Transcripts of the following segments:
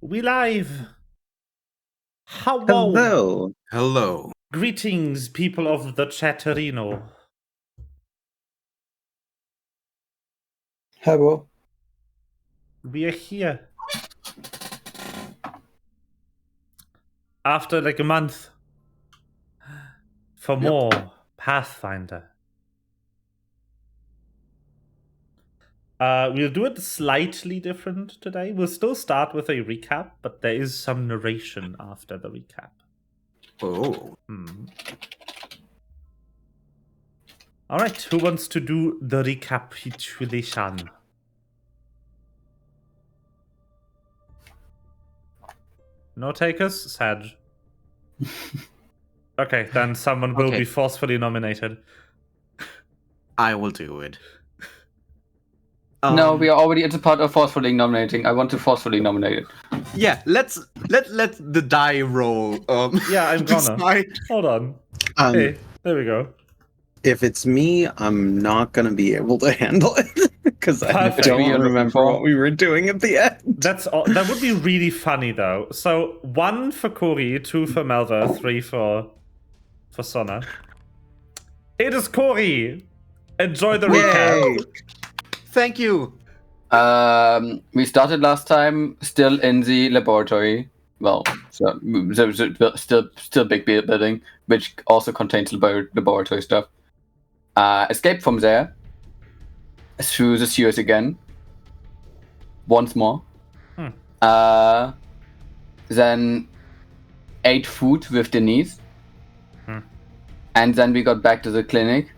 We live. Hello. Hello. Hello. Greetings, people of the Chatterino. Hello. We are here. After like a month. For more Pathfinder. We'll do it slightly different today. We'll still start with a recap, but there is some narration after the recap. Oh. Alright, who wants to do the recapitulation? No takers? Sad. Okay, then someone will be forcefully nominated. I will do it. No, we are already at the part of forcefully nominating. I want to forcefully nominate it. Yeah, let the die roll. Yeah, I'm gonna. decide. Hold on. Hey, there we go. If it's me, I'm not gonna be able to handle it because I Perfect. don't remember what we were doing at the end. That would be really funny though. So 1 for Corey, 2 for Melva, 3 for Sona. It is Corey. Enjoy the recap. Thank you. We started last time still in the laboratory. Well, so still big building, which also contains laboratory stuff. Escaped from there through the sewers again. Once more. Then ate food with Denise. And then we got back to the clinic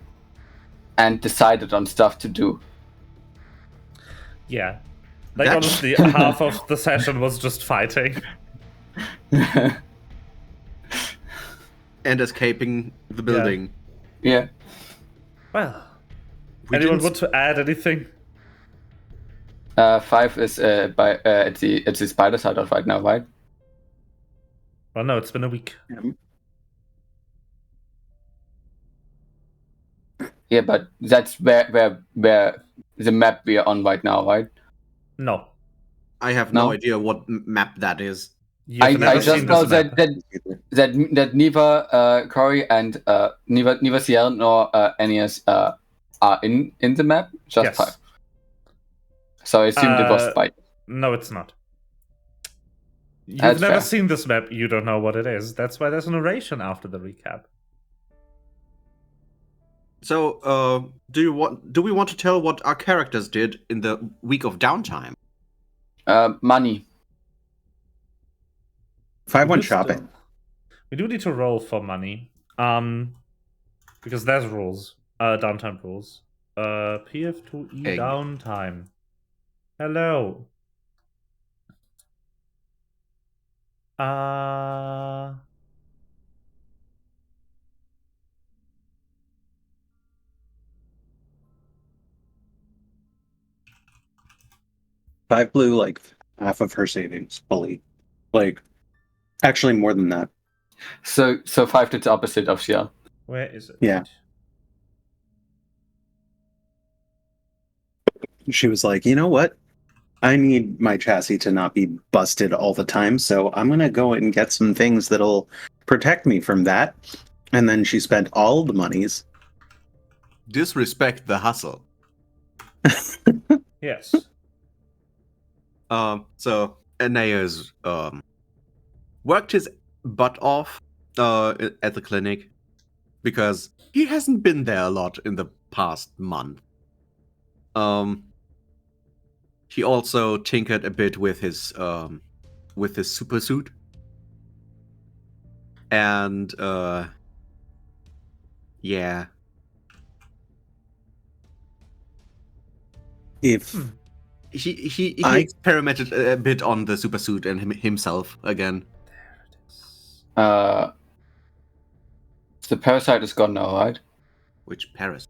and decided on stuff to do. Yeah. Like honestly, half of the session was just fighting. And escaping the building. Yeah. Well, anyone want to add anything? 5 is at the spider side of right now, right? Well, no, it's been a week. Yeah, but that's where the map we are on right now, right? No. I have no idea what map that is. I just know that neither Corey and neither Ciel nor Aeneas are in the map, just 5. So I assumed it was Spike. No, it's not. You've never seen this map, you don't know what it is. That's why there's a narration after the recap. So, do we want to tell what our characters did in the week of downtime? Money. 5-1 shopping. We do need to roll for money. Because there's rules. Downtime rules. PF2E downtime. Hello. Five blew like half of her savings fully. Like, actually more than that. So 5 did the opposite of Ciel. Where is it? Yeah. She was like, you know what? I need my chassis to not be busted all the time, so I'm gonna go and get some things that'll protect me from that. And then she spent all the monies. Disrespect the hustle. Yes. So Aeneas worked his butt off at the clinic because he hasn't been there a lot in the past month. He also tinkered a bit with his super suit. And yeah. If he experimented a bit on the super suit and himself again. There it is. The parasite is gone now, right? Which parasite?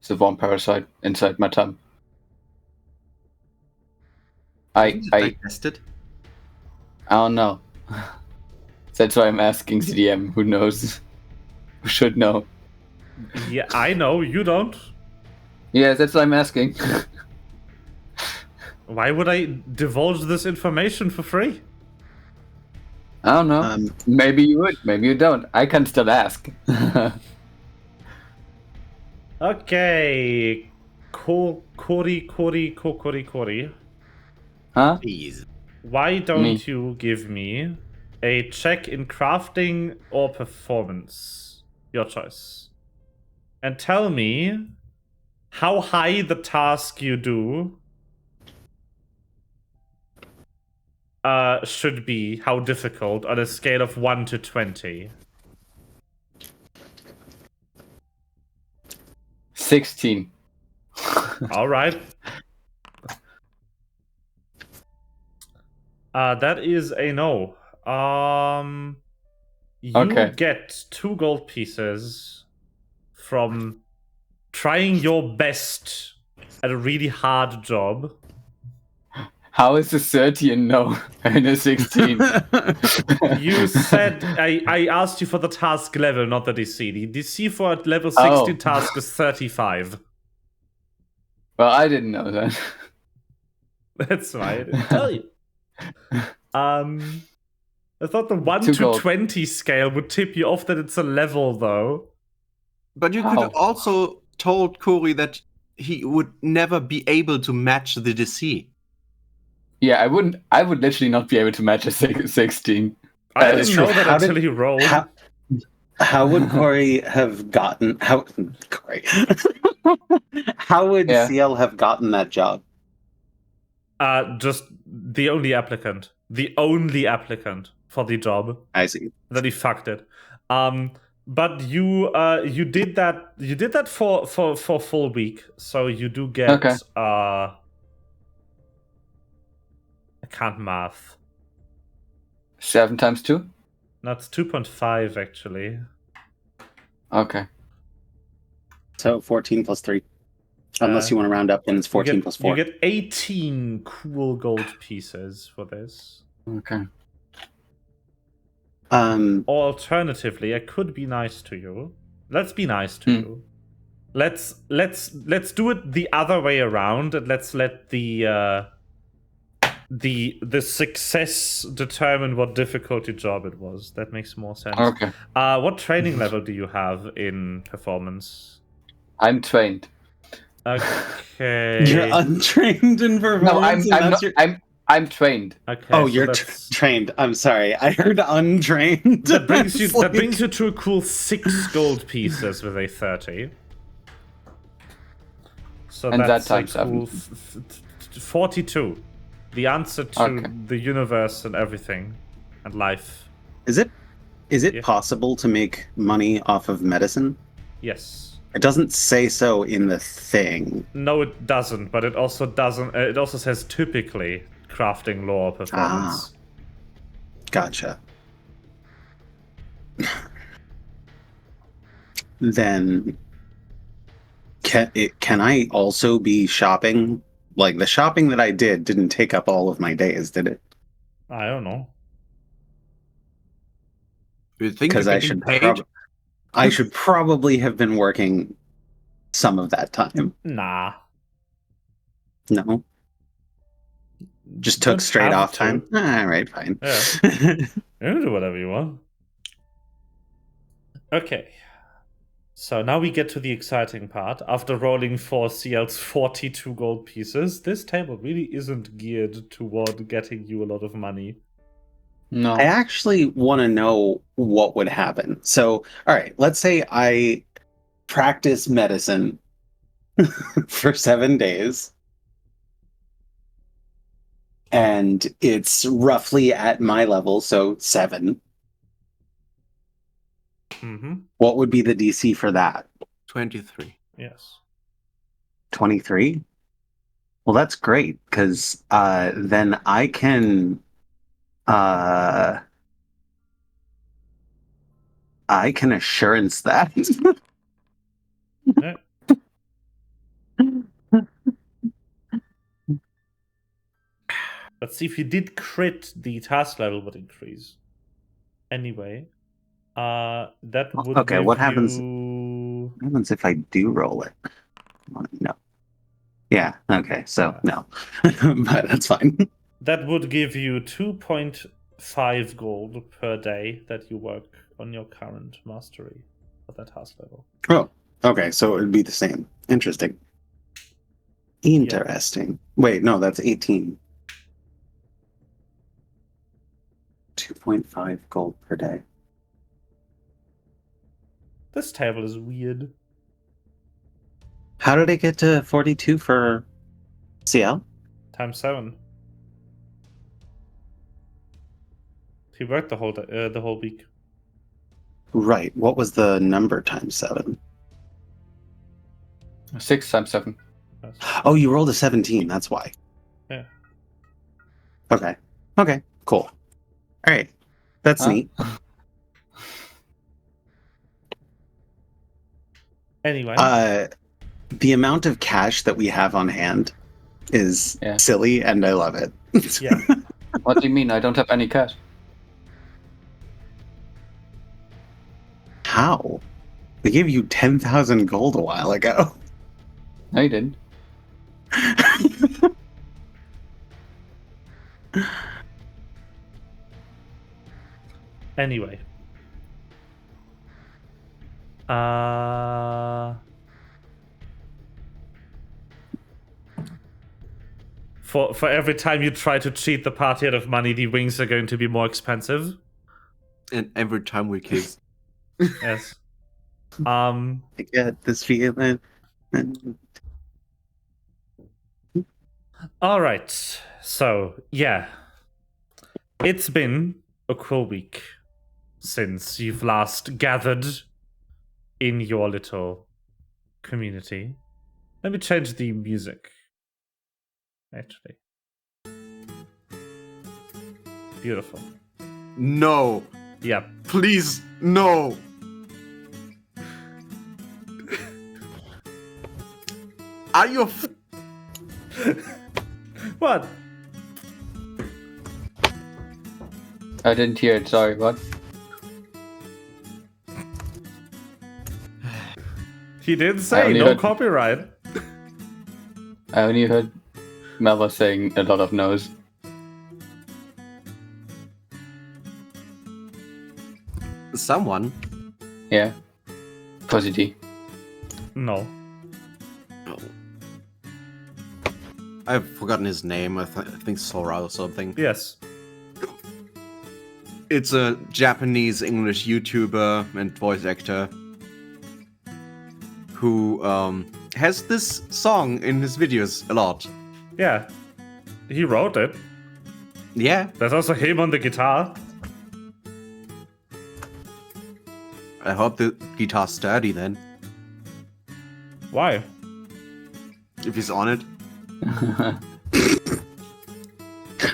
It's the one parasite inside my tongue. I tested. I don't know. That's why I'm asking CDM. Who knows? Who should know? Yeah, I know. You don't. Yeah, that's why I'm asking. Why would I divulge this information for free? I don't know. Maybe you would. Maybe you don't. I can still ask. Okay. Cory. Huh? Please. Why don't Me. you give me a check in crafting or performance? Your choice. And tell me how high the task you do should be, how difficult, on a scale of 1 to 20. 16. All right. That is a no. You Okay. get 2 gold pieces from trying your best at a really hard job. How is a 30 and no and a 16? You said I asked you for the task level, not the DC. The DC for a level 16 task is 35. Well, I didn't know that. That's why I didn't tell you. I thought the 1 2 to gold. 20 scale would tip you off that it's a level, though. But you How? could also told Cory that he would never be able to match the DC. Yeah, I wouldn't. I would literally not be able to match a 16. I That is didn't know true. that How until did- he rolled. How would Corey have gotten Corey? How would Yeah. CL have gotten that job? Just the only applicant. The only applicant for the job. I see. That he fucked it. But you did that for full week, so you do get Okay. I can't math. 7 times 2? No, it's 2.5 actually. Okay. So 14 plus 3. Unless you want to round up, then it's 14 plus 4. You get 18 cool gold pieces for this. Okay. Or alternatively, I could be nice to you. Let's be nice to you. Let's do it the other way around, and let's let the success determine what difficulty job it was. That makes more sense. Okay. What training level do you have in performance? I'm trained. Okay. You're untrained in performance. No, and I'm that's not. I'm trained. Okay. Oh, so you're that's- trained. I'm sorry. I heard untrained. That brings you. It's like- That brings you to a cool 6 gold pieces with a 30. So And that's that times a cool 42. The answer to Okay. the universe and everything, and life. Is it Yeah. possible to make money off of medicine? Yes. It doesn't say so in the thing. No, it doesn't. But it also doesn't. It also says typically crafting lore performance. Gotcha. Then can I also be shopping? Like the shopping that I didn't take up all of my days, did it? I don't know. You think Because you're I getting should paid? I should probably have been working some of that time. Nah. No, just Don't took straight have off to. time. All right, fine. Yeah. You can do whatever you want. Okay. So now we get to the exciting part. After rolling for CL's 42 gold pieces, this table really isn't geared toward getting you a lot of money. No. I actually want to know what would happen. So, all right, let's say I practice medicine for 7 days. And it's roughly at my level, so 7. Mm-hmm. What would be the DC for that? 23. Yes. 23? Well, that's great, because then I can assurance that. Yeah. Let's see if you did crit, the task level would increase. Anyway, that would Okay, give what happens- you... What happens if I do roll it? I want to know. Yeah. Okay. So no, but that's fine. That would give you 2.5 gold per day that you work on your current mastery at that task level. Oh. Okay. So it would be the same. Interesting. Interesting. Wait. No, that's 18. 2.5 gold per day. This table is weird. How did it get to 42 for CL? Times 7. He worked the whole week. Right. What was the number times 7? 6 times 7. Yes. Oh, you rolled a 17. That's why. Yeah. Okay. Okay. Cool. All right. That's Huh? neat. Anyway. The amount of cash that we have on hand is silly, and I love it. Yeah. What do you mean? I don't have any cash. How? They gave you 10,000 gold a while ago. No, you didn't. Anyway. For every time you try to cheat the party out of money, the wings are going to be more expensive. And every time we kiss. Yes. I get this feeling. All right. So, yeah. It's been a cool week since you've last gathered in your little community. Let me change the music. Actually. Beautiful. No. Yep. Please, no. Are you What? I didn't hear it. Sorry. What? He did I say only no heard- copyright. I only heard Melva saying a lot of no's. someone? Yeah. Positive. No. Oh. I've forgotten his name. I think Sora or something. Yes. It's a Japanese English YouTuber and voice actor who has this song in his videos a lot. Yeah. He wrote it. Yeah, There's also him on the guitar. I hope the guitar's sturdy then, Why? if he's on it.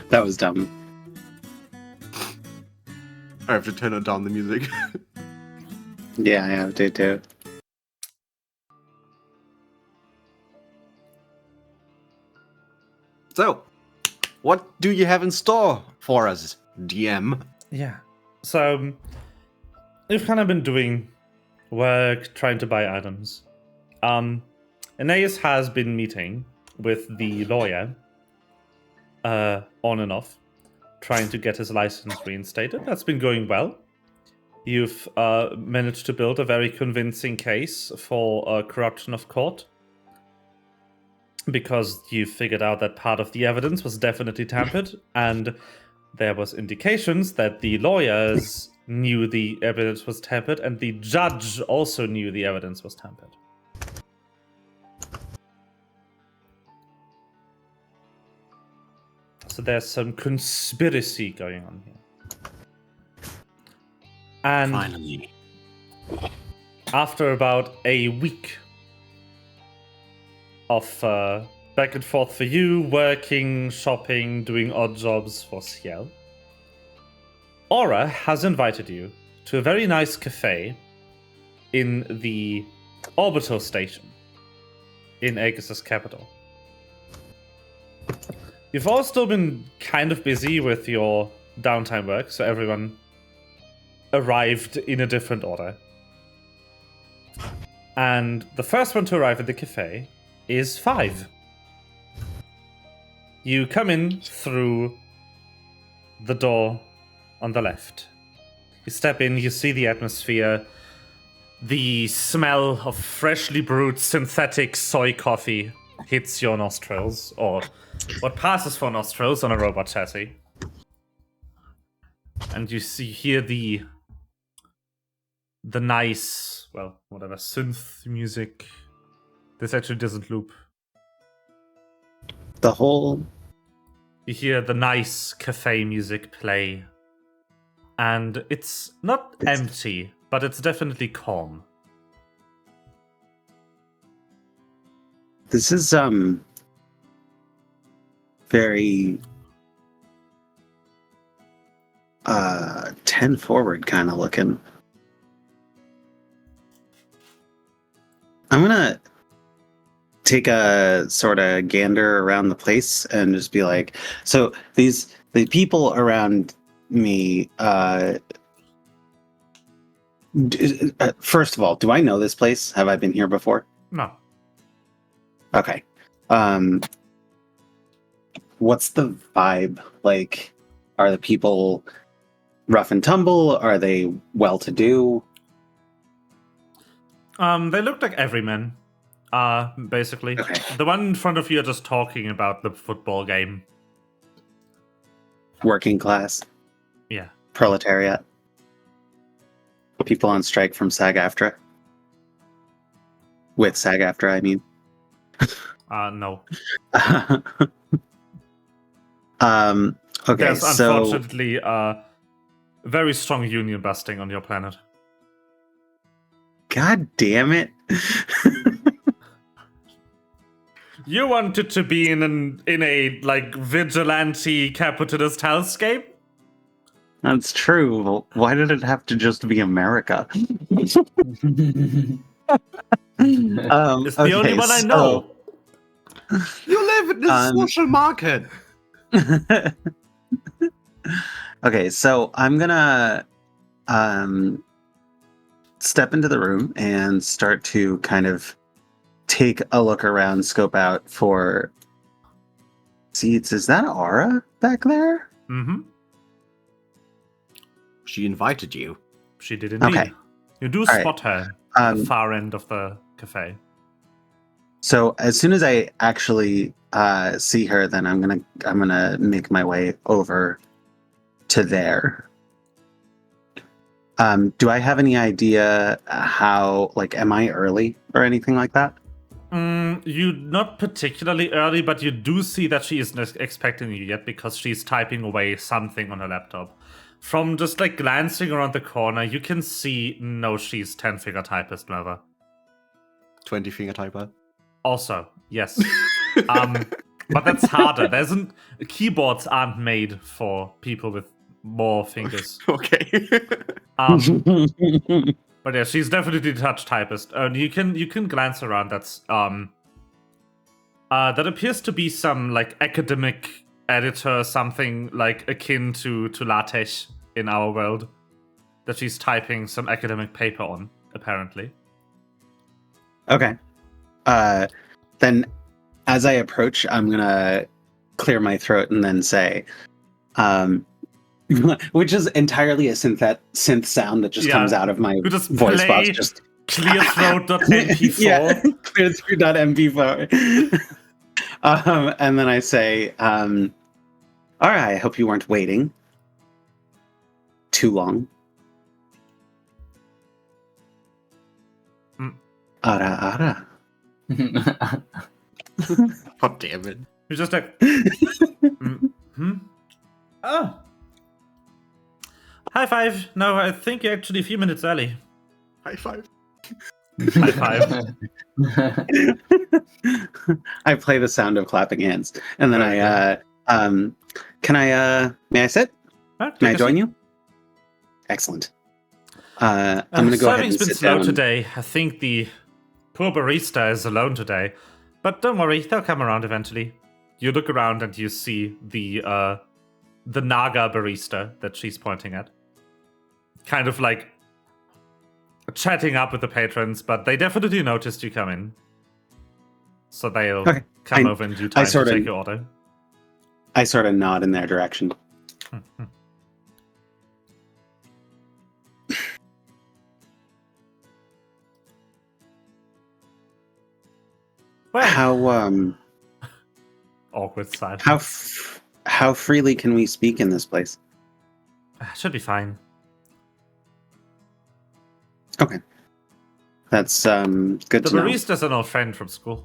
That was dumb. I have to turn it down, the music. Yeah, I have to too. So, what do you have in store for us, DM? Yeah. So, we've kind of been doing work, trying to buy items. Aeneas has been meeting with the lawyer, on and off, trying to get his license reinstated. That's been going well. You've managed to build a very convincing case for corruption of court, because you figured out that part of the evidence was definitely tampered, and there was indications that the lawyers knew the evidence was tampered, and the judge also knew the evidence was tampered. So there's some conspiracy going on here. And Finally. after about a week of back and forth for you, working, shopping, doing odd jobs for Ciel, Aura has invited you to a very nice cafe in the orbital station in Aegis' capital. You've all still been kind of busy with your downtime work, so everyone arrived in a different order. And the first one to arrive at the cafe is 5. You come in through the door on the left. You step in, you see the atmosphere. The smell of freshly brewed synthetic soy coffee hits your nostrils, or what passes for nostrils on a robot chassis. And you hear the nice, well, whatever, synth music. This actually doesn't loop. The whole... You hear the nice cafe music play. And it's not empty, but it's definitely calm. This is, very... 10 forward kind of looking. I'm gonna take a sort of gander around the place and just be like, so the people around me, first of all, do I know this place? Have I been here before? No. Okay. What's the vibe? Like, are the people rough and tumble? Are they well-to-do? They look like everymen, basically. Okay. The one in front of you are just talking about the football game. Working class? Yeah. Proletariat? People on strike from SAG-AFTRA? With SAG-AFTRA, I mean. No. Okay, There's so... unfortunately very strong union busting on your planet. God damn it. You wanted to be in a like vigilante capitalist hellscape? That's true. Well, why did it have to just be America? It's the only one I know. You live in the social market. Okay, so I'm gonna step into the room and start to kind of take a look around, scope out for seats. Is that Aura back there? Mm-hmm. She invited you. She did indeed. Okay. You do All spot her at the far end of the cafe. So as soon as I actually see her, then I'm gonna make my way over to there. Do I have any idea how, like, am I early or anything like that? You're not particularly early, but you do see that she isn't expecting you yet because she's typing away something on her laptop. From just like glancing around the corner, you can see, no, she's 10-finger typist, Melva. 20-finger typer. Also, yes. But that's harder. Keyboards aren't made for people with more fingers. Okay. But yeah, she's definitely touch typist. And you can glance around. That's that appears to be some like academic editor, something like akin to LaTeX in our world, that she's typing some academic paper on, apparently. Okay. Then as I approach, I'm gonna clear my throat and then say, which is entirely a synth sound that just comes out of my just voice box. Just clearthroat.mp4. Yeah, clearthroat.mp4. And then I say, all right, I hope you weren't waiting too long. Ara. God damn it. You're just like, Oh. High five. No, I think you're actually a few minutes early. High five. High five. I play the sound of clapping hands, and then may I sit? May I join you? Excellent. I'm going to go ahead and Serving's been sit slow down. today. I think the poor barista is alone today. But don't worry, they'll come around eventually. You look around and you see the Naga barista that she's pointing at. Kind of like chatting up with the patrons, but they definitely noticed you come in. So they'll come over in due time to take your order. I sort of nod in their direction. Well, How awkward silence. how freely can we speak in this place? Should be fine. Okay, that's good The to know. barista's an old friend from school.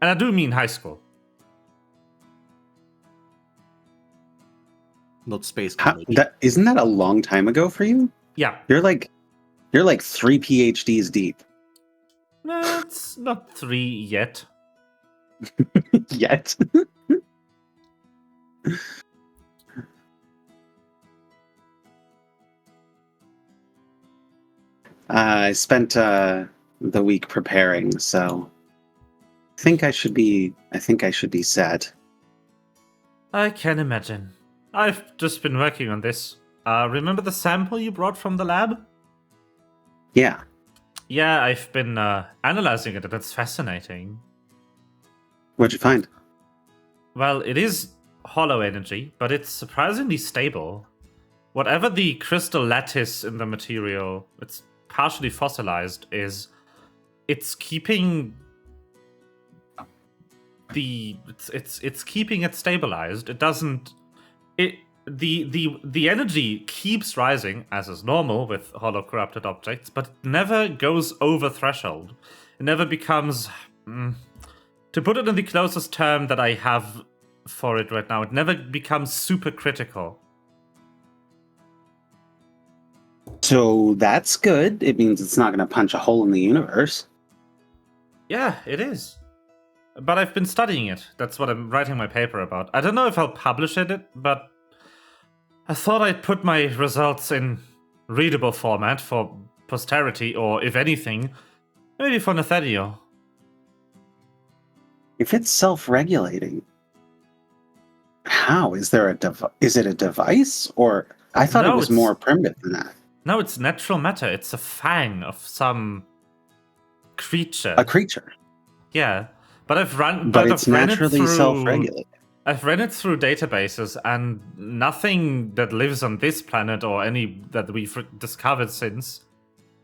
And I do mean high school. Not space How, college. isn't that a long time ago for you? Yeah. You're like 3 PhDs deep. No, it's not 3 yet. Yet. I spent the week preparing, so I think I should be set. I can imagine. I've just been working on this. Remember the sample you brought from the lab? Yeah. Yeah, I've been analyzing it, and it's fascinating. What'd you find? Well, it is hollow energy, but it's surprisingly stable. Whatever the crystal lattice in the material, it's partially fossilized, it's keeping it's keeping it stabilized. It doesn't the energy keeps rising as is normal with hollow corrupted objects, but it never goes over threshold. It never becomes to put it in the closest term that I have for it right now, it never becomes super critical. So that's good. It means it's not going to punch a hole in the universe. Yeah, it is. But I've been studying it. That's what I'm writing my paper about. I don't know if I'll publish it, but I thought I'd put my results in readable format for posterity, or if anything, maybe for Nathaniel. If it's self-regulating, how is there is it a device, or I thought No, it was it's- more primitive than that? No, it's natural matter. It's a fang of some creature. A creature, Yeah, but but it's I've ran naturally it through, self-regulating. I've ran it through databases, and nothing that lives on this planet or any that we've discovered since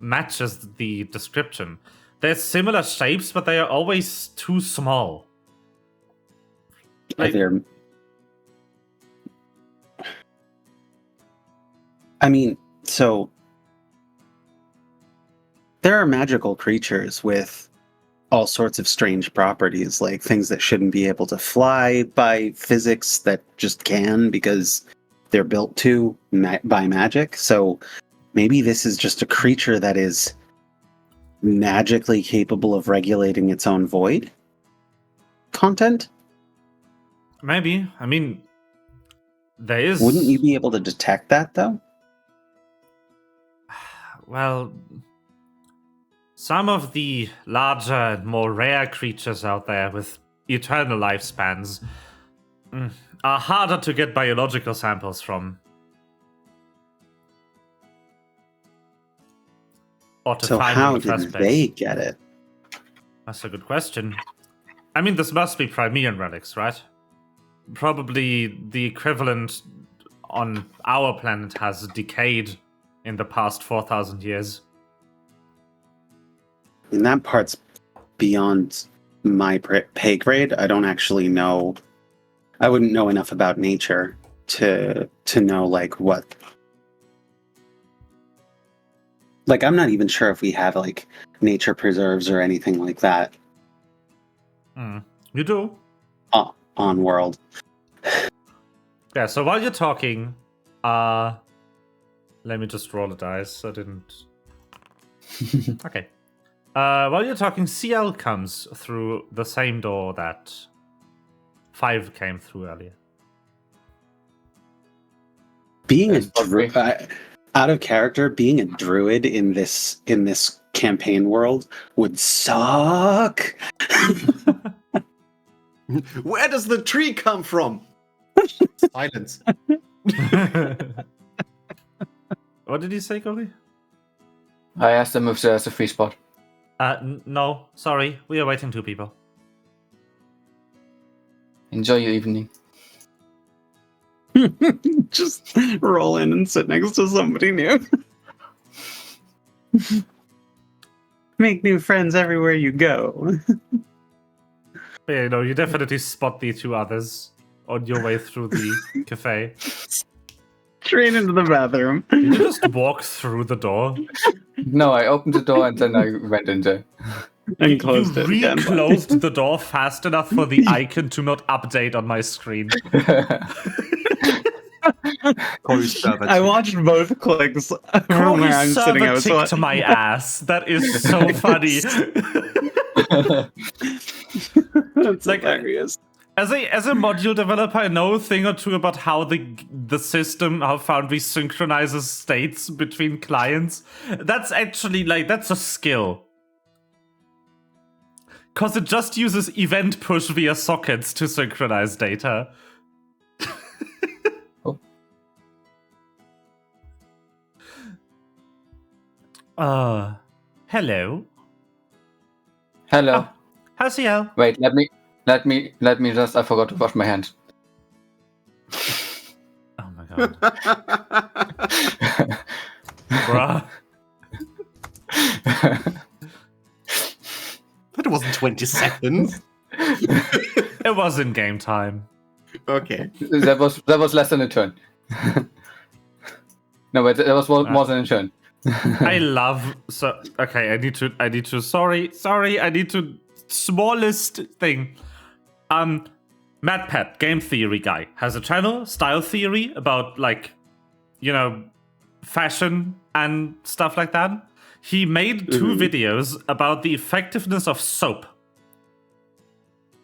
matches the description. There's similar shapes, but they are always too small. Are there? I mean, so there are magical creatures with all sorts of strange properties, like things that shouldn't be able to fly by physics that just can because they're built to by magic. So maybe this is just a creature that is magically capable of regulating its own void content. Maybe. I mean, there is. Wouldn't you be able to detect that, though? Well, some of the larger and more rare creatures out there with eternal lifespans are harder to get biological samples from. Or to So find how in the did first place. they get it? That's a good question. I mean, this must be Primean relics, right? Probably the equivalent on our planet has decayed in the past 4,000 years. And that part's beyond my pay grade. I don't actually know. I wouldn't know enough about nature to know like what. Like, I'm not even sure if we have like nature preserves or anything like that You do? on world. Yeah, so while you're talking, let me just roll a dice. I didn't. Okay. While you're talking, CL comes through the same door that 5 came through earlier. Being a That's lovely. out of character, being a druid in this campaign world would suck. Where does the tree come from? Silence. What did you say, Corey? I asked them if there's a free spot. No, sorry. We are waiting 2 people. Enjoy your evening. Just roll in and sit next to somebody new. Make new friends everywhere you go. But yeah, you definitely spot the 2 others on your way through the cafe. Straight into the bathroom. Did you just walk through the door? No, I opened the door and then I went in there. And closed it again. Reclosed the door fast enough for the icon to not update on my screen. Corey's server I tick. watched both clicks from where I'm sitting. I was to my ass. That is so funny. That's Like, hilarious. As a module developer, I know a thing or two about how the system, how Foundry synchronizes states between clients. That's actually that's a skill. Because it just uses event push via sockets to synchronize data. Oh. Hello. Hello. Oh, how's it? Wait, let me just. I forgot to wash my hands. Oh my god. Bruh. That wasn't 20 seconds. It was in game time. Okay. that was less than a turn. No, but that was more than a turn. I love okay, I need to sorry, I need to smallest thing. Matt Pet, game theory guy, has a channel, Style Theory, about fashion and stuff like that. He made 2 videos about the effectiveness of soap.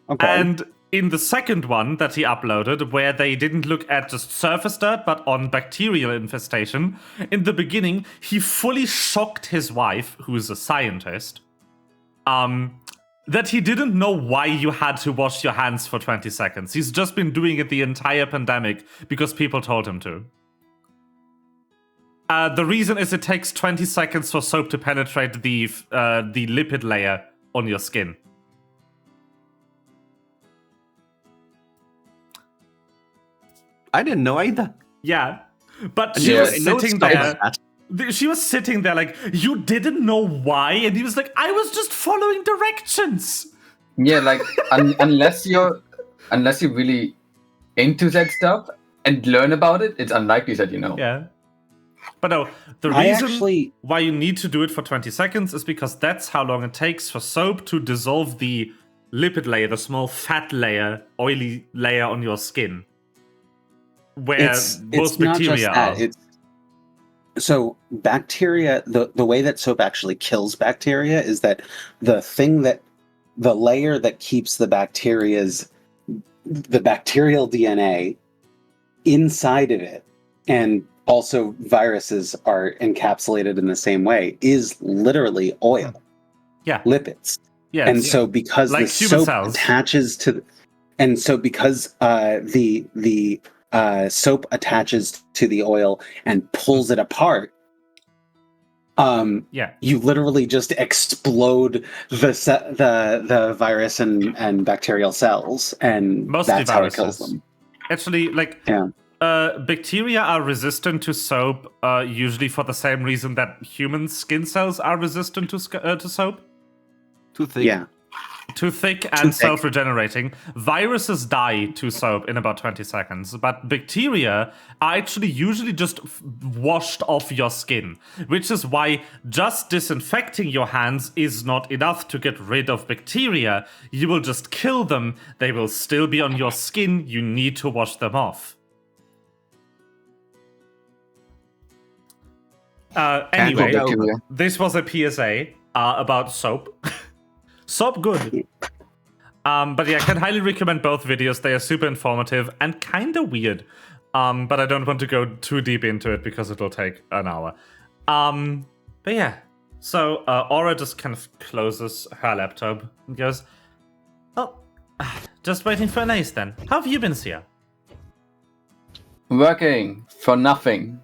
Okay. And in the second one that he uploaded, where they didn't look at just surface dirt, but on bacterial infestation, in the beginning, he fully shocked his wife, who is a scientist, that he didn't know why you had to wash your hands for 20 seconds. He's just been doing it the entire pandemic because people told him to. The reason is it takes 20 seconds for soap to penetrate the lipid layer on your skin. I didn't know either. Yeah, but And she yeah, was I know sitting stuff there. like that. She was sitting there like, you didn't know why? And he was like, I was just following directions. Yeah, like unless you're really into that stuff and learn about it, it's unlikely that you know. Yeah. But no, the reason why you need to do it for 20 seconds is because that's how long it takes for soap to dissolve the lipid layer, the small fat layer, oily layer on your skin. Where most bacteria are. So bacteria, the way that soap actually kills bacteria is that the layer that keeps the bacterial DNA inside of it, and also viruses are encapsulated in the same way, is literally oil. Yeah. Lipids. Yeah. And so because like the soap cells. attaches to, and so because the soap attaches to the oil and pulls it apart, you literally just explode the virus and bacterial cells, and mostly that's viruses. how it kills them. Actually, bacteria are resistant to soap, usually for the same reason that human skin cells are resistant to soap. Too thick. Yeah. Too thick and self-regenerating. Viruses die to soap in about 20 seconds, but bacteria are actually usually just washed off your skin, which is why just disinfecting your hands is not enough to get rid of bacteria. You will just kill them. They will still be on your skin. You need to wash them off. Anyway, this was a PSA about soap. Soap good. But yeah, I can highly recommend both videos. They are super informative and kind of weird. But I don't want to go too deep into it because it will take an hour. But yeah. So Aura just kind of closes her laptop and goes, oh, just waiting for an ace then. How have you been, Sia? Working for nothing.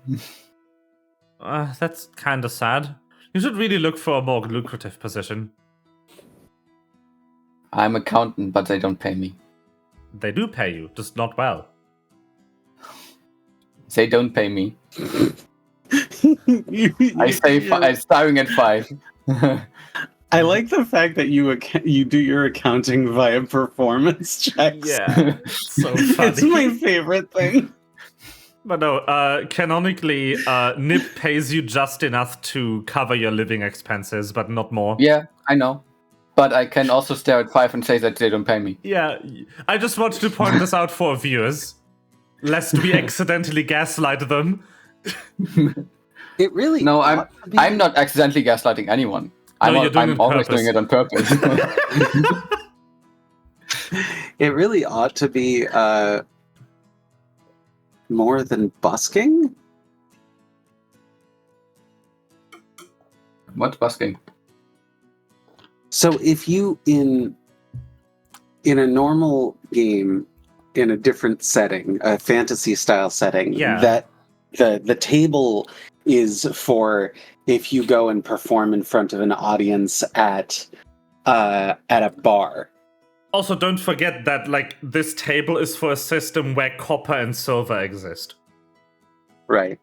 That's kind of sad. You should really look for a more lucrative position. I'm accountant, but they don't pay me. They do pay you, just not well. They don't pay me. I'm starting at 5. I like the fact that you do your accounting via performance checks. Yeah, it's so funny. It's my favorite thing. But no, canonically, Nip pays you just enough to cover your living expenses, but not more. Yeah, I know. But I can also stare at 5 and say that they don't pay me. Yeah, I just wanted to point this out for viewers, lest we accidentally gaslight them. It really. No, I'm not accidentally gaslighting anyone. I'm always doing it on purpose. It really ought to be more than busking. What's busking? So if you in a normal game, in a different setting, a fantasy style setting, that the table is for if you go and perform in front of an audience at a bar. Also, don't forget that this table is for a system where copper and silver exist. Right.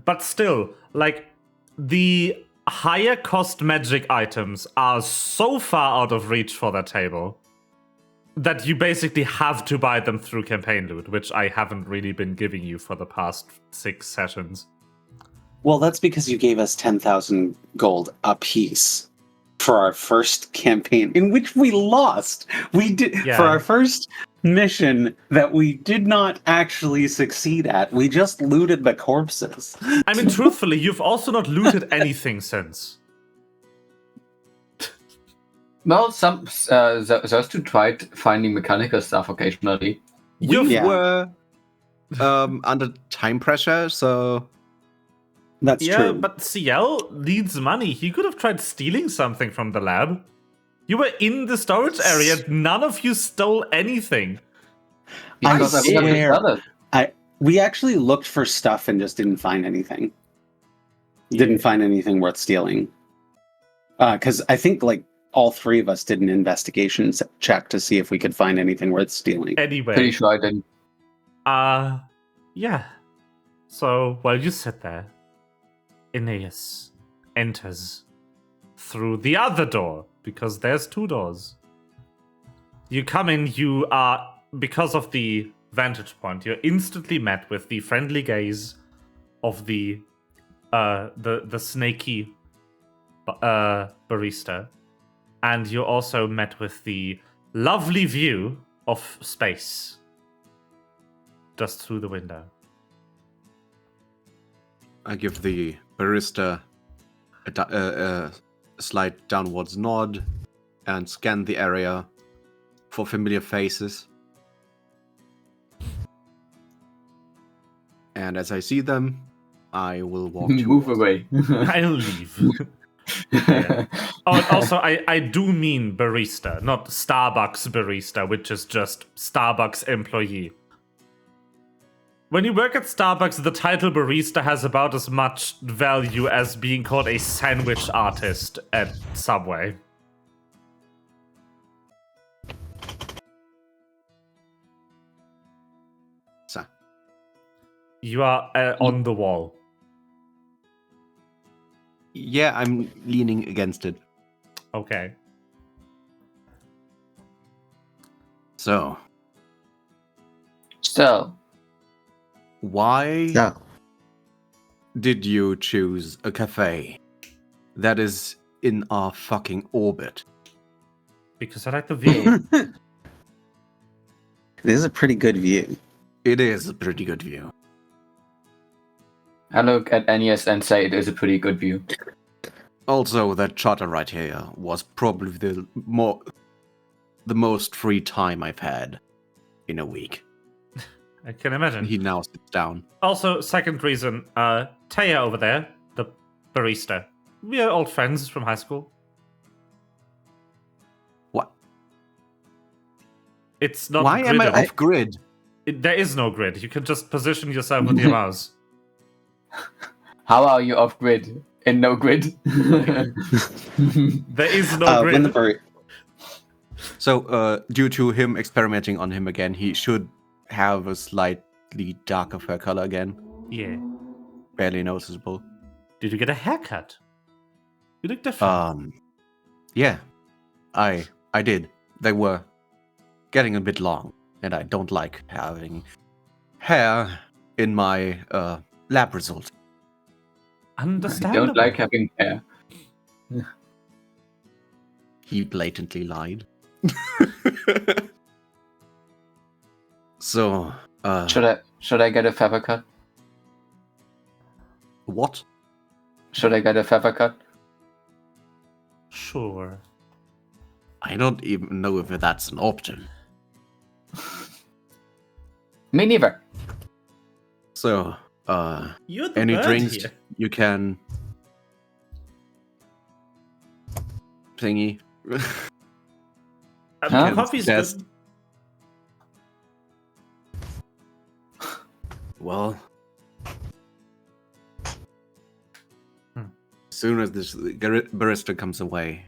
But still, the higher cost magic items are so far out of reach for that table that you basically have to buy them through campaign loot, which I haven't really been giving you for the past 6 sessions. Well, that's because you gave us 10,000 gold apiece for our first campaign, in which we lost. We did for our first mission that we did not actually succeed at. We just looted the corpses. I mean, truthfully, you've also not looted anything since. Well, those two tried finding mechanical stuff occasionally. We were under time pressure, so... That's true. Yeah, but CL needs money. He could have tried stealing something from the lab. You were in the storage area. None of you stole anything. I swear. We actually looked for stuff and just didn't find anything. Didn't find anything worth stealing. Because I think all 3 of us did an investigation check to see if we could find anything worth stealing. Anyway. Pretty sure I didn't. Yeah. So, while you sit there, Aeneas enters through the other door, because there's 2 doors. You come in, you are, because of the vantage point, you're instantly met with the friendly gaze of the snaky barista. And you're also met with the lovely view of space just through the window. I give the barista a slight downwards nod and scan the area for familiar faces. And as I see them, I will walk Move away. I'll leave. Yeah. Oh, and also, I do mean barista, not Starbucks barista, which is just Starbucks employee. When you work at Starbucks, the title barista has about as much value as being called a sandwich artist at Subway. So. You are on the wall. Yeah, I'm leaning against it. Okay. So. Why did you choose a cafe that is in our fucking orbit? Because I like the view. It is a pretty good view. It is a pretty good view. I look at Aeneas and say it is a pretty good view. Also, that charter right here was probably the most free time I've had in a week. I can imagine. He now sits down. Also, second reason, Taya over there, the barista. We are old friends from high school. What? It's not Why am I griddable. off grid? There is no grid. You can just position yourself with your mouse. How are you off grid? in no grid. There is no When the grid. So, due to him experimenting on him again, he should have a slightly darker fur color again. Yeah. Barely noticeable. Did you get a haircut? You look different. Yeah, I did. They were getting a bit long, and I don't like having hair in my lab result. I Understandable. don't like having hair. He blatantly lied. So, Should I get a feather cut? what? Should I get a feather cut? Sure. I don't even know if that's an option. Me neither. So, You're the any bird drinks here. you can thingy. Huh? Coffee's Yes. good. Well, as soon as this barista comes away,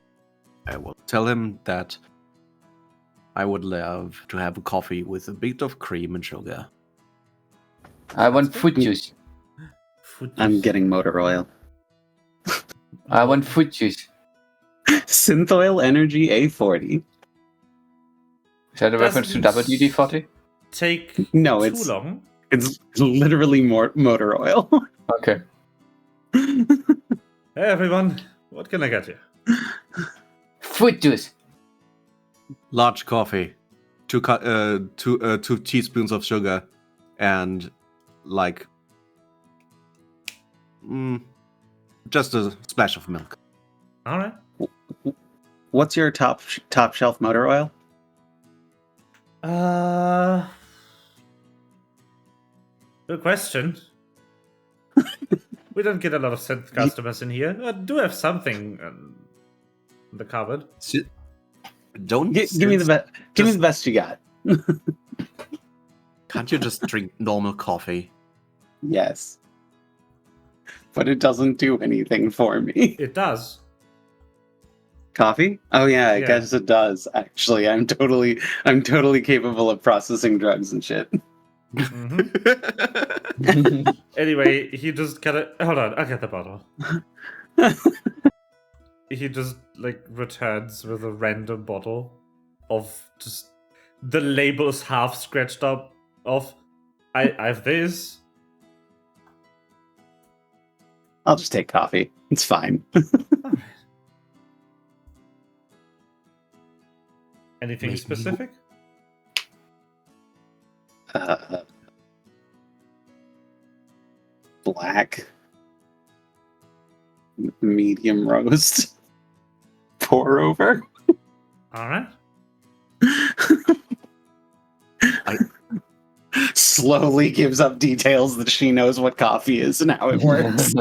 I will tell him that I would love to have a coffee with a bit of cream and sugar. I want fruit juice. Food I'm juice. getting motor oil. I want fruit juice. Synth oil energy A40. Is that a reference to Doesn't WD-40? Take No, too it's long. it's literally more motor oil. Okay. Hey everyone, what can I get you? Fruit juice. Large coffee, two teaspoons of sugar, and like just a splash of milk. All right. What's your top shelf motor oil? Good question. We don't get a lot of synth customers in here. I do have something in the cupboard. Don't Give me the best. Give me the best you got. Can't you just drink normal coffee? Yes, but it doesn't do anything for me. It does. Coffee? Oh yeah, I Yeah. guess it does. Actually, I'm totally capable of processing drugs and shit. hmm Anyway, he just kind of hold on. I'll get the bottle. He just like returns with a random bottle of just the labels half scratched up. Of I have this. I'll just take coffee. It's fine. Alright. Anything Maybe- specific? Black, medium roast, pour over. All right. Slowly gives up details that she knows what coffee is and how it works.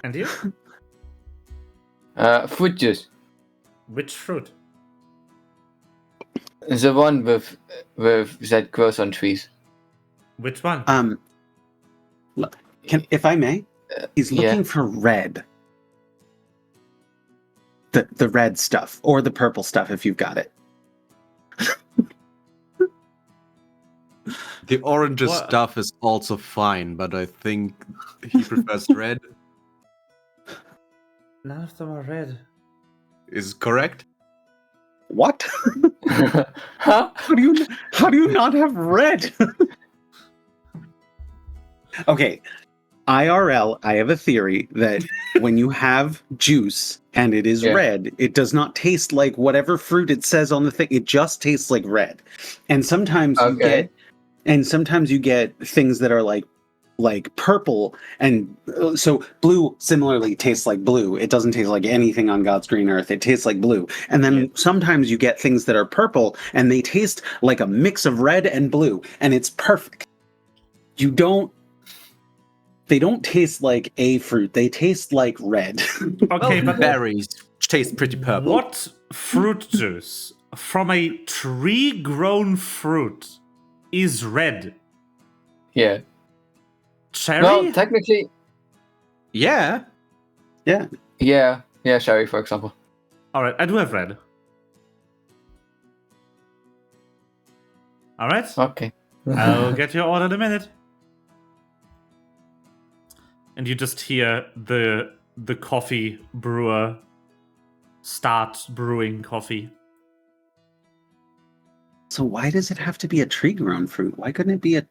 And you? Fruit juice. Which fruit? The one with that grows on trees. Which one? If I may, he's Yeah. looking for red. The red stuff or the purple stuff if you've got it. The orange What? stuff is also fine, but I think he prefers red. None of them are red. Is correct? What? Huh? How do you not have red? Okay. IRL, I have a theory that when you have juice and it is Yeah. red, it does not taste like whatever fruit it says on the thing. It just tastes like red. And sometimes Okay. you get things that are like purple, and so blue similarly tastes like blue. It doesn't taste like anything on God's green earth. It tastes like blue. And then sometimes you get things that are purple and they taste like a mix of red and blue, and it's perfect. They don't taste like a fruit. They taste like red. Okay, but Berries taste pretty purple. what fruit juice from a tree-grown fruit is red? Yeah. Cherry? Well, technically, Yeah. yeah, sherry, for example. Alright, I do have red. Alright, Okay. I'll get your order in a minute. And you just hear the coffee brewer start brewing coffee. So why does it have to be a tree-grown fruit? Why couldn't it be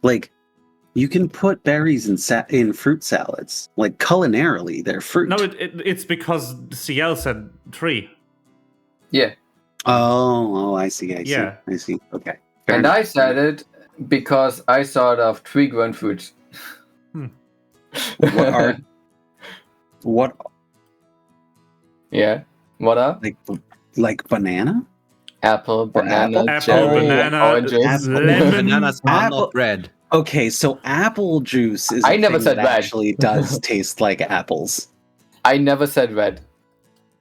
like you can put berries in fruit salads? Like culinarily, they're fruit. No, it's because CL said tree. Yeah. Oh, I see. Yeah. I see. Okay. And Fair enough. I said it because I thought of tree-grown fruits. What Yeah. What up? like banana? Apple, banana, apple? Apple, cherry, banana, oranges. lemon. Bananas are Apple- not red. Okay, so apple juice is I a never thing said that red. actually does taste like apples. I never said red.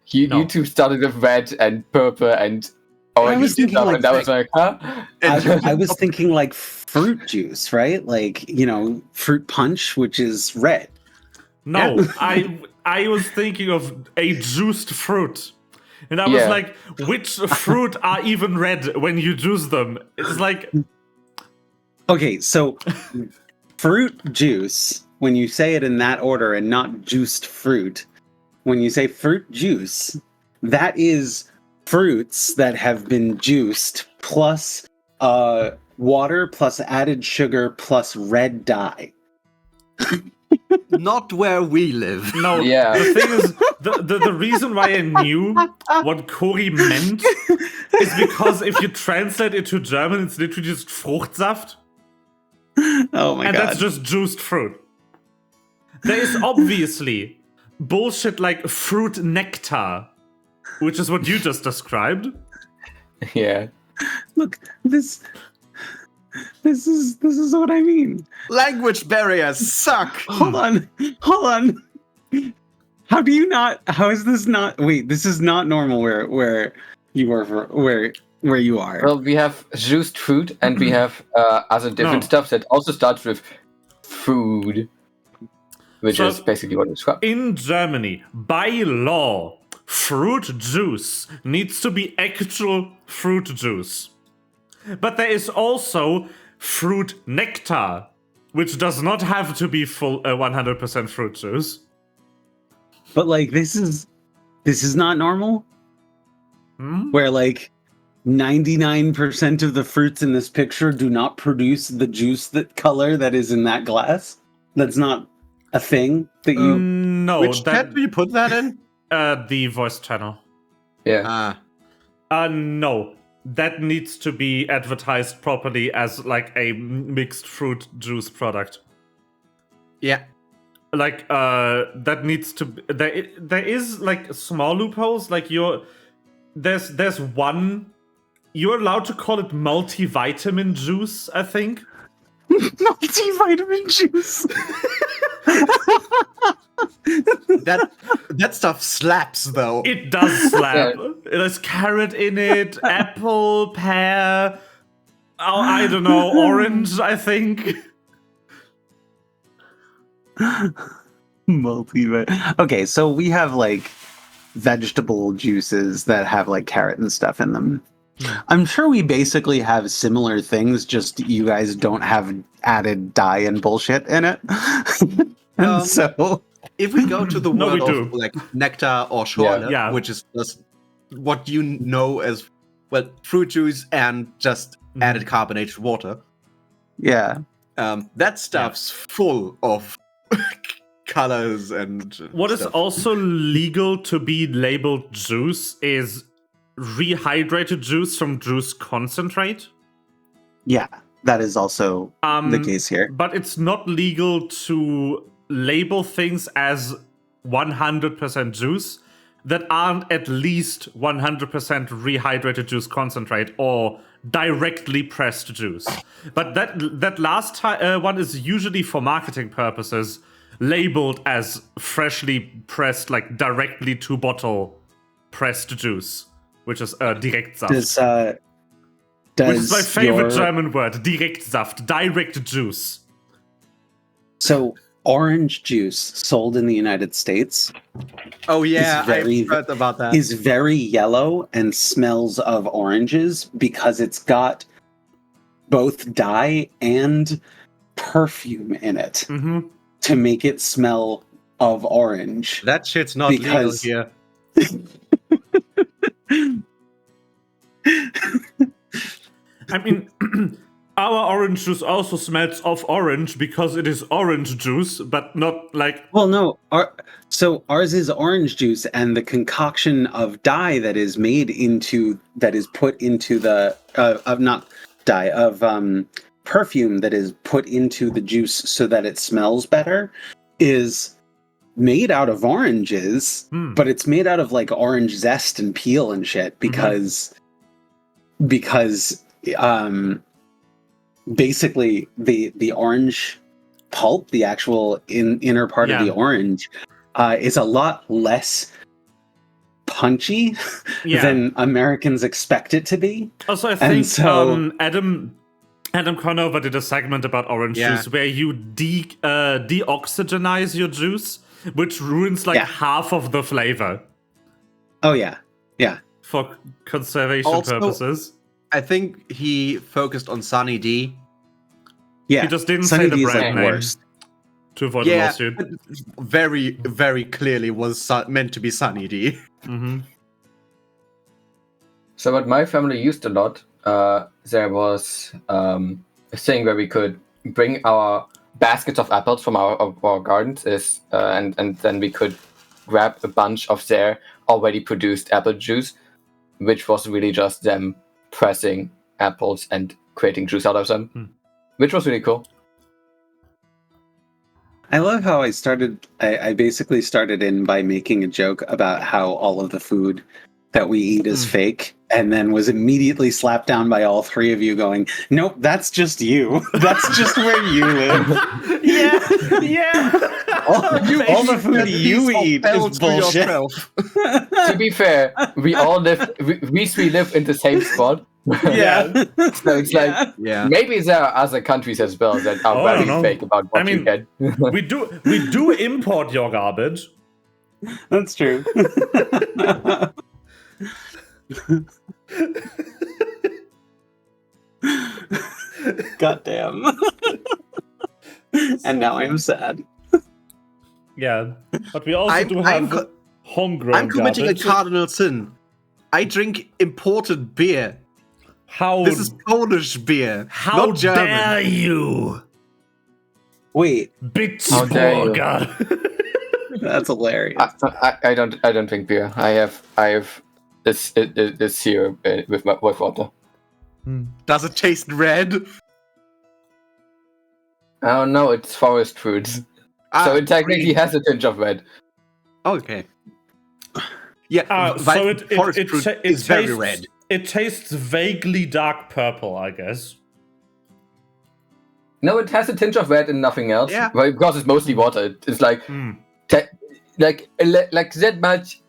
You No. two started with red and purple and I orange was thinking stuff, like and I was like, huh? I was thinking like fruit juice, right? Like, fruit punch, which is red. No, Yeah. I was thinking of a juiced fruit. And I was Yeah. like, which fruit are even red when you juice them? It's like, Okay, so fruit juice, when you say it in that order and not juiced fruit, when you say fruit juice, that is fruits that have been juiced plus water plus added sugar plus red dye. Not where we live. no. Yeah. The thing is, the reason why I knew what Cory meant is because if you translate it to German, it's literally just Fruchtsaft. Oh my And god. that's just juiced fruit. There is obviously bullshit like fruit nectar, which is what you just described. Yeah. Look, this is what I mean. Language barriers suck. Hold on. How is this not wait, this is not normal where you are where you are. Well, we have juiced fruit, and we have other different No. stuff that also starts with food, which So- is basically what it's called. In Germany, by law, fruit juice needs to be actual fruit juice. But there is also fruit nectar, which does not have to be full 100% fruit juice. But like this is not normal Hmm? where like 99% of the fruits in this picture do not produce the juice color that is in that glass. That's not a thing that you No, Which chat do you put that in? the voice channel. Yeah. No, that needs to be advertised properly as like a mixed fruit juice product. Yeah. Like that needs to there is like small loopholes. Like there's one, you're allowed to call it multivitamin juice, I think. multivitamin juice. That stuff slaps though. It does slap. There's carrot in it, apple, pear, I don't know, orange, I think. Multivitamin. Okay, so we have like vegetable juices that have like carrot and stuff in them. I'm sure we basically have similar things, just you guys don't have added dye and bullshit in it. And so If we go to the No, word we of do. like nectar or Schorle, Yeah. which is just what you know as well fruit juice and just added carbonated water, yeah. that stuff's full of colors and What is stuff. also legal to be labeled juice is rehydrated juice from juice concentrate. Yeah, that is also the case here. But it's not legal to label things as 100% juice that aren't at least 100% rehydrated juice concentrate or directly pressed juice. But that last one is usually for marketing purposes labeled as freshly pressed, like directly to bottle pressed juice, which is Direktsaft. Which is my favorite German word, Direktsaft, direct juice. So orange juice sold in the United States Oh yeah, I've heard about that. is very yellow and smells of oranges because it's got both dye and perfume in it to make it smell of orange. That shit's not legal here. I mean, our orange juice also smells of orange because it is orange juice, but not like... Well, no. So ours is orange juice, and the concoction of dye that is put into the perfume that is put into the juice so that it smells better is made out of oranges, but it's made out of like orange zest and peel and shit because basically the orange pulp, the actual inner part of the orange, is a lot less punchy than Americans expect it to be. Also, I think Adam Conover did a segment about orange juice where you deoxygenize your juice, which ruins like half of the flavor. Oh yeah, yeah. For conservation purposes. I think he focused on Sunny D. Yeah, he just didn't say the brand name to avoid a lawsuit. Very, very clearly was meant to be Sunny D. So what my family used a lot, there was a thing where we could bring our baskets of apples from our gardens, and then we could grab a bunch of their already produced apple juice, which was really just them pressing apples and creating juice out of them, which was really cool. I love how I basically started in by making a joke about how all of the food that we eat is fake, and then was immediately slapped down by all three of you going, nope, that's just you. That's just where you live. All the food you eat is bullshit. To be fair, we all live in the same spot. So it's like maybe there are other countries as well that are very fake about what you get. we do import your garbage. That's true. Goddamn. And now I am sad. Yeah, but we also do have homegrown. I'm committing garbage. a cardinal sin. I drink imported beer. This is Polish beer, not German. How dare you? Wait, Bitchburger. That's hilarious. I don't drink beer. I have this here with water. Does it taste red? Oh no, it's forest fruits. So it technically has a tinge of red. Okay. Yeah, so forest fruit is very red. It tastes vaguely dark purple, I guess. No, it has a tinge of red and nothing else. Yeah. Well, because it's mostly water. It's like like that much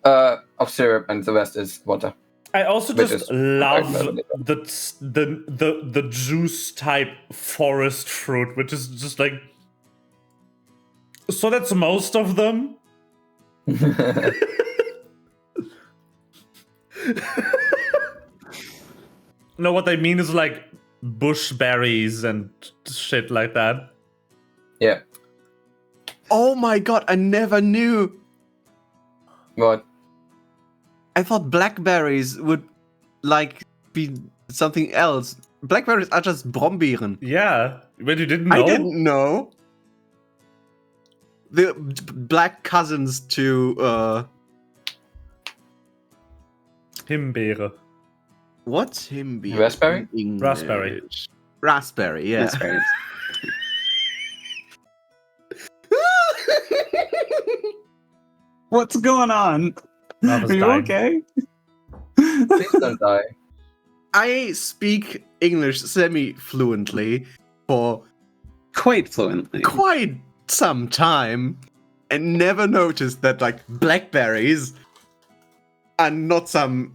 of syrup, and the rest is water. I also just love the juice type forest fruit, which is just like. So that's most of them. No, what I mean is like bush berries and shit like that. Yeah. Oh my god, I never knew. What? I thought blackberries would like be something else. Blackberries are just Brombeeren. Yeah, but you didn't know? I didn't know. The black cousins to Himbeere. What's Himbeere? Raspberry? Raspberry. Raspberry, yeah. Raspberry. What's going on? Are you okay? Please don't die. I speak English semi-fluently for Quite fluently. quite some time and never noticed that like blackberries are not some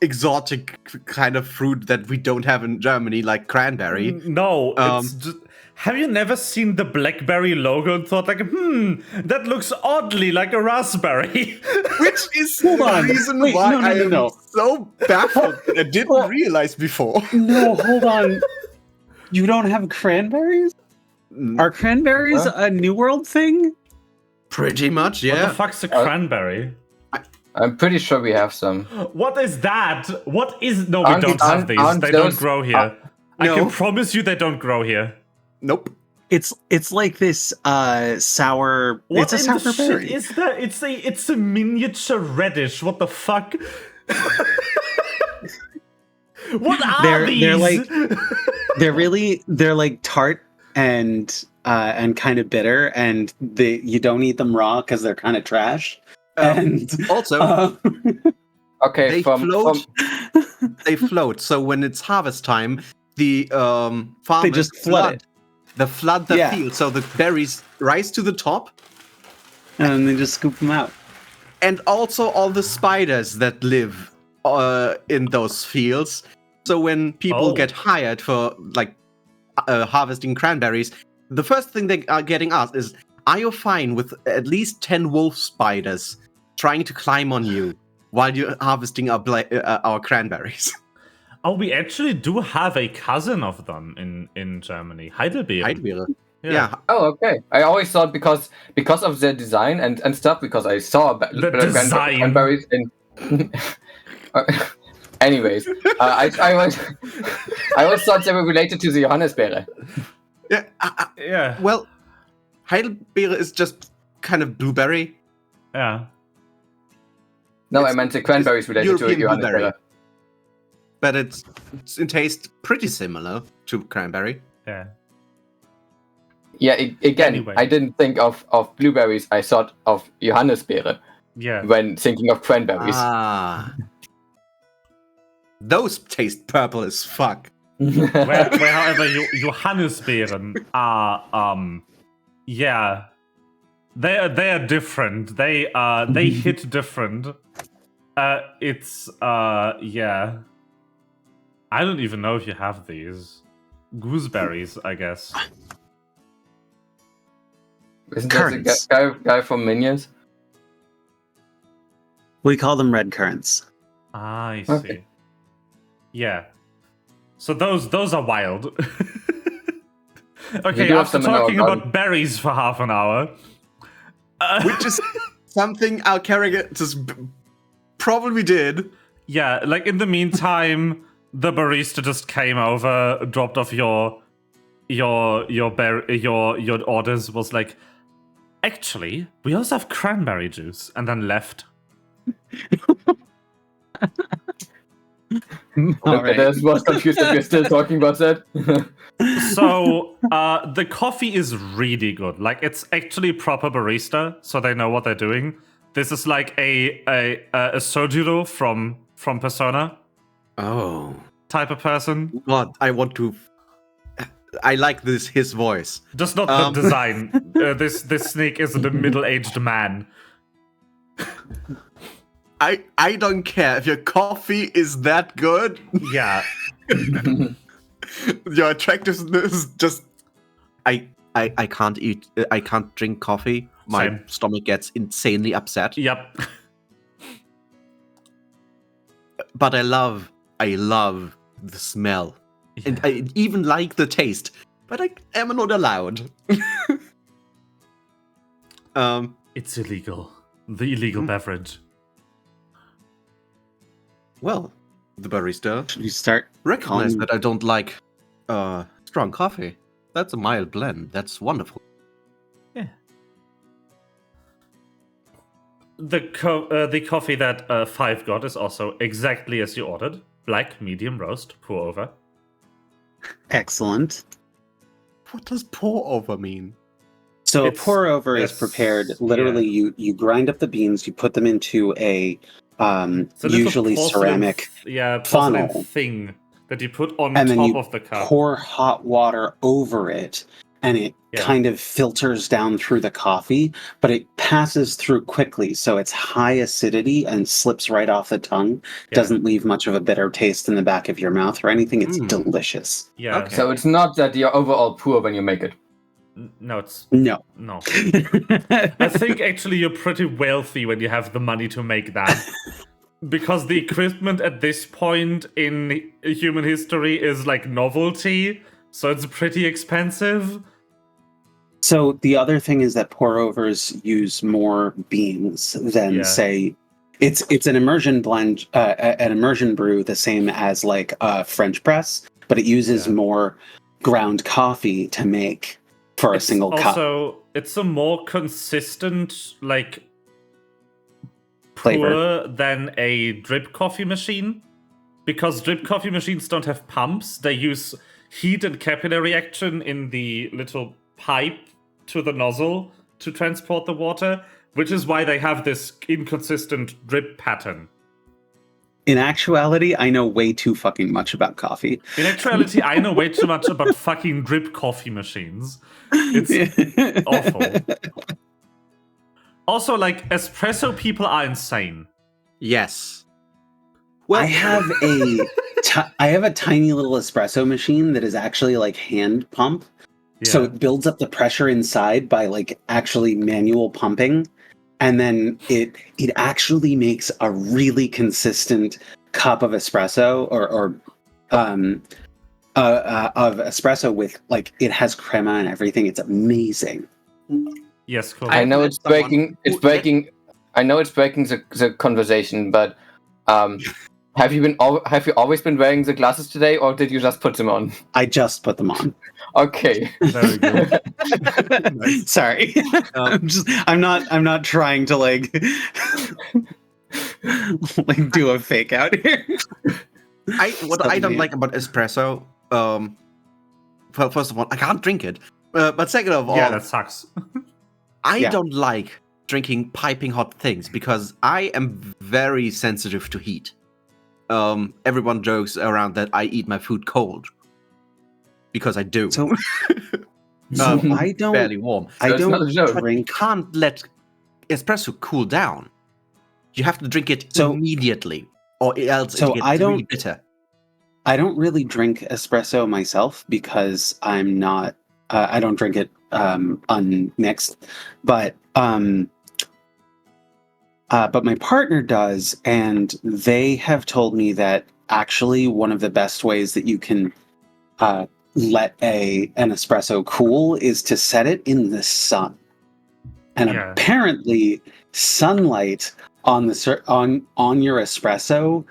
exotic kind of fruit that we don't have in Germany, like cranberry. No, it's just, have you never seen the BlackBerry logo and thought like, that looks oddly like a raspberry? Which is Hold the on. reason Wait, why no, I am no. so baffled that I didn't realize before. No, hold on. You don't have cranberries? Are cranberries a New World thing? Pretty much, What yeah. the fuck's a cranberry? I'm pretty sure we have some. What is that? What is... No, we Aren't- don't have aren't- these. aren't They those- don't grow here. I no. can promise you they don't grow here. Nope. It's like this sour. What it's a in sour the shit berry. is that? It's a miniature radish. What the fuck? What are these? They're like they're like tart and kind of bitter, and you don't eat them raw because they're kind of trash. And Also, Okay, they float. They float. So when it's harvest time, the farmers They just flood it. They flood the Yeah. field, so the berries rise to the top, and they just scoop them out. and also all the spiders that live in those fields. So when people get hired for like harvesting cranberries, the first thing they are getting asked is, "Are you fine with at least 10 wolf spiders trying to climb on you while you're harvesting our cranberries?" Oh, we actually do have a cousin of them in Germany. Heidelbeeren. Yeah. Oh, okay. I always thought because of their design and stuff, because I saw design. cranberries in. Anyways, I always thought they were related to the Johannisbeere. Yeah. Yeah. Well, Heidelbeere is just kind of blueberry. Yeah. No, I It's- meant the cranberries related to European blueberry. Johannisbeere. But it's in taste pretty similar to cranberry. Yeah. Yeah, again, Anyway. I didn't think of blueberries. I thought of Johannisbeere Yeah. when thinking of cranberries. Ah. Those taste purple as fuck. where however, Johannisbeeren are, yeah, they are different. They hit different. It's yeah. I don't even know if you have these gooseberries. I guess. Isn't that the Currants. guy from Minions? We call them red currants. I see. Okay. Yeah. So those are wild. Okay, do have after some in our talking garden. about berries for half an hour. Which is something our characters probably did. Yeah, like in the meantime, the barista just came over, dropped off your orders, was like, actually, we also have cranberry juice, and then left. All right. I was confused that we're still talking about that. So the coffee is really good. Like it's actually proper barista, so they know what they're doing. This is like a Sojiro from Persona Oh. type of person. God, I like his voice. Just not the design. This snake isn't a middle-aged man. I don't care if your coffee is that good. Yeah. Your attractiveness is just I can't eat I can't drink coffee. My Same. stomach gets insanely upset. Yep. But I love the smell. And I even like the taste. But I am not allowed. It's illegal. The illegal beverage. Well, the barista Should we start? recognized that I don't like strong coffee. That's a mild blend. That's wonderful. Yeah. The coffee that Five got is also exactly as you ordered. Black, medium roast, pour over. Excellent. What does pour over mean? So It's- a pour over is it's- prepared. Literally, you grind up the beans, you put them into a It's a little usually porcelain ceramic, porcelain funnel. thing that you put on and then top you of the cup. pour hot water over it, and it kind of filters down through the coffee, but it passes through quickly, so it's high acidity and slips right off the tongue. Doesn't leave much of a bitter taste in the back of your mouth or anything. It's delicious. Yeah. Okay. So it's not that you're overall poor when you make it. No, it's No. I think actually you're pretty wealthy when you have the money to make that. Because the equipment at this point in human history is like novelty, so it's pretty expensive. So the other thing is that pour-overs use more beans than say it's an immersion blend, an immersion brew, the same as like a French press, but it uses more ground coffee to make for a single cup. Also, it's a more consistent like flavor pour than a drip coffee machine, because drip coffee machines don't have pumps. They use heat and capillary action in the little pipe to the nozzle to transport the water, which is why they have this inconsistent drip pattern. In actuality, I know way too fucking much about coffee. In actuality, I know way too much about fucking drip coffee machines. It's awful. Also, like, espresso people are insane. Yes. Well, I have a tiny little espresso machine that is actually like hand pump. Yeah. So it builds up the pressure inside by like actually manual pumping. And then it actually makes a really consistent cup of espresso or of espresso with like, it has crema and everything. It's amazing. Yes, cool. I know it's breaking. It's breaking. I know it's breaking the conversation, but have you always been wearing the glasses today, or did you just put them on? I just put them on. Okay. Very good. Sorry. I'm not trying to like do a fake out here. What I don't like about espresso, well, first of all, I can't drink it. But second of all, that sucks. I don't like drinking piping hot things because I am very sensitive to heat. Everyone jokes around that I eat my food cold because I do. So I don't barely warm. I don't drink. You can't let espresso cool down. You have to drink it immediately, or else it gets really bitter. I don't really drink espresso myself because I'm not. I don't drink it unmixed, but my partner does, and they have told me that actually one of the best ways that you can let an espresso cool is to set it in the sun. And apparently, sunlight on your espresso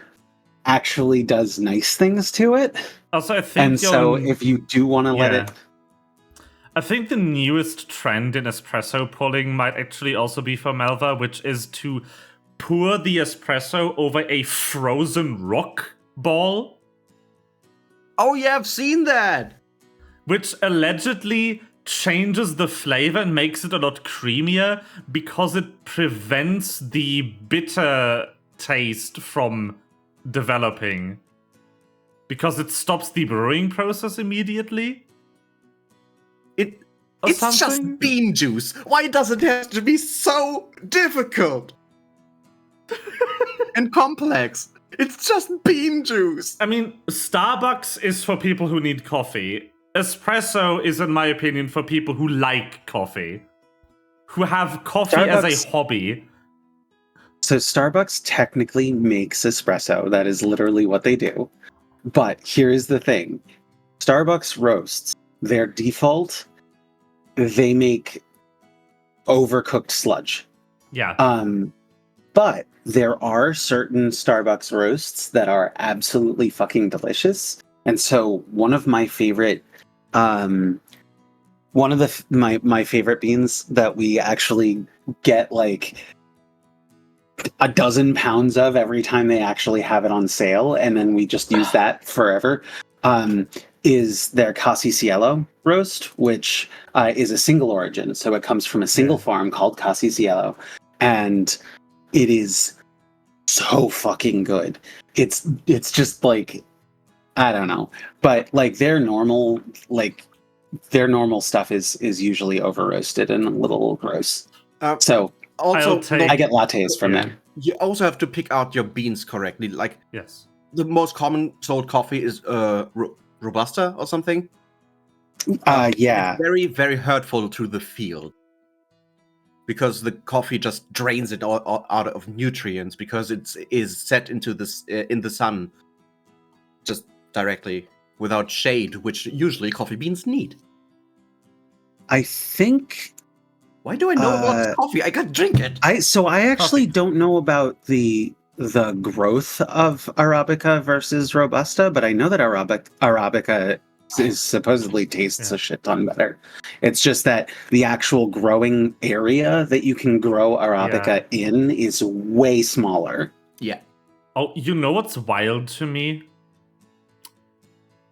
actually does nice things to it. Also, I think and so if you do want to let it. I think the newest trend in espresso pulling might actually also be for Malva, which is to pour the espresso over a frozen rock ball. Oh yeah, I've seen that! Which allegedly changes the flavor and makes it a lot creamier because it prevents the bitter taste from developing. Because it stops the brewing process immediately. It's just bean juice. Why does it have to be so difficult and complex? It's just bean juice. I mean, Starbucks is for people who need coffee. Espresso is, in my opinion, for people who like coffee. Who have coffee as a hobby. So Starbucks technically makes espresso. That is literally what they do. But here's the thing. Starbucks roasts. Their default, they make overcooked sludge. Yeah. But there are certain Starbucks roasts that are absolutely fucking delicious. And so one of my favorite my favorite beans that we actually get like a dozen pounds of every time they actually have it on sale, and then we just use that forever, is their Casi Cielo roast, which is a single origin. So it comes from a single farm called Casi Cielo, and it is so fucking good. It's just like, I don't know, but like their normal like their normal stuff is usually over roasted and a little gross. So Also, I get lattes from Yeah. there. you also have to pick out your beans correctly. Like Yes. the most common sold coffee is Robusta or something. Yeah. It's very, very hurtful to the field because the coffee just drains it all out of nutrients because it is set into this in the sun just directly without shade, which usually coffee beans need. I think Why do I know about this coffee? I can't drink it. I actually don't know about the growth of Arabica versus Robusta, but I know that Arabica is supposedly tastes a shit ton better. It's just that the actual growing area that you can grow Arabica in is way smaller. Yeah. Oh, you know what's wild to me?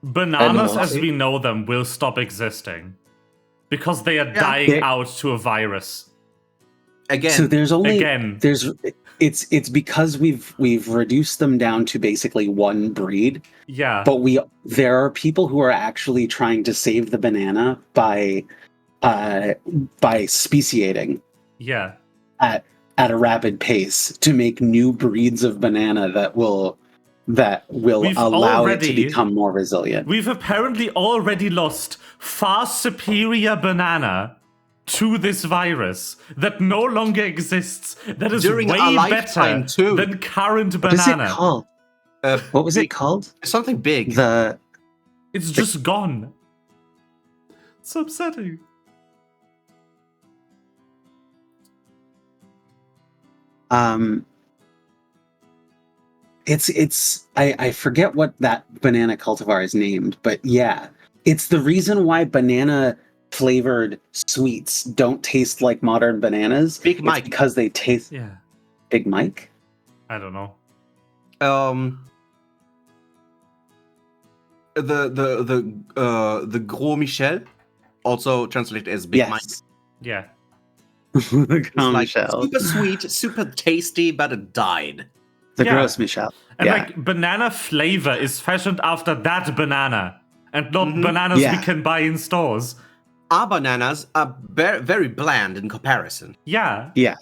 Bananas as we know them will stop existing because they are dying out to a virus. Again. So it's because we've reduced them down to basically one breed. Yeah. But there are people who are actually trying to save the banana by speciating. Yeah. At a rapid pace to make new breeds of banana that will allow it to become more resilient. We've apparently already lost far superior banana to this virus that no longer exists, that is During way our better too. than current What is banana. it called? What was it called? Something big. It's just gone. It's upsetting. I forget what that banana cultivar is named, but yeah, it's the reason why banana flavored sweets don't taste like modern bananas. Big Mike. It's because they taste. Yeah. Big Mike? I don't know. The Gros Michel, also translated as Big Mike. Yeah. The Gros Michel. Super sweet, super tasty, but it died. The Gros Michel. And like banana flavor is fashioned after that banana and not bananas we can buy in stores. Our bananas are very bland in comparison. Yeah. Yeah.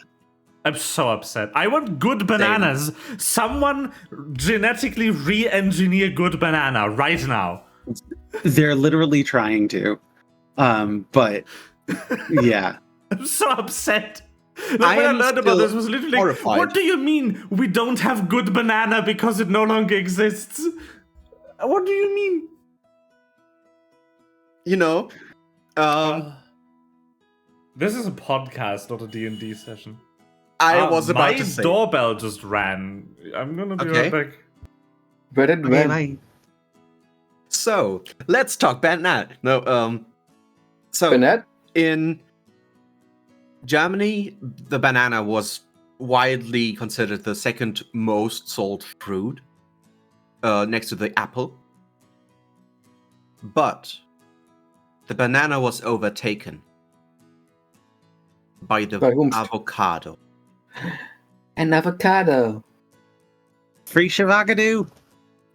I'm so upset. I want good bananas. Someone genetically re-engineer good banana right now. They're literally trying to. But yeah. I'm so upset. Like when I learned about this, was literally like, what do you mean we don't have good banana because it no longer exists? What do you mean? You know, this is a podcast, not a D&D session. I was about to say. My doorbell just ran. I'm gonna be right back. But it ran. So let's talk banana. No, so Banana? In Germany, the banana was widely considered the second most sold fruit, next to the apple. But the banana was overtaken by the avocado. An avocado. Free Shavagadu.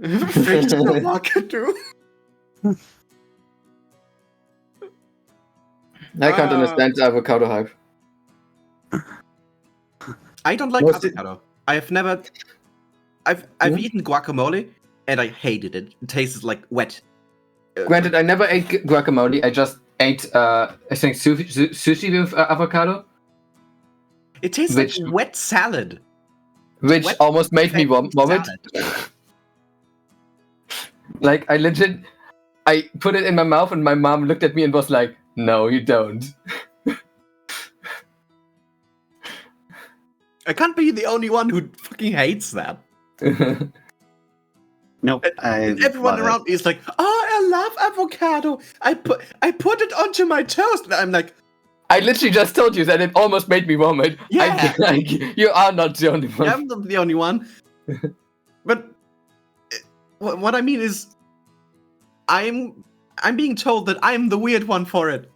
Free Shavagadu. I can't understand the avocado hype. I don't like avocado. I've eaten guacamole and I hated it. It tasted like wet. Granted, I never ate guacamole. I just ate, I think, sushi with avocado. It tastes like wet salad. Which almost made me vomit. Like, I put it in my mouth and my mom looked at me and was like, no, you don't. I can't be the only one who fucking hates that. Nope. Everyone around me is like, oh, I love avocado. I put it onto my toast. And I'm like, I literally just told you that it almost made me vomit. Yeah. You are not the only one. I'm not the only one. But what I mean is, I'm being told that I'm the weird one for it.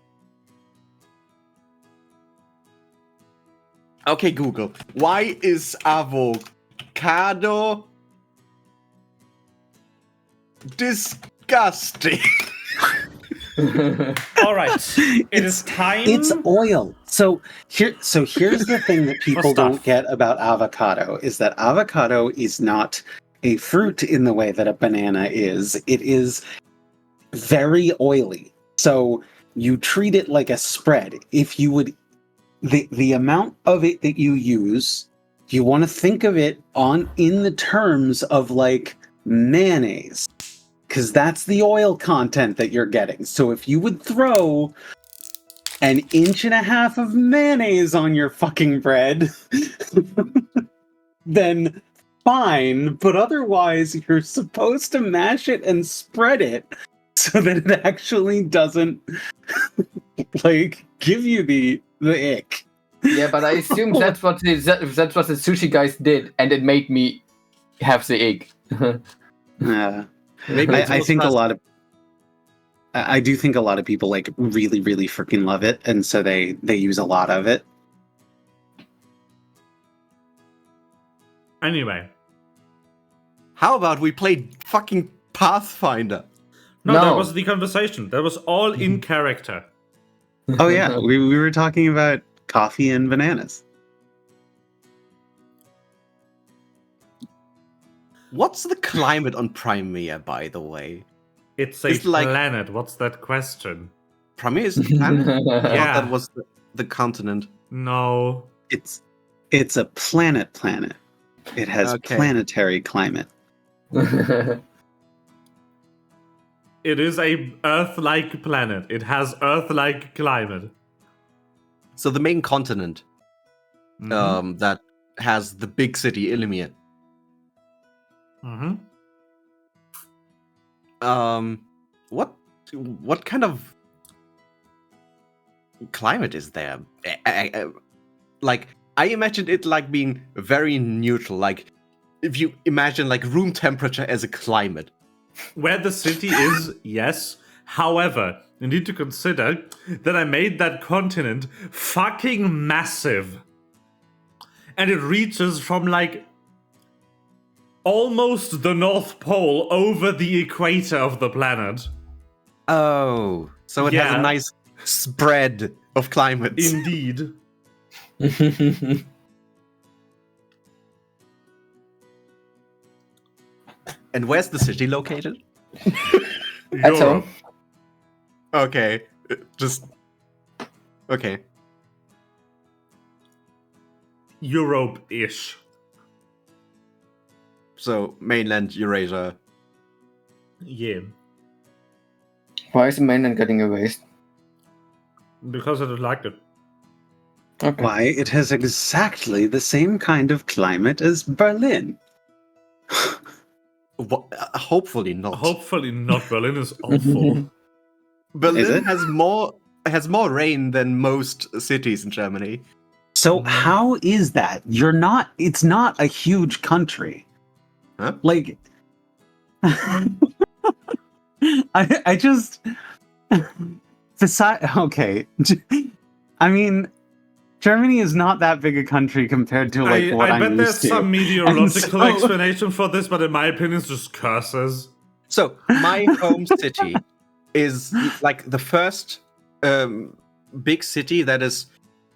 Okay, Google. Why is avocado disgusting? All right. It is time. It's oil. So here's the thing that people stuff. don't get about avocado is that avocado is not a fruit in the way that a banana is. It is very oily. So you treat it like a spread. If you would the amount of it that you use, you want to think of it in the terms of like mayonnaise. Because that's the oil content that you're getting. So if you would throw an 1.5 inches of mayonnaise on your fucking bread, then fine. But otherwise, you're supposed to mash it and spread it so that it actually doesn't like give you the ick. Yeah, but I assume that's what the sushi guys did, and it made me have the ick. Maybe I think I do think a lot of people like really, really freaking love it, and so they use a lot of it. Anyway. How about we play fucking Pathfinder? No, No. that was the conversation. That was all in character. Oh yeah, we were talking about coffee and bananas. What's the climate on Crimea, by the way? It's a It's like- planet. What's that question? Crimea is a planet? I thought Yeah. that was the continent. No. It's a planet. It has Okay. planetary climate. It is a Earth-like planet. It has Earth-like climate. So the main continent Mhm. that has the big city Ilimir. Mhm. What kind of climate is there? Like, I imagined it like being very neutral. Like, if you imagine like room temperature as a climate. Where the city is, yes. However, you need to consider that I made that continent fucking massive. And it reaches from like almost the North Pole over the equator of the planet. Oh, so it has Yeah. a nice spread of climates. Indeed. And where's the city located? At home. Europe. Okay, just okay. Europe-ish. So mainland Eurasia. Yeah. Why is the mainland getting erased? Because I don't like it. Okay. Why, it has exactly the same kind of climate as Berlin. Hopefully not. Hopefully not. Berlin is awful. Berlin Is it? has more rain than most cities in Germany. So how is that? It's not a huge country. Huh? Like I just okay. I mean, Germany is not that big a country compared to like what I I'm bet used there's to. some meteorological And so- explanation for this, but in my opinion, it's just curses. So my home city is like the first big city that is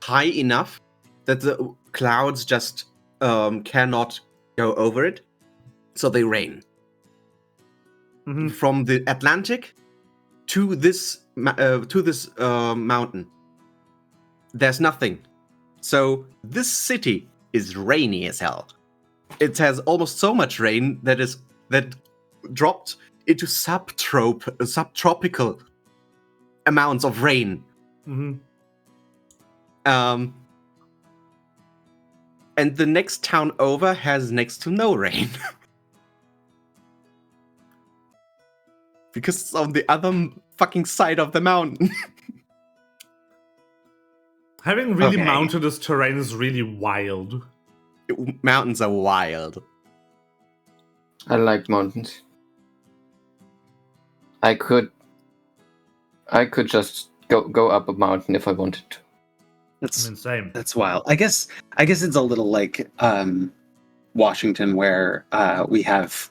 high enough that the clouds just cannot go over it, so they rain. Mhm. From the Atlantic to this mountain, there's nothing. So this city is rainy as hell. It has almost so much rain that dropped into subtropical amounts of rain. Mhm. And the next town over has next to no rain. Because it's on the other fucking side of the mountain. Having really Okay. mountainous terrain is really wild. Mountains are wild. I like mountains. I could just go up a mountain if I wanted to. I mean, same. That's wild. I guess it's a little like Washington, where we have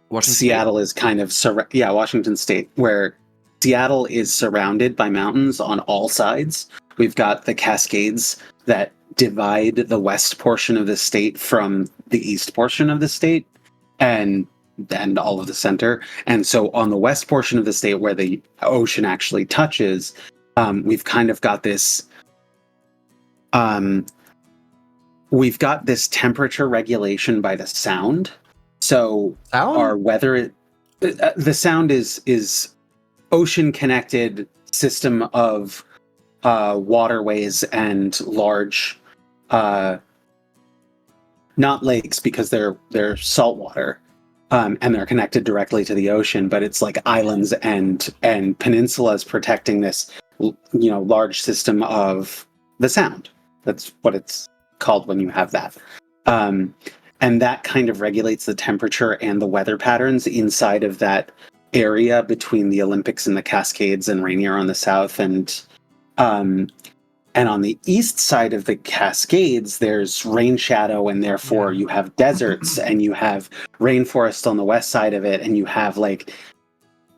Washington Seattle is kind of Washington State, where Seattle is surrounded by mountains on all sides. We've got the Cascades that divide the west portion of the state from the east portion of the state, and all of the center. And so on the west portion of the state where the ocean actually touches, we've kind of got this we've got this temperature regulation by the sound. So our weather, the sound is ocean connected system of waterways and large, not lakes because they're saltwater, and they're connected directly to the ocean, but it's like islands and peninsulas protecting this, large system of the sound. That's what it's called when you have that. And that kind of regulates the temperature and the weather patterns inside of that area between the Olympics and the Cascades and Rainier on the south. And on the east side of the Cascades, there's rain shadow, and therefore you have deserts and you have rainforest on the west side of it, and you have like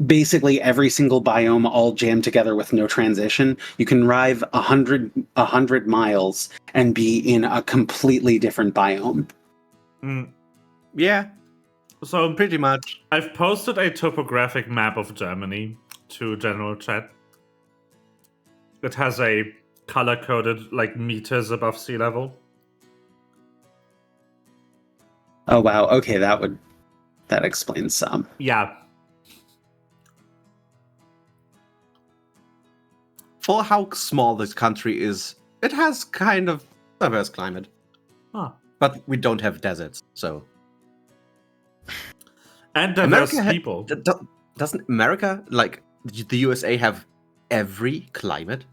basically every single biome all jammed together with no transition. You can drive 100 miles and be in a completely different biome. Yeah, So pretty much. I've posted a topographic map of Germany to general chat. It has a color-coded, like, meters above sea level. Oh wow, okay, that explains some. Yeah. For how small this country is, it has kind of diverse climate. Huh. But we don't have deserts, so... And diverse America people. Doesn't America, like the USA, have every climate?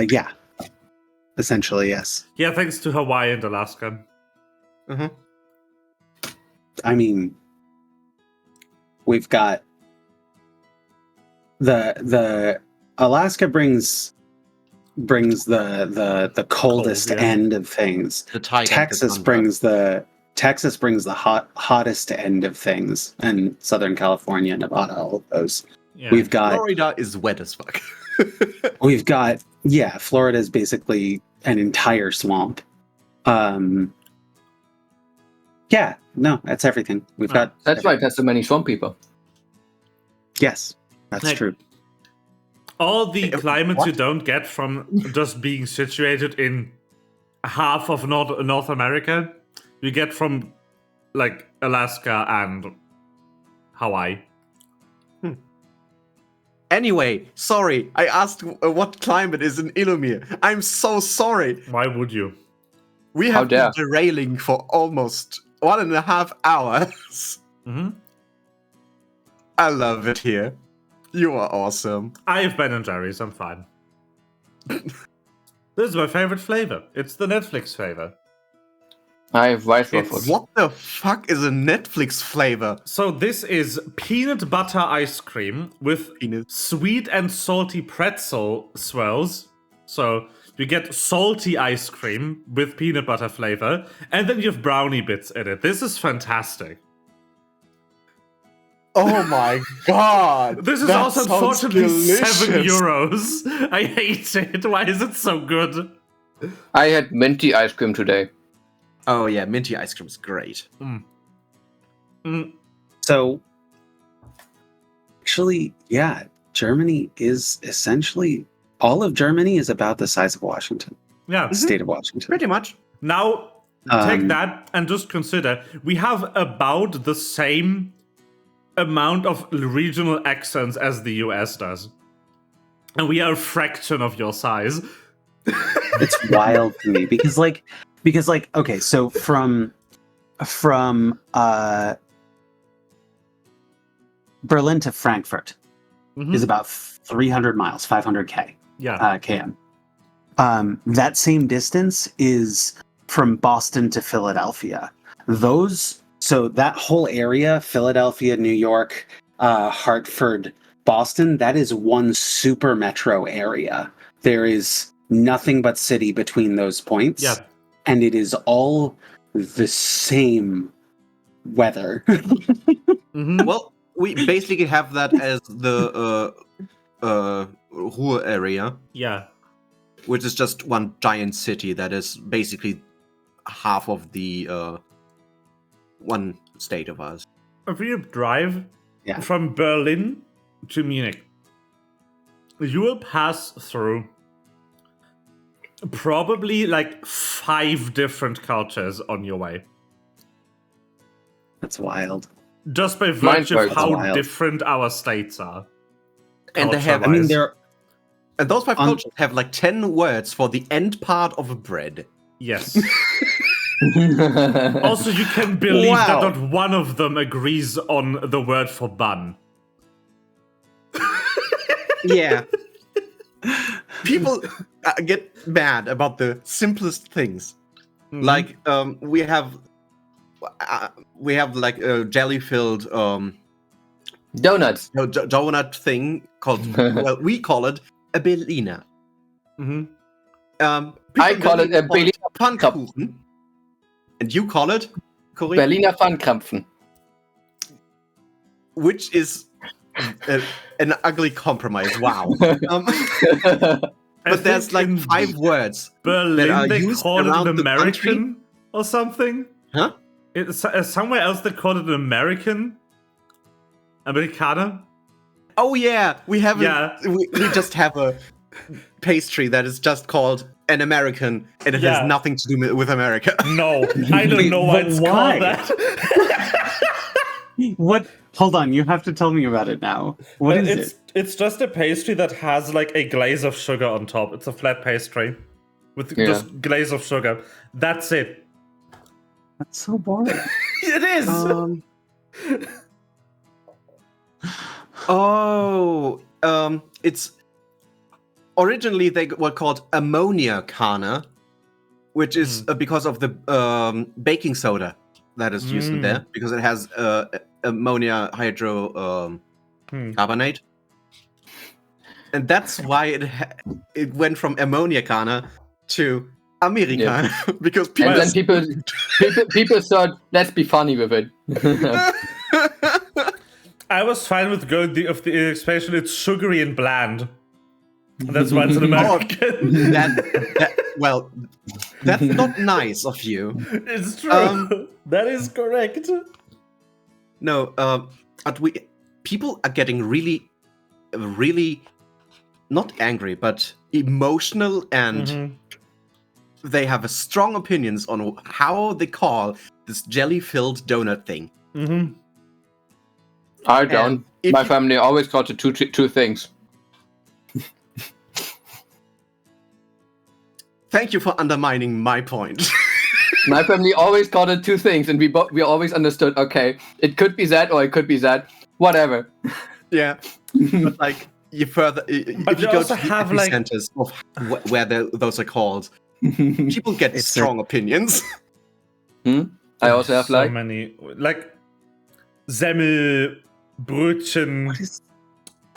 Yeah. Essentially, yes. Yeah, thanks to Hawaii and Alaska. Mm-hmm. I mean, we've got the Alaska brings the coldest Cold, yeah. end of things. The taiga, Texas brings the hottest end of things, and Southern California, Nevada, all of those. Yeah. We've got Florida is wet as fuck. Florida is basically an entire swamp. That's everything. We've got That's why it has so many swamp people. Yes, that's Like, true. all the climates what? you don't get from just being situated in half of North America, you get from, like, Alaska and Hawaii. Anyway, sorry, I asked what climate is in Ilumir. I'm so sorry. Why would you? We How have been dare. derailing for almost 1.5 hours. Mm-hmm. I love it here. You are awesome. I have Ben and Jerry's, I'm fine. This is my favorite flavor. It's the Netflix flavor. I have white waffles. What the fuck is a Netflix flavor? So this is peanut butter ice cream with Peanut. sweet and salty pretzel swirls. So you get salty ice cream with peanut butter flavor, and then you have brownie bits in it. This is fantastic. Oh my god! This is that also sounds unfortunately delicious. €7. I hate it. Why is it so good? I had minty ice cream today. Oh yeah, minty ice cream is great. So, actually, yeah, Germany is essentially all of Germany is about the size of Washington, Yeah. the state of Washington. Pretty much. Now, take Um, that and just consider we have about the same amount of regional accents as the US does. And we are a fraction of your size. It's wild to me because okay, so from Berlin to Frankfurt is about 300 miles, 500 Yeah. km. That same distance is from Boston to Philadelphia. So that whole area, Philadelphia, New York, Hartford, Boston, that is one super metro area. There is nothing but city between those points. Yeah. And it is all the same weather. Mhm. Well, we basically have that as the Ruhr area, Yeah. which is just one giant city that is basically half of the one state of ours. If you drive Yeah. from Berlin to Munich, you will pass through probably like 5 different cultures on your way. That's wild. Just by virtue of That's how wild. different our states are. And they have, I mean, culture-wise. and those 5 on- cultures have like 10 words for the end part of a bread. Yes. Also, you can believe that Wow. not one of them agrees on the word for bun. Yeah. People get mad about the simplest things. Mhm. Like we have like a jelly-filled Donuts. donut thing called well, we call it a Berliner. Mhm. I call it a Berliner Pfannkuchen, and you call it Corinne, Berliner Pfannkrampfen. which is an ugly compromise. Wow. I But there's think like in 5 words. Berlin, are they used call it around an the country. American or something. Huh? It's somewhere else they call it an American. Americana. Oh yeah, we have Yeah. we just have a pastry that is just called an American, and it Yeah. has nothing to do with America. No, I don't Wait, know why but it's why? called that. What? Hold on, you have to tell me about it now. What is it's it? it's just a pastry that has like a glaze of sugar on top. It's a flat pastry with Yeah. just glaze of sugar. That's it. That's so boring. It is. It's originally they were called ammonia kana, which is because of the baking soda that is used in there, because it has ammonia hydro carbonate, and that's why it went from ammonia kana to Americana because people. And then people thought, let's be funny with it. I was fine with going of the expression. It's sugary and bland. That's why it's an American. Well, that's not nice of you. It's true. That is correct. No, but people are getting really, really not angry, but emotional, and they have strong opinions on how they call this jelly-filled donut thing. I don't. if My you- family always called it two things. Thank you for undermining my point. My family always called it 2 things, and we always understood. Okay, it could be that, or it could be that. Whatever. Yeah, but like you further, if you go also to the have, like- epicenters of where those are called, people get It's strong opinions. I also have so like many like Semmel, Brötchen, What is?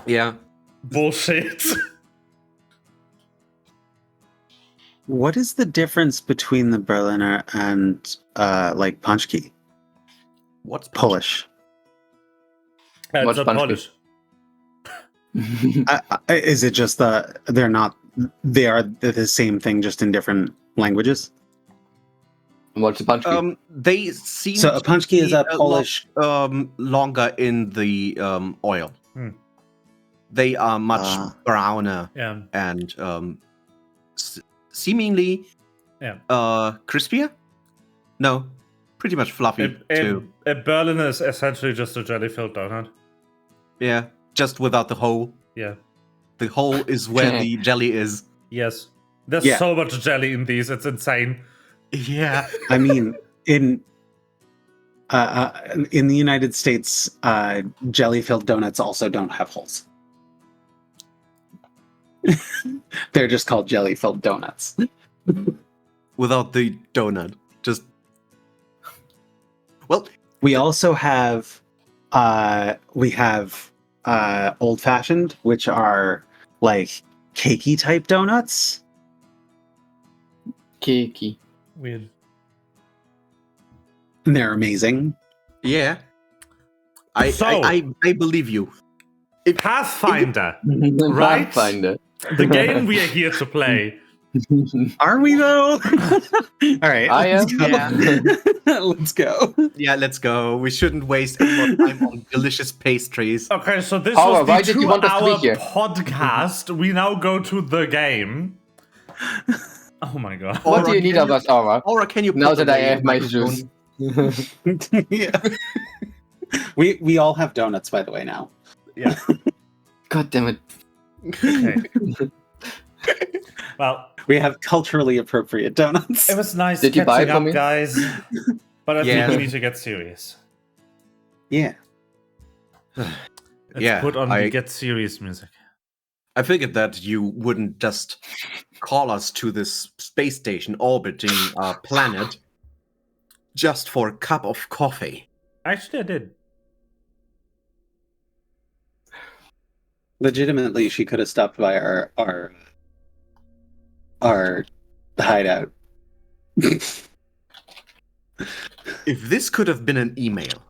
Yeah, bullshit. What is the difference between the Berliner and like Punchki? what's Polish. It's What's not Punchki? Polish. Is it just they're not? They are the same thing, just in different languages. what's a punch? They seem So a to Punchki is be a Polish. longer in the oil. They are much browner Yeah. and seemingly crispier. No, pretty much fluffy too. A Berliner is essentially just a jelly-filled donut. Yeah, just without the hole. Yeah. The hole is where the jelly is. Yes. There's Yeah. so much jelly in these. It's insane. Yeah. I mean, in the United States, jelly-filled donuts also don't have holes. They're just called jelly-filled donuts. Without the donut. Just. Well, We also have old-fashioned, which are like cakey type donuts. Kiki. Weird. And they're amazing. yeah. I believe you. Pathfinder, right? Pathfinder. The game we are here to play. Are we though? All right. I am. Let's go. Yeah, let's go. We shouldn't waste any more time on delicious pastries. Okay, so this Aura, was why the did you want us to be 2-hour here? podcast. We now go to the game. Oh my god. What do you need of us, Aura? Aura, can you Now put that I away have your my microphone? juice. Yeah. We all have donuts, by the way, now. Yeah. God damn it. Okay. Well, We have culturally appropriate donuts. it was nice Did you buy it catching for up, me? guys. But I Yeah. think we need to get serious. Yeah. Let's Yeah, put on the I- get serious music. I figured that you wouldn't just call us to this space station orbiting our planet just for a cup of coffee. Actually, I did. Legitimately, she could have stopped by our hideout. If this could have been an email.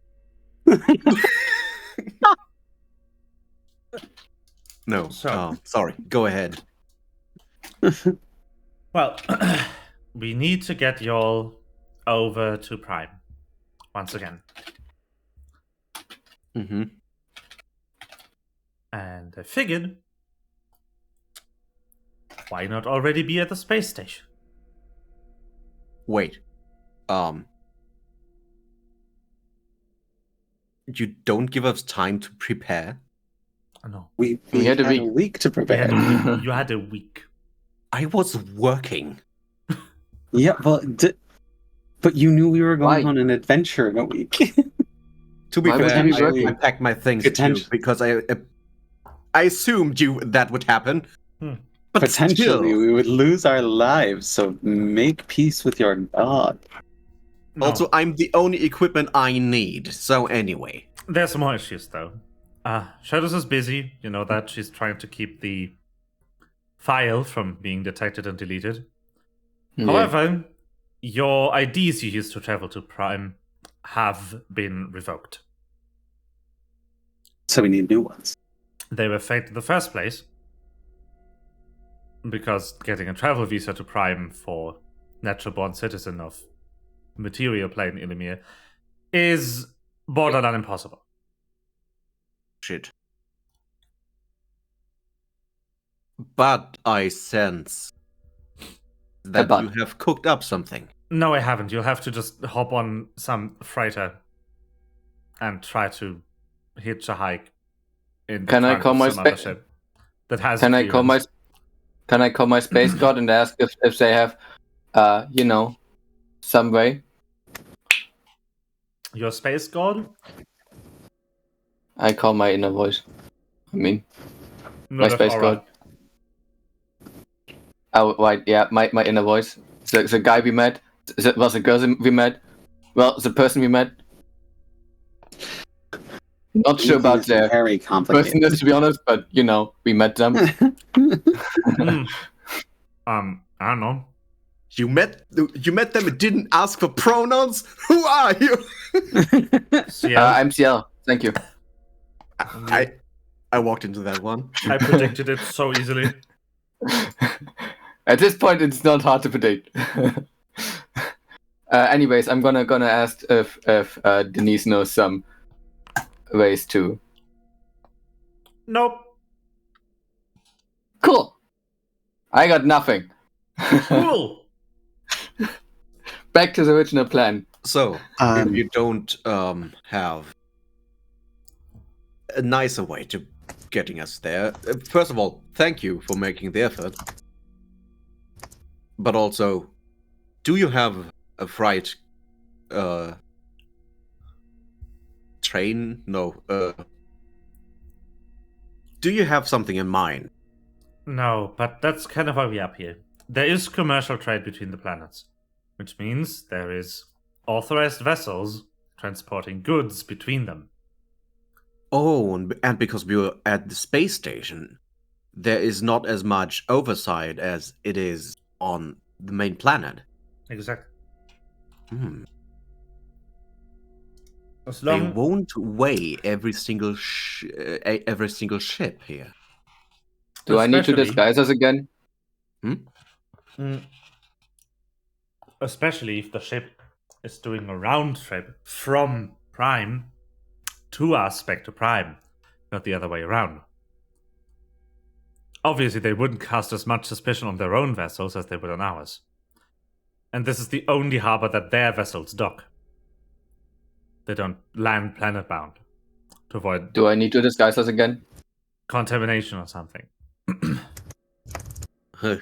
No, So- sorry. Go ahead. Well, we need to get y'all over to Prime once again. Mm-hmm. And I figured, why not already be at the space station? Wait. You don't give us time to prepare? Oh, no. We We had had a a week to You prepare. had a week. You had a week. I was working. Yeah, well, but you knew we were going Why? on an adventure in a week. To be Why would fair, you be I working? packed my things too Potential- because I assumed that would happen. Hmm. But Potentially, still, we would lose our lives. So make peace with your god. No. also, I'm the only equipment I need. So anyway, There's more issues, though. Shadows is busy. You know that. She's trying to keep the file from being detected and deleted. Yeah. However, your IDs you used to travel to Prime have been revoked. So we need new ones. They were faked in the first place because getting a travel visa to Prime for natural-born citizen of material plane Illimir is borderline impossible. shit. But I sense that but. you have cooked up something. No, I haven't. You'll have to just hop on some freighter and try to hitch a hike in the Can I trunk call of my some other spa- ship that has Can I call my clearance. Can I call my space god and ask if they have some way? Your space god? I call my inner voice. I mean, Not my of space aura. god. Oh, right, yeah, my inner voice. The guy we met. Was the girl we met? Well, the person we met. Not sure about These are their very complicated. personality, to be honest, but we met them. Hmm. I don't know. You met them and didn't ask for pronouns? Who are you? So yeah, I'm CL. Thank you. I walked into that one. I predicted it so easily. At this point, it's not hard to predict. Anyways, I'm gonna ask if Denise knows some ways too. Nope. Cool. I got nothing. Cool. Back to the original plan. So, if you don't have a nicer way to getting us there, first of all, thank you for making the effort. But also, do you have a freight train? No. Do you have something in mind? No, but that's kind of why we're up here. There is commercial trade between the planets, which means there is authorized vessels transporting goods between them. Oh, and because we were at the space station, there is not as much oversight as it is on the main planet. Exactly. Hmm. As They long won't weigh every single ship here. Do I need to Especially- disguise us again? Mm. Especially if the ship is doing a round trip from Prime to us back to Prime, not the other way around. Obviously, they wouldn't cast as much suspicion on their own vessels as they would on ours. And this is the only harbor that their vessels dock. They don't land planet-bound to avoid Do I need to disguise us again? contamination or something.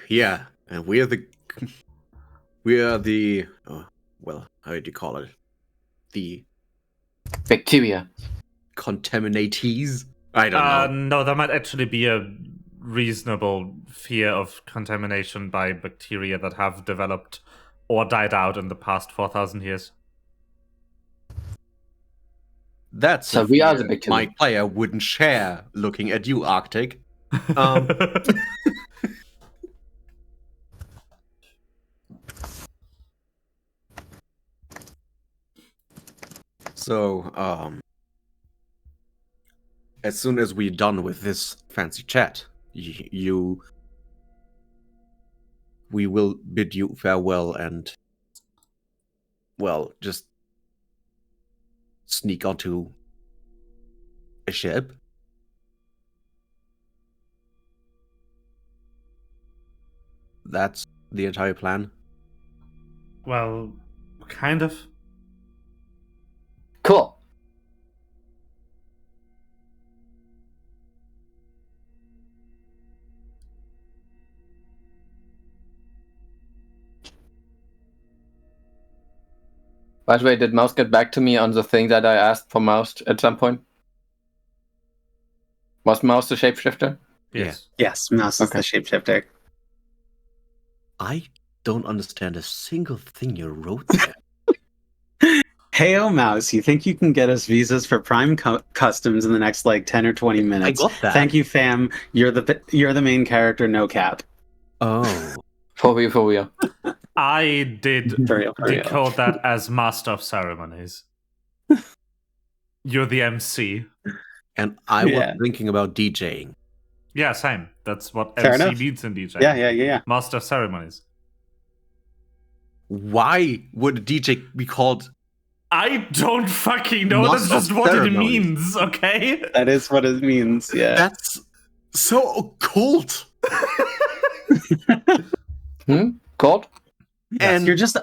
Yeah, and we are the well, how do you call it? The Bacteria. contaminatees? I don't know. No, there might actually be a reasonable fear of contamination by bacteria that have developed or died out in the past 4,000 years. That's So a we are fear the bacteria. my player wouldn't share looking at you, Arctic. So, as soon as we're done with this fancy chat, we will bid you farewell and, well, just sneak onto a ship. That's the entire plan. Well, kind of. Cool. By the way, did Mouse get back to me on the thing that I asked for Mouse at some point? Was Mouse the shapeshifter? Yes. Yes, Mouse is the shapeshifter. I don't understand a single thing you wrote there. Hey, oh, Mouse, you think you can get us visas for Prime Customs in the next, 10 or 20 minutes? got that. Thank you, fam. You're the main character, no cap. Oh. For real. I did For real. decode that as Master of Ceremonies. You're the MC. And I Yeah. was thinking about DJing. Yeah, same. That's what Fair MC enough. means in DJ. Yeah. Master of Ceremonies. Why would a DJ be called? I don't fucking know. That's Master of just what it Ceremonies. means, okay? That is what it means, yeah. That's so occult. Cold? And You're just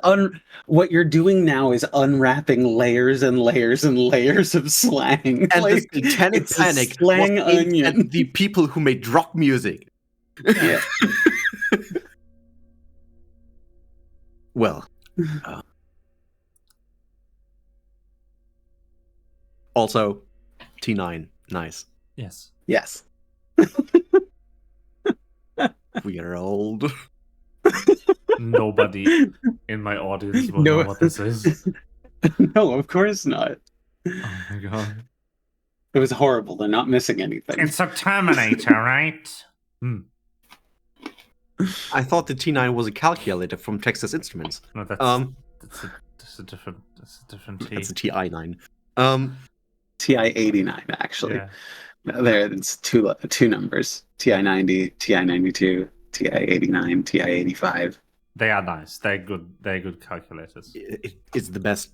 what you're doing now is unwrapping layers and layers and layers of slang. and the Satanic it's a Panic slang was aimed onion. at the people who made rock music. Yeah. Well, also T9, nice. Yes. Yes. We are old. Nobody in my audience will No. know what this is. No, of course not. Oh my god. It was horrible. They're not missing anything. It's a Terminator, right? I thought the T9 was a calculator from Texas Instruments. No, that's a different T. That's a TI9. TI-89, actually. Yeah. There, it's two numbers. TI-90, TI-92, TI-89, TI-85. They are nice. They're good calculators. It's the best.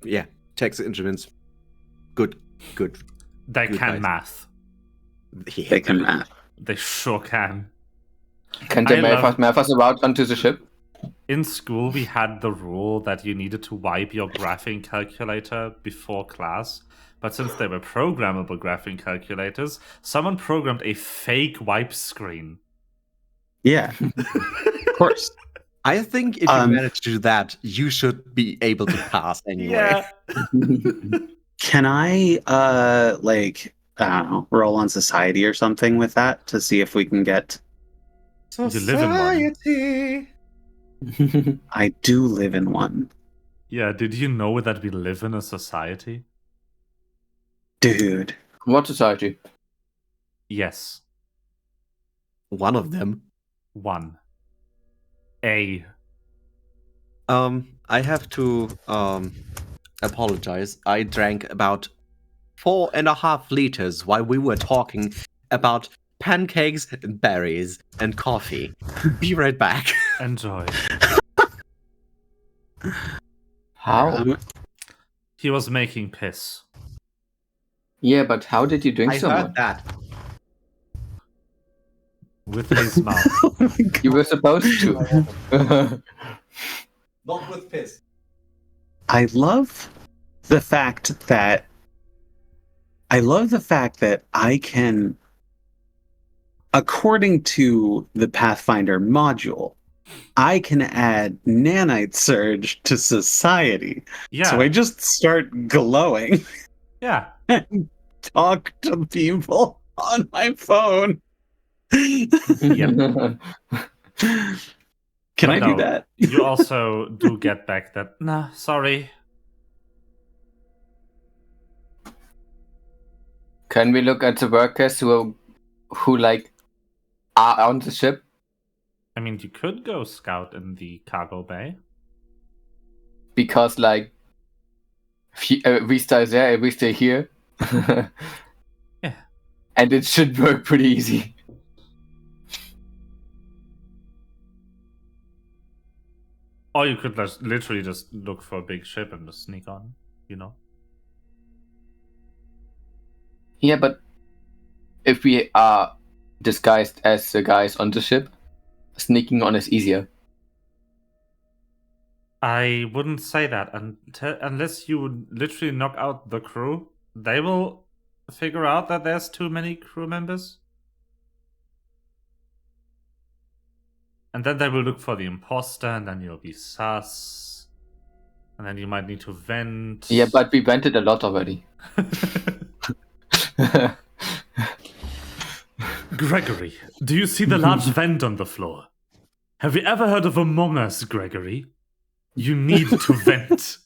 Yeah, Texas Instruments. Good. They Good can guys. math. Yeah. They can math. They sure can. Can they I love- math us around onto the ship? In school, we had the rule that you needed to wipe your graphing calculator before class. But since they were programmable graphing calculators, someone programmed a fake wipe screen. Yeah, of course. I think if you manage to do that, you should be able to pass anyway. Yeah. Can I, I don't know, roll on society or something with that to see if we can get... You live in one. Society. I do live in one. Yeah, did you know that we live in a society? Dude. What society? Yes. One of them. One. A. I have to apologize. I drank about 4.5 liters while we were talking about pancakes, berries, and coffee. Be right back. Enjoy. How? He was making piss. Yeah, but how did you drink I so heard much? that. With his mouth. You were supposed to. Not with piss. I love the fact that I can, according to the Pathfinder module, I can add nanite surge to society. Yeah. So I just start glowing Yeah. and talk to people on my phone. Yep. Can But I no, do that? You also do get back that, nah, sorry. Can we look at the workers who like are on the ship? I mean, you could go scout in the cargo bay. Because like we stay there, we stay here. Yeah. And it should work pretty easy. Or you could just literally just look for a big ship and just sneak on, you know? Yeah, but if we are disguised as the guys on the ship, sneaking on is easier. I wouldn't say that unless you literally knock out the crew. They will figure out that there's too many crew members. And then they will look for the imposter, and then you'll be sus. And then you might need to vent. Yeah, but we vented a lot already. Gregory, do you see the large vent on the floor? Have you ever heard of Among Us, Gregory? You need to vent.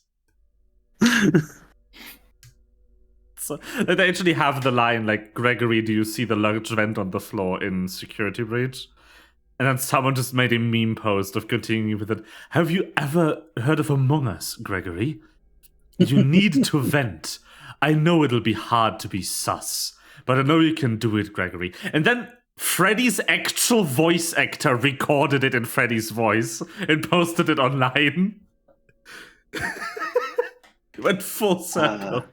So they actually have the line like, Gregory, do you see the large vent on the floor in Security Breach? And then someone just made a meme post of continuing with it. Have you ever heard of Among Us, Gregory? You need to vent. I know it'll be hard to be sus, but I know you can do it, Gregory. And then Freddy's actual voice actor recorded it in Freddy's voice and posted it online. It went full circle.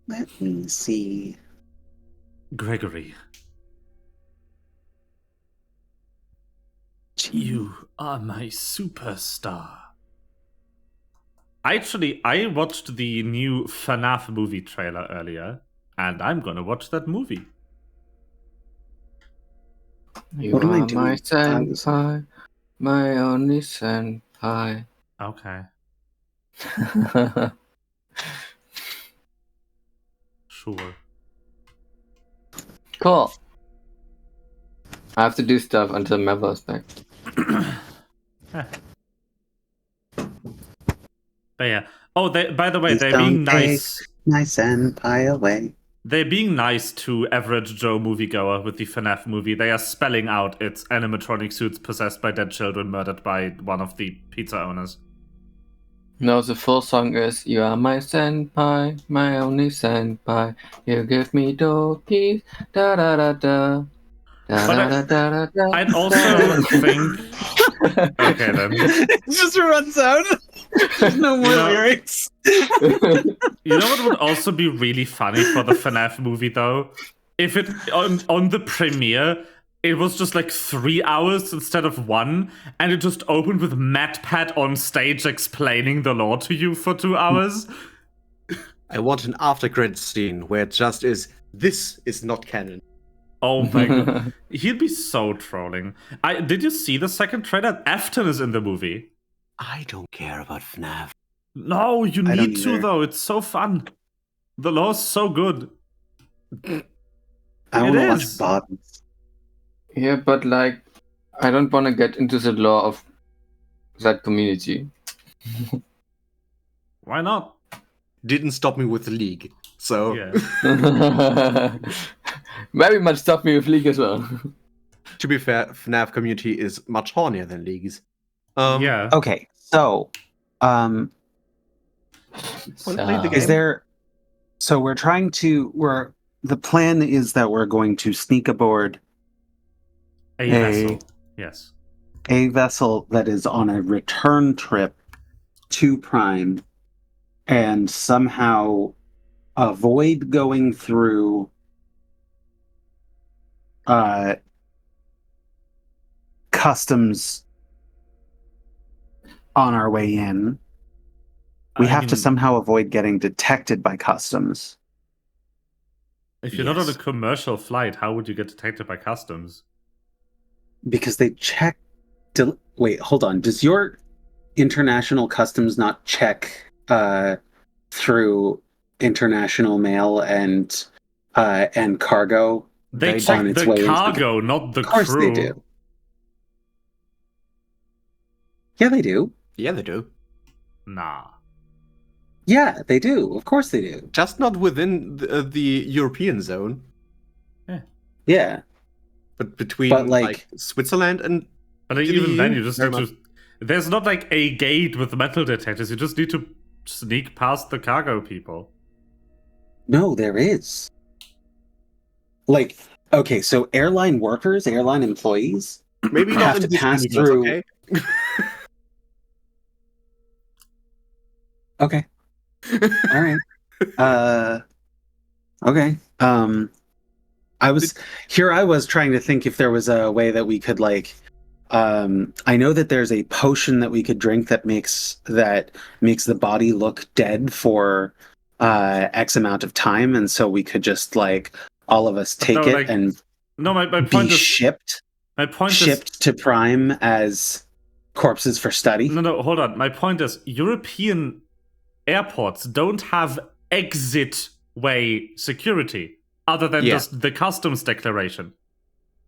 Let me see. Gregory. You are my superstar. Actually, I watched the new FNAF movie trailer earlier, and I'm gonna watch that movie. You What am I are doing? my senpai, my only senpai. Okay. Sure. Cool. I have to do stuff until Meva is back. Yeah. But yeah. Oh, by the way, Please they're don't being nice. take my senpai away. They're being nice to average Joe moviegoer with the FNAF movie. They are spelling out its animatronic suits possessed by dead children murdered by one of the pizza owners. No, the full song is You are my senpai, my only senpai. You give me dokis, da da da da. I'd also think. Okay, then. It just runs out. There's no more lyrics. You know what would also be really funny for the FNAF movie, though? If it on the premiere, it was just like 3 hours instead of 1, and it just opened with MatPat on stage explaining the lore to you for 2 hours. I want an after credits scene where it just is, this is not canon. Oh my god. He'd be so trolling. Did you see the second trailer? Afton is in the movie. I don't care about FNAF. No, you I don't need to, either. though. It's so fun. The lore's so good. I want to watch is. bottoms. Yeah, but like, I don't want to get into the lore of that community. Why not? Didn't stop me with the League. So, Yeah. Very much stopped me with League as well. to be fair, FNAF community is much hornier than League's. Yeah. Okay, so Wanna play the So- game? Is there? So we're trying to. The plan is that we're going to sneak aboard A A- vessel. Yes. a vessel that is on a return trip to Prime, and somehow avoid going through customs on our way in. We I have to mean, somehow avoid getting detected by customs. If you're not on a Yes. commercial flight, how would you get detected by customs? Because they check. Wait, hold on. Does your international customs not check through international mail and cargo? They They check on its the way into the- cargo, not the Of course crew. they do. Yeah, they do. Yeah, they do. Nah. Yeah, they do. Of course they do. Just not within the European zone, Yeah. but between But, like Switzerland and But like, To the even then, EU, you just very need to. There's not like a gate with metal detectors. You just need to sneak past the cargo people. No, there is. Like, okay, so airline workers, airline employees, maybe have not to in this pass universe, through- okay? okay. All right. Okay. I was trying to think if there was a way that we could like I know that there's a potion that we could drink that makes the body look dead for X amount of time, and so we could just like all of us take No, it like, and No, my be point is. shipped My point shipped to Prime as corpses for study. is. No, hold on. My point is European airports don't have exit way security other than Yeah. just the customs declaration.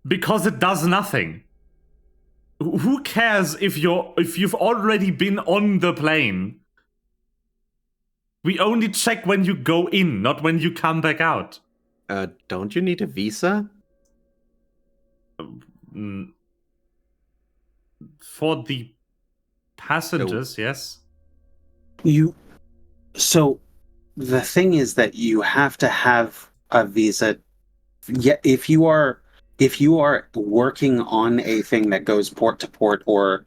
Because it does nothing. Who cares if you've already been on the plane? We only check when you go in, not when you come back out. Don't you need a visa? Mm. For the passengers, yes. So the thing is that you have to have a visa. Yeah, if you are working on a thing that goes port to port or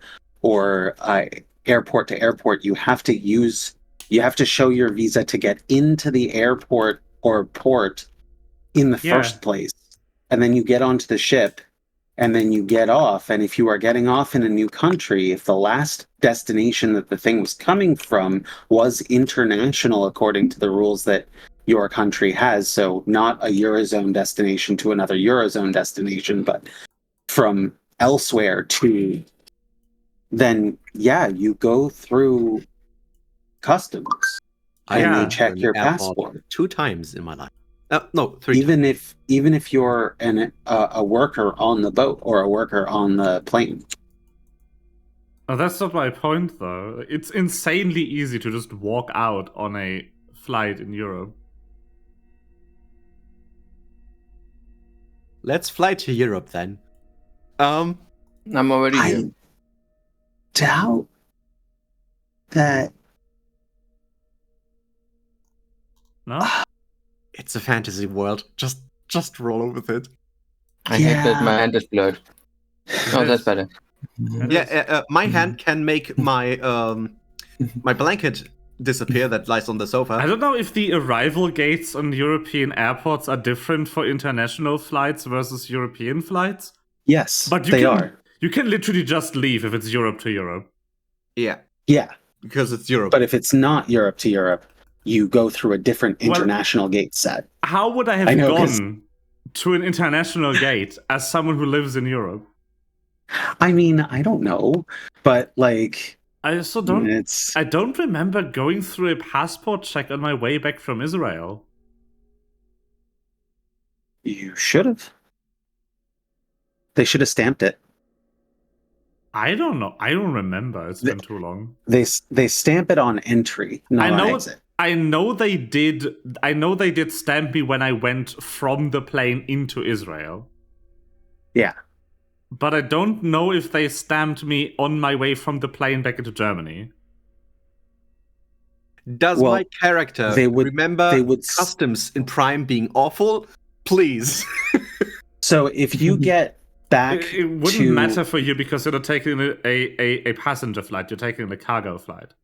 airport to airport, you have to show your visa to get into the airport or port in the Yeah. first place, and then you get onto the ship, and then you get off. And if you are getting off in a new country, if the last destination that the thing was coming from was international according to the rules that your country has, so not a Eurozone destination to another Eurozone destination, but from elsewhere to, then yeah, you go through customs and Yeah. they check An your airport passport. 2 times in my life. No, 3 times. Even if you're a worker on the boat or a worker on the plane. Oh, that's not my point, though. It's insanely easy to just walk out on a flight in Europe. Let's fly to Europe then. I'm already I here. doubt that. No? It's a fantasy world. Just roll with it. I hate that my Yeah. hand is blurred. Oh, that's better. Yeah, my hand can make my my blanket disappear that lies on the I sofa. don't know if the arrival gates on European airports are different for international flights versus European flights. Yes, But they are. You can literally just leave if it's Europe to Europe. Yeah, Yeah, because it's Europe. but if it's not Europe to Europe, you go through a different Well- international gate set. How would I have I know, 'cause- gone to an international gate as someone who lives in Europe? I mean, I don't know, but like, I also don't. it's I don't remember going through a passport check on my way back from Israel. you should have. They should have stamped it. I don't know. I don't remember. It's been too long. They stamp it on entry, not I know. on exit. I know they did. I know they did stamp me when I went from the plane into Israel. Yeah. But I don't know if they stamped me on my way from the plane back into Germany. Does Well, my character they would- remember they would customs in Prime being awful? Please. So if you get back It wouldn't to matter for you because you're not taking a passenger flight. You're taking a cargo flight.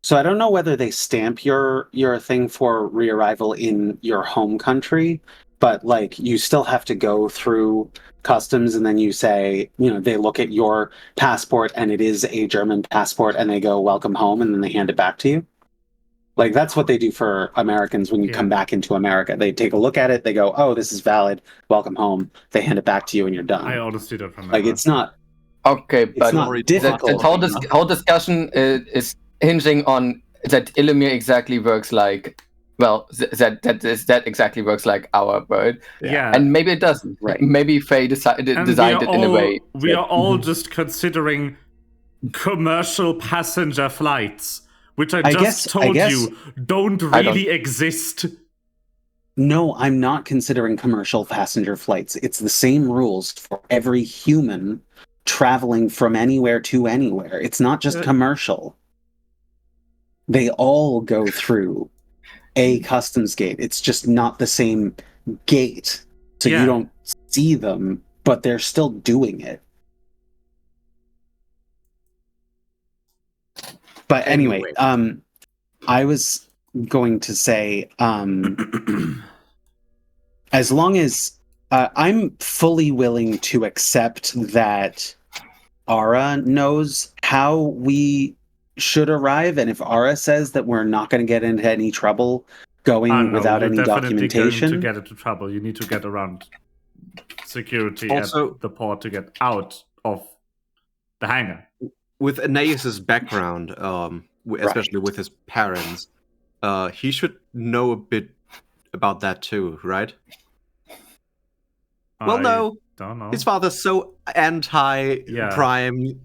So I don't know whether they stamp your thing for rearrival in your home country, but like you still have to go through customs, and then you say, they look at your passport and it is a German passport, and they go welcome home, and then they hand it back to you. Like that's what they do for Americans when you come back into America. They take a look at it, they go, oh, this is valid, welcome home. They hand it back to you, and you're done. I honestly don't remember. Like it's not. Okay, It's but not difficult. that whole discussion is hinging on that Ilumir exactly works like, well, that exactly works like our world. Yeah. And maybe it doesn't. Right. Maybe Faye designed it in a way. We are all just considering commercial passenger flights, which I just told you don't really exist. No, I'm not considering commercial passenger flights. It's the same rules for every human traveling from anywhere to anywhere. It's not just commercial. They all go through a customs gate. It's just not the same gate. So you don't see them, but they're still doing it. But anyway, I was going to say, as long as I'm fully willing to accept that Ara knows how we should arrive, and if Ara says that we're not going to get into any trouble going without any documentation, to get into trouble, you need to get around security Also, at the port to get out of the hangar. With Aeneas's background, especially with his parents, he should know a bit about that too, right? Well, no. Don't know. His father's so anti-Prime.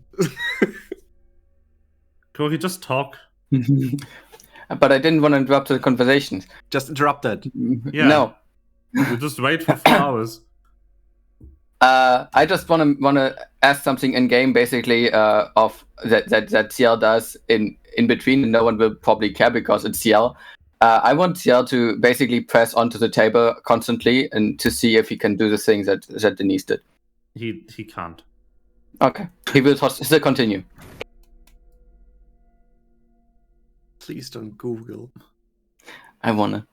Corey, just talk. But I didn't want to interrupt the conversation. Just interrupted. Yeah. No. You just wait for 4 hours. I just want to ask something in game, basically, of that CL does in between, and no one will probably care because it's CL. I want CL to basically press onto the table constantly and to see if he can do the things that Denise did. He can't. Okay, he will still continue. Please don't Google. I wanna.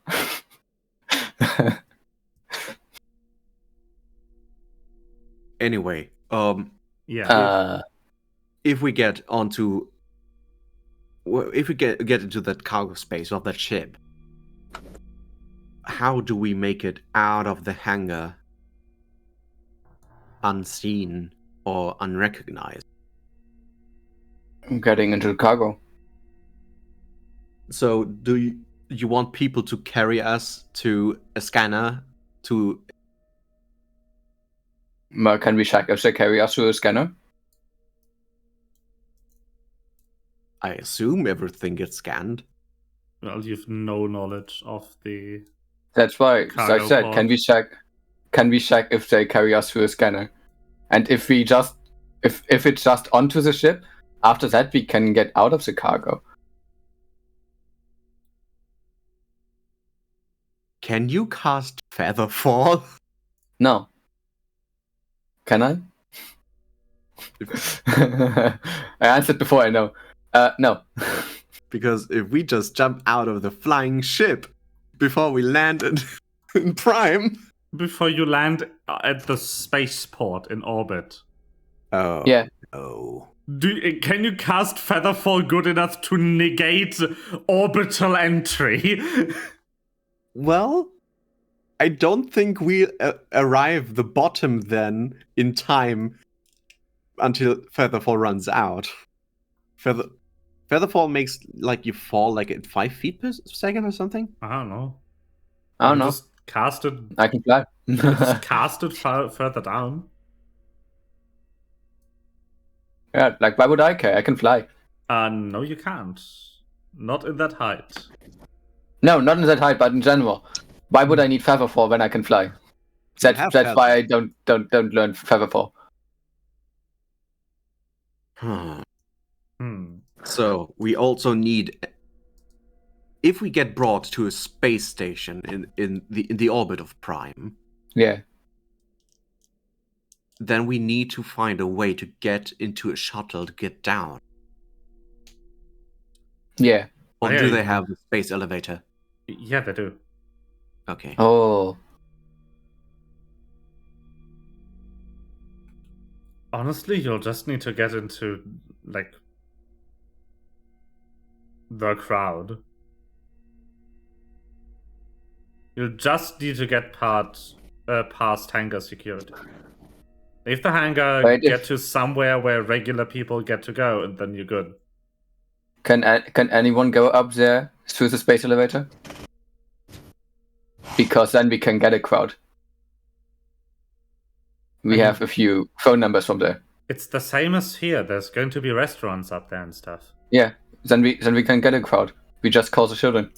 Anyway, if we get onto, if we get into that cargo space of that ship, how do we make it out of the hangar unseen or unrecognized? Getting into the cargo. So, do you want people to carry us to a scanner to? Can we check if they carry us to a scanner? I assume everything gets scanned. Well, you've no knowledge of the. That's why. So I said, port. can we check? Can we check if they carry us through a scanner? And if we just, if it's just onto the ship, after that we can get out of the cargo. Can you cast Featherfall? No. Can I? I answered before, I know. No. Because if we just jump out of the flying ship before we land in Prime. Before you land at the spaceport in orbit. Oh. Yeah. Oh. Can you cast Featherfall good enough to negate orbital entry? Well, I don't think we arrive the bottom then in time until Featherfall runs out. Featherfall makes like you fall like at 5 feet per second or something. I don't know. I don't know. Just cast it. I can fly. Just cast it further down. Yeah, like why would I care? I can fly. No, you can't. Not in that height. No, not in that height, but in general. Why would I need Featherfall when I can fly? That's why I don't learn Featherfall. So we also need if we get brought to a space station in the orbit of Prime, Yeah. then we need to find a way to get into a shuttle to get down. Yeah. Or Yeah, do they have a space elevator? Yeah, they do. Okay. Oh. Honestly, you'll just need to get into, like, the crowd. You'll just need to get past hangar security. If the hangar Right, get to somewhere where regular people get to go, and then you're good. Can anyone go up there through the space elevator? Because then we can get a crowd. We mean- have a few phone numbers from there. It's the same as here. There's going to be restaurants up there and stuff. Yeah. Then we can get a crowd. We just call the children.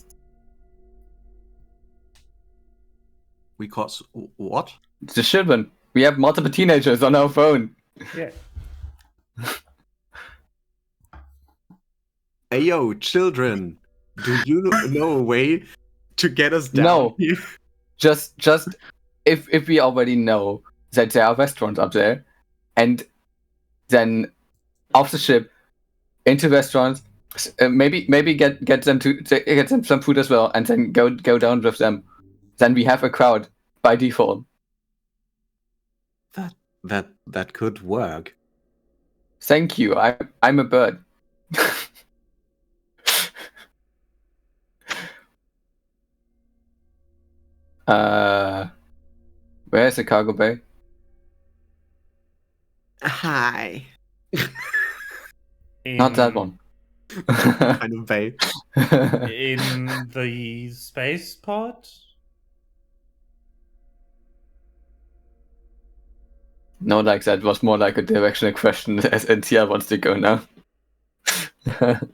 We cause what? The children. We have multiple teenagers on our phone. Yeah. Hey yo, children! Do you know a way to get us down No. here? Just if we already know that there are restaurants up there, and then off the ship into restaurants, maybe get them to get them some food as well, and then go down with them. Then we have a crowd by default. That could work. Thank you. I'm a bird. Where is the cargo bay? Hi. Not that one. Kind of bay. In the spaceport? No, like that was more like a directional question as NTR wants to go now.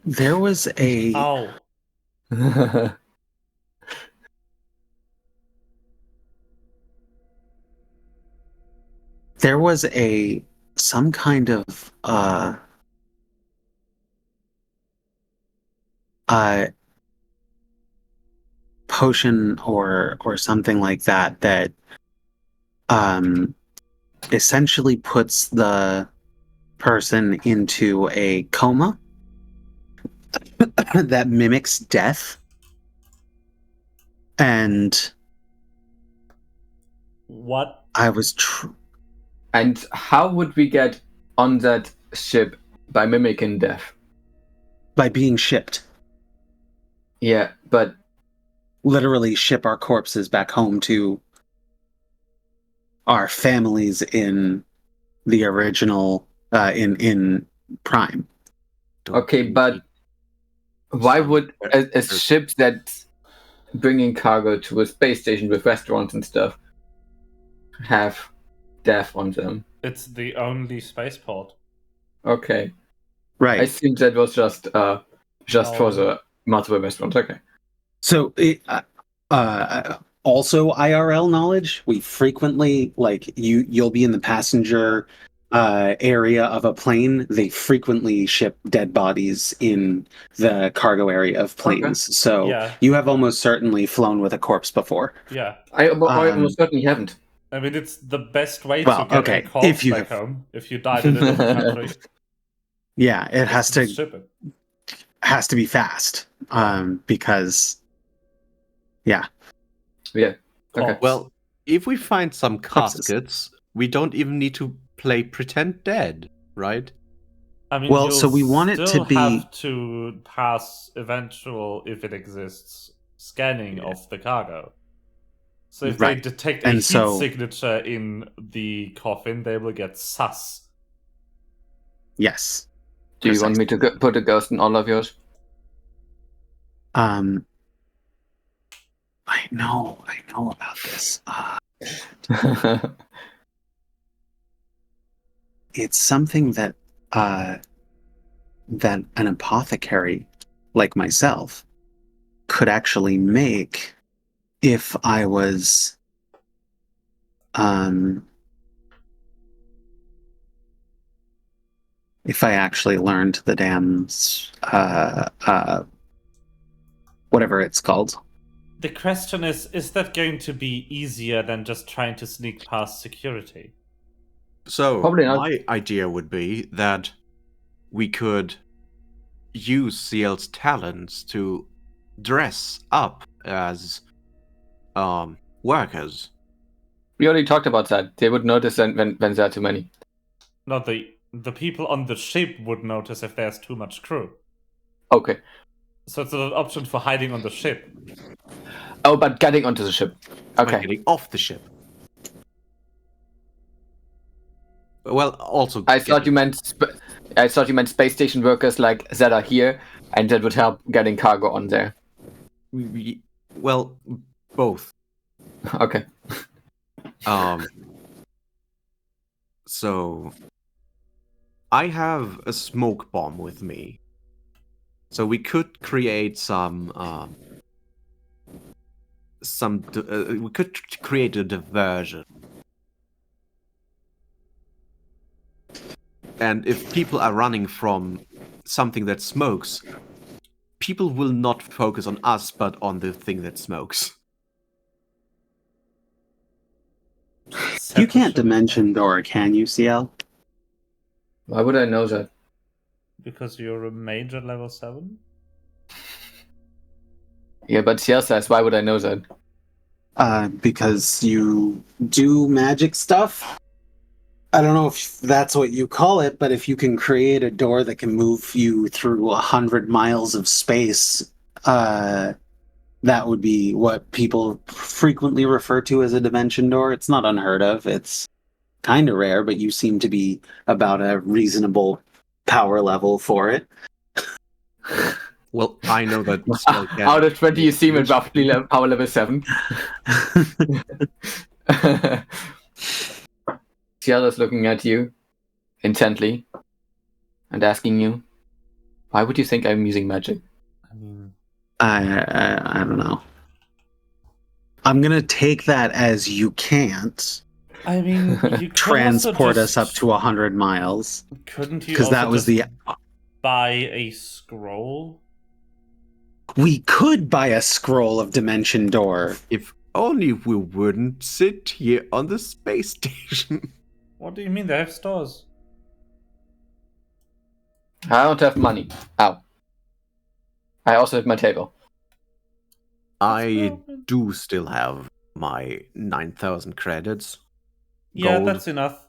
There was a Oh. there was a some kind of potion or something like that that essentially puts the person into a coma that mimics death. And What? I was And how would we get on that ship by mimicking death? by being shipped. Yeah, but Literally ship our corpses back home to our families in the original in Prime. okay, but why would a ship that's bringing cargo to a space station with restaurants and stuff have death on them? It's the only spaceport. Okay, I Right. think that was just for Oh. the multiple restaurants. Okay. So also IRL knowledge, we frequently you'll be in the passenger area of a plane. They frequently ship dead bodies in the cargo area of planes. So Yeah. you have almost certainly flown with a corpse before. Yeah. I almost certainly haven't. I mean, it's the best way Well, to get okay, a corpse if you back have- home. If you died in a different country, Yeah, it has just to ship it. be fast. Because Yeah. Okay. Corpse. Well, if we find some Corpses. caskets, we don't even need to play pretend dead, right? I mean, well, you'll so we want it to still be- have to pass eventual, if it exists, scanning of the cargo. So if Right. they detect a And heat so- signature in the coffin, they will get sus. yes. Do you want me to put a ghost in all of yours? I know about this. It's something that that an apothecary like myself could actually make if I was if I actually learned the damn whatever it's called. The question is that going to be easier than just trying to sneak past security? So Probably not. my idea would be that we could use CL's talents to dress up as workers. We already talked about that. They would notice when there are too many. Not the people on the ship would notice if there's too much crew. Okay. So it's an option for hiding on the ship. Oh, but getting onto the ship. By Okay. getting off the ship. Well, also. I thought you meant space station workers like that are here, and that would help getting cargo on there. Well, both. Okay. So I have a smoke bomb with me. So we could create we could create a diversion. And if people are running from something that smokes, people will not focus on us, but on the thing that smokes. You can't dimension door, can you, CL? Why would I know that? Because you're a mage at level 7? Yeah, but CL says, why would I know that? Because you do magic stuff. I don't know if that's what you call it, but if you can create a door that can move you through 100 miles of space, that would be what people frequently refer to as a dimension door. It's not unheard of. It's kind of rare, but you seem to be about a reasonable power level for it. Well, I know that. Out of 20, you seem at roughly power level 7. CL is looking at you intently and asking you, why would you think I'm using magic? I mean, I don't know. I'm gonna take that as you can't. I mean, you could transport also us up to 100 miles. Couldn't you? Because that was the. Buy a scroll. We could buy a scroll of Dimension Door. If only we wouldn't sit here on the space station. What do you mean? They have stores. I don't have money. Ow. I also have my table. I do still have my 9,000 credits. Yeah, Gold. that's enough.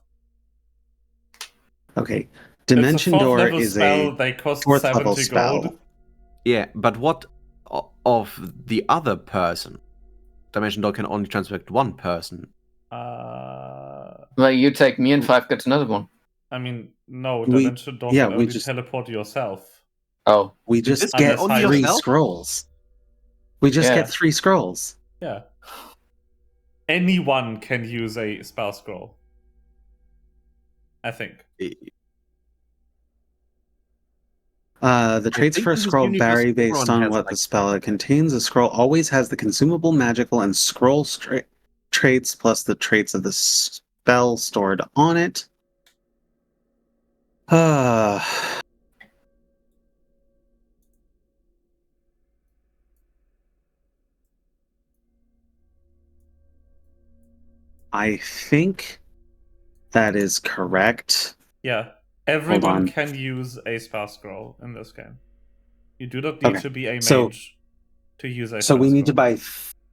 Okay. Dimension Door level is spell. a They cost fourth 70 level spell. gold. Yeah, but what of the other person? Dimension Door can only transport one person. Well, you take me and 5 gets another one. I mean, no, Dimension Door can only teleport yourself. Oh. We just get only 3 yourself? scrolls. We just get 3 scrolls. Yeah. Anyone can use a spell scroll. I think. The traits for a scroll vary based on what the spell it contains. A scroll always has the consumable, magical, and scroll traits plus the traits of the spell stored on it. I think that is correct. Yeah. Everyone can use a spell scroll in this game. You do not need to be a mage to use a spell scroll. So we need to buy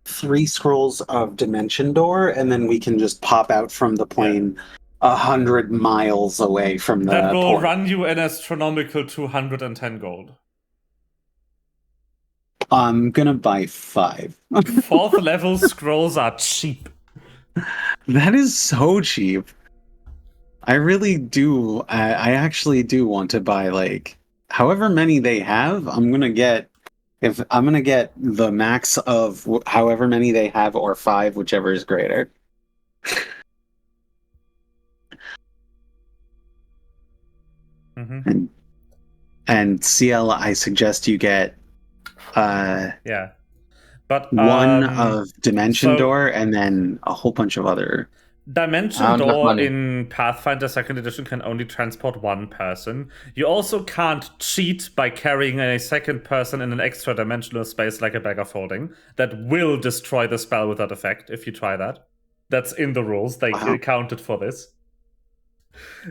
3 scrolls of Dimension Door, and then we can just pop out from the plane 100 miles away from the That will port. run you an astronomical 210 gold. I'm gonna buy 5. 4th level scrolls are cheap. That is so cheap. I really do. I actually do want to buy, like, however many they have. I'm gonna get the max of however many they have, or 5, whichever is greater. Mm-hmm. And CL, I suggest you get but 1 of Dimension Door, and then a whole bunch of other. Dimension enough Door money. in Pathfinder 2nd Edition can only transport one person. You also can't cheat by carrying a second person in an extra dimensional space like a bag of holding. That will destroy the spell without effect if you try that. That's in the rules. They accounted for this.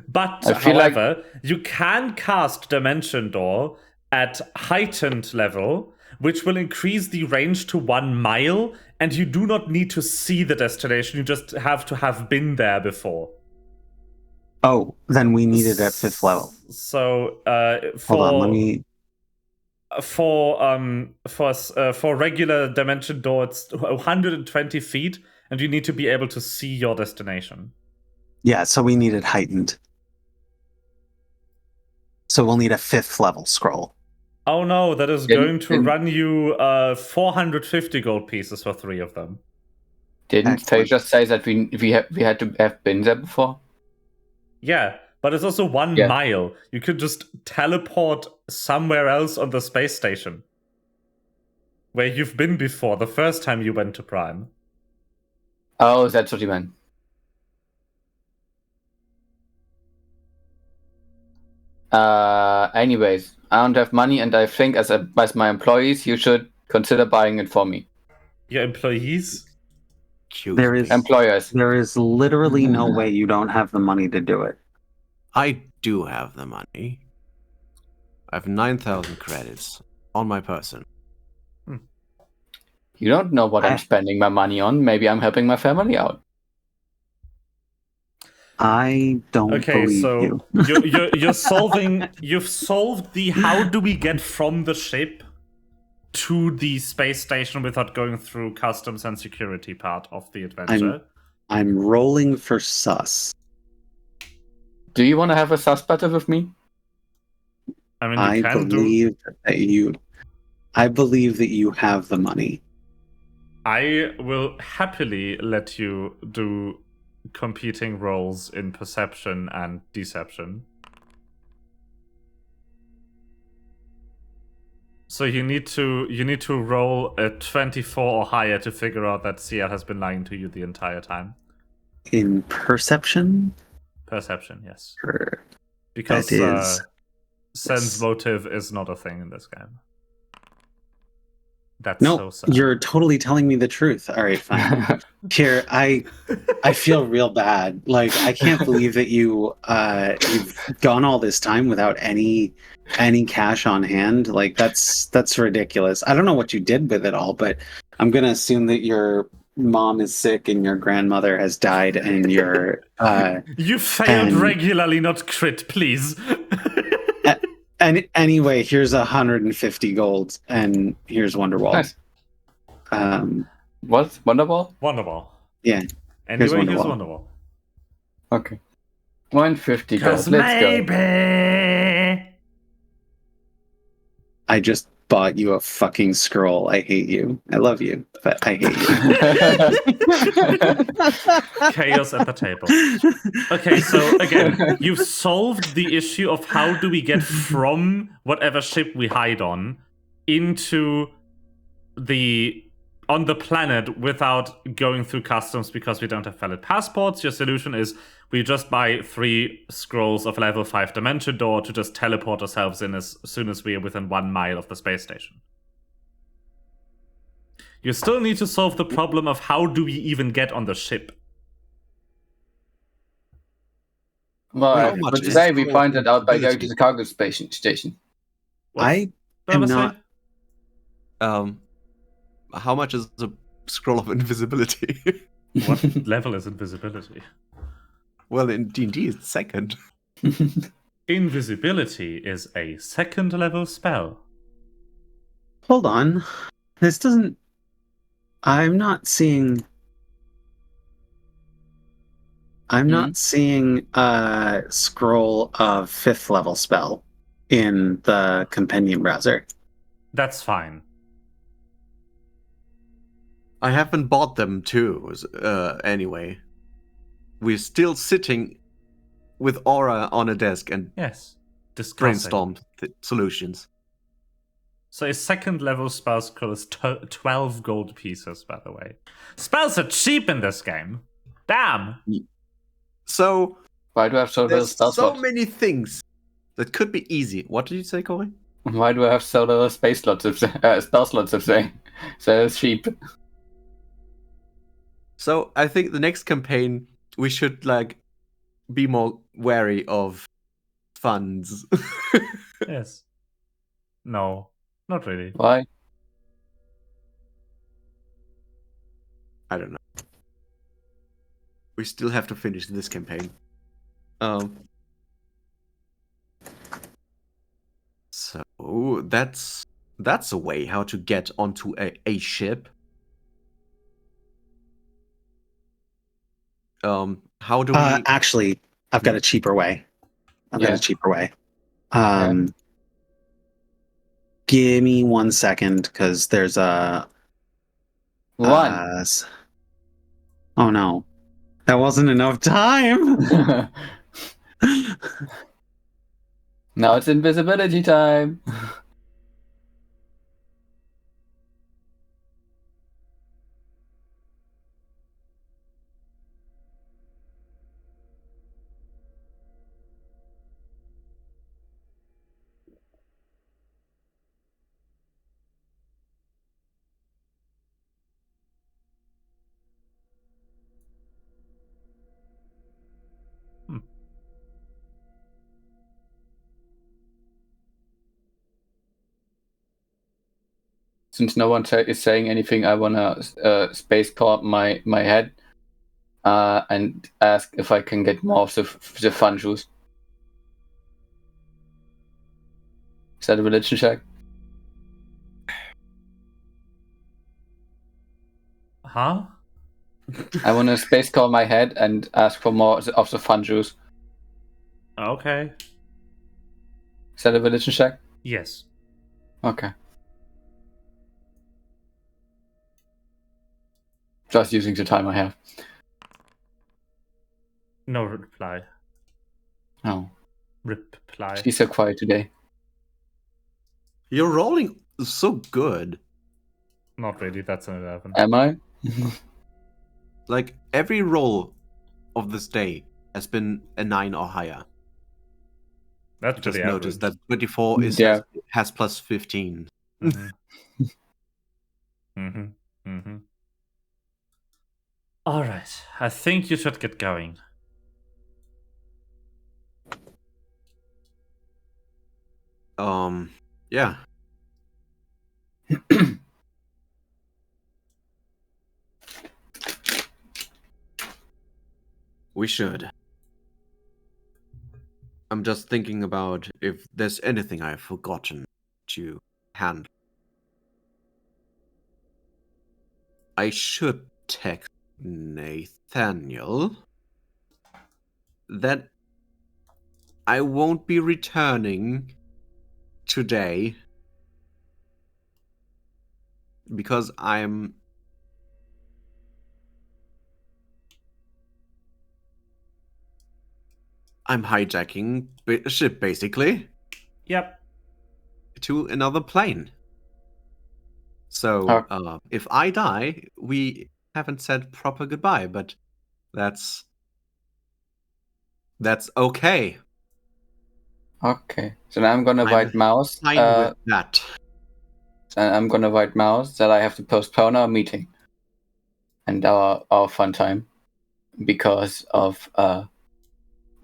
But, I feel however, you can cast Dimension Door at heightened level, which will increase the range to 1 mile, and you do not need to see the destination, you just have to have been there before. Oh, then we need it at 5th level. So, Hold on, let me... For regular Dimension Door, it's 120 feet, and you need to be able to see your destination. Yeah, so we need it heightened. So we'll need a 5th level scroll. Oh no, that is going to run you 450 gold pieces for 3 of them. Didn't Faye Excellent. just say that we had to have been there before? Yeah, but it's also 1 mile. You could just teleport somewhere else on the space station. Where you've been before, the first time you went to Prime. Oh, that's what you meant. Anyways, I don't have money, and I think as my employees, you should consider buying it for me. Your employees? There is Employers. There is literally no way you don't have the money to do it. I do have the money. I have 9,000 credits on my person. You don't know what I'm spending my money on. Maybe I'm helping my family out. I don't believe you. You've solved the how do we get from the ship to the space station without going through customs and security part of the adventure. I'm rolling for sus. Do you want to have a sus battle with me? I mean, I believe that you have the money. I will happily let you do competing roles in perception and deception. So you need to roll a 24 or higher to figure out that CL has been lying to you the entire time. In perception? Perception, yes. Sure. Because that is sense motive is not a thing in this game. That's no, so sad. You're totally telling me the truth. All right, fine. Here, I feel real bad. Like, I can't believe that you've gone all this time without any cash on hand. Like, that's ridiculous. I don't know what you did with it all, but I'm gonna assume that your mom is sick and your grandmother has died and your you failed regularly, not crit, please. And anyway, here's 150 gold, and here's Wonderwall. Nice. What? Wonderwall? Wonderwall. Yeah. Anyway, here's Wonderwall. Okay. 150 gold. Let's maybe... go. I just bought you a fucking scroll. I hate you. I love you, but I hate you. Chaos at the table. Okay, so again, you've solved the issue of how do we get from whatever ship we hide on into on the planet without going through customs because we don't have valid passports. Your solution is we just buy 3 scrolls of level 5 Dimension Door to just teleport ourselves in as soon as we are within 1 mile of the space station. You still need to solve the problem of how do we even get on the ship. Well, but today we find it out by going to the cargo station. I am not... How much is the scroll of invisibility? What level is invisibility? Well, in D&D, it's 2nd. Invisibility is a 2nd level spell. Hold on. This doesn't... I'm not seeing a scroll of 5th level spell in the companion browser. That's fine. I haven't bought them too, anyway. We're still sitting with Aura on a desk and brainstormed solutions. So a 2nd level spell scroll is 12 gold pieces, by the way. Spells are cheap in this game. Damn. So Why do I have so little there's spell so slots? many things that could be easy. What did you say, Corey? Why do I have so little space slots of spell slots of saying? So it's cheap. So I think the next campaign we should like be more wary of funds. Yes. No, not really. Why? I don't know. We still have to finish this campaign. So that's a way how to get onto a ship. How do we? Actually, I've got a cheaper way. Yeah. Give me 1 second, because there's a... One. Oh no. That wasn't enough time! Now it's invisibility time. Since no one is saying anything, I wanna space call my head and ask if I can get more of the fun juice. Is that a religion check? Huh? I want to space call my head and ask for more of the fun juice. Okay. Is that a religion check? Yes. Okay. Just using the time I have. No reply. Oh. Reply. She's so quiet today. You're rolling so good. Not really. That's an 11. Am I? Like every roll of this day has been a 9 or higher. That's Just pretty notice average. that 24 is Yeah. has plus 15. Mm-hmm. Mm-hmm. Mm-hmm. All right. I think you should get going. Yeah. We should. I'm just thinking about if there's anything I've forgotten to handle. I should text Nathaniel that I won't be returning today because I'm hijacking a ship basically Yep. to another plane. So if I die, we haven't said proper goodbye, but that's okay. Okay. So now I'm gonna white mouse. Fine with that. And I'm gonna white mouse that I have to postpone our meeting and our fun time because of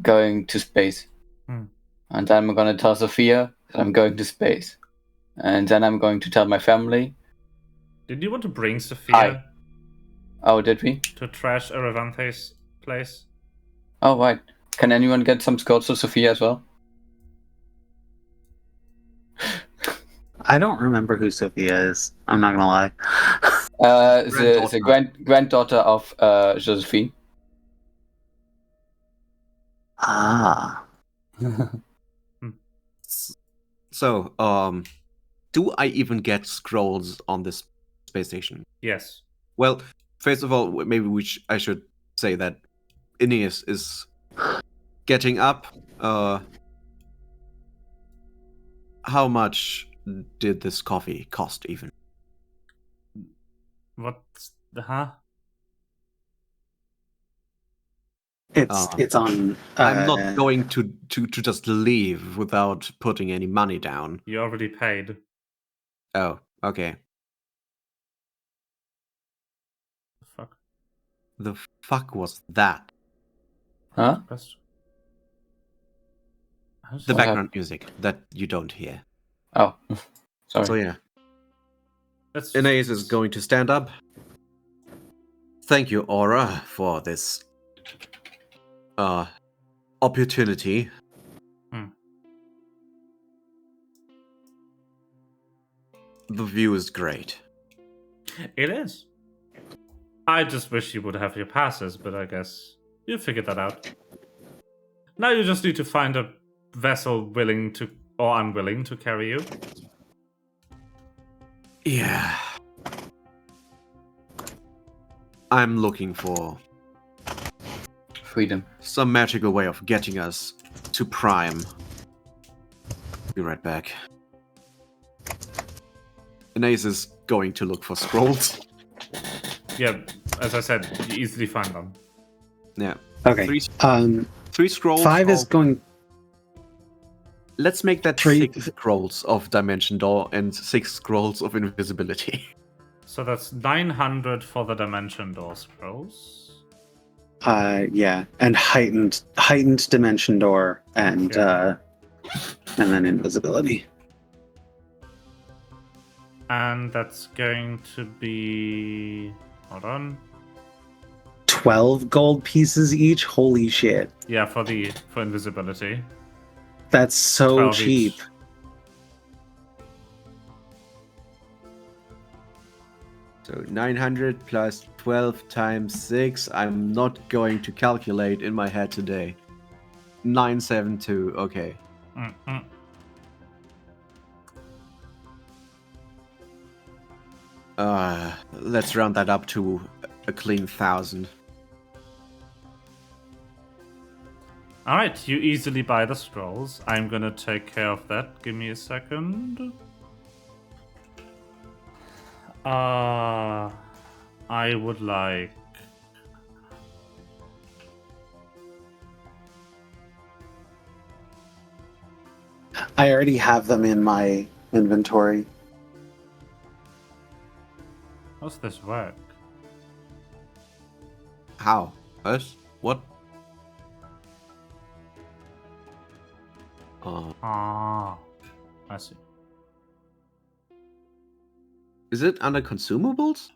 going to space. And then I'm gonna tell Sophia that I'm going to space. And then I'm going to tell my family. Did you want to bring Sophia? Oh, did we? To trash Aravante's place? Oh, right. Can anyone get some scores for Sophia as well? I don't remember who Sophia is. I'm not gonna lie. The granddaughter of Josephine. Ah. So, do I even get scrolls on this space station? Yes. Well, first of all, maybe I should say that Aeneas is getting up. How much did this coffee cost even? What? Huh? It's on. I'm not going to just leave without putting any money down. You already paid. Oh, okay. Fuck. The fuck was that? Huh? Question. How's The that? background music that you don't hear. Oh, sorry. So yeah, Let's Anais is going to stand up. Thank you, Aura, for this opportunity. The view is great. It is. I just wish you would have your passes, but I guess you figured that out. Now you just need to find a vessel willing to or unwilling to carry you. Yeah. I'm looking for Freedom. some magical way of getting us to Prime. Be right back. Anais is going to look for scrolls. Yeah, as I said, you easily find them. Yeah. Okay. Three scrolls. 5 is going. Let's make that 3 6 scrolls of Dimension Door and 6 scrolls of invisibility. So that's 900 for the Dimension Door scrolls. Yeah, and heightened dimension door and then invisibility. And that's going to be... Hold on. 12 gold pieces each. Holy shit. Yeah, for invisibility. That's so 12 cheap. each. So 900 plus 12 times 6. I'm not going to calculate in my head today. 972. Okay. Mm-mm. Let's round that up to a clean 1,000. Alright, you easily buy the scrolls. I'm gonna take care of that. Give me a second. I would like... I already have them in my inventory. How's this work? How? Us? What? Ah, I see. Is it under consumables?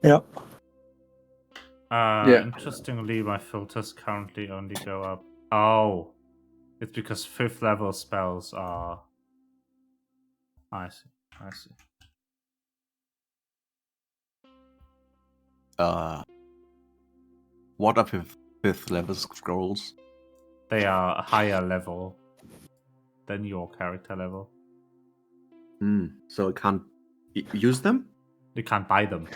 Yep. Yeah. Interestingly, my filters currently only go up. Oh, it's because 5th level spells are... I see, I see. What are 5th level scrolls? They are a higher level than your character level. So I can't use them? You can't buy them.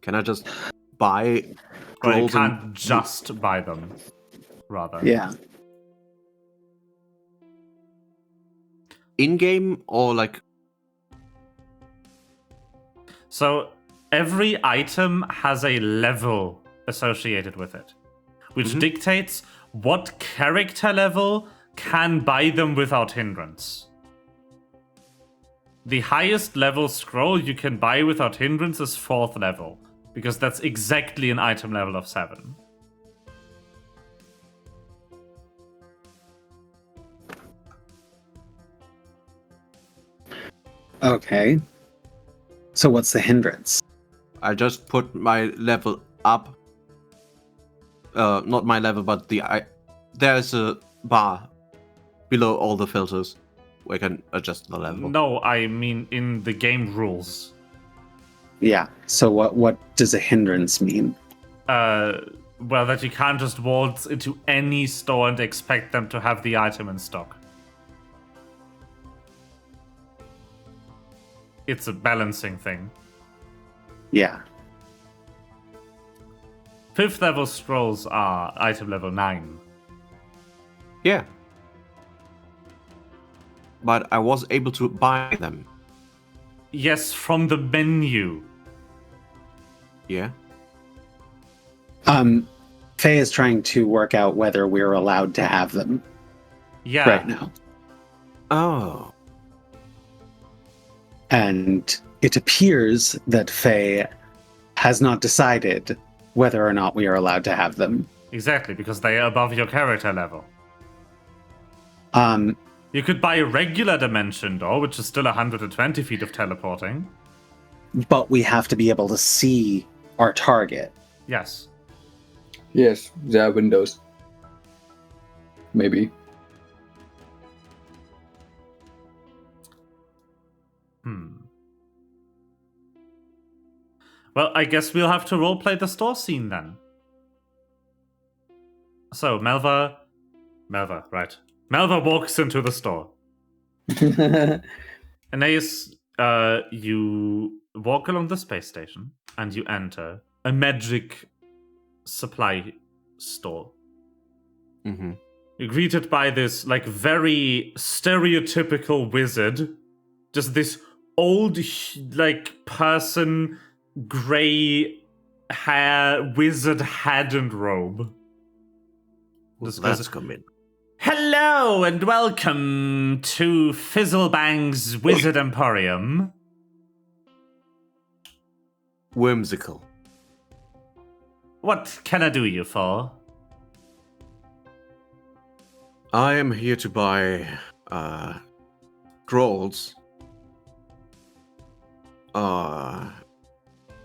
Can I just buy Well, you scrolls can't just buy them, rather. Yeah. in-game or like... So every item has a level associated with it, which dictates what character level can buy them without hindrance. The highest level scroll you can buy without hindrance is 4th level, because that's exactly an item level of 7. Okay. So what's the hindrance? I just put my level up. Not my level, but there's a bar below all the filters where I can adjust the level. No, I mean in the game rules. Yeah. So what does a hindrance mean? Well, that you can't just waltz into any store and expect them to have the item in stock. It's a balancing thing. Yeah. 5th level scrolls are item level 9. Yeah. But I was able to buy them. Yes, from the menu. Yeah. Faye is trying to work out whether we're allowed to have them Yeah. right now. Oh. And it appears that Faye has not decided whether or not we are allowed to have them. Exactly, because they are above your character level. Um, You could buy a regular dimension door, which is still 120 feet of teleporting. but we have to be able to see our target. Yes. Yes, there are windows. Maybe. Well, I guess we'll have to roleplay the store scene then. So, Melva, right. Melva walks into the store. Aeneas, you walk along the space station and you enter a magic supply store. Mm-hmm. You're greeted by this, like, very stereotypical wizard. Just this old, like, person, grey hair, wizard hat and robe. Just Let's goes, come in. hello and welcome to Fizzlebang's Wizard Emporium. Whimsical. What can I do you for? I am here to buy scrolls.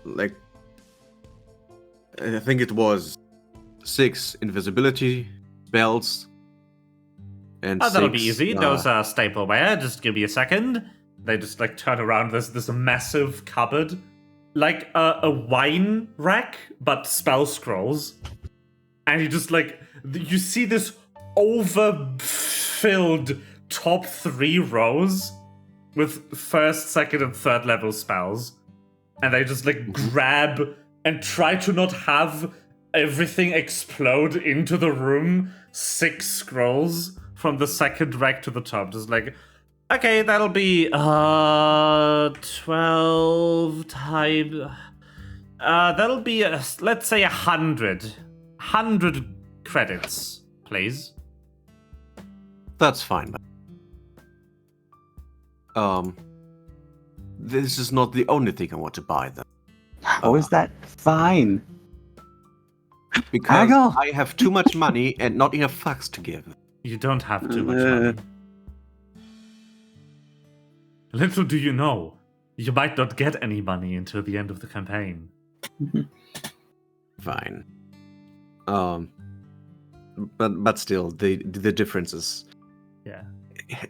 Like I think it was 6 invisibility belts and Oh, that'll be 6, easy. Those are stapleware. Just give me a second. They just like turn around. There's this massive cupboard, like a wine rack, but spell scrolls. And you just like you see this overfilled top 3 rows with 1st, 2nd, and 3rd level spells, and they just like grab and try to not have everything explode into the room. 6 scrolls from the 2nd rack to the top, just like, okay, that'll be 12 times. That'll be let's say 100 credits, please. That's fine. This is not the only thing I want to buy, though. How is that fine? Because Haggle. I have too much money and not enough fucks to give. You don't have too much money. Little do you know, you might not get any money until the end of the campaign. Fine. But still, the differences. Yeah.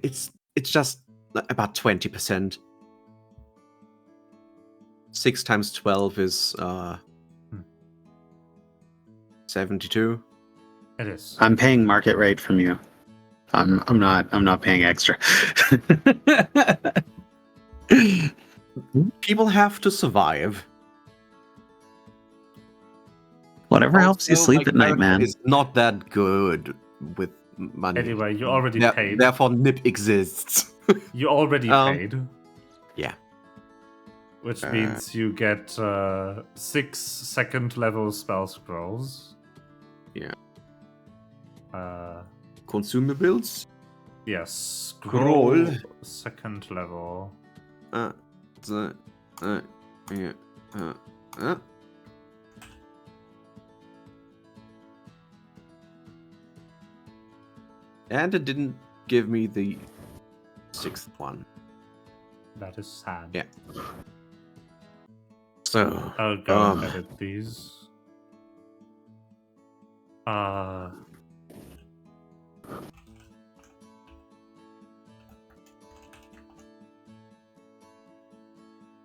It's just about 20%. 6 times 12 is 72. It is. I'm paying market rate from you. I'm not paying extra. People have to survive. Whatever helps you Also, sleep my at night, character man. is not that good with money. Anyway, you already paid. Therefore, Nip exists. You already paid. Yeah. Which means you get 6 2nd level spell scrolls. Yeah. Yes. Consumables. Scroll. 2nd level. And it didn't give me the 6th one. That is sad. Yeah. So, I'll go and edit these.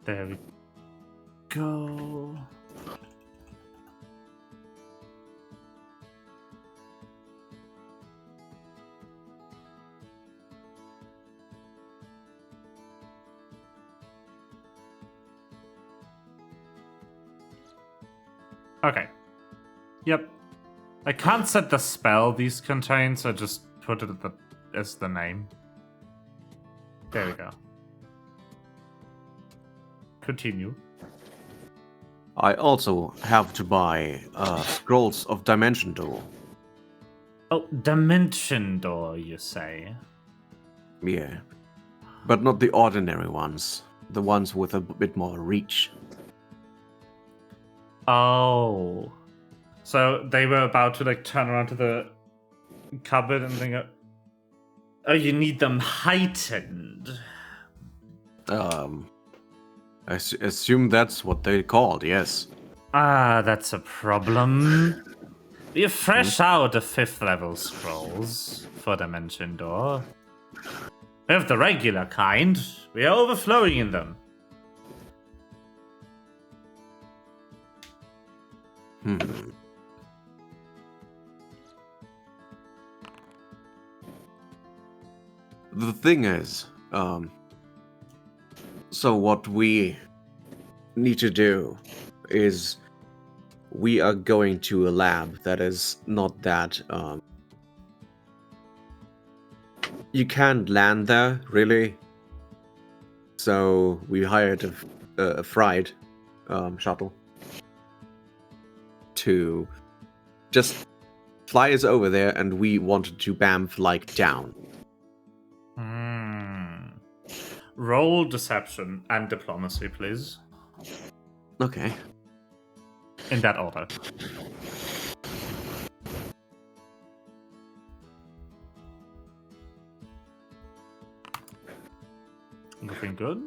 There we go. Okay. Yep. I can't set the spell these contain, so just put it as the name. There we go. Continue. I also have to buy scrolls of dimension door. Oh, dimension door, you say? Yeah. But not the ordinary ones. The ones with a bit more reach. Oh. So they were about to like turn around to the cupboard and think, oh, you need them heightened. I assume that's what they called, yes. Ah, that's a problem. We're fresh out of 5th level scrolls for Dimension Door. We have the regular kind. We are overflowing in them. The thing is, so what we need to do is we are going to a lab that is not that, you can't land there, really. So we hired a freight shuttle to just fly us over there, and we wanted to bamf like down. Roll deception and diplomacy, please. Okay. In that order. Looking good.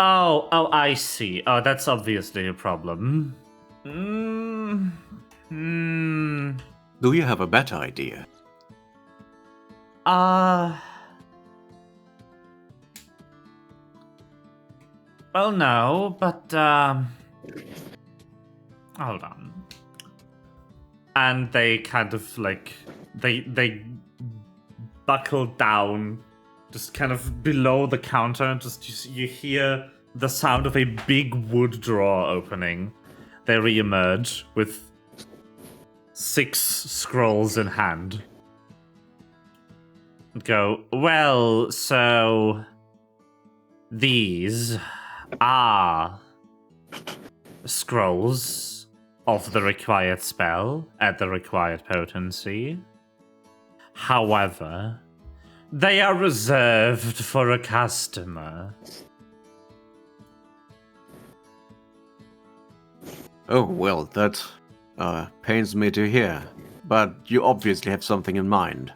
Oh, I see. Oh, that's obviously a problem. Do you have a better idea? Well, no, but, hold on. And they kind of, like, they buckle down, just kind of below the counter, and just you hear the sound of a big wood drawer opening. They reemerge with 6 scrolls in hand. Go, well, so these are scrolls of the required spell at the required potency. However, they are reserved for a customer. Oh, well, that pains me to hear. But you obviously have something in mind.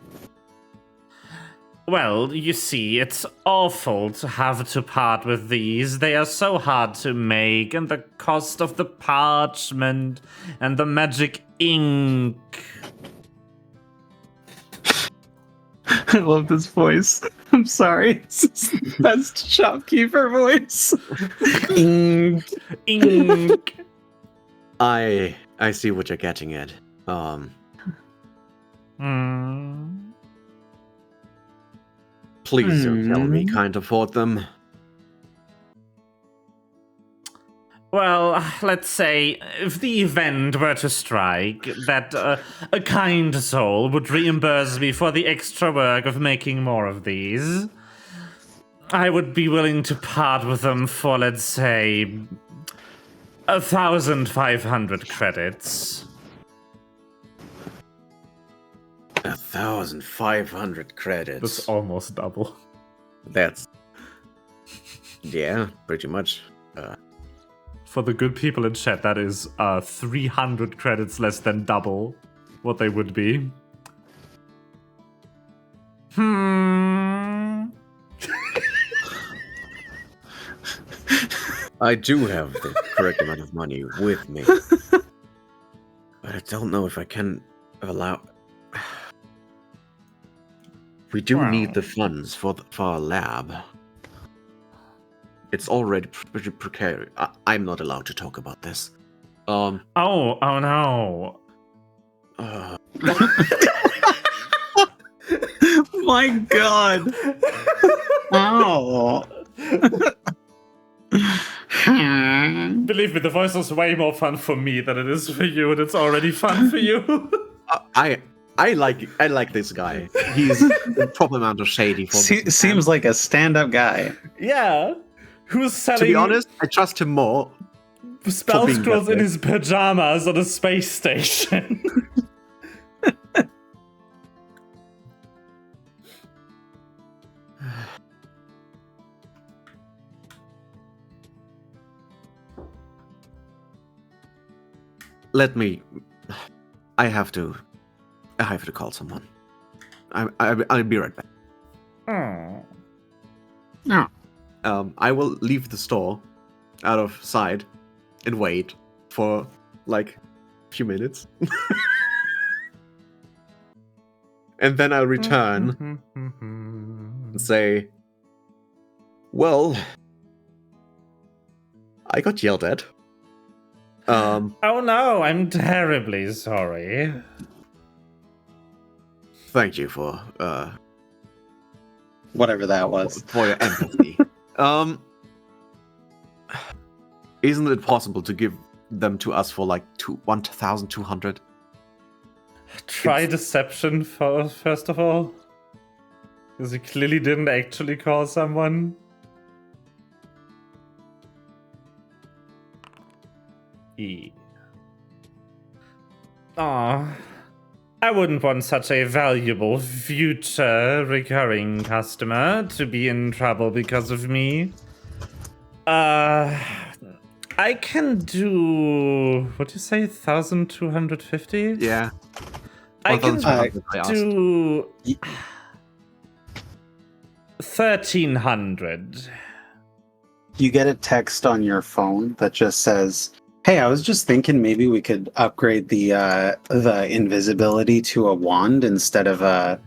Well, you see, it's awful to have to part with these. They are so hard to make, and the cost of the parchment and the magic ink. I love this voice. I'm sorry. It's the best shopkeeper voice. Ink. Ink. I see what you're getting at. Please don't tell me you can't afford them. Well, let's say, if the event were to strike, that a kind soul would reimburse me for the extra work of making more of these. I would be willing to part with them for, let's say, 1,500 credits. 1,500 credits. That's almost double. That's... yeah, pretty much. For the good people in chat, that is 300 credits less than double what they would be. I do have the correct amount of money with me. But I don't know if I can allow... We do need the funds for our lab. It's already pretty precarious. I'm not allowed to talk about this. Oh no. My God. Oh. Believe me, the voice is way more fun for me than it is for you, and it's already fun for you. I like this guy. He's a proper amount of shady for Seems like a stand-up guy. Yeah. Who's selling To be honest, I trust him more. spell being scrolls that in way. his pajamas on a space station? Let me. I have to call someone. I'll be right back. Oh. I will leave the store out of sight and wait for like a few minutes. And then I'll return and say, well, I got yelled at. Oh no, I'm terribly sorry. Thank you for Whatever that was. for your empathy. Isn't it possible to give them to us for like 1,200? Try deception first of all. Because he clearly didn't actually call someone. Aw. I wouldn't want such a valuable future recurring customer to be in trouble because of me. I can do... what do you say? 1,250? Yeah. I can 1,200, I asked. do 1,300. You get a text on your phone that just says, "Hey, I was just thinking maybe we could upgrade the invisibility to a wand instead of a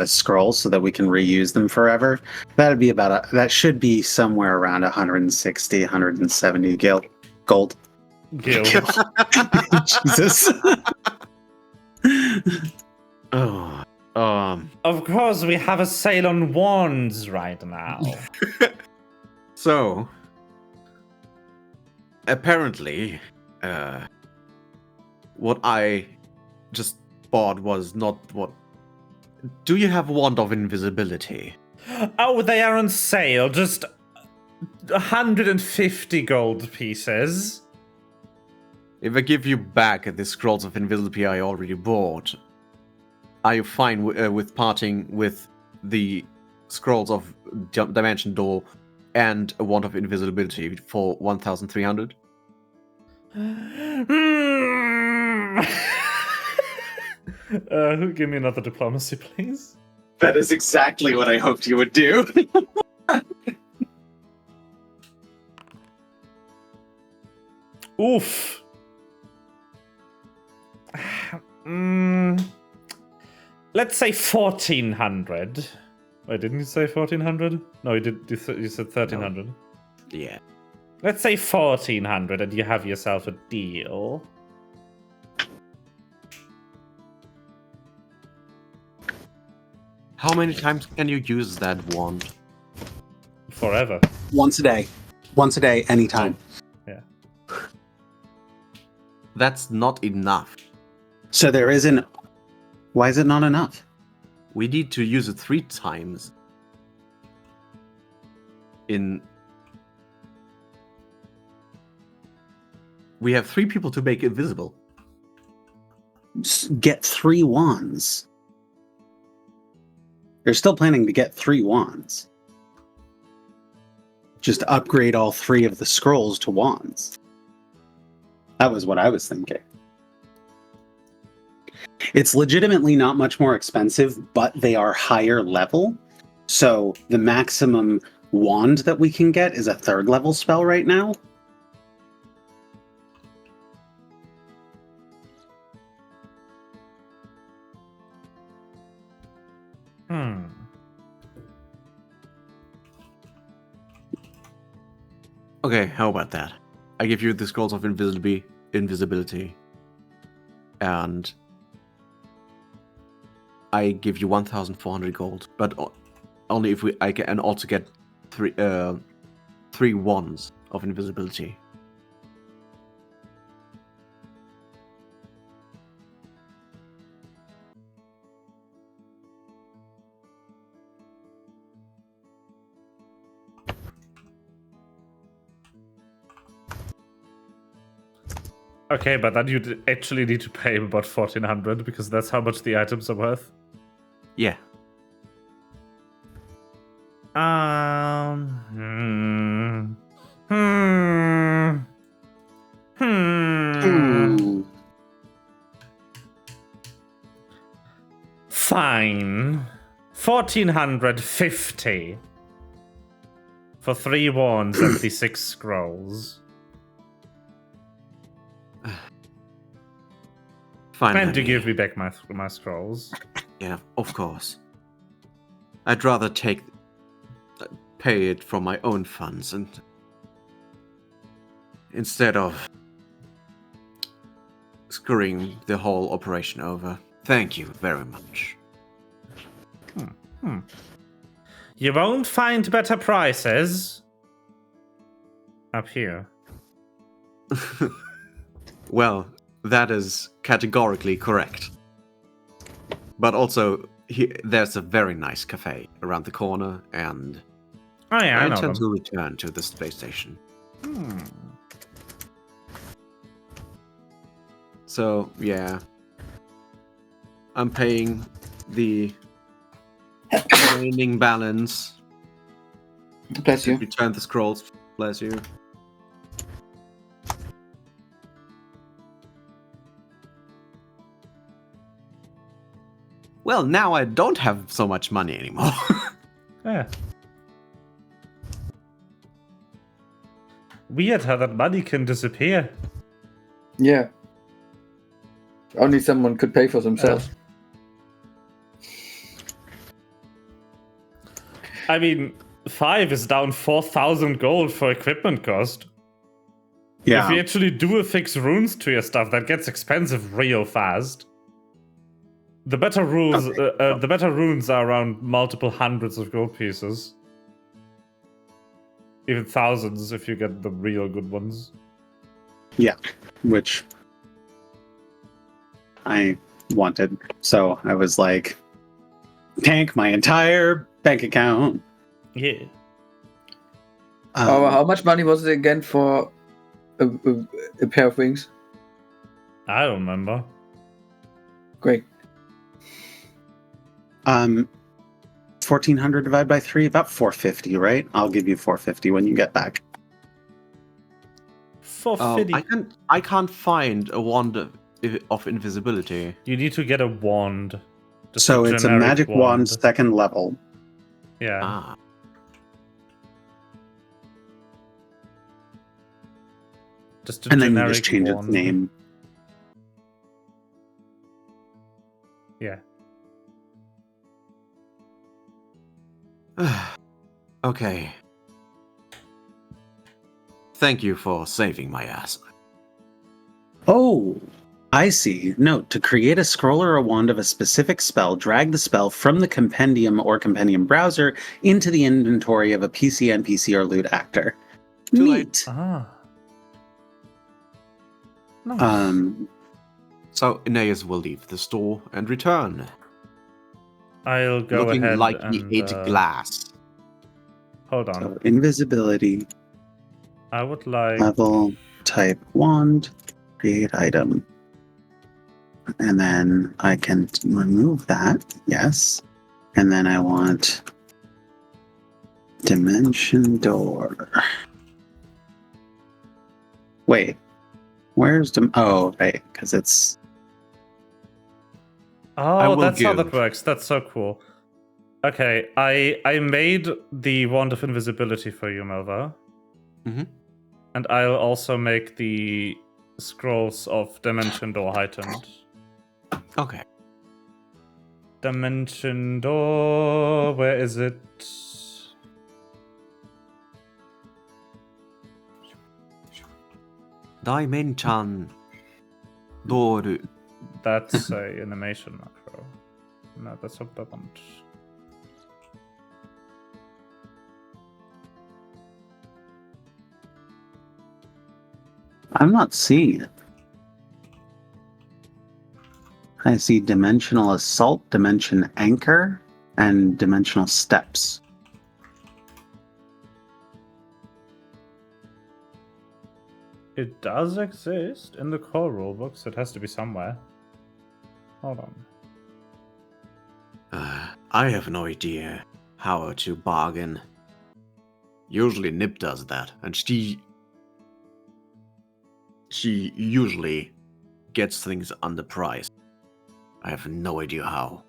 scroll so that we can reuse them forever." That'd be that should be somewhere around 160, 170 gold. Gil. Jesus. Oh, Of course, we have a sale on wands right now. so apparently, what I just bought was not what. Do you have a wand of invisibility? Oh, they are on sale. Just 150 gold pieces. If I give you back the scrolls of invisibility I already bought, are you fine with parting with the scrolls of Dimension Door and a wand of invisibility for 1,300? Give me another diplomacy, please. That is exactly what I hoped you would do. Oof. Let's say 1,400. Wait, didn't you say 1,400? No, you did. You said 1,300. No. Yeah. Let's say 1,400, and you have yourself a deal. How many times can you use that wand? Forever. Once a day, anytime. Yeah. That's not enough. So there isn't. Why is it not enough? We need to use it 3 times. We have 3 people to make it visible. Get 3 wands. They're still planning to get 3 wands. Just upgrade all 3 of the scrolls to wands. That was what I was thinking. It's legitimately not much more expensive, but they are higher level. So the maximum wand that we can get is a 3rd level spell right now. Okay, how about that? I give you the scrolls of invisibility, and I give you 1,400 gold, but only if I can also get 3 wands of invisibility. Okay, but then you actually need to pay about 1,400 because that's how much the items are worth. Yeah. Ooh. Fine. 1,450 for 3 wands and the 6 scrolls. Fine. And to honey. give me back my scrolls. Yeah, of course. I'd rather pay it from my own funds and instead of screwing the whole operation over. Thank you very much. You won't find better prices up here. Well, that is categorically correct. But also, there's a very nice cafe around the corner, and Oh yeah, I know intend them. to return to the space station. So, yeah. I'm paying the remaining balance. Bless you. Return the scrolls. Bless you. Well, now I don't have so much money anymore. Yeah. Weird how that money can disappear. Yeah. Only someone could pay for themselves. I mean, 5 is down 4,000 gold for equipment cost. Yeah. If you actually do affix runes to your stuff, that gets expensive real fast. The better rules, Okay. the better runes are around multiple hundreds of gold pieces. Even thousands if you get the real good ones. Yeah, which I wanted. So I was like, tank my entire bank account. Yeah. How much money was it again for a pair of wings? I don't remember. Great. 1,400 divided by 3, about 450, right? I'll give you 450 when you get back. 450. I can't find a wand of invisibility. You need to get a wand. Just So it's a generic magic wand, second level. Yeah. Ah. Just a And then you generic just change its wand. name. Yeah. Okay. Thank you for saving my ass. Oh, I see. Note, to create a scroll or a wand of a specific spell, drag the spell from the compendium or compendium browser into the inventory of a PC, NPC, or loot actor. Too late. Neat. Ah. Nice. So Aeneas will leave the store and return, I'll go looking ahead like and he ate glass. hold on. So invisibility, I would like level, type wand, create item. And then I can remove that, yes. And then I want dimension door. Wait, where's oh, right, because it's Oh, will that's how that give- works. That's so cool. Okay, I made the wand of invisibility for you, Melva. Mhm. And I'll also make the scrolls of dimension door heightened. Okay. Dimension door, where is it? Dimension door. That's a animation macro. No, that's what I want. I'm not seeing it. I see dimensional assault, dimension anchor, and dimensional steps. It does exist in the core rulebooks. It has to be somewhere. Hold on. I have no idea how to bargain. Usually Nip does that, and she usually gets things underpriced. I have no idea how.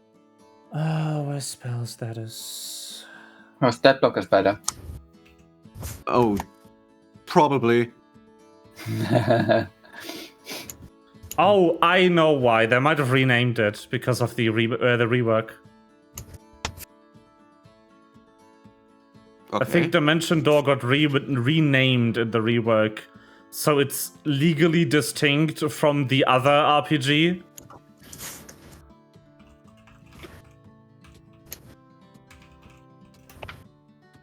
Oh, where spell status? Oh, stat block is better. Oh, probably. Oh, I know why. They might have renamed it because of the rework. Okay. I think Dimension Door got renamed in the rework, so it's legally distinct from the other RPG.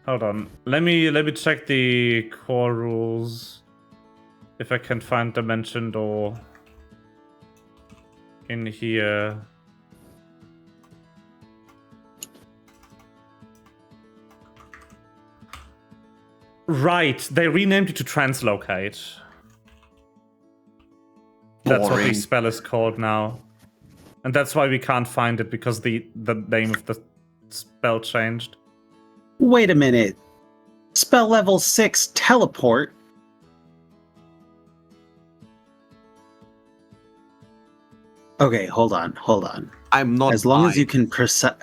Hold on. Let me check the core rules. If I can find Dimension Door in here. Right, they renamed it to Translocate. That's what the Boring. spell is called now. And that's why we can't find it, because the name of the spell changed. Wait a minute. Spell level 6 teleport. Okay, hold on. I'm not. As long as you buying. can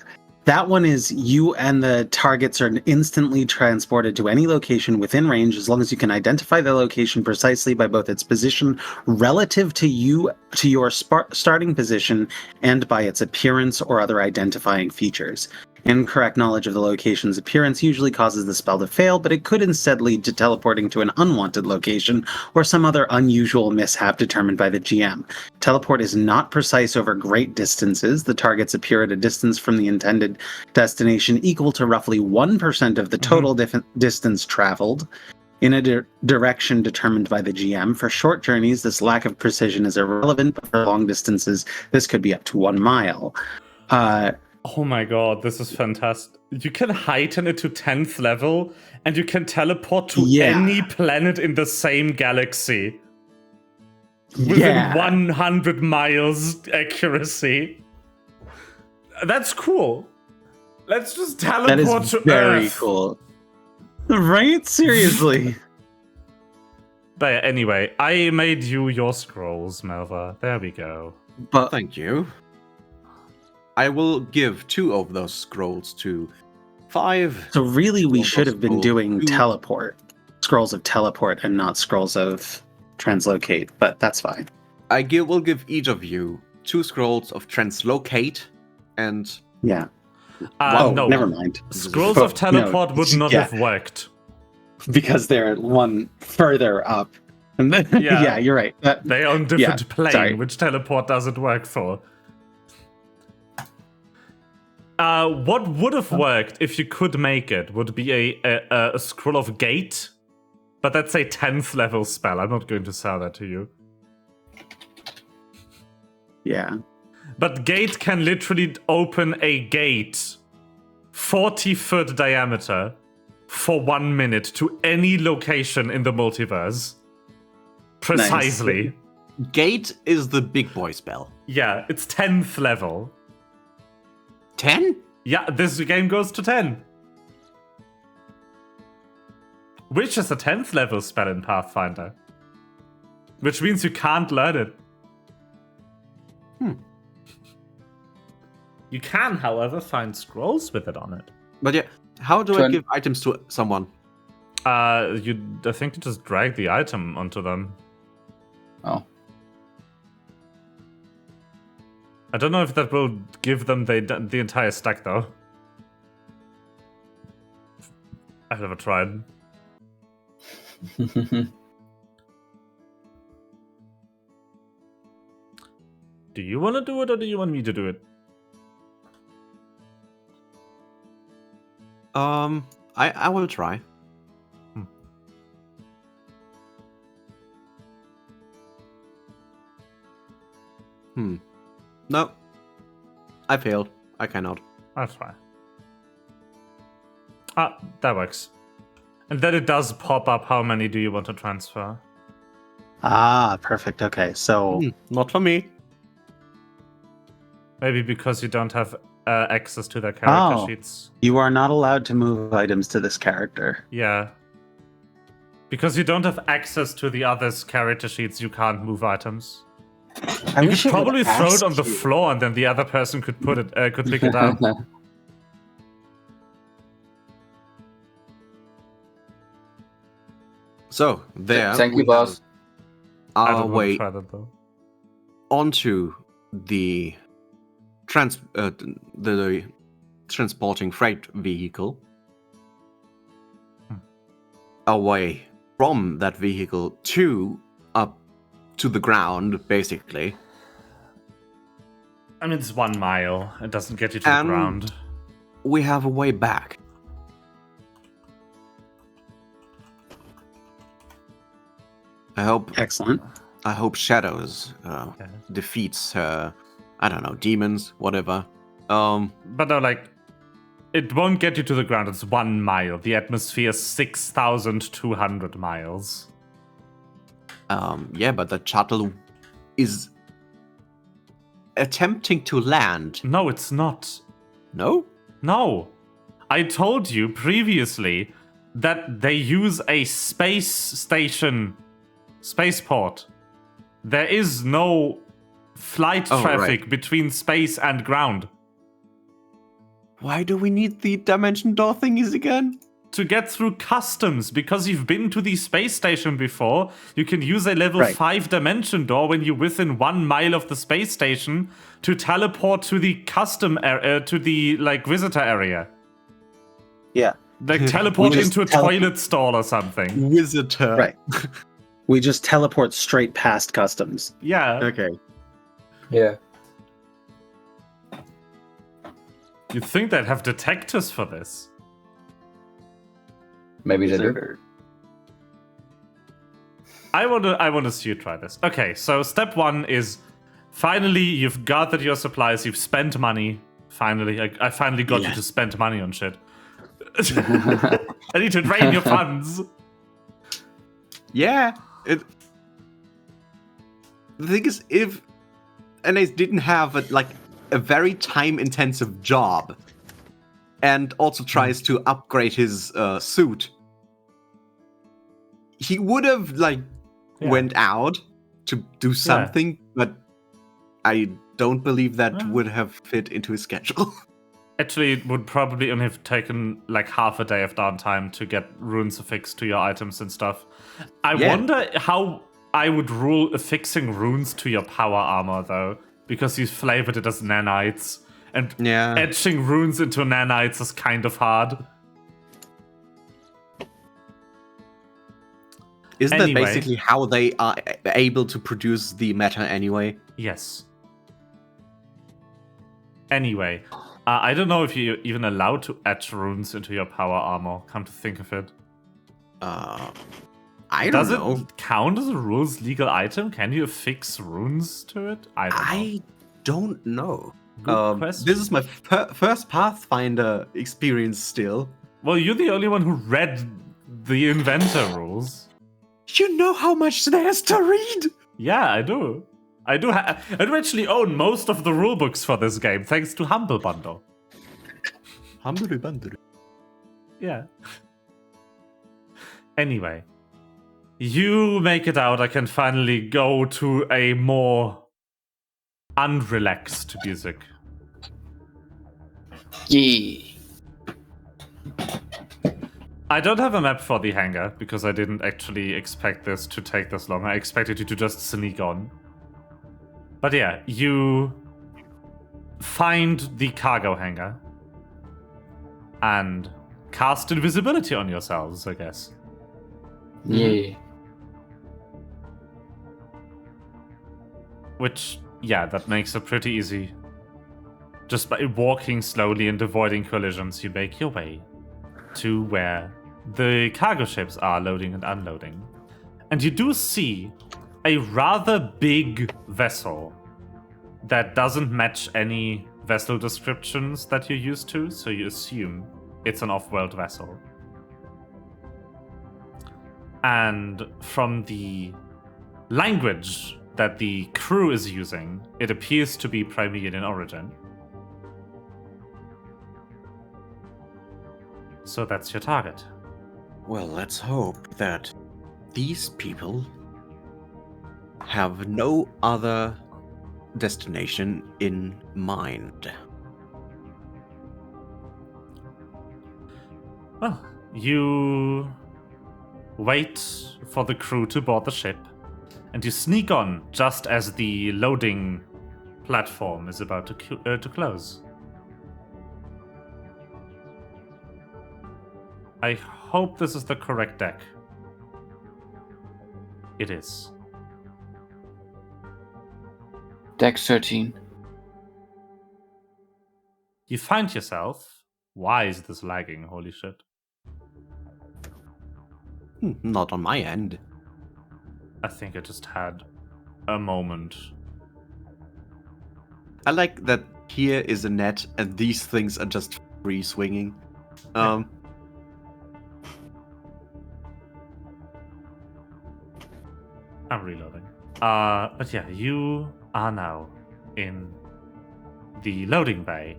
that one is you and the targets are instantly transported to any location within range as long as you can identify the location precisely by both its position relative to you to your starting position and by its appearance or other identifying features. Incorrect knowledge of the location's appearance usually causes the spell to fail, but it could instead lead to teleporting to an unwanted location or some other unusual mishap determined by the GM. Teleport is not precise over great distances. The targets appear at a distance from the intended destination equal to roughly 1% of the total distance traveled in a direction determined by the GM. For short journeys, this lack of precision is irrelevant, but for long distances, this could be up to 1 mile. Oh my god, this is fantastic. You can heighten it to 10th level, and you can teleport to any planet in the same galaxy. Within 100 miles accuracy. That's cool. Let's just teleport That is to very Earth. cool. Right? Seriously. But yeah, anyway, I made you your scrolls, Melva. There we go. But Thank you. I will give 2 of those scrolls to 5. so really we Well, should those have been scrolls doing do- teleport. Scrolls of teleport and not scrolls of translocate, but that's fine. will give each of you 2 scrolls of translocate and Yeah. Wow, No. Never mind. Scrolls Oh, of teleport no, would not yeah. have worked. Because they're one further up. And then, Yeah. yeah, you're right. They're on different plane, sorry. which teleport doesn't work for. What would have worked if you could make it would be a scroll of gate, but that's a 10th level spell. I'm not going to sell that to you. Yeah. But gate can literally open a gate 40-foot diameter for 1 minute to any location in the multiverse. Precisely. Gate is the big boy spell. Yeah, it's 10th level. 10? Yeah, this game goes to 10. Which is a 10th level spell in Pathfinder. Which means you can't learn it. You can, however, find scrolls with it on it. But yeah, how do I Turn- give items to someone? I think you just drag the item onto them. Oh. I don't know if that will give them the entire stack, though. I've never tried. Do you want to do it, or do you want me to do it? I will try. No. I failed. I cannot. That's fine. That works. And then it does pop up how many do you want to transfer. Ah, perfect. Okay, so Not for me. Maybe because you don't have access to their character Oh. sheets. you are not allowed to move items to this character. Yeah. Because you don't have access to the others' character sheets, you can't move items. I You wish could it would probably throw it ask on the you. floor, and then the other person could could pick it up. So there. Thank we you, boss. have I Our don't want to way try that though. onto the the transporting freight vehicle. Away from that vehicle to up to the ground, basically. I mean, it's 1 mile. It doesn't get you to And- the ground. We have a way back. Excellent. I hope Shadows defeats I don't know, demons, whatever. But no, like, it won't get you to the ground. It's 1 mile. The atmosphere is 6,200 miles. Yeah, but the shuttle is attempting to land. No, it's not. No? No. I told you previously that they use a space station, spaceport. There is no flight traffic between space and ground. Why do we need the dimension door thingies again? To get through customs, because you've been to the space station before, you can use a level 5 dimension door when you're within 1 mile of the space station to teleport to the custom area, to the visitor area. Yeah. Like teleport We just into a toilet stall or something. Visitor. Right. We just teleport straight past customs. Yeah. Okay. Yeah. You'd think they'd have detectors for this. Maybe they do. I want to see you try this. Okay, so step 1 is finally you've gathered your supplies, you've spent money. Finally, I finally got you to spend money on shit. I need to drain your funds. Yeah. The thing is, if NAs didn't have a very time-intensive job, and also tries to upgrade his suit, he would have went out to do something, but I don't believe that would have fit into his schedule. Actually, it would probably only have taken half a day of downtime to get runes affixed to your items and stuff. I wonder how I would rule affixing runes to your power armor, though, because he's flavored it as nanites. And etching runes into nanites is kind of hard. Isn't that basically how they are able to produce the matter anyway? Yes. Anyway, I don't know if you're even allowed to etch runes into your power armor, come to think of it. I don't know. Does it count as a rules legal item? Can you affix runes to it? I don't know. Good question. This is my first Pathfinder experience still. Well, you're the only one who read the inventor rules. You know how much there is to read? Yeah, I do. I do actually own most of the rulebooks for this game, thanks to Humble Bundle. Humble Bundle. Yeah. Anyway. You make it out. I can finally go to a more unrelaxed music. Yeah. I don't have a map for the hangar because I didn't actually expect this to take this long. I expected you to just sneak on. But yeah, you find the cargo hangar and cast invisibility on yourselves, I guess. Yeah. Which, yeah, that makes it pretty easy. Just by walking slowly and avoiding collisions, you make your way to where the cargo ships are loading and unloading. And you do see a rather big vessel that doesn't match any vessel descriptions that you're used to, so you assume it's an off-world vessel. And from the language that the crew is using, it appears to be Primean in origin. So that's your target. Well, let's hope that these people have no other destination in mind. Well, you wait for the crew to board the ship, and you sneak on just as the loading platform is about to close. I hope this is the correct deck. It is. Deck 13. You find yourself... Why is this lagging? Holy shit. Not on my end. I think I just had a moment. I like that here is a net and these things are just free swinging. I'm reloading. But yeah, you are now in the loading bay,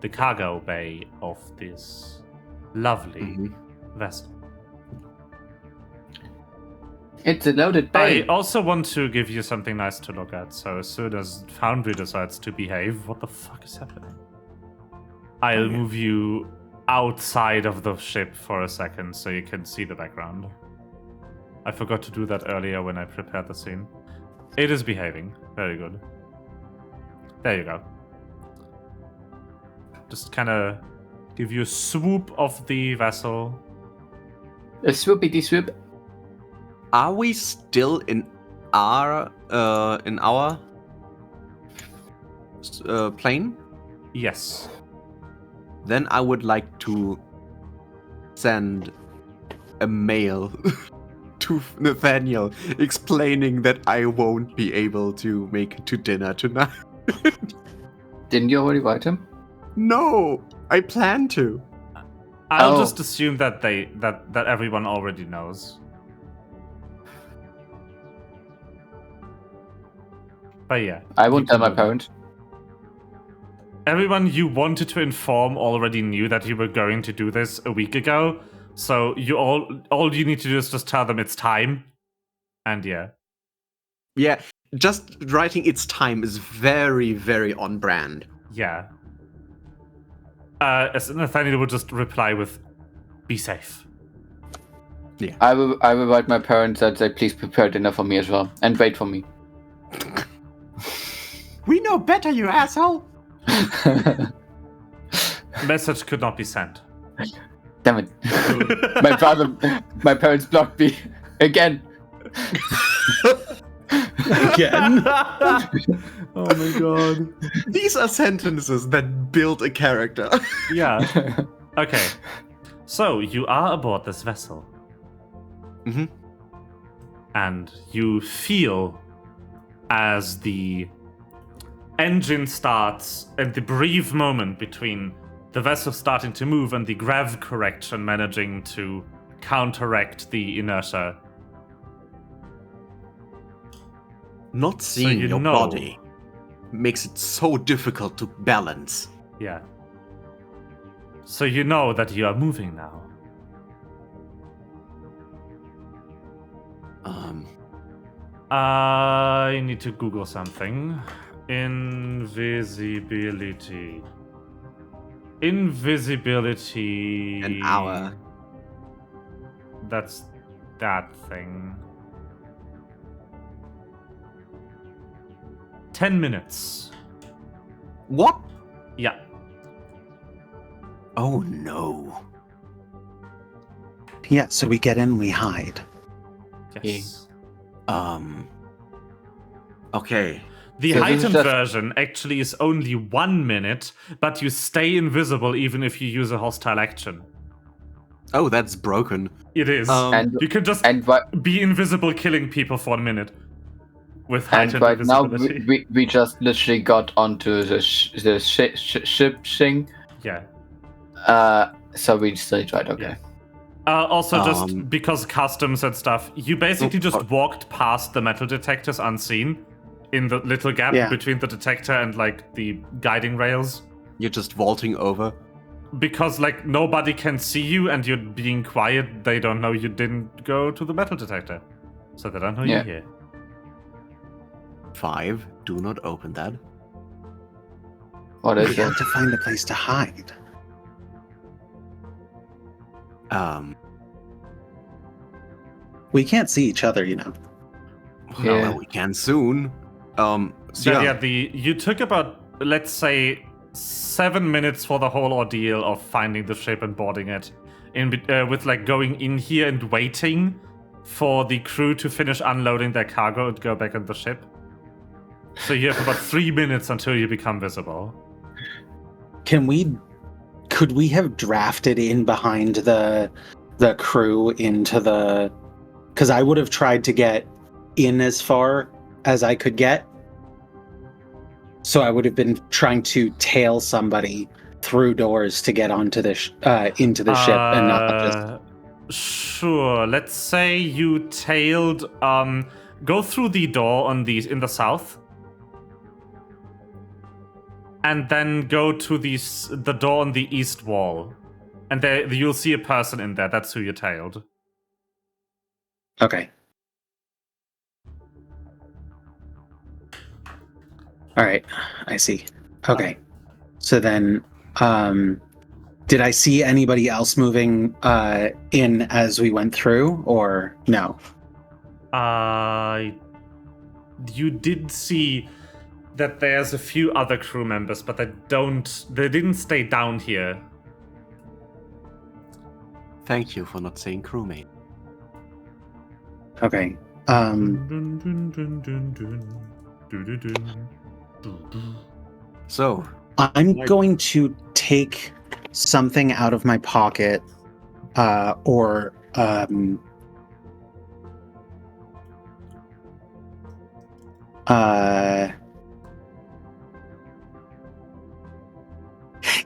the cargo bay of this lovely vessel. It's a loaded bay. I also want to give you something nice to look at, so as soon as Foundry decides to behave, what the fuck is happening? I'll move you outside of the ship for a second so you can see the background. I forgot to do that earlier when I prepared the scene. It is behaving. Very good. There you go. Just kind of give you a swoop of the vessel. A swoopity swoop. Are we still in our plane? Yes. Then I would like to send a mail to Nathaniel explaining that I won't be able to make it to dinner tonight. Didn't you already write him? No, I plan to. I'll just assume that that everyone already knows. But yeah. I won't tell my parents. Everyone you wanted to inform already knew that you were going to do this a week ago. So you all you need to do is just tell them it's time. And yeah. Yeah, just writing it's time is very, very on brand. Yeah. As Nathaniel would just reply with, "Be safe." Yeah. I will write my parents that they please prepare dinner for me as well. And wait for me. We know better, you asshole! Message could not be sent. Damn it. My parents blocked me. Again. Again? Oh my god. These are sentences that build a character. Yeah. Okay. So, you are aboard this vessel. Mm-hmm. And you feel as the engine starts and the brief moment between the vessel starting to move and the grav correction managing to counteract the inertia. Not seeing you your know. body makes it so difficult to balance. Yeah. So you know that you are moving now. I need to Google something. Invisibility. Invisibility. An hour. That's that thing. 10 minutes. What? Yeah. Oh no. Yeah, so we get in, we hide. Yes. Okay. The So this is heightened just- version actually is only 1 minute, but you stay invisible even if you use a hostile action. Oh, that's broken. It is. And You can just and be invisible killing people for a minute. With And heightened right now, invisibility. we just literally got onto the ship thing. Yeah. So we still tried, okay. Yeah. Also, just because customs and stuff, you basically just walked past the metal detectors unseen in the little gap between the detector and like the guiding rails. You're just vaulting over. Because like nobody can see you and you're being quiet, they don't know you didn't go to the metal detector. So they don't know you're here. 5. Do not open that. What We is it? have to find a place to hide. We can't see each other, you know. Well, we can soon. You took about, let's say, 7 minutes for the whole ordeal of finding the ship and boarding it, with like going in here and waiting for the crew to finish unloading their cargo and go back on the ship. So you have about 3 minutes until you become visible. Could we have drafted in behind the crew into the? Because I would have tried to get in as far as I could get. So I would have been trying to tail somebody through doors to get onto the into the ship and not just. Sure. Let's say you tailed. Go through the door in the south, and then go to the door on the east wall, and there you'll see a person in there. That's who you tailed. Okay. All right, I see. Okay, so then, did I see anybody else moving in as we went through, or no? You did see that there's a few other crew members, but they didn't stay down here. Thank you for not saying crewmate. Okay. So, I'm going to take something out of my pocket, or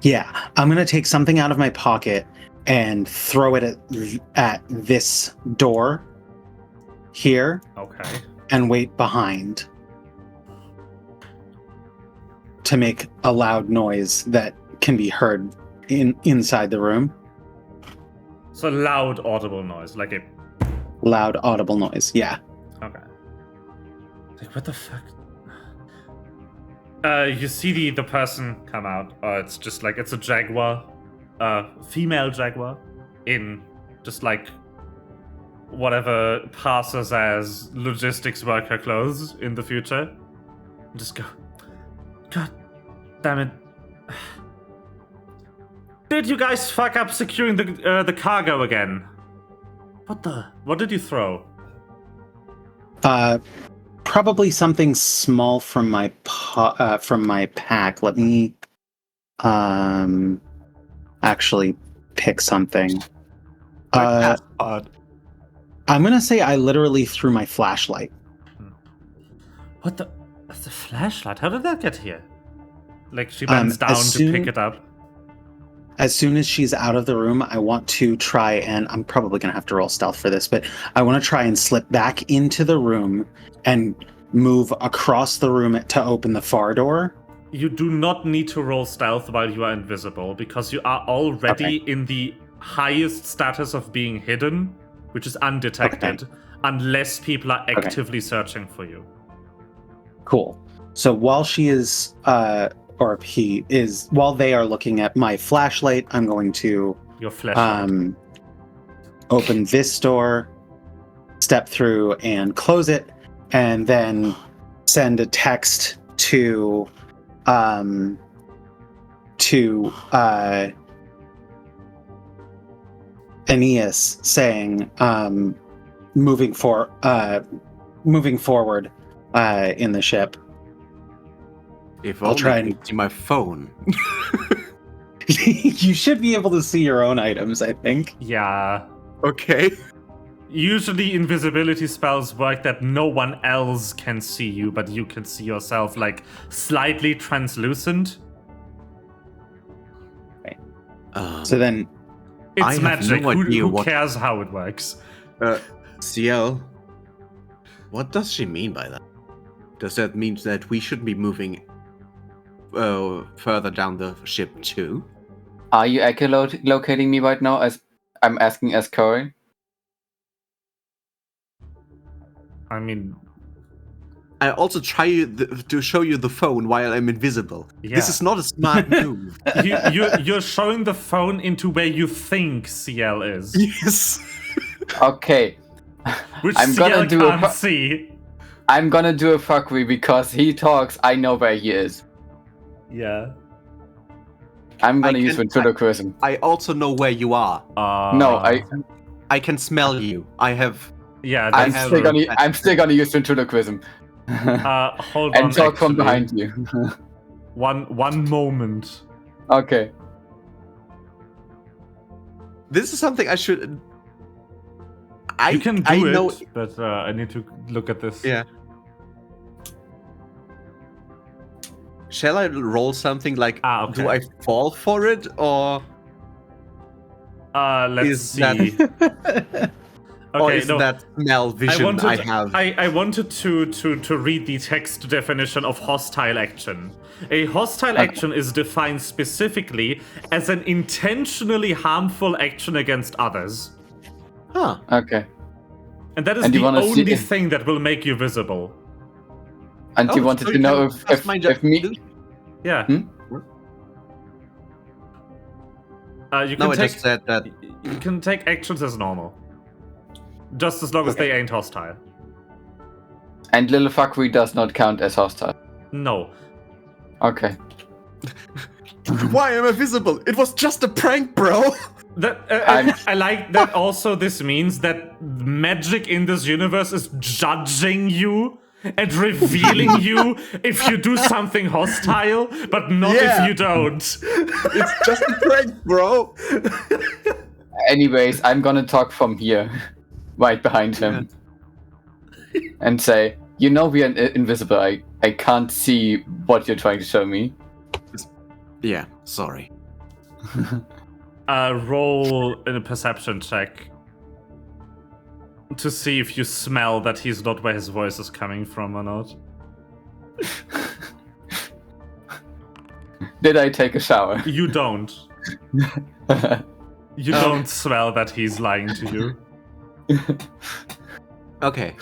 yeah, I'm gonna take something out of my pocket and throw it at this door here. Okay. And wait behind to make a loud noise that can be heard inside the room. So loud audible noise, like a Loud audible noise, yeah. Okay. Like what the fuck? You see the person come out. It's just like it's a jaguar, female jaguar, in just like whatever passes as logistics worker clothes in the future. Just go. God damn it! Did you guys fuck up securing the cargo again? What did you throw? Probably something small from my pack. Let me actually pick something. I'm gonna say I literally threw my flashlight. What the? That's a flashlight. How did that get here? Like she bends down to pick it up. As soon as she's out of the room, I want to try and I'm probably going to have to roll stealth for this, but I want to try and slip back into the room and move across the room to open the far door. You do not need to roll stealth while you are invisible because you are already in the highest status of being hidden, which is undetected, unless people are actively searching for you. Cool. So while she is or he is, while they are looking at my flashlight, I'm going to your flashlight. Open this door, step through and close it, and then send a text to Aeneas saying moving forward in the ship. If I'll try and see my phone. You should be able to see your own items, I think. Yeah. Okay. Usually invisibility spells work that no one else can see you, but you can see yourself, like, slightly translucent. So then It's have magic. no idea Who what- cares how it works? CL, what does she mean by that? Does that mean that we should be moving further down the ship too? Are you echolocating me right now? As I'm asking as Corey. I mean, I also try to show you the phone while I'm invisible. Yeah. This is not a smart move. you're showing the phone into where you think CL is, Yes. Okay, which I'm CL gonna do a can't see. I'm gonna do a fuckery because he talks. I know where he is. Yeah. I'm gonna I use can- ventriloquism. I also know where you are. No, I can smell you. I have. Yeah, I'm that's still true. I'm still gonna use ventriloquism. Hold on. And talk from actually. behind you. One moment. Okay. This is something I should. You can do I it, know. but I need to look at this. Yeah. Shall I roll something like? Okay. Do I fall for it or? Let's Is see. that- or Okay, is no. that smell vision I have? I wanted to read the text definition of hostile action. A hostile action is defined specifically as an intentionally harmful action against others. Huh. Okay. And that is And you the wanna only see- thing that will make you visible. And you wanted so to know can trust my if me. judgment? Yeah. Hmm? You can No, I take just said that. you can take actions as normal. Just as long as they ain't hostile. And little fuckery does not count as hostile. No. Okay. Why am I visible? It was just a prank, bro. That I'm- I like that. Also, this means that magic in this universe is judging you and revealing you if you do something hostile, but not Yeah. if you don't. It's just a prank, bro. Anyways, I'm gonna talk from here, right behind him, and say, "You know we are invisible. I can't see what you're trying to show me." Yeah, sorry. Roll in a perception check to see if you smell that he's not where his voice is coming from or not. Did I take a shower? You don't. You don't smell that he's lying to you. Okay.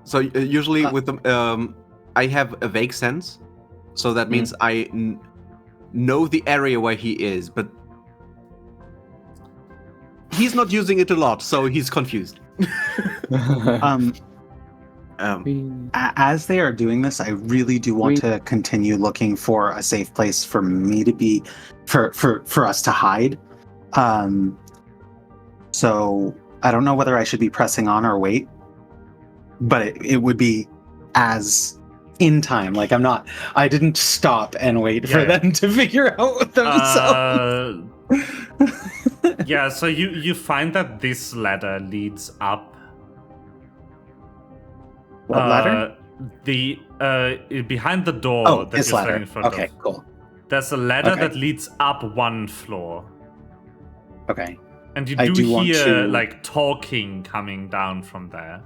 So usually with the I have a vague sense, so that means I know the area where he is, but he's not using it a lot, so he's confused. As they are doing this, I really do want to continue looking for a safe place for me to be, for us to hide. So I don't know whether I should be pressing on or wait, but it would be as in time. Like I didn't stop and wait for them to figure out themselves. Yeah, so you find that this ladder leads up. What ladder? The behind the door Oh, that this you're ladder. standing in front Okay, of. cool. There's a ladder Okay. that leads up one floor. Okay. And you I do do want hear to- like talking coming down from there.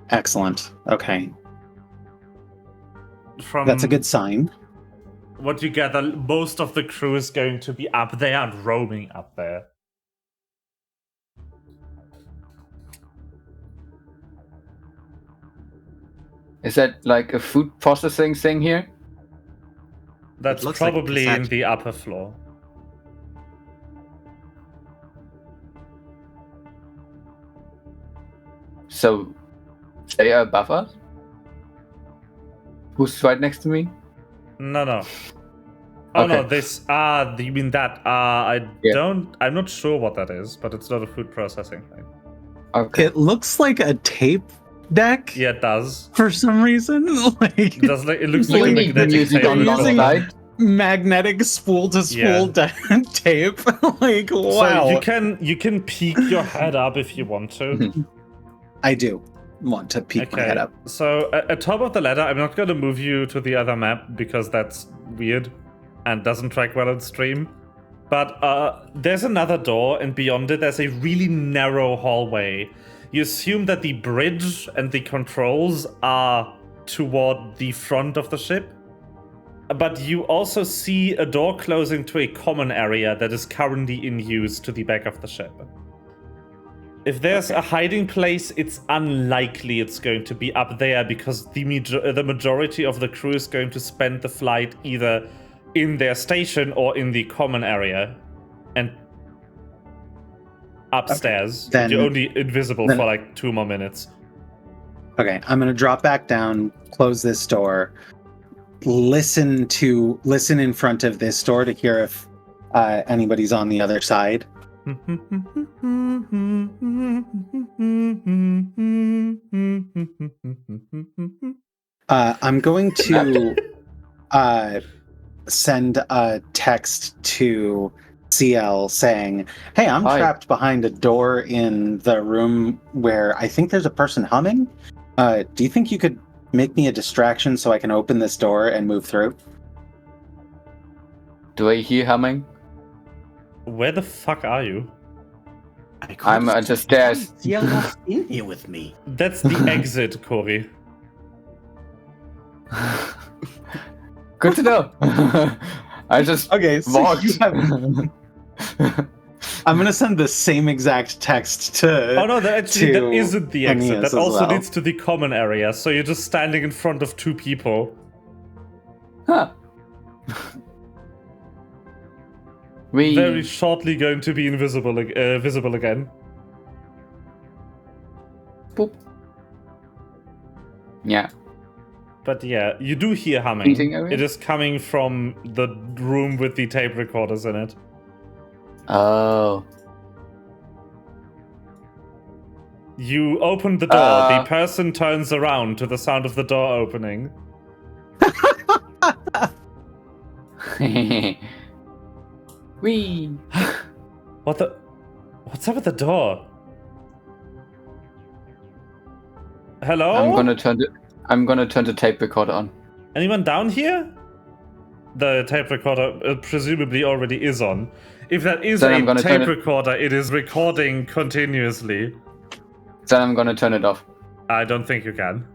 Excellent. Okay. From That's a good sign. what you gather, most of the crew is going to be up there and roaming up there. Is that like a food processing thing here? That's looks like a probably in cassette. the upper floor. So, they are above us? Who's right next to me? No. Oh no, Okay. this you mean that I Yeah. don't I'm not sure what that is, but it's not a food processing thing. Okay. It looks like a tape deck Yeah, it does. for some reason. Like It does it looks You like a need the magnetic music tape. on the Using- side. magnetic spool to spool tape. Like, wow. So you can peek your head up if you want to. I do want to peek my head up. So at top of the ladder, I'm not going to move you to the other map because that's weird and doesn't track well on stream. But there's another door, and beyond it, there's a really narrow hallway. You assume that the bridge and the controls are toward the front of the ship, but you also see a door closing to a common area that is currently in use to the back of the ship. If there's a hiding place, it's unlikely it's going to be up there because the majority of the crew is going to spend the flight either in their station or in the common area and upstairs. Then- You're only invisible then- for like 2 more minutes. Okay, I'm gonna drop back down, close this door, listen in front of this door to hear if anybody's on the other side. I'm going to send a text to CL saying, "Hey, I'm Hi. trapped behind a door in the room where I think there's a person humming. Do you think you could make me a distraction so I can open this door and move through?" Do I hear humming? Where the fuck are you? I'm at the stairs. CL in here with me. That's the exit, Corey. Good to know. I just Okay, so walked. you have... I'm gonna send the same exact text to. Oh no, that isn't the exit. Aeneas That as also well. leads to the common area. So you're just standing in front of 2 people. Huh. We Very shortly going to be visible again. boop. Yeah. But yeah, you do hear humming. Meeting area? It is coming from the room with the tape recorders in it. Oh. You open the door. The person turns around to the sound of the door opening. Wee. What the? What's up with the door? Hello? I'm gonna turn the tape recorder on. Anyone down here? The tape recorder presumably already is on. If that is Then I'm a gonna turn tape it- recorder, it is recording continuously. Then I'm gonna turn it off. I don't think you can.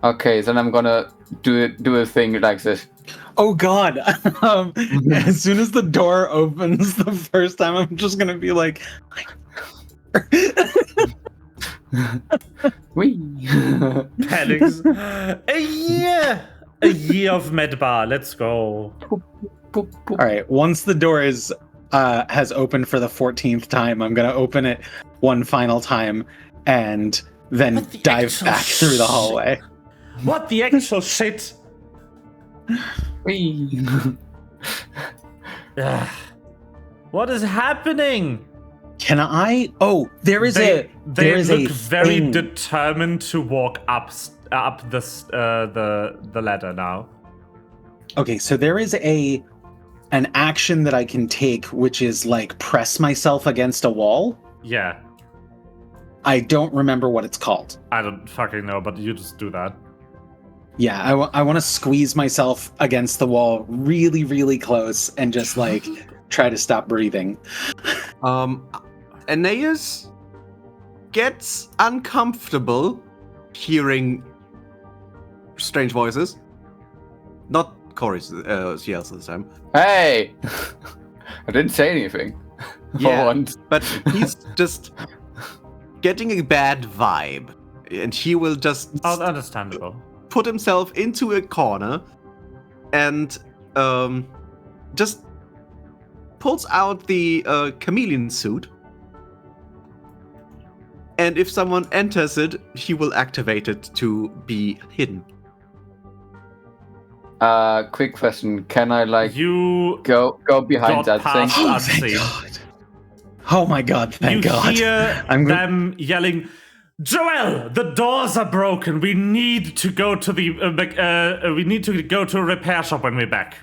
Okay, then I'm gonna do a thing like this. Oh God! As soon as the door opens the first time, I'm just gonna be like, Wee. Panics. A year of Medbar. Let's go. Boop, boop. all right. Once the door is has opened for the 14th time, I'm gonna open it one final time and then What the dive actual back through the hallway. What the actual shit? Wee. Ugh. What is happening? Can I? Oh, there is They there is look a very thing. determined to walk up the ladder now. Okay, so there is an action that I can take, which is like press myself against a wall. Yeah, I don't remember what it's called. I don't fucking know, but you just do that. Yeah, I want to squeeze myself against the wall really, really close and just like try to stop breathing. Aeneas gets uncomfortable hearing strange voices. Not Corey's, CL's this time. Hey! I didn't say anything. For Yeah. once. But he's just getting a bad vibe. And he will just Oh, understandable. put himself into a corner and just pulls out the chameleon suit. And if someone enters it, he will activate it to be hidden. Quick question. Can I like You go behind got that thing? past Oh, thank unseen. God. Oh my God, thank You God. hear I'm go- them yelling, "Joel, the doors are broken. We need to go to the we need to go to a repair shop when we're back."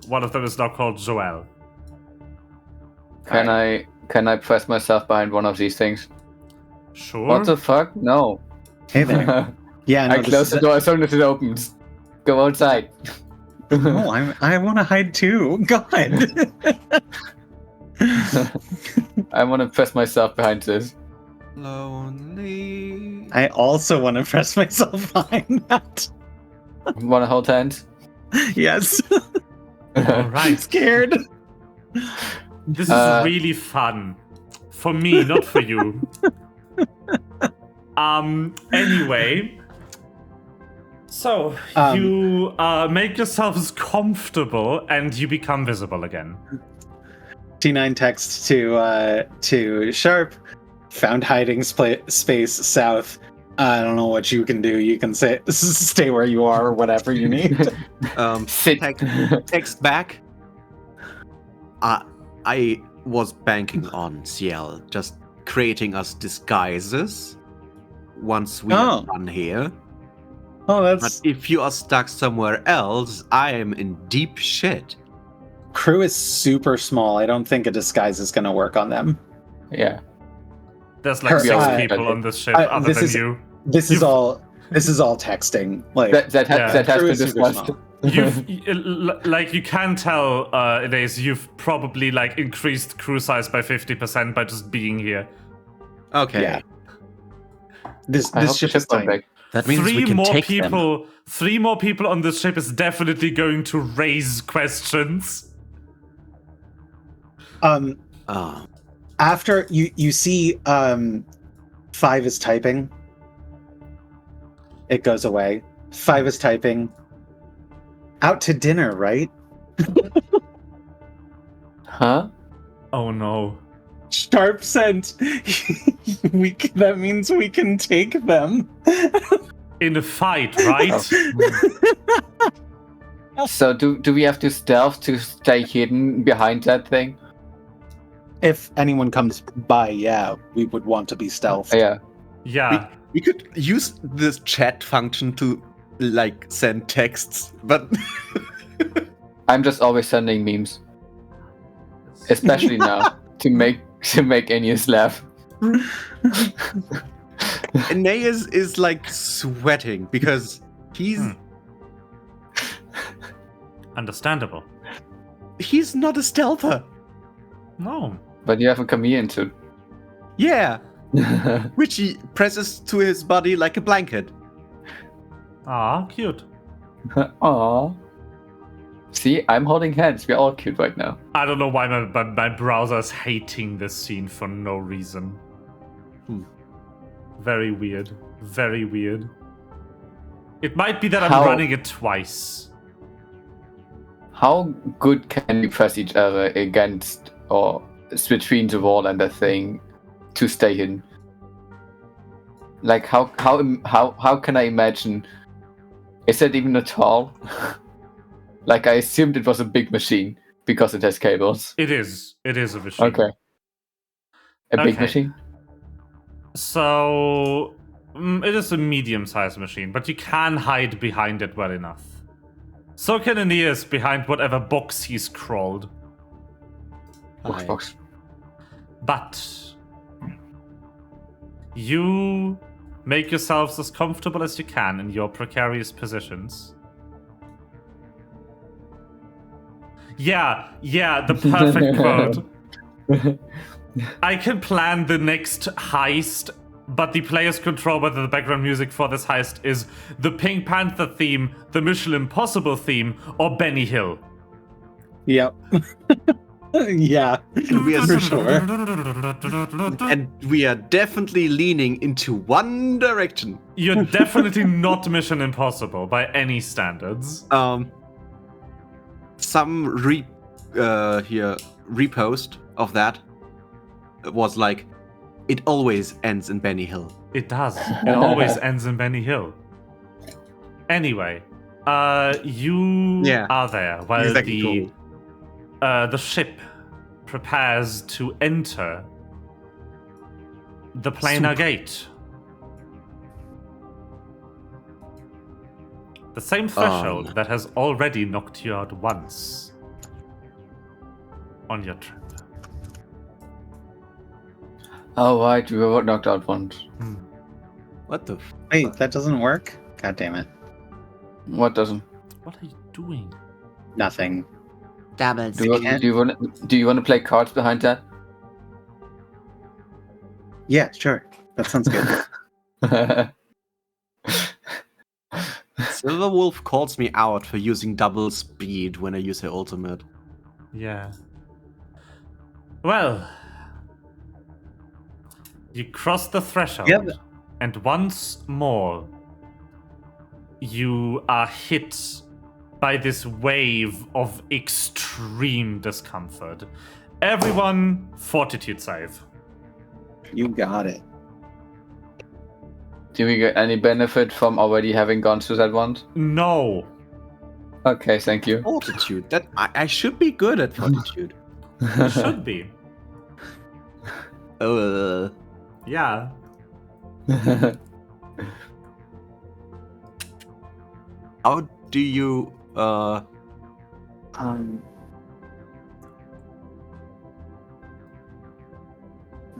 One of them is now called Joel. Can I press myself behind one of these things? Sure. What the fuck? No. Hey there. Yeah, no, I close the door as soon as it opens. Go outside. No, I want to hide too. God. I want to press myself behind this. Lonely. I also want to press myself behind that. Want to hold hands? Yes. All I'm right. scared. This is really fun. For me, not for you. Anyway. So, you make yourselves comfortable and you become visible again. T9 text to Sharp. Found hiding space south. I don't know what you can do. You can stay where you are or whatever you need. Sit. Text back. I was banking on Ciel just creating us disguises once we are done here. Oh, But that's if you are stuck somewhere else, I am in deep shit. crew is super small. I don't think a disguise is going to work on them. Yeah. There's like Her- 6 uh, people on this ship other this than is- you. This is all texting. Like That has crew been is super discussed. small. Like you can tell, Ilaise, you've probably like increased crew size by 50% by just being here. Okay. Yeah. This I hope the ship is ship went tiny. back. That means we can take them. Three more people on this ship is definitely going to raise questions. Oh. After you see 5 is typing. It goes away. 5 is typing. Out to dinner, right? Huh? Oh no. Sharp sent. That means we can take them. In a fight, right? So do we have to stealth to stay hidden behind that thing? If anyone comes by, yeah, we would want to be stealth. Yeah. Yeah. We could use this chat function to like send texts, but I'm just always sending memes, especially now to make Aeneas laugh. Aeneas is like sweating because he's Understandable. he's not a stealther. No. But you have a chameleon suit. Yeah, which he presses to his body like a blanket. Ah, cute. Aww. See, I'm holding hands. We're all cute right now. I don't know why my browser's hating this scene for no reason. Very weird. Very weird. It might be that I'm How- running it twice. How good can we press each other against or between the wall and the thing to stay hidden? Like how can I imagine? Is that even at all? Like I assumed it was a big machine because it has cables. It is. It is a machine. Okay. A big Okay. machine? So, it is a medium-sized machine, but you can hide behind it well enough. So can Aeneas behind whatever box he's crawled. Box. But you make yourselves as comfortable as you can in your precarious positions. Yeah, the perfect quote. I can plan the next heist, but the players control whether the background music for this heist is the Pink Panther theme, the Mission Impossible theme, or Benny Hill. Yep. Yeah, We are for sure. And we are definitely leaning into one direction. You're definitely not Mission Impossible by any standards. Some repost of that was like, it always ends in Benny Hill. It does. It always ends in Benny Hill. Anyway, you are there while Exactly. the ship prepares to enter the planar gate. The same threshold that has already knocked you out once on your trip. Oh right, we were knocked out once. What the? Wait, that doesn't work? God damn it. What doesn't? What are you doing? Nothing. Damn Do you want to play cards behind that? Yeah, sure. That sounds good. Silverwolf calls me out for using double speed when I use her ultimate. Yeah. Well, you cross the threshold, Yeah, and once more, you are hit by this wave of extreme discomfort. Everyone, fortitude save. you got it. Do we get any benefit from already having gone through that once? No. Okay, thank you. Fortitude. That I should be good at fortitude. You should be. Yeah. How do you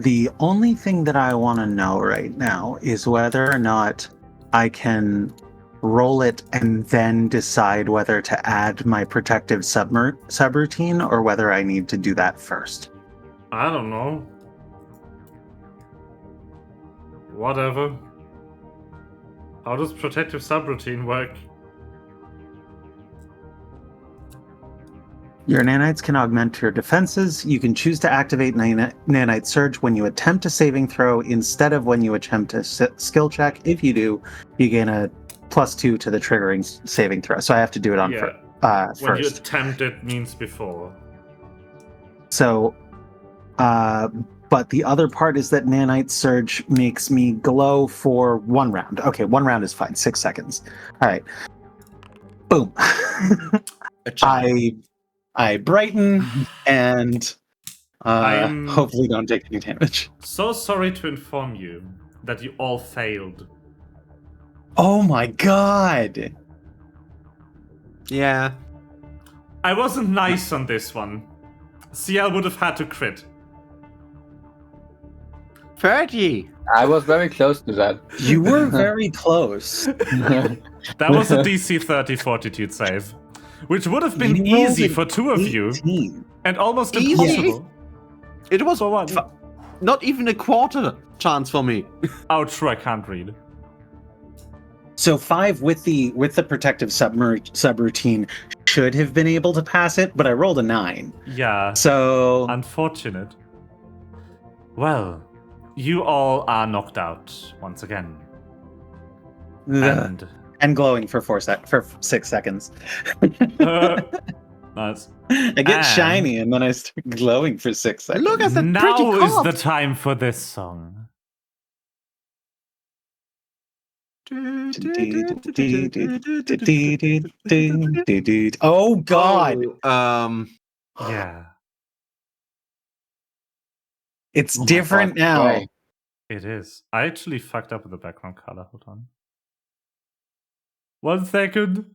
The only thing that I want to know right now is whether or not I can roll it and then decide whether to add my protective subroutine or whether I need to do that first. I don't know. Whatever. How does protective subroutine work? Your nanites can augment your defenses. You can choose to activate nanite surge when you attempt a saving throw instead of when you attempt a skill check. If you do, you gain a +2 to the triggering saving throw. So I have to do it on first. When you attempt it means before. So, but the other part is that nanite surge makes me glow for 1 round. Okay, 1 round is fine. 6 seconds. All right. Boom. I brighten and hopefully don't take any damage. So sorry to inform you that you all failed. Oh my god! Yeah. I wasn't nice on this one. CL would have had to crit. 30. I was very close to that. You were very close. That was a DC 30 fortitude save, which would have been You rolled easy an for 2 of you 18. and almost Easy? impossible. It was For one. not even a quarter chance for me. Oh, true, I can't read. So 5 with the protective subroutine should have been able to pass it, but I rolled a 9. Yeah. So Unfortunate. Well, you all are knocked out once again. And and glowing for 6 seconds. nice. I get And- shiny and then I start glowing for 6 seconds. Look at that pretty Now is the corpse. time for this song. Oh god! Yeah, It's Oh my different God, now. why? it is. I actually fucked up with the background color. Hold on. 1 second.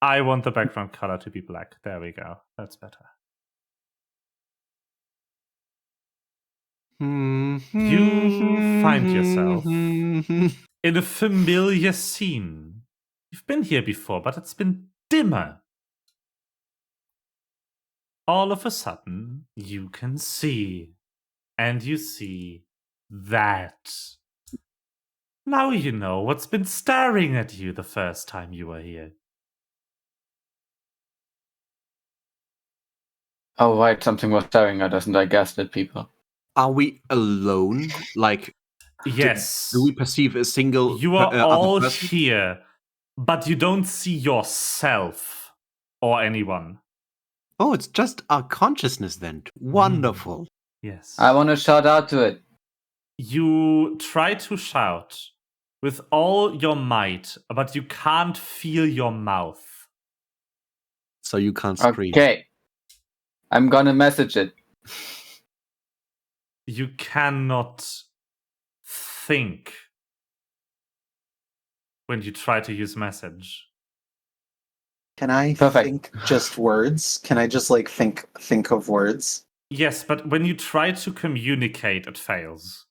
I want the background color to be black. There we go. That's better. You find yourself in a familiar scene. You've been here before, but it's been dimmer. All of a sudden, you can see. And you see that. Now you know what's been staring at you the first time you were here. Oh, right, something was staring at us and I guessed it, people. Are we alone? Like, Yes. do we perceive a single You are other all person? here, but you don't see yourself or anyone. Oh, it's just our consciousness then. Wonderful. Yes. I want to shout out to it. You try to shout with all your might, but you can't feel your mouth. So you can't scream. Okay. I'm gonna message it. You cannot think when you try to use message. Can I Perfect. think just words? Can I just like think of words? Yes, but when you try to communicate, it fails.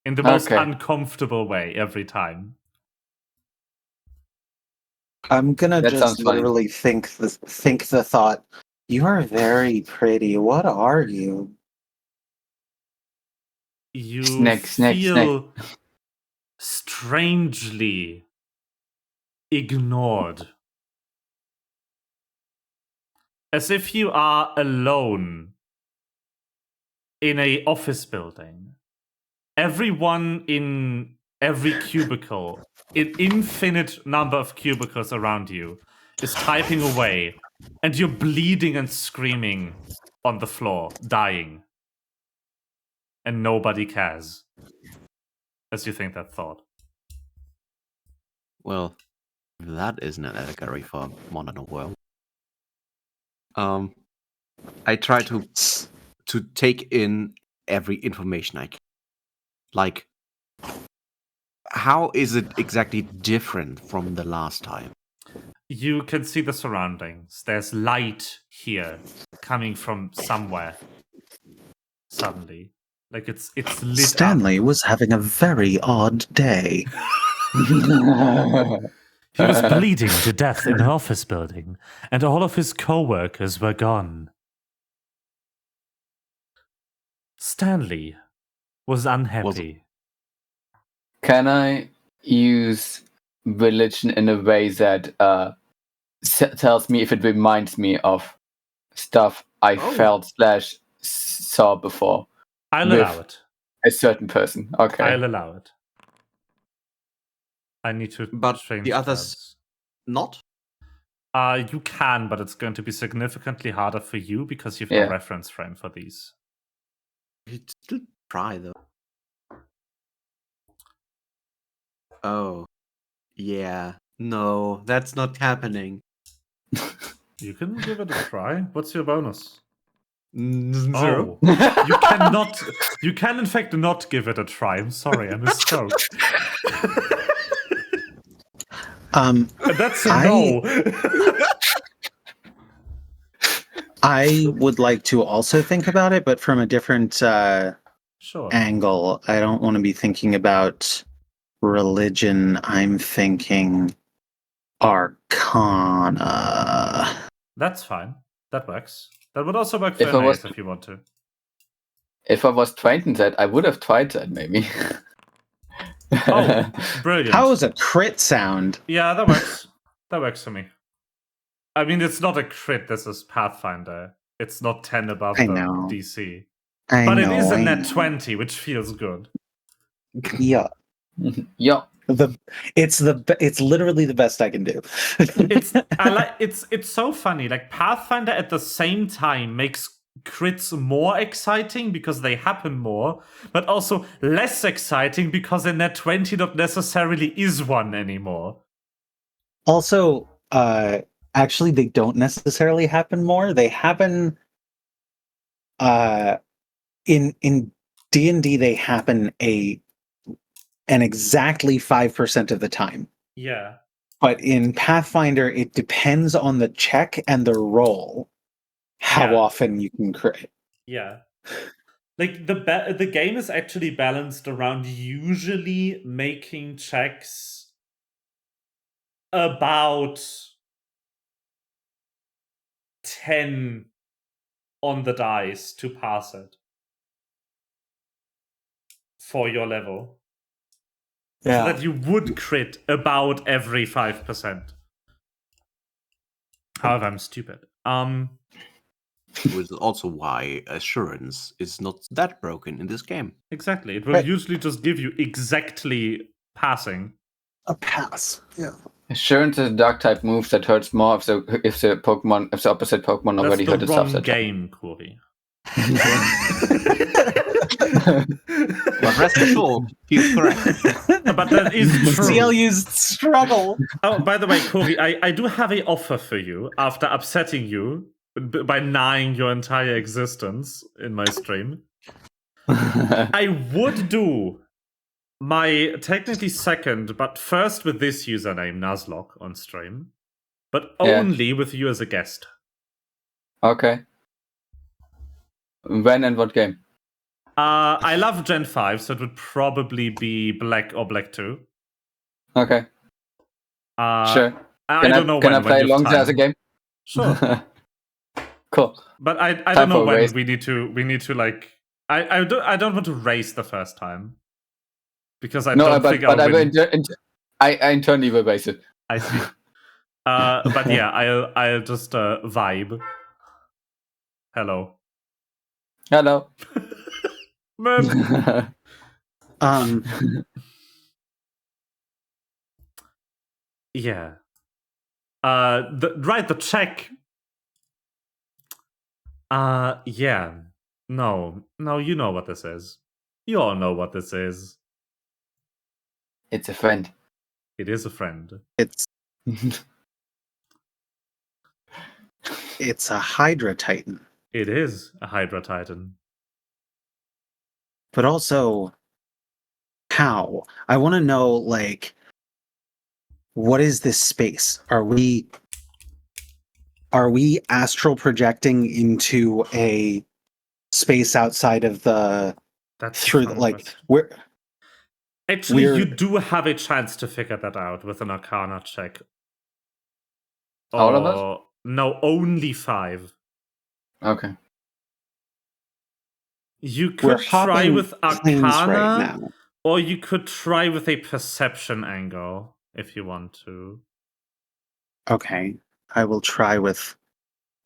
In the most Okay. uncomfortable way every time. I'm gonna That just sounds funny. literally think the thought. You are very pretty. What are you? You Snack. feel strangely ignored. As if you are alone in a office building. Everyone in every cubicle, an infinite number of cubicles around you, is typing away, and you're bleeding and screaming on the floor, dying. And nobody cares. As you think that thought. Well, that isn't an allegory for modern world. I try to take in every information I can. Like, how is it exactly different from the last time? You can see the surroundings. There's light here coming from somewhere. Suddenly. Like it's lit Stanley up. was having a very odd day. He was bleeding to death in an office building, and all of his co-workers were gone. Stanley was unhappy. Can I use religion in a way that tells me if it reminds me of stuff I felt / saw before? I'll with allow it. A certain person. Okay. I'll allow it. I need to But change the others tabs. not? You can, but it's going to be significantly harder for you because you've no Yeah. reference frame for these. You'd still try though. Oh. Yeah. No, that's not happening. You can give it a try. What's your bonus? 0. Oh, you cannot. You can, in fact, not give it a try. I'm sorry, I misspoke. That's a no. I would like to also think about it, but from a different Sure. angle. I don't want to be thinking about religion. I'm thinking arcana. That's fine. That works. That would also work for If I was- Anais if you want to. If I was trained in that, I would have tried that maybe. Oh, brilliant. How does a crit sound? Yeah, that works. That works for me. I mean, it's not a crit. This is Pathfinder. It's not 10 above I the know. DC. I But know, it is a I net know. 20, which feels good. Yeah. Yeah. It's literally the best I can do. It's so funny. Like Pathfinder at the same time makes crits more exciting because they happen more, but also less exciting because a net 20 not necessarily is one anymore. Also, actually they don't necessarily happen more. They happen in D&D they happen an exactly 5% of the time. Yeah. But in Pathfinder, it depends on the check and the roll how Yeah. often you can crit. Yeah. Like the game is actually balanced around usually making checks about 10 on the dice to pass it for your level. So that you would crit about every 5%. However, I'm stupid. Which is also why assurance is not that broken in this game. Exactly. It will Right. usually just give you exactly passing. A pass. Yeah. Assurance is a dark type move that hurts more if the opposite Pokemon already hurt That's itself. the wrong game, Corey. But rest assured, he's correct. But that is true. CLU's struggle. Oh, by the way, Corey, I do have an offer for you after upsetting you by denying your entire existence in my stream. I would do my technically second, but first with this username, Nuzlocke, on stream. But only with you as a guest. Okay. When and what game? I love Gen 5, so it would probably be Black or Black 2. Okay. Sure. I don't know Can when. I play when you have along as a time. game? Sure. Cool. But I Time don't know for a when race. we need to like I don't want to race the first time. Because I No, don't but think I'll I will win. I internally will base it. I see. But yeah, I'll just vibe. Hello. Hello. Man. Um, Yeah. The check. Yeah. No, you know what this is. You all know what this is. It's a friend. It is a friend. it's a Hydra Titan, It is a Hydra Titan. but also how? I want to know, like, what is this space? Are we astral projecting into a space outside of the That's a through fun like question. we're Actually, we're you do have a chance to figure that out with an Arcana check. All of us? No, only 5. Okay. You we're could try hopping with planes right Arcana, now. or you could try with a perception angle if you want to. Okay, I will try with.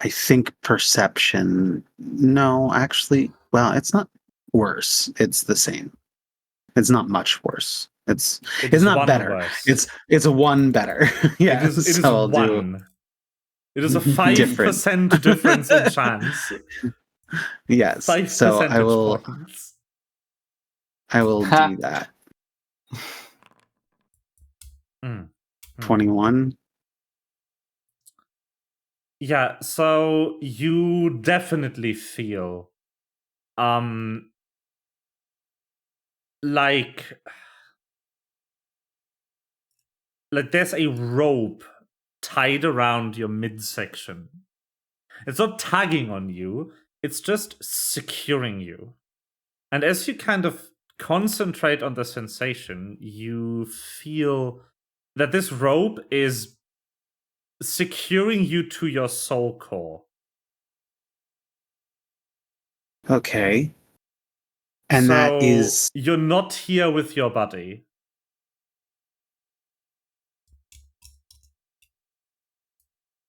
I think perception. No, actually, well, it's not worse. It's the same. It's not much worse. It's not one better. worse. It's a 1 better. Yeah, it is so I'll do 1. It is a 5% difference in chance. yes. 5 So percentage points. I will do that. 21. Yeah, so you definitely feel like there's a rope tied around your midsection. It's not tagging on you, it's just securing you. And as you kind of concentrate on the sensation, you feel that this rope is securing you to your soul core. Okay. And so that is you're not here with your body.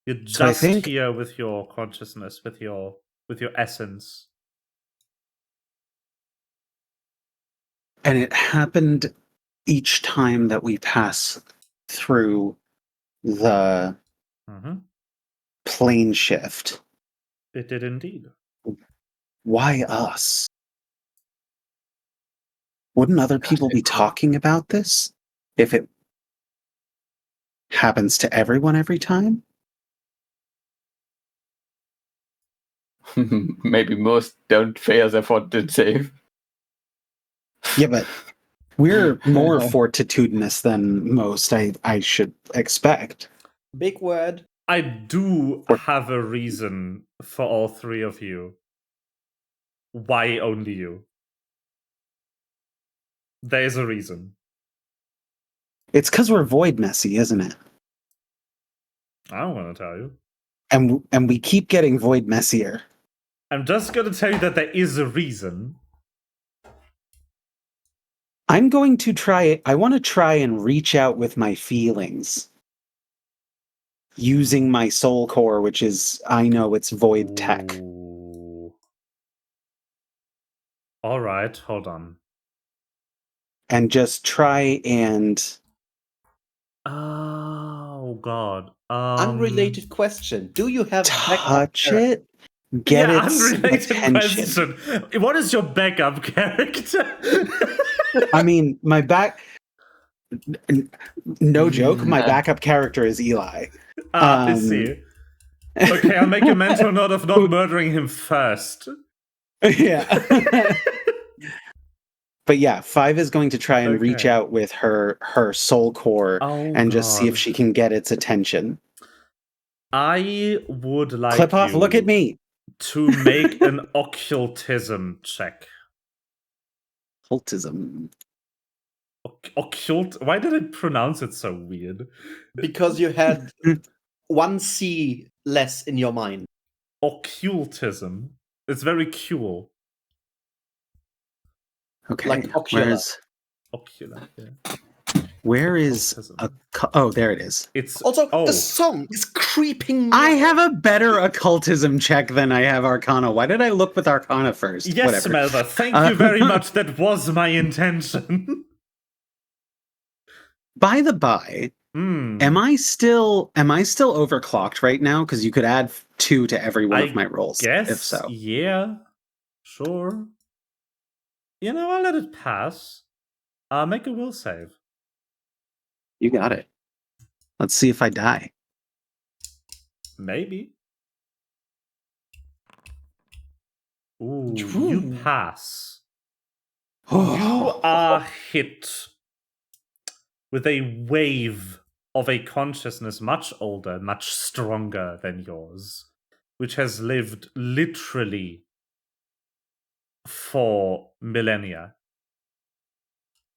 You're So I just think- here with your consciousness, with your essence. and it happened each time that we pass through the plane shift. It did indeed. Why us? Wouldn't other people be talking about this if it happens to everyone every time? Maybe most don't fail their fortitude save. Yeah, but we're more fortitudinous than most, I should expect. Big word. I do have a reason for all 3 of you. Why only you? There is a reason. It's because we're void messy, isn't it? I don't want to tell you. And we keep getting void messier. I'm just going to tell you that there is a reason. I'm going to try it. I want to try and reach out with my feelings. Using my soul core, which is, I know it's void tech. Ooh. All right, hold on. And just try and... Oh, God. Unrelated question. Do you have touch it? Get its unrelated attention. question. What is your backup character? I mean, my back... No joke, my backup character is Eli. I see. Okay, I'll make a mental note of not murdering him first. Yeah. But yeah, 5 is going to try and reach Okay. out with her soul core and just see if she can get its attention. I would like Clip off, you look at me. to make an occultism check. Occultism. Occult? Why did I pronounce it so weird? Because you had one C less in your mind. Occultism. It's very cool. Okay. Like ocular. Ocular, yeah. Where is Occultism. oh, there it is. It's Also, oh, the song is creeping me I out. have a better occultism check than I have Arcana. Why did I look with Arcana first? yes, Whatever. Melva. Thank you very much. That was my intention. By the by, am I still overclocked right now? Because you could add 2 to every one of my rolls. Guess, if so. yeah, sure. You know, I'll let it pass. Make a will save. You got it. Let's see if I die. Maybe. Ooh, you Ooh. pass. You are hit with a wave of a consciousness much older, much stronger than yours, which has lived literally for millennia.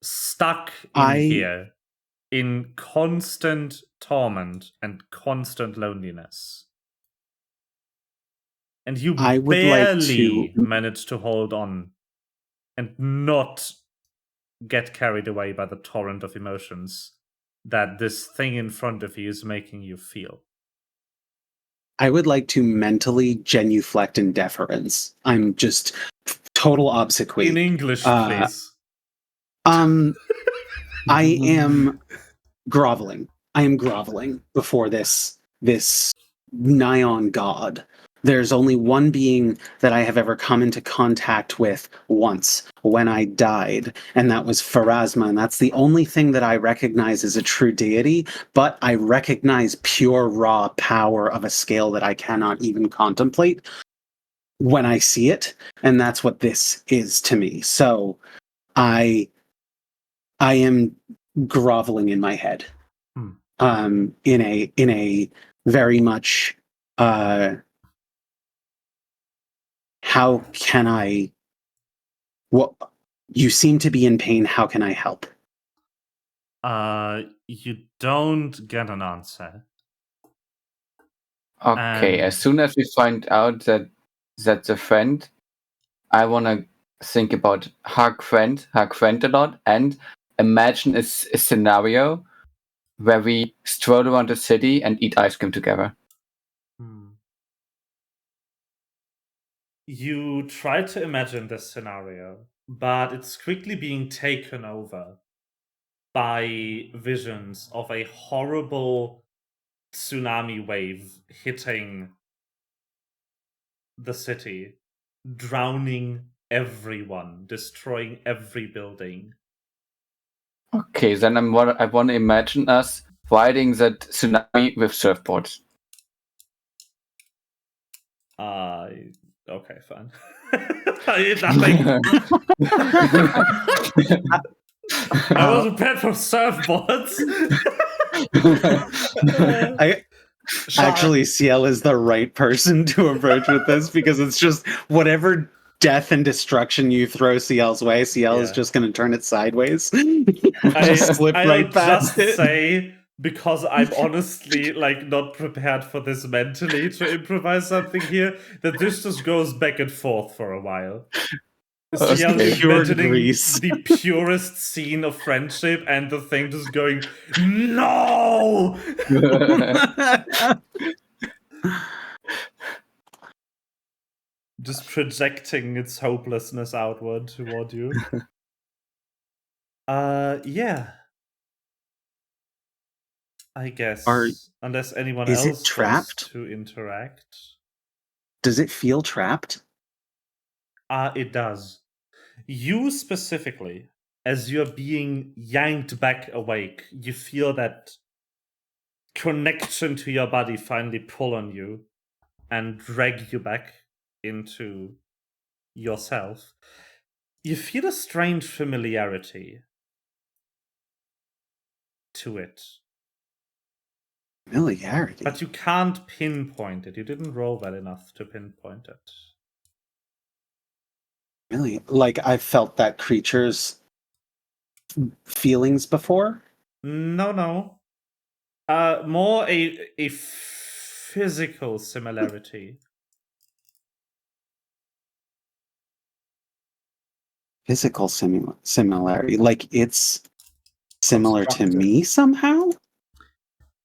Stuck in here in constant torment and constant loneliness. And you I would barely like to manage to hold on and not get carried away by the torrent of emotions that this thing in front of you is making you feel. I would like to mentally genuflect in deference. I'm just total obsequy. In English, please. I am groveling. I am groveling before this Nyan god. There's only one being that I have ever come into contact with once when I died, and that was Pharasma, and that's the only thing that I recognize as a true deity, but I recognize pure raw power of a scale that I cannot even contemplate when I see it, and that's what this is to me. So I am groveling in my head. In a very much how can I what you seem to be in pain, how can I help? You don't get an answer. Okay, as soon as we find out that that's a friend, I want to think about hug friend a lot, and imagine a scenario where we stroll around the city and eat ice cream together. You try to imagine this scenario, but it's quickly being taken over by visions of a horrible tsunami wave hitting the city, drowning everyone, destroying every building. Okay, then I want to imagine us riding that tsunami with surfboards. Okay, fine. Nothing. I wasn't prepared for surfboards. Actually, CL is the right person to approach with this because it's just whatever death and destruction you throw CL's way, CL is just going to turn it sideways. Just slip right past it. Say, because I'm honestly not prepared for this mentally to improvise something here, that this just goes back and forth for a while. CL imagining the purest scene of friendship and the thing just going, no! Just projecting its hopelessness outward toward you. Yeah. I guess. Unless anyone else it trapped? wants to interact. Does it feel trapped? It does. You specifically, as you're being yanked back awake, you feel that connection to your body finally pull on you and drag you back into yourself. You feel a strange familiarity to it. Familiarity? But you can't pinpoint it. You didn't roll well enough to pinpoint it. Really? Like, I felt that creature's feelings before? No. More a physical similarity. Physical similarity, like it's similar to Constructed. me somehow.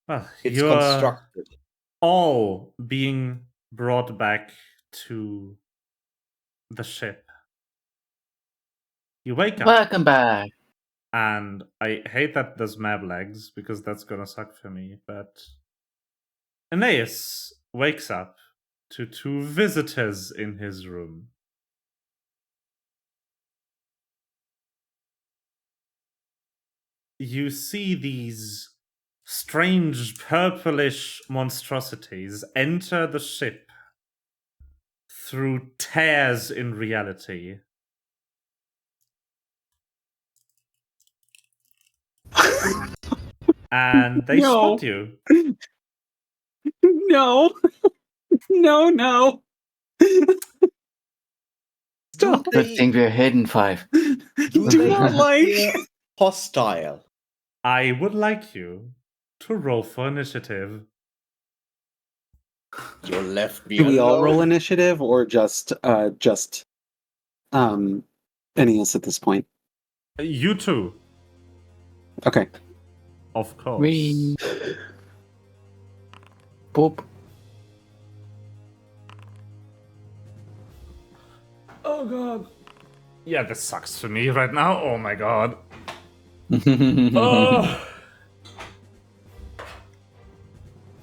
Well, It's you're constructed. all being brought back to the ship. You wake up, Welcome back. and I hate that there's mab legs because that's gonna suck for me, but Aeneas wakes up to two visitors in his room. You see these strange purplish monstrosities enter the ship through tears in reality. And they No. spot you. No. No. Stop. Do Good they, thing we're hidden, Five. do Do they not like. appear hostile? I would like you to roll for initiative. You left me Do we all alone. roll initiative or just Aeneas at this point? You too, Okay. of course. We. Boop. Oh god. Yeah, this sucks for me right now. Oh my god. Oh.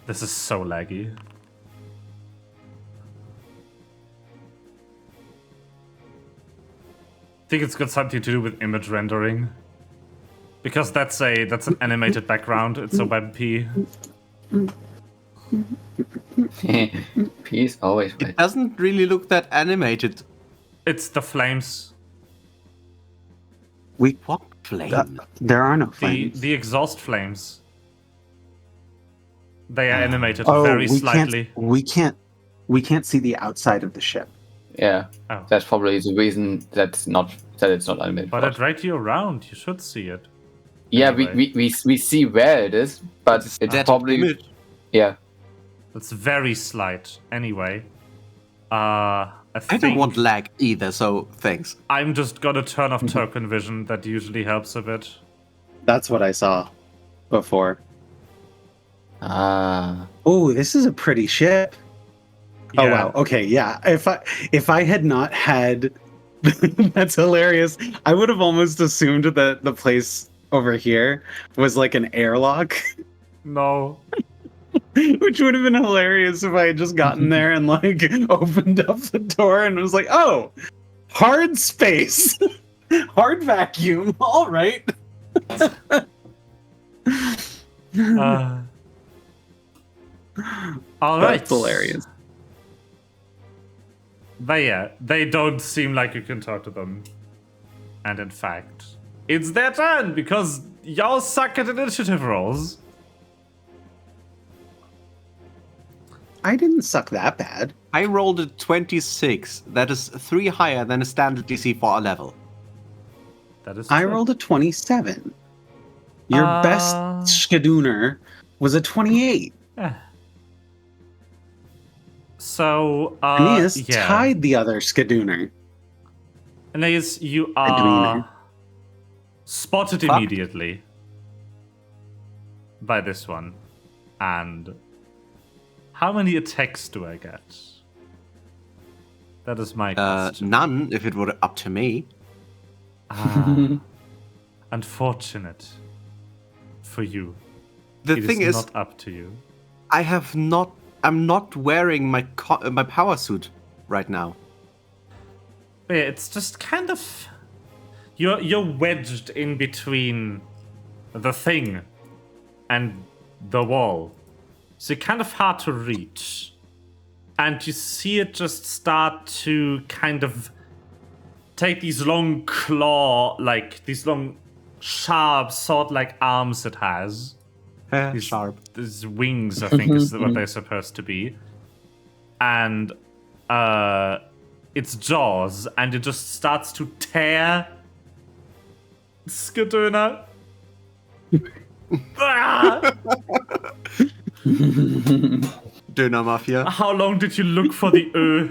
This is so laggy. I think it's got something to do with image rendering. Because that's an animated background. It's a WebP. Peace always It right. doesn't really look that animated. It's the flames. What flame? There are no The flames. the exhaust flames. They are animated Oh, very we slightly. we can't see the outside of the ship. Yeah, Oh. that's probably the reason it's not animated. But for I us. dragged you around. You should see it. Yeah, anyway. we see where it is, but It's it's static probably image. yeah. It's very slight. Anyway. I I think don't want lag either, so thanks. I'm just gonna turn off token vision. That usually helps a bit. That's what I saw before. Ah, Oh, this is a pretty ship. Oh Yeah. wow. Okay, yeah. If I had not had that's hilarious. I would have almost assumed that the place over here was like an airlock, No. which would have been hilarious if I had just gotten there and like opened up the door and was like, "Oh, hard space. Hard vacuum. All right." All right. That's hilarious. But yeah, they don't seem like you can talk to them. And in fact, it's their turn because y'all suck at initiative rolls. I didn't suck that bad. I rolled a 26. That is 3 higher than a standard DC for a level. That is I true. rolled a 27. Your best Skadooner was a 28. Yeah. So, Aeneas yeah. tied the other Skadooner. Aeneas, you Adrenaline. are spotted Fuck. immediately by this one. And how many attacks do I get? That is my question. None, if it were up to me. Unfortunate for you. The It thing is is, not up to you. I'm not wearing my power suit right now. But yeah, it's just kind of you're wedged in between the thing and the wall. So kind of hard to reach. And you see it just start to kind of take these long these long sharp sword-like arms it has. These- Sharp. These wings, I think, is what they're supposed to be. And its jaws, and it just starts to tear Skaduna. Ah! Döner Mafia. How long did you look for the Ö?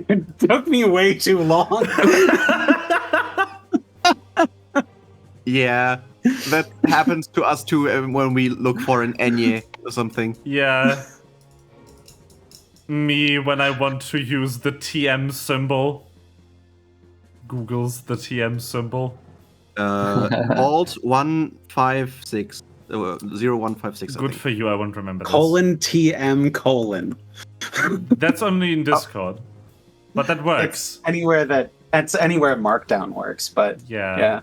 It took me way too long. Yeah, that happens to us too when we look for an enye or something. Yeah. Me when I want to use the TM symbol. Google's the TM symbol. Alt 156. 0156. I Good think. for you, I won't remember this. :TM :. That's only in Discord. But that works. It's anywhere Markdown works, but Yeah.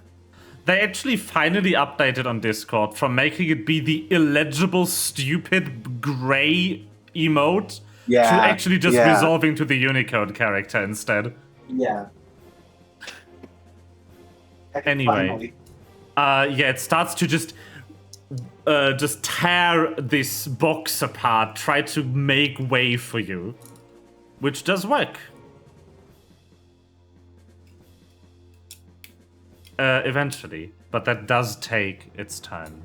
They actually finally updated on Discord from making it be the illegible, stupid, gray emote to actually just resolving to the Unicode character instead. Yeah. Anyway. It starts to just tear this box apart, try to make way for you. Which does work. Eventually, but that does take its time.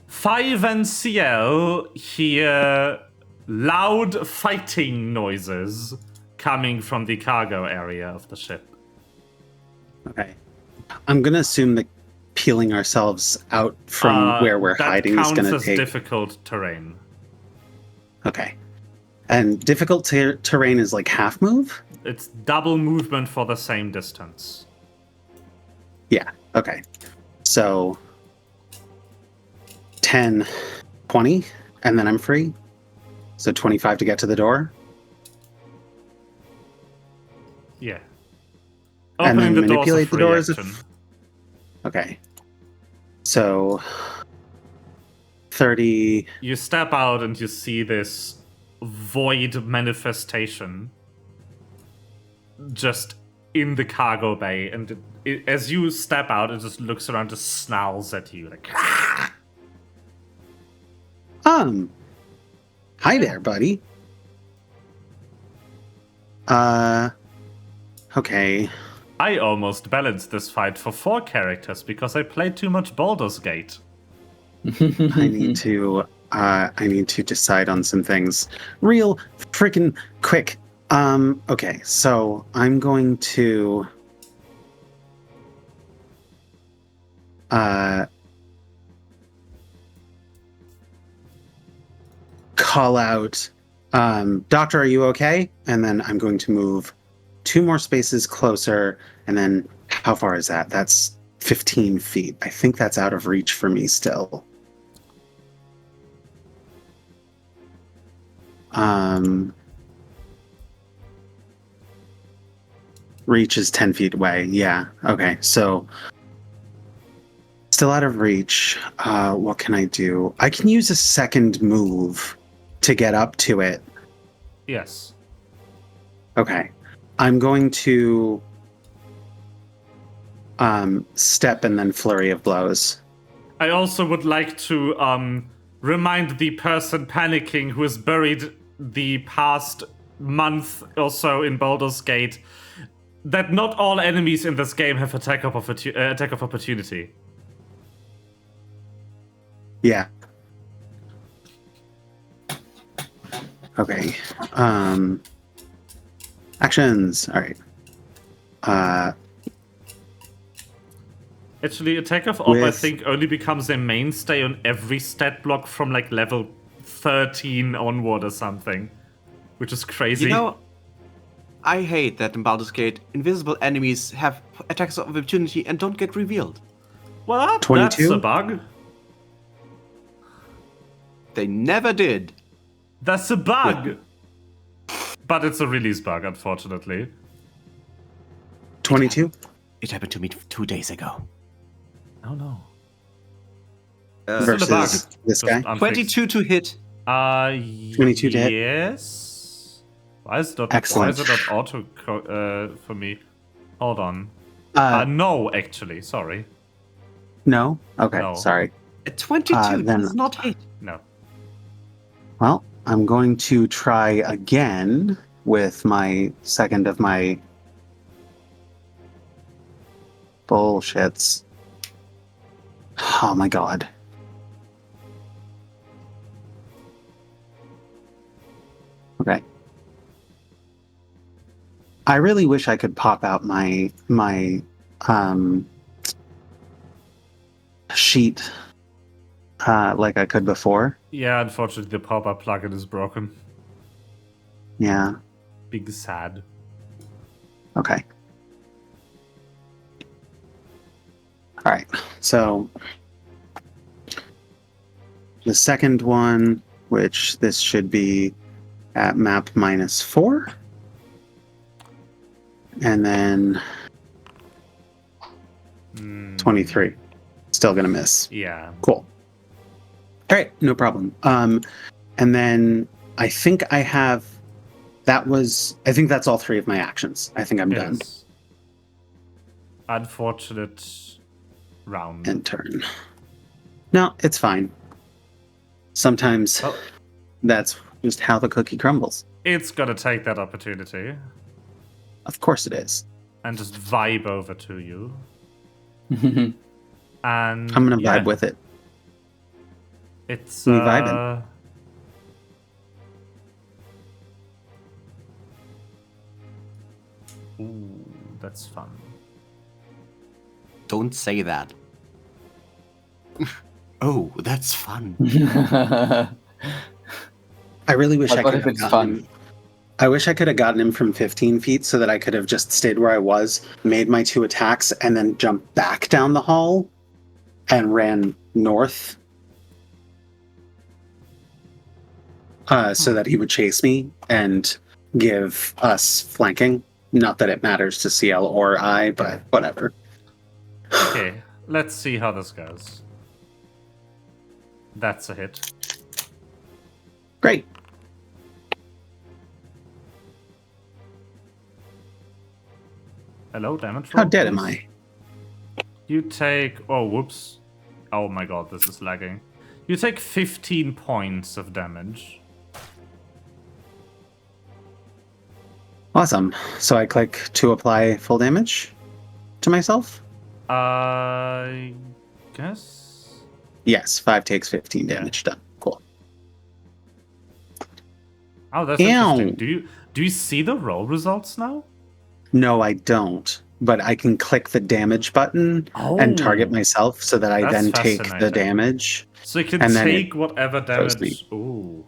5 and CL hear loud fighting noises coming from the cargo area of the ship. Okay. I'm gonna assume that peeling ourselves out from where we're hiding is gonna take take difficult terrain. Okay. And difficult terrain is like half move? It's double movement for the same distance. Yeah, okay. So 10, 20, and then I'm free. So 25 to get to the door. Yeah. And then Opening manipulate the doors. action. Okay. So 30. You step out and you see this void manifestation just in the cargo bay, and as you step out, it just looks around, just snarls at you like. Hi there, buddy. Okay. I almost balanced this fight for 4 characters because I played too much Baldur's Gate. I need to decide on some things real freaking quick. Okay, so I'm going to call out, Doctor, are you okay? And then I'm going to move 2 more spaces closer, and then how far is that? That's 15 feet. I think that's out of reach for me still. Reach is 10 feet away. Yeah. Okay. So still out of reach. What can I do? I can use a second move to get up to it. Yes. Okay. I'm going to step and then flurry of blows. I also would like to remind the person panicking who has buried the past month or so in Baldur's Gate that not all enemies in this game have attack of opportunity. Yeah. Okay. Actions. All right. Actually, attack of op, I think, only becomes a mainstay on every stat block from like level 13 onward or something, which is crazy. You know, I hate that in Baldur's Gate, invisible enemies have attacks of opportunity and don't get revealed. Well, 22? that's a bug. They never did. That's a bug. But it's a release bug, unfortunately. 22? It happened to me 2 days ago. Oh no. Versus this guy? 22 to hit. 22 to hit? Yes. Why is it not, Excellent. Why is it not auto for me? Hold on. No, actually, sorry. No? Okay, No. sorry. A 22 then- does not hit. No. Well, I'm going to try again with my second of my Bullshits. Oh my god. Okay. I really wish I could pop out my sheet like I could before. Yeah, unfortunately, the pop-up plugin is broken. Yeah. Big sad. Okay. All right. So the second one, which this should be at map -4. And then 23. Still gonna miss. Yeah. Cool. All right, no problem. And then I think I have. I think that's all 3 of my actions. I think I'm done. Yes. Unfortunate round. And turn. No, it's fine. Sometimes Oh. that's just how the cookie crumbles. It's gonna take that opportunity Of course it is. and just vibe over to you. Mhm. And I'm gonna yeah, vibe with it. It's Me vibing. Ooh, that's fun. Don't say that. Oh, that's fun. I really wish But I what could if have it's gotten fun? him. I wish I could have gotten him from 15 feet so that I could have just stayed where I was, made my 2 attacks, and then jumped back down the hall and ran north. So that he would chase me and give us flanking. Not that it matters to CL or I, but whatever. Okay, let's see how this goes. That's a hit. Great. Hello, damage How roll, dead am please. I? You take... Oh, whoops. Oh my god, this is lagging. You take 15 points of damage. Awesome. So I click to apply full damage to myself? I guess? Yes, 5 takes 15 damage. Done. Cool. Oh, that's Ew. interesting. Do you see the roll results now? No, I don't. But I can click the damage button and target Oh. myself so that I That's then take the fascinating. damage. So you can And then take whatever shows me. damage... Ooh.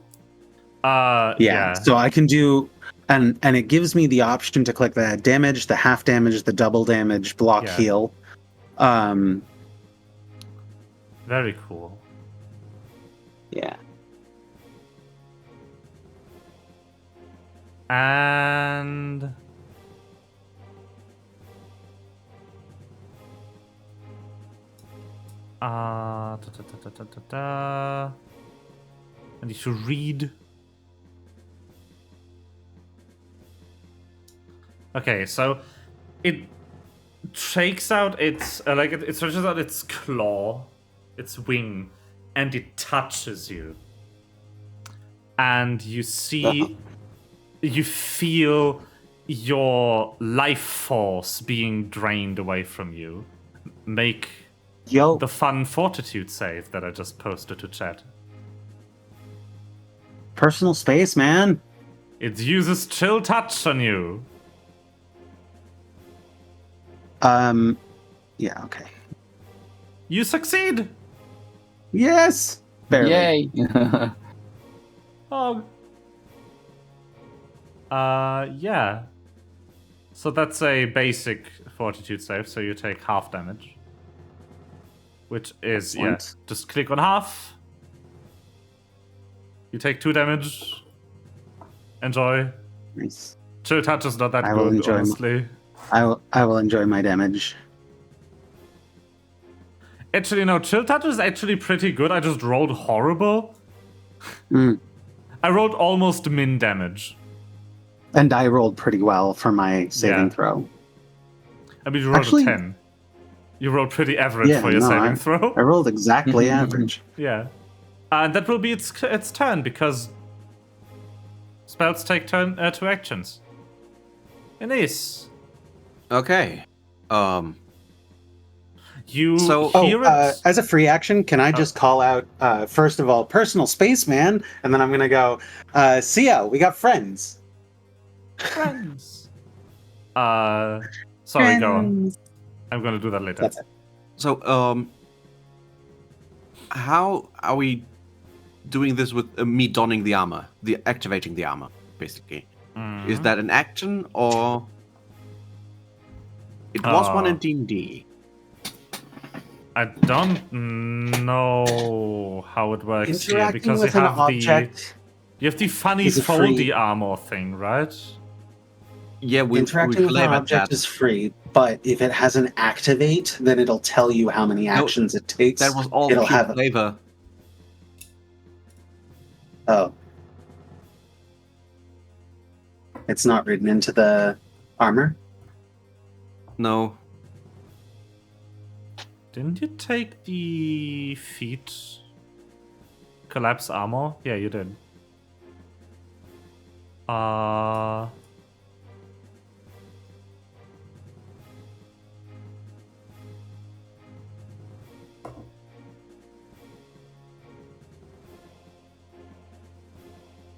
Yeah. Yeah. So I can do and it gives me the option to click the damage, the half damage, the double damage, block Yeah. heal. Very cool. Yeah. And... I need to read. Okay, so it shakes out its it stretches out its claw, its wing, and it touches you. And you see, you feel your life force being drained away from you. Make Yo. the fun fortitude save that I just posted to chat. Personal space, man. It uses chill touch on you. Yeah, okay. You succeed. Yes. Barely. Yay! Oh. Yeah. So that's a basic fortitude save, so you take half damage. Which is, Excellent. just click on half. You take 2 damage. Enjoy. Nice. Chill touch is not that I will good, enjoy honestly. I will enjoy my damage. Actually, no, chill touch is actually pretty good. I just rolled horrible. Mm. I rolled almost min damage. And I rolled pretty well for my saving Yeah. throw. I mean, you rolled Actually- a 10. You rolled pretty average Yeah, for your no, saving I throw. rolled exactly average. Yeah. And that will be its turn, because spells take 2 actions. Anis. Okay. You So- hear it. As a free action, can I just call out, first of all, personal space, man? And then I'm going to go, Sia, we got friends. Friends. Sorry, go on. I'm gonna do that later. That's it. So, how are we doing this with me donning the armor, activating the armor, basically? Is that an action or it was one in D&D? I don't know how it works here Interacting because with you an have object. the funny is a foldy free- armor thing, right? Yeah, we Interacting with an flavored object that. is free, but if it has an activate, then it'll tell you how many actions it takes. That was all it'll pure have flavor. Oh. It's not written into the armor? No. Didn't you take the feet collapse armor? Yeah, you did.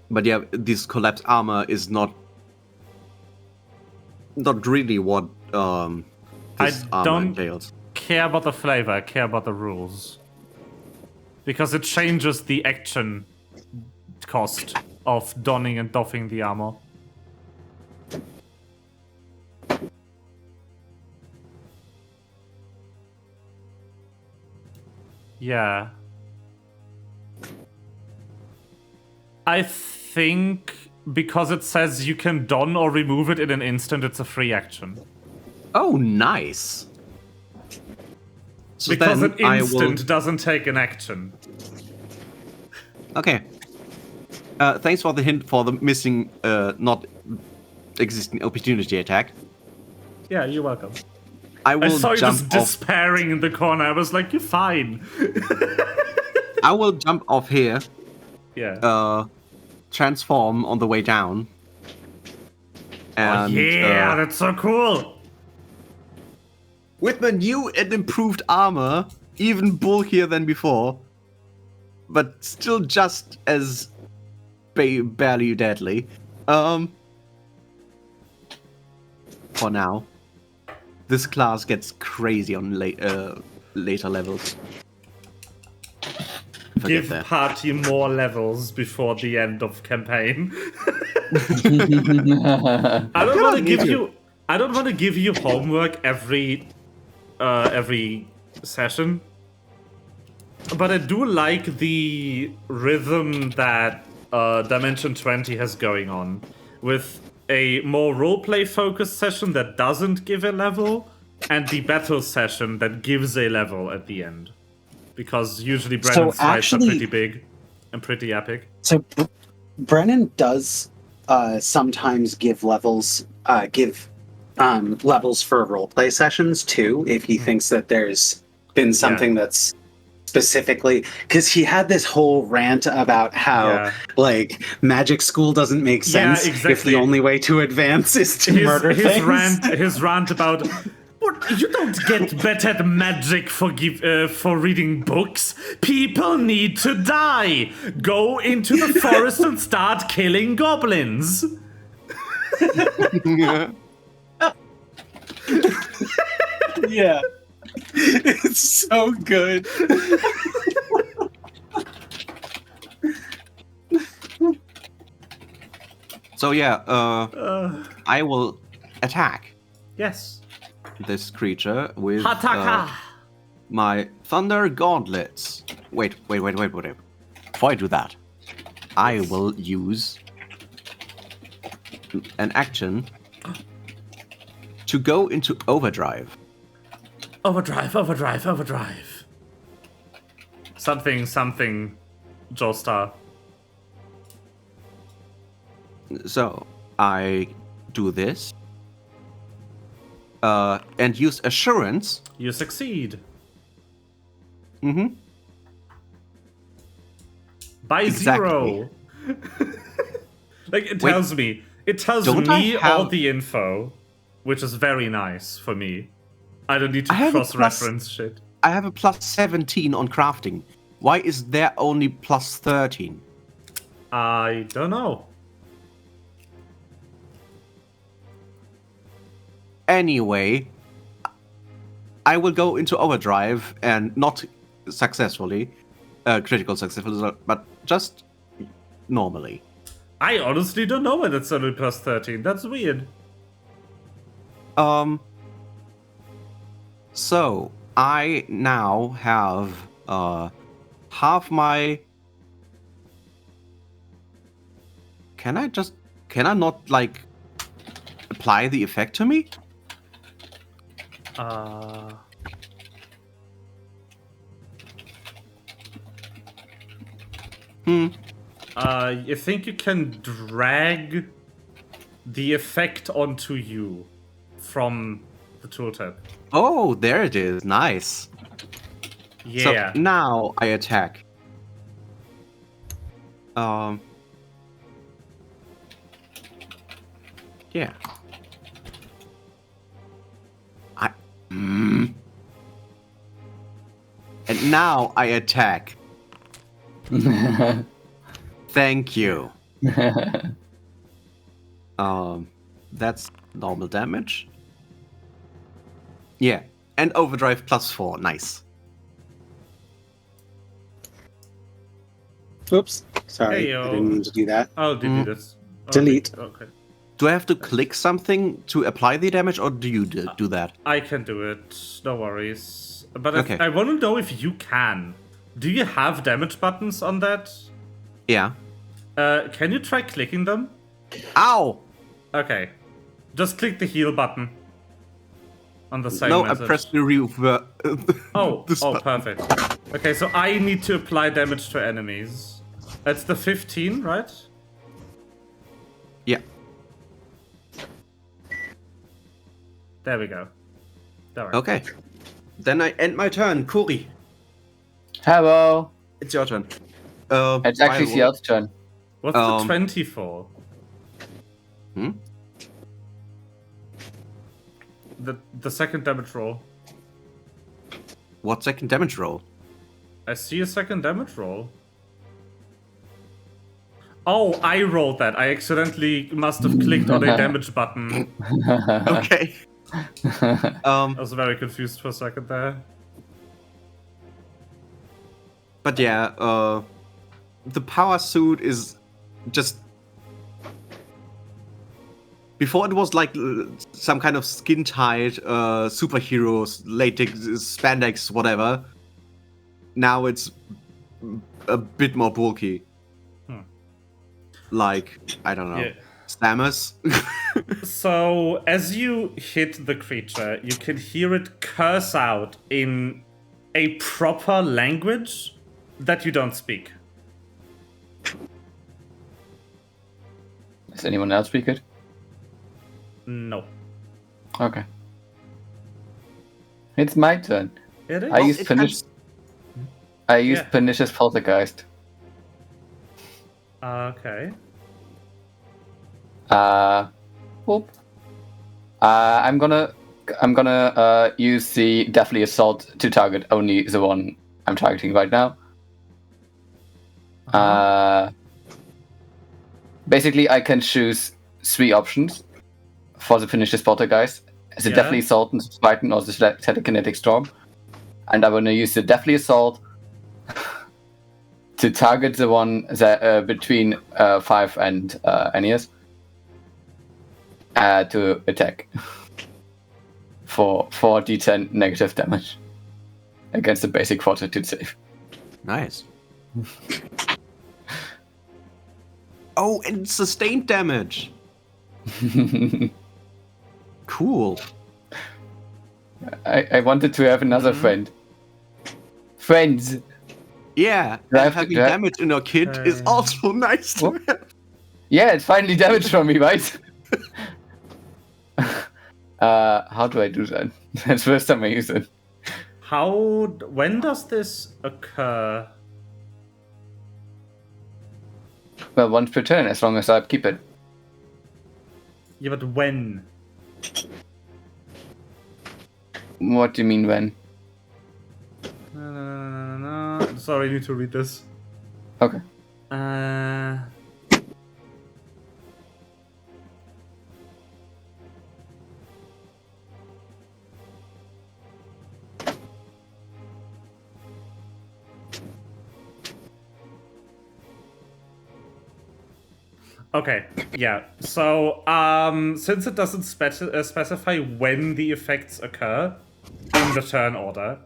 But yeah, this collapse armor is not really what this I armor don't- entails. Care about the flavor, I care about the rules. Because it changes the action cost of donning and doffing the armor. Yeah. I think because it says you can don or remove it in an instant, it's a free action. Oh, nice. So Because then an instant doesn't take an action. Okay. Thanks for the hint for the missing, not existing opportunity attack. Yeah, you're welcome. I will I saw you jump just off. despairing in the corner. I was like, you're fine. I will jump off here. Yeah. Transform on the way down. And, yeah, that's so cool. with my new and improved armor, even bulkier than before, but still just as barely deadly. For now, this class gets crazy on later levels. Forget Give that. party more levels before the end of campaign. I don't want to give you. I don't want to give you homework every session, but I do like the rhythm that Dimension 20 has going on, with a more roleplay focused session that doesn't give a level, and the battle session that gives a level at the end. Because usually Brennan's fights are pretty big and pretty epic. So Brennan does sometimes give levels levels for roleplay sessions too, if he thinks that there's been something that's specifically, because he had this whole rant about how like magic school doesn't make sense if the only way to advance is to murder things. His rant about you don't get better at magic for reading books. People need to die. Go into the forest and start killing goblins. Yeah. It's so good. So yeah, I will attack Yes. this creature with Hataka. my thunder gauntlets. Wait. Before I do that, I will use an action to go into overdrive. Overdrive. Something, Joestar. So I do this and use assurance. You succeed. Mm-hmm. By Exactly. 0. Like, it tells me. It tells Don't I me all have- the info, which is very nice for me. I don't need to I have a cross-reference shit. I have a plus 17 on crafting. Why is there only plus 13? I don't know. Anyway, I will go into overdrive and not successfully, critical successfully, but just normally. I honestly don't know why that's only plus 13. That's weird. So I now have half my. Can I not like apply the effect to me? You think you can drag the effect onto you from the tooltip? Oh, there it is. Nice. Yeah. So now I attack. Yeah. And now I attack. Thank you. That's normal damage. Yeah, and overdrive +4. Nice. Oops. Sorry, Heyo. I didn't mean to do that. I'll delete it. Delete. Okay. Do I have to click something to apply the damage, or do you do that? I can do it. No worries. But Okay. I want to know if you can. Do you have damage buttons on that? Yeah. Can you try clicking them? Ow! Okay. Just click the heal button. On the same No, message. I pressed the reverse. Oh, perfect. Okay, so I need to apply damage to enemies. That's the 15, right? Yeah. There we go. There. Okay. Then I end my turn. Kuri, Hello. it's your turn. It's actually Ciel's turn. What's the 20 for? The second damage roll. What second damage roll? I see a second damage roll. Oh, I rolled that. I accidentally must have clicked on a damage button. Okay. I was very confused for a second there. But yeah, the power suit is just. Before it was like some kind of skin tight superheroes, latex, spandex, whatever. Now it's a bit more bulky. Like, I don't know, Yeah. Samus. So, as you hit the creature, you can hear it curse out in a proper language that you don't speak. Does anyone else speak it? No. Okay. It's my turn. It is. I used it Pernicious. I used Yeah. Pernicious Poltergeist. Okay. Whoop. I'm gonna use the Deathly Assault to target only the one I'm targeting right now. Basically, I can choose 3 options for the Pernicious Poltergeist: the Yeah. Deathly Assault, and Titan, or the Telekinetic Storm. And I'm gonna use the Deathly Assault to target the one that between 5 and Aeneas to attack for 4d10 negative damage against the basic fortitude save. Nice. Oh, and sustained damage. Cool. I wanted to have another friend. Friends. Yeah, Do I have having to- damage in a kid is also nice to Whoop. have. Yeah, it's finally damage from me, right? How do I do that? That's the first time I use it. When does this occur? Well, once per turn, as long as I keep it. Yeah, but when? What do you mean when? No. Sorry, I need to read this. Okay. Okay, yeah. So, since it doesn't specify when the effects occur in the turn order,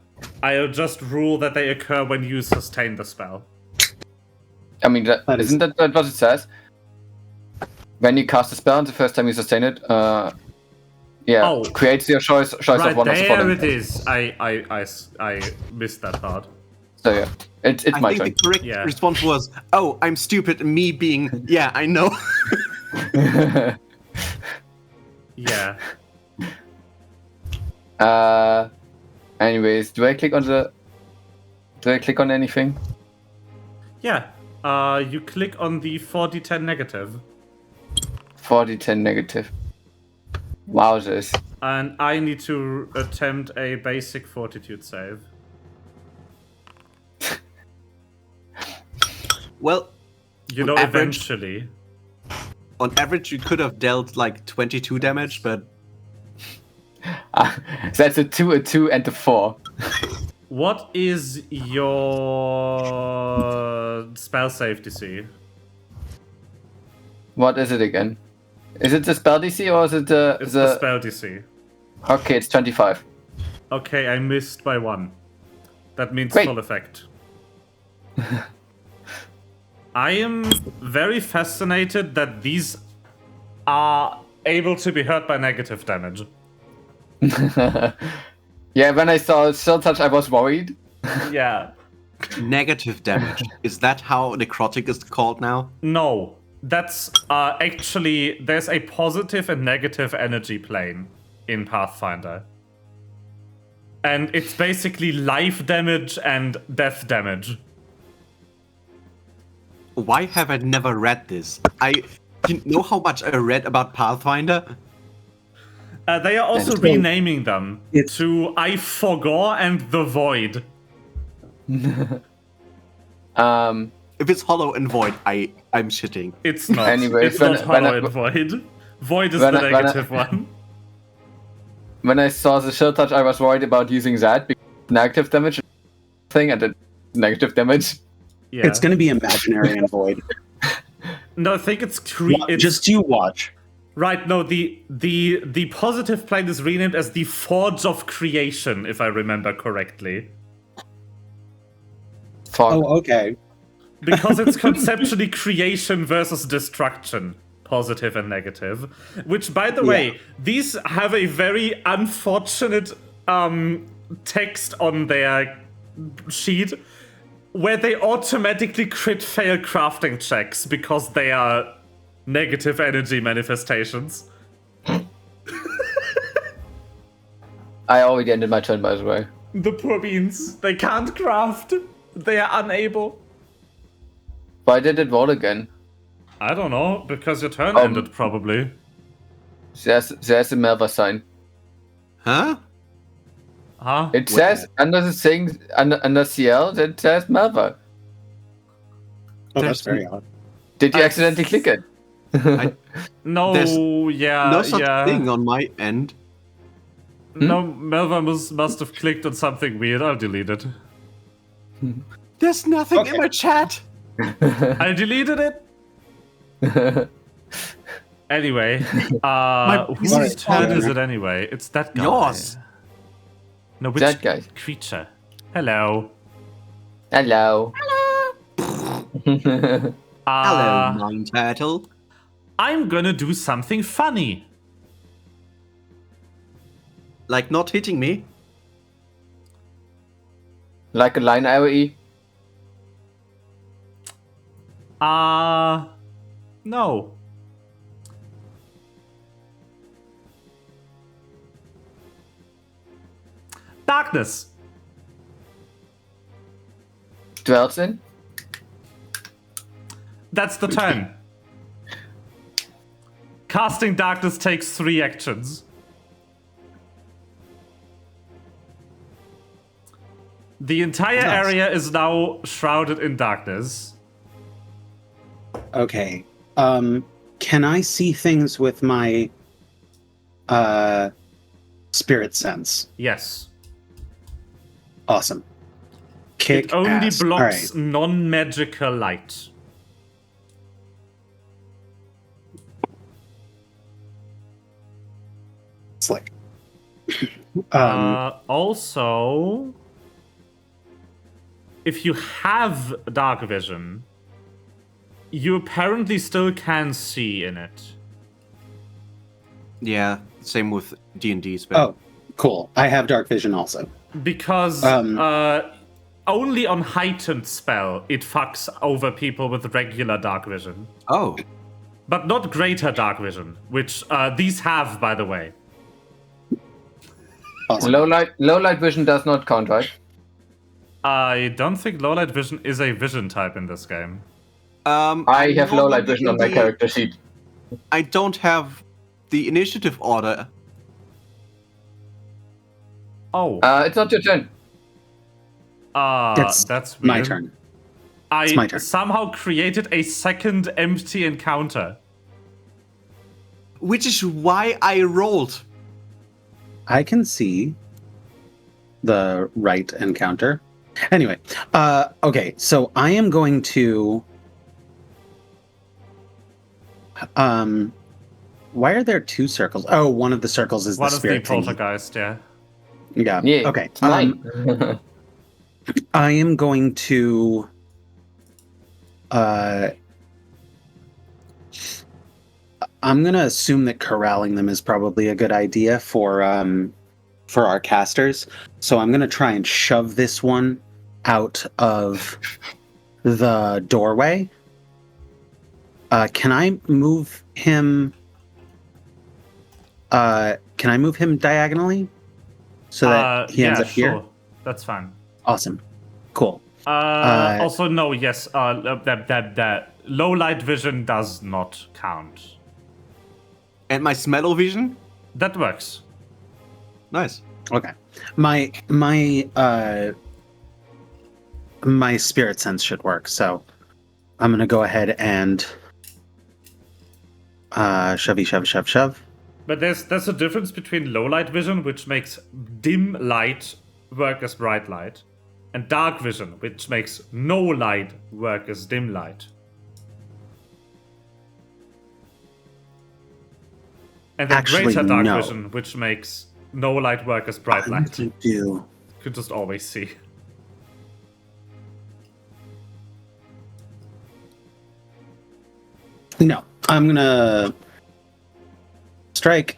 I'll just rule that they occur when you sustain the spell. I mean, isn't that what it says? When you cast a spell and the first time you sustain it, creates your choice of one of the There following. it is. I missed that part. So yeah, it's I my think turn. the correct response was, "Oh, I'm stupid." Me being, "Yeah, I know." Yeah. Anyways, do I click on anything? Yeah. You click on the 4d10 negative. 4d10 negative. Wowzers. And I need to attempt a basic fortitude save. Well, You know, eventually. On average, you could have dealt like 22 damage, but That's a 2, and a 4. What is your spell save DC? What is it again? Is it the spell DC or is it the... It's the spell DC. Okay, it's 25. Okay, I missed by 1. That means Great. full effect. I am very fascinated that these are able to be hurt by negative damage. Yeah, when I saw Still Touch, I was worried. Yeah. negative damage. Is that how necrotic is called now? No. That's actually, there's a positive and negative energy plane in Pathfinder. And it's basically life damage and death damage. Why have I never read this? You know how much I read about Pathfinder? They are also renaming them to I Forgot and the Void. If it's hollow and void, I'm shitting. It's not. Anyways, it's not hollow and void. Void is the negative one. When I saw the Shield Touch, I was worried about using that because negative damage thing and the negative damage. Yeah. It's going to be imaginary and void. No, I think it's Just you watch. Right. No, the positive plane is renamed as the Forge of Creation, if I remember correctly. Fuck. Oh, okay. Because it's conceptually creation versus destruction, positive and negative. Which, by the way, these have a very unfortunate text on their sheet where they automatically crit fail crafting checks because they are negative energy manifestations. I already ended my turn, by the way. The poor beans. They can't craft. They are unable. Why did it roll again? I don't know, because your turn ended, probably. There's a Melva sign. Huh? Huh? It says under the thing under CL it says Melva. Oh, that's very odd. Did you accidentally click it? No, There's yeah, no such yeah. thing on my end. No, Melva must have clicked on something weird. I'll delete it. There's nothing in my chat. I deleted it. Anyway, whose turn is it anyway? It's that guy. Yours. No, which That guy. creature? Hello. Hello. Hello, Mind Turtle. I'm gonna do something funny. Like not hitting me? Like a line AoE? No. Darkness. Dwells in? That's the turn. Casting darkness takes 3 actions. The entire Nice. area is now shrouded in darkness. Okay. Can I see things with my spirit sense? Yes. Awesome. Kick It only ass. blocks All right. non-magical light. Slick. Also, if you have dark vision, you apparently still can see in it. Yeah, same with D&D spell. Oh, cool. I have dark vision also. Because only on heightened spell it fucks over people with regular dark vision. Oh, But not greater dark vision, which these have, by the way. Awesome. Low light vision does not count, right? I don't think low light vision is a vision type in this game. I have know low that light vision on my D&D character sheet. I don't have the initiative order. Oh, It's not your turn. It's that's weird. my turn. I my turn. somehow created a second empty encounter. Which is why I rolled. I can see the right encounter. Anyway, okay, so I am going to why are there two circles? Oh, one of the circles is One the is the spirit thingy. poltergeist, yeah. Yeah. Yeah. Okay. It's mine. I am going to I'm gonna assume that corralling them is probably a good idea for our casters. So I'm gonna try and shove this one out of the doorway. Can I move him? Can I move him diagonally so that he ends yeah, up here? sure. That's fine. Awesome, cool. Also, no, yes. That low light vision does not count. And my smell-o-vision? That works. Nice. Okay, my spirit sense should work. So I'm gonna go ahead and shove. But there's a difference between low light vision, which makes dim light work as bright light, and dark vision, which makes no light work as dim light. And then Actually, greater dark no. vision, which makes no light work as bright I'm light. gonna do. You can just always see. No, I'm gonna strike.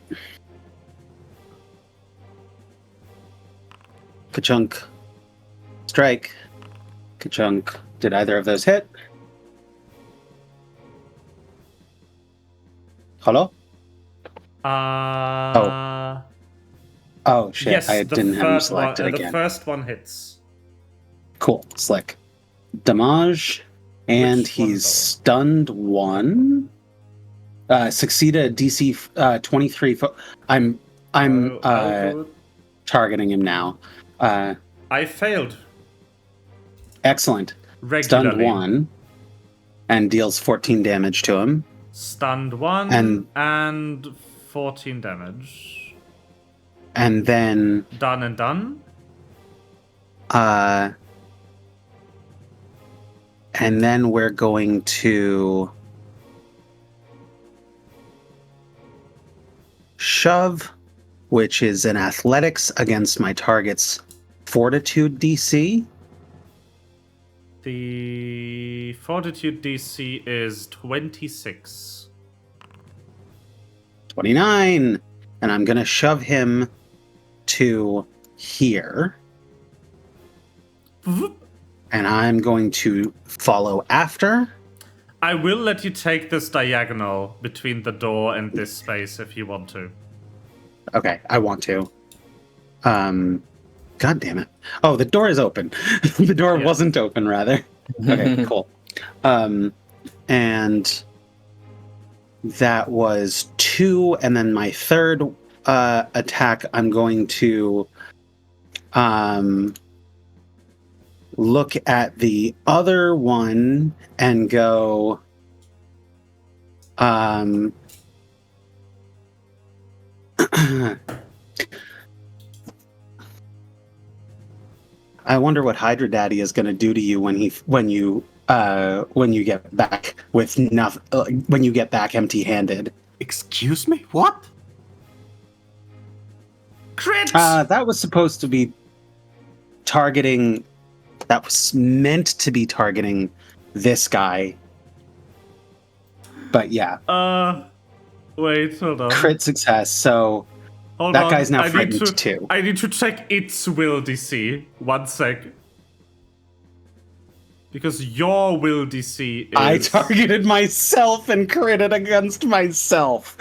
Ka-chunk. Strike. Ka-chunk. Did either of those hit? Hello? Oh shit! Yes, I the didn't have him first one, selected the again. first one hits. Cool, slick. Damage, and Which one, he's though? stunned one. Succeeded DC 23. I'm I'll do it. targeting him now. I failed Excellent. regularly. Stunned one, and deals 14 damage to him. Stunned one And- and 14 damage. And then Done and done. and then we're going to shove, which is an athletics against my target's fortitude DC. The fortitude DC is 26. 29. And I'm going to shove him to here. And I'm going to follow after. I will let you take this diagonal between the door and this space if you want to. Okay, I want to. God damn it. Oh, the door is open. The door Yeah. wasn't open, rather. Okay, cool. And that was 2, and then my third attack, I'm going to look at the other one and go, I wonder what Hydra Daddy is going to do to you when you get back with nothing, when you get back empty-handed. Excuse me? What? Crit! That was supposed to be targeting. That was meant to be targeting this guy. But yeah, Wait, hold on. crit success. So Hold that on. guy's now frightened too. I need to check its will DC. 1 sec. Because your will DC is... I targeted myself and critted against myself.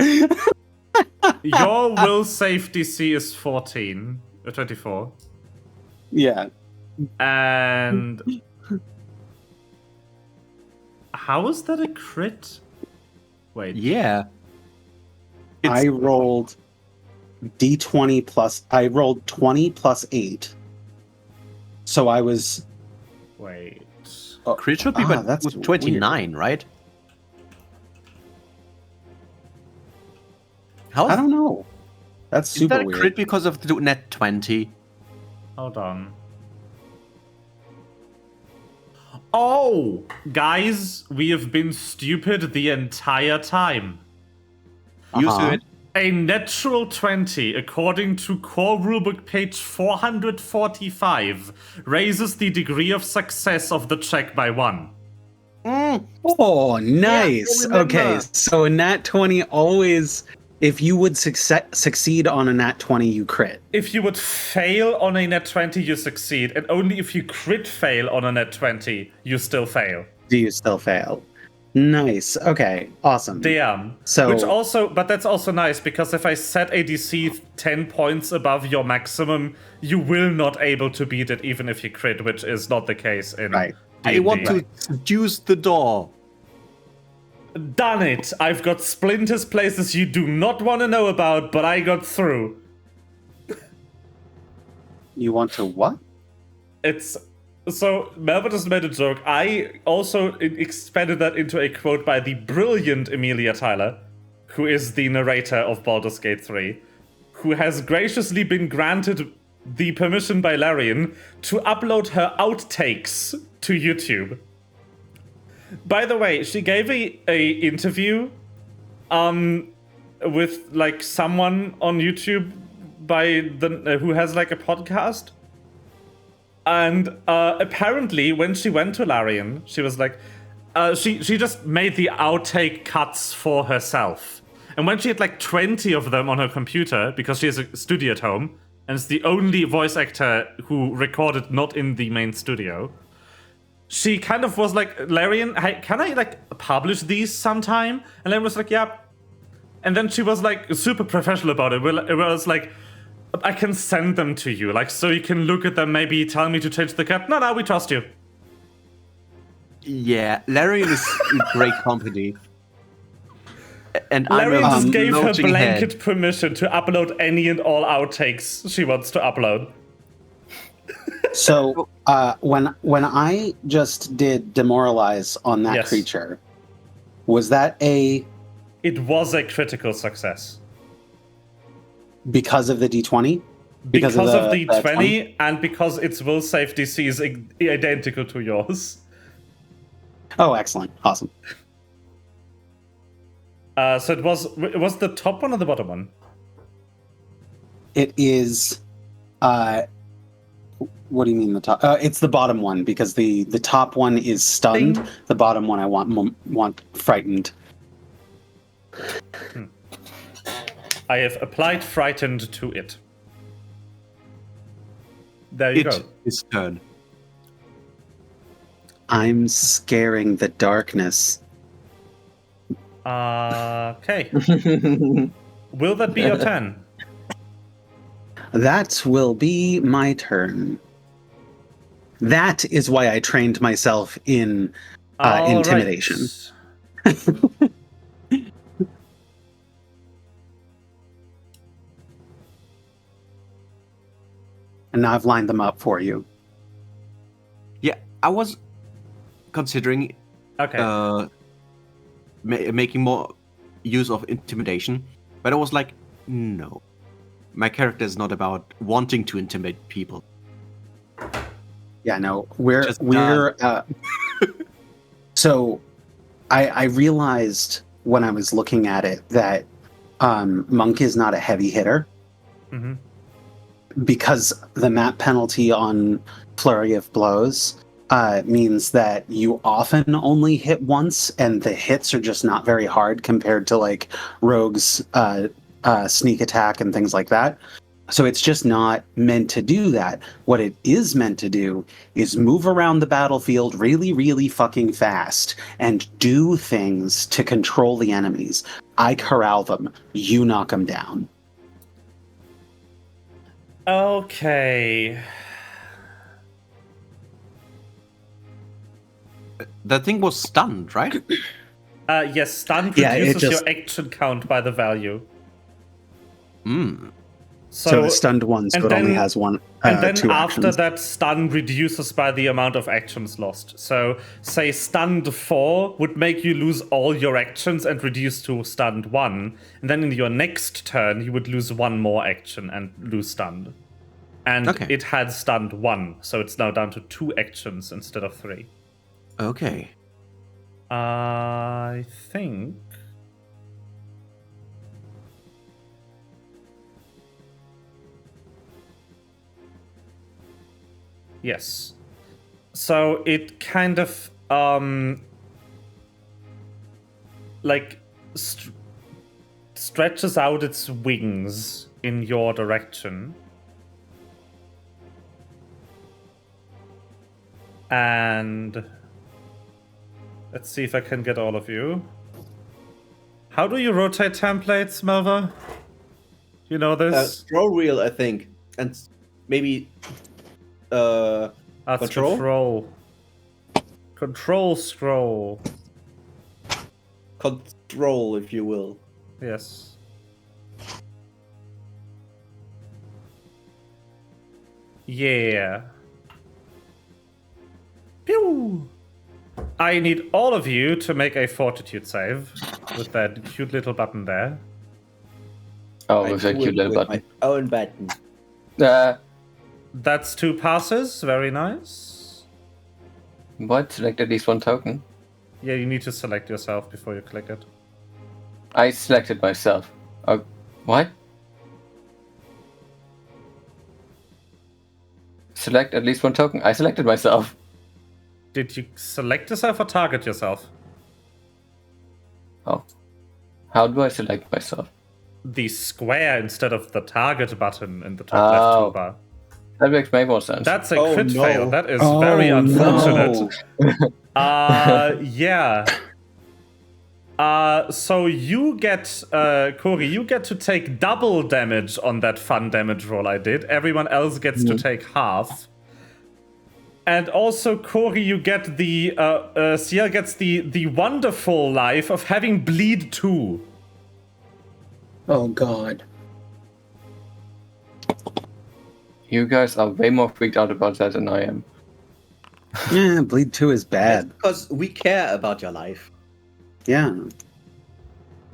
Your will save DC is 14. 24. Yeah. And... How is that a crit? Wait. Yeah. I rolled D20 plus. I rolled 20 plus 8. So I was. Wait. Crit should be that's with 29, right? How I don't know. That's is super that a weird. crit because of the net 20? Hold on. Oh! Guys, we have been stupid the entire time. Used to it. A natural 20, according to core rulebook page 445, raises the degree of success of the check by 1. Oh, nice. Yeah, I remember. Okay, so a nat 20 always. If you would succeed on a nat 20, you crit. If you would fail on a net 20, you succeed, and only if you crit fail on a net 20, you still fail. Do you still fail? Nice. Okay, awesome. Damn. So- But that's also nice, because if I set a DC 10 points above your maximum, you will not able to beat it even if you crit, which is not the case in Right. D&D. I want to seduce the door. Done it! I've got splinters places you do not want to know about, but I got through. You want to what? It's... So, Melvin just made a joke. I also expanded that into a quote by the brilliant Emilia Tyler, who is the narrator of Baldur's Gate 3, who has graciously been granted the permission by Larian to upload her outtakes to YouTube. By the way, she gave a interview with like someone on YouTube who has like a podcast. And apparently, when she went to Larian, she was like, she just made the outtake cuts for herself. And when she had like 20 of them on her computer, because she has a studio at home, and is the only voice actor who recorded not in the main studio, she kind of was like, Larian, hey, can I like publish these sometime? And Larian was like, yeah. And then she was like super professional about it. It was like, I can send them to you, like, so you can look at them, maybe tell me to change the cut. No, we trust you. Yeah, Larian is in great company. And Larian I'm just gave her notching blanket ahead. permission to upload any and all outtakes she wants to upload. So when I just did demoralize on that Yes. creature, was that It was a critical success. because of the D20? Because of the 20? 20 and because its will save DC is identical to yours. Oh, excellent. Awesome. So it was the top one or the bottom one? It is what do you mean the top? It's the bottom one because the top one is stunned. Ding. The bottom one I want frightened. I have applied frightened to it. There you It go. is turn. I'm scaring the darkness. Okay. Will that be your turn? That will be my turn. That is why I trained myself in All intimidation. right. And now I've lined them up for you. Yeah, I was considering Okay. making more use of intimidation, but I was like, no, my character is not about wanting to intimidate people. Yeah, no, we're Just so I realized when I was looking at it that Monk is not a heavy hitter Mm-hmm. because the map penalty on Flurry of Blows means that you often only hit once, and the hits are just not very hard compared to like Rogue's sneak attack and things like that. So it's just not meant to do that. What it is meant to do is move around the battlefield really, really fucking fast and do things to control the enemies. I corral them, you knock them down. Okay. That thing was stunned, right? Yes, stun Yeah, it reduces just- your action count by the value. Hmm. So it's stunned one, so and it only then- has one. And then two after actions. that, stun reduces by the amount of actions lost. So, say stunned 4 would make you lose all your actions and reduce to stunned 1. And then in your next turn, you would lose 1 more action and lose stunned. And Okay. it had stunned 1, so it's now down to 2 actions instead of 3. Okay. I think. Yes. So it kind of like stretches out its wings in your direction. And let's see if I can get all of you. How do you rotate templates, Melva? You know this? Scroll wheel, I think, and maybe That's control? control. Control scroll. control, if you will. Yes. Yeah. Pew! I need all of you to make a fortitude save with that cute little button there. Oh, I with that do cute it little with button. my own button. That's 2 passes. Very nice. What? Select at least one token. Yeah, you need to select yourself before you click it. I selected myself. Oh, what? Select at least one token. I selected myself. Did you select yourself or target yourself? Oh. How do I select myself? The square instead of the target button in the top left toolbar. That makes way more sense. That's a Oh, crit no. fail. That is Oh, very no. unfortunate. Yeah. So you get, Corey, you get to take double damage on that fun damage roll I did. Everyone else gets to take half. And also, Corey, you get the, Ciel gets the wonderful life of having bleed 2. Oh god. You guys are way more freaked out about that than I am. Yeah, bleed 2 is That's bad. because we care about your life. Yeah.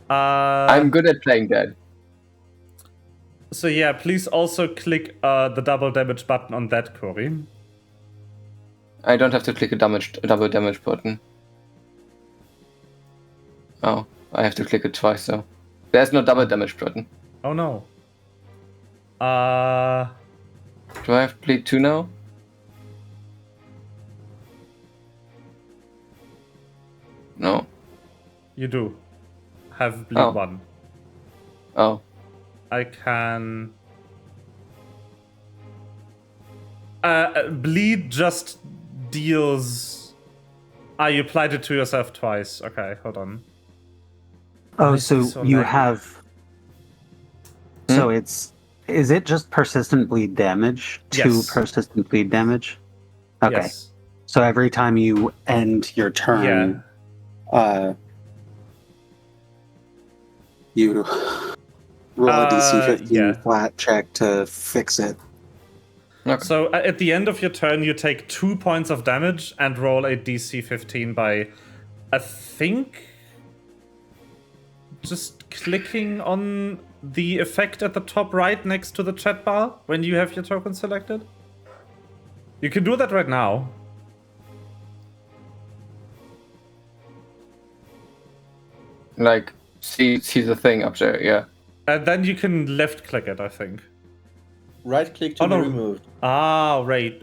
I'm good at playing dead. So yeah, please also click the double damage button on that, Corey. I don't have to click a double damage button. Oh, I have to click it twice though. There's no double damage button. Oh no. Do I have bleed 2 now? No. You do. Have bleed Oh. 1. Oh. I can... bleed just deals... you applied it to yourself twice. Okay, hold on. Oh, This so is so you laggy. have. So is it just persistent bleed damage? Yes. 2 persistent bleed damage? Okay. Yes. So every time you end your turn, you roll a DC 15 yeah. flat check to fix it. Okay. So at the end of your turn, you take 2 points of damage and roll a DC 15 by, I think, just clicking on the effect at the top right next to the chat bar when you have your token selected. You can do that right now. Like, see the thing up there, yeah. And then you can left click it, I think. Right click to Oh, be no. removed. Ah, wait.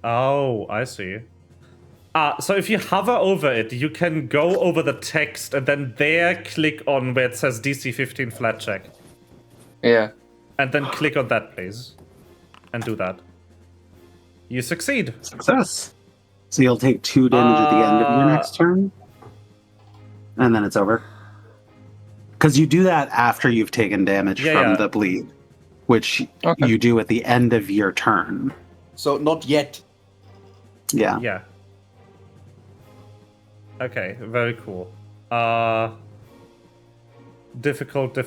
Oh, I see. So if you hover over it, you can go over the text and then there click on where it says DC 15 flat check. Yeah. And then click on that, please. And do that. You succeed. Success. So you'll take 2 damage at the end of your next turn, and then it's over. Because you do that after you've taken damage from the bleed, which you do at the end of your turn. So not yet. Yeah. Yeah. Okay, very cool. Difficult.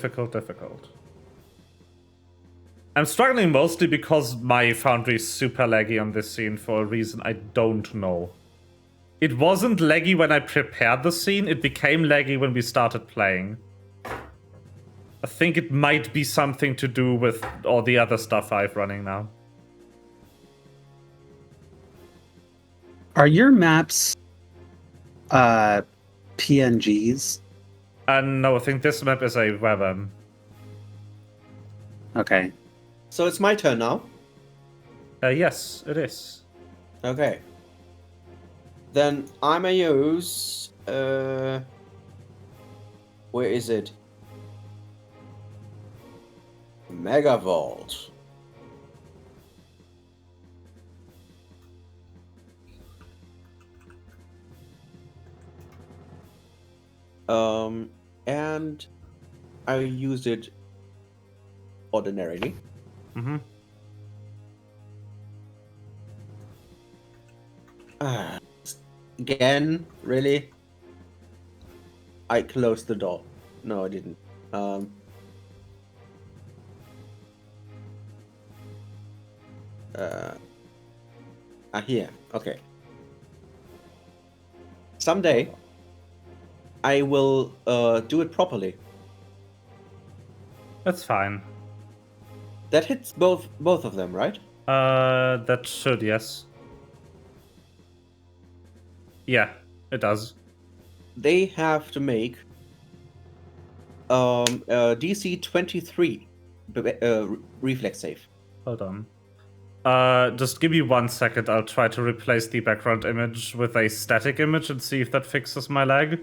I'm struggling mostly because my Foundry is super laggy on this scene for a reason I don't know. It wasn't laggy when I prepared the scene, it became laggy when we started playing. I think it might be something to do with all the other stuff I've running now. Are your maps PNGs? No, I think this map is a WebM. Okay. So it's my turn now. Yes, it is. Okay. Then I may use. Where is it? Megavolt. And I use it ordinarily. Mm-hmm. Again, really? I closed the door. No, I didn't. Here. Okay. Someday, I will do it properly. That's fine. That hits both of them, right? That should, yes. Yeah, it does. They have to make DC 23 reflex save. Hold on. Just give me 1 second. I'll try to replace the background image with a static image and see if that fixes my lag.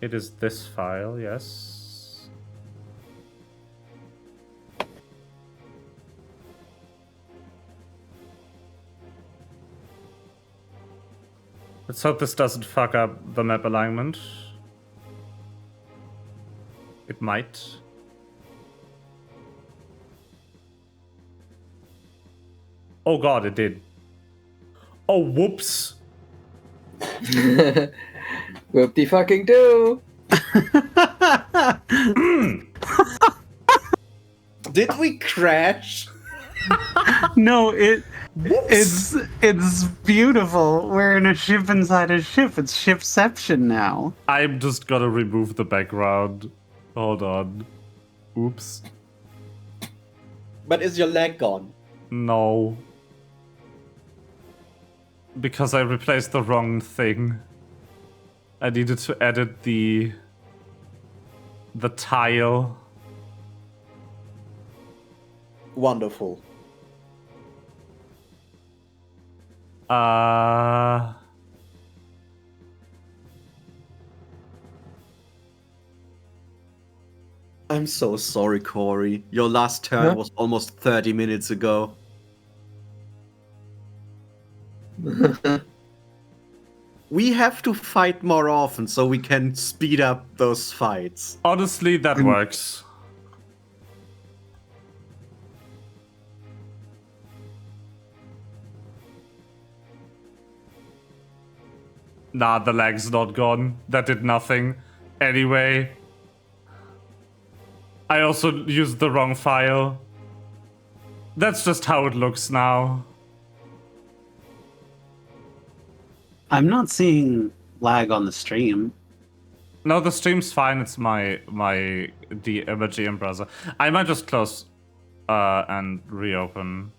It is this file, yes. Let's hope this doesn't fuck up the map alignment. It might. Oh god, it did. Oh, whoops. Whoop-de fucking do. Did we crash? No, it's beautiful. We're in a ship inside a ship. It's shipception now. I'm just gonna remove the background. Hold on. Oops. But is your leg gone? No. Because I replaced the wrong thing. I needed to edit the tile. Wonderful. I'm so sorry, Corey. Your last turn was almost 30 minutes ago. We have to fight more often so we can speed up those fights. Honestly, that works. Nah, the lag's not gone. That did nothing. Anyway. I also used the wrong file. That's just how it looks now. I'm not seeing lag on the stream. No, the stream's fine. It's my GM browser. I might just close and reopen.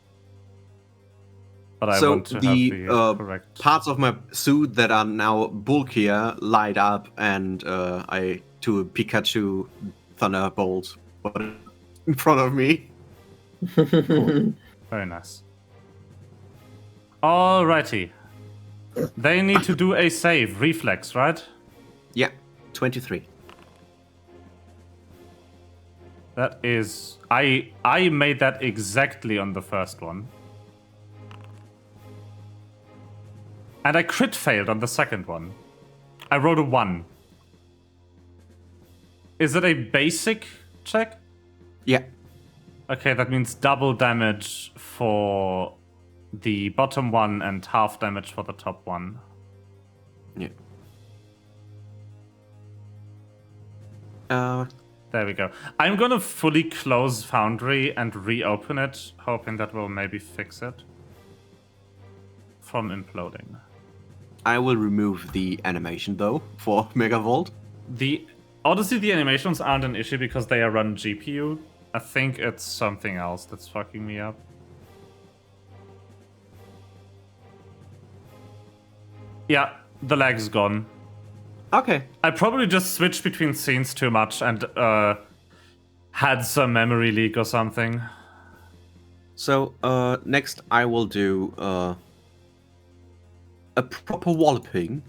But I want to have the correct parts of my suit that are now bulkier light up, and I do a Pikachu Thunderbolt in front of me. Cool. Very nice. Alrighty. They need to do a save. Reflex, right? Yeah, 23. That is... I made that exactly on the first one. And I crit failed on the second one. I rolled a 1. Is it a basic check? Yeah. Okay, that means double damage for the bottom one and half damage for the top one. Yeah. There we go. I'm gonna fully close Foundry and reopen it, hoping that will maybe fix it from imploding. I will remove the animation though for Megavolt. Honestly, the animations aren't an issue because they are run GPU. I think it's something else that's fucking me up. Yeah, the lag's gone. Okay. I probably just switched between scenes too much and had some memory leak or something. So next I will do a proper walloping.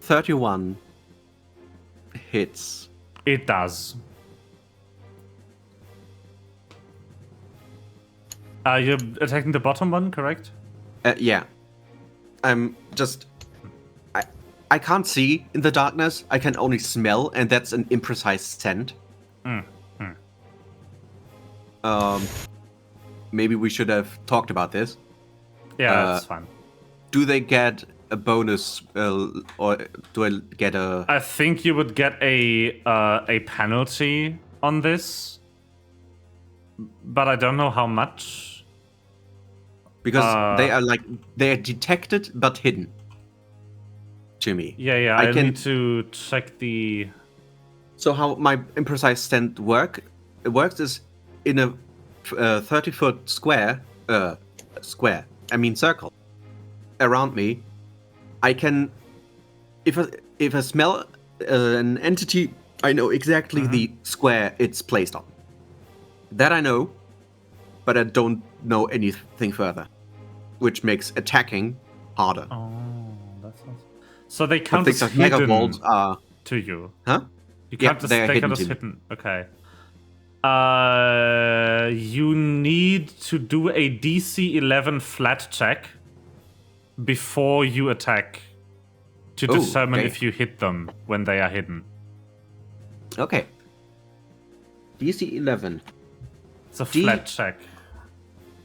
$31 hits. It does. You're attacking the bottom one, correct? Yeah. I'm just... I can't see in the darkness. I can only smell, and that's an imprecise scent. Maybe we should have talked about this. Yeah, that's fine. Do they get a bonus, or do I get a... I think you would get a penalty on this, but I don't know how much. Because they are detected but hidden to me. Yeah, I need to check the... So how my imprecise scent works is in a 30-foot circle around me. I can, if I smell an entity, I know exactly the square it's placed on. That I know, but I don't know anything further, which makes attacking harder. Oh, that's awesome. So they count things as like hidden Megavolts are... to you. Huh? You Yeah, count as, they are they count as hidden. Okay. You need to do a DC 11 flat check before you attack to determine if you hit them when they are hidden. Okay. DC 11. It's a flat check.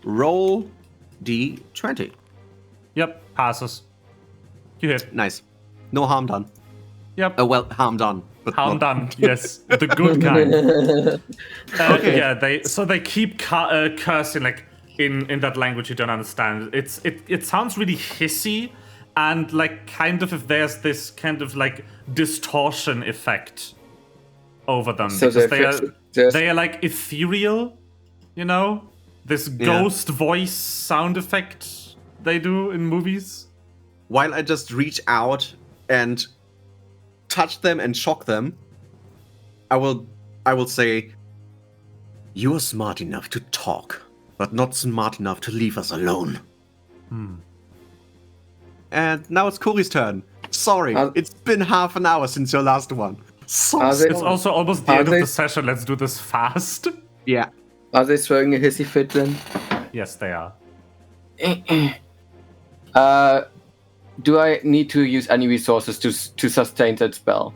Roll D20. Yep, passes. You hit. Nice. No harm done. Yep. Oh, well, harm done. But Harm not... done, yes. The good kind. Okay. Yeah, they keep cursing like in that language you don't understand. It sounds really hissy and like kind of if there's this kind of like distortion effect over them. So because they are like ethereal, you know? This ghost voice sound effect they do in movies. While I just reach out and touch them and shock them, I will say, you are smart enough to talk, but not smart enough to leave us alone. And now it's Corey's turn. Sorry, it's been half an hour since your last one. It's also almost the end of the session. Let's do this fast. Yeah. Are they throwing a hissy fit then? Yes, they are. Do I need to use any resources to sustain that spell?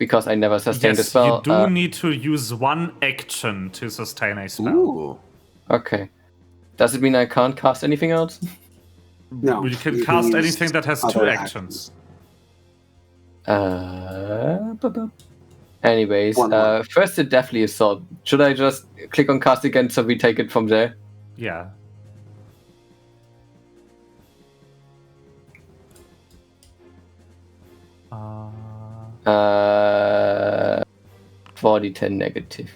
because I never sustained the Yes, spell. you do need to use one action to sustain a spell. Ooh. Okay. Does it mean I can't cast anything else? No, You can you cast use anything that has 2 other actions. Anyways, One more. first the Deathly Assault. Should I just click on cast again so we take it from there? Yeah. 4d10 negative.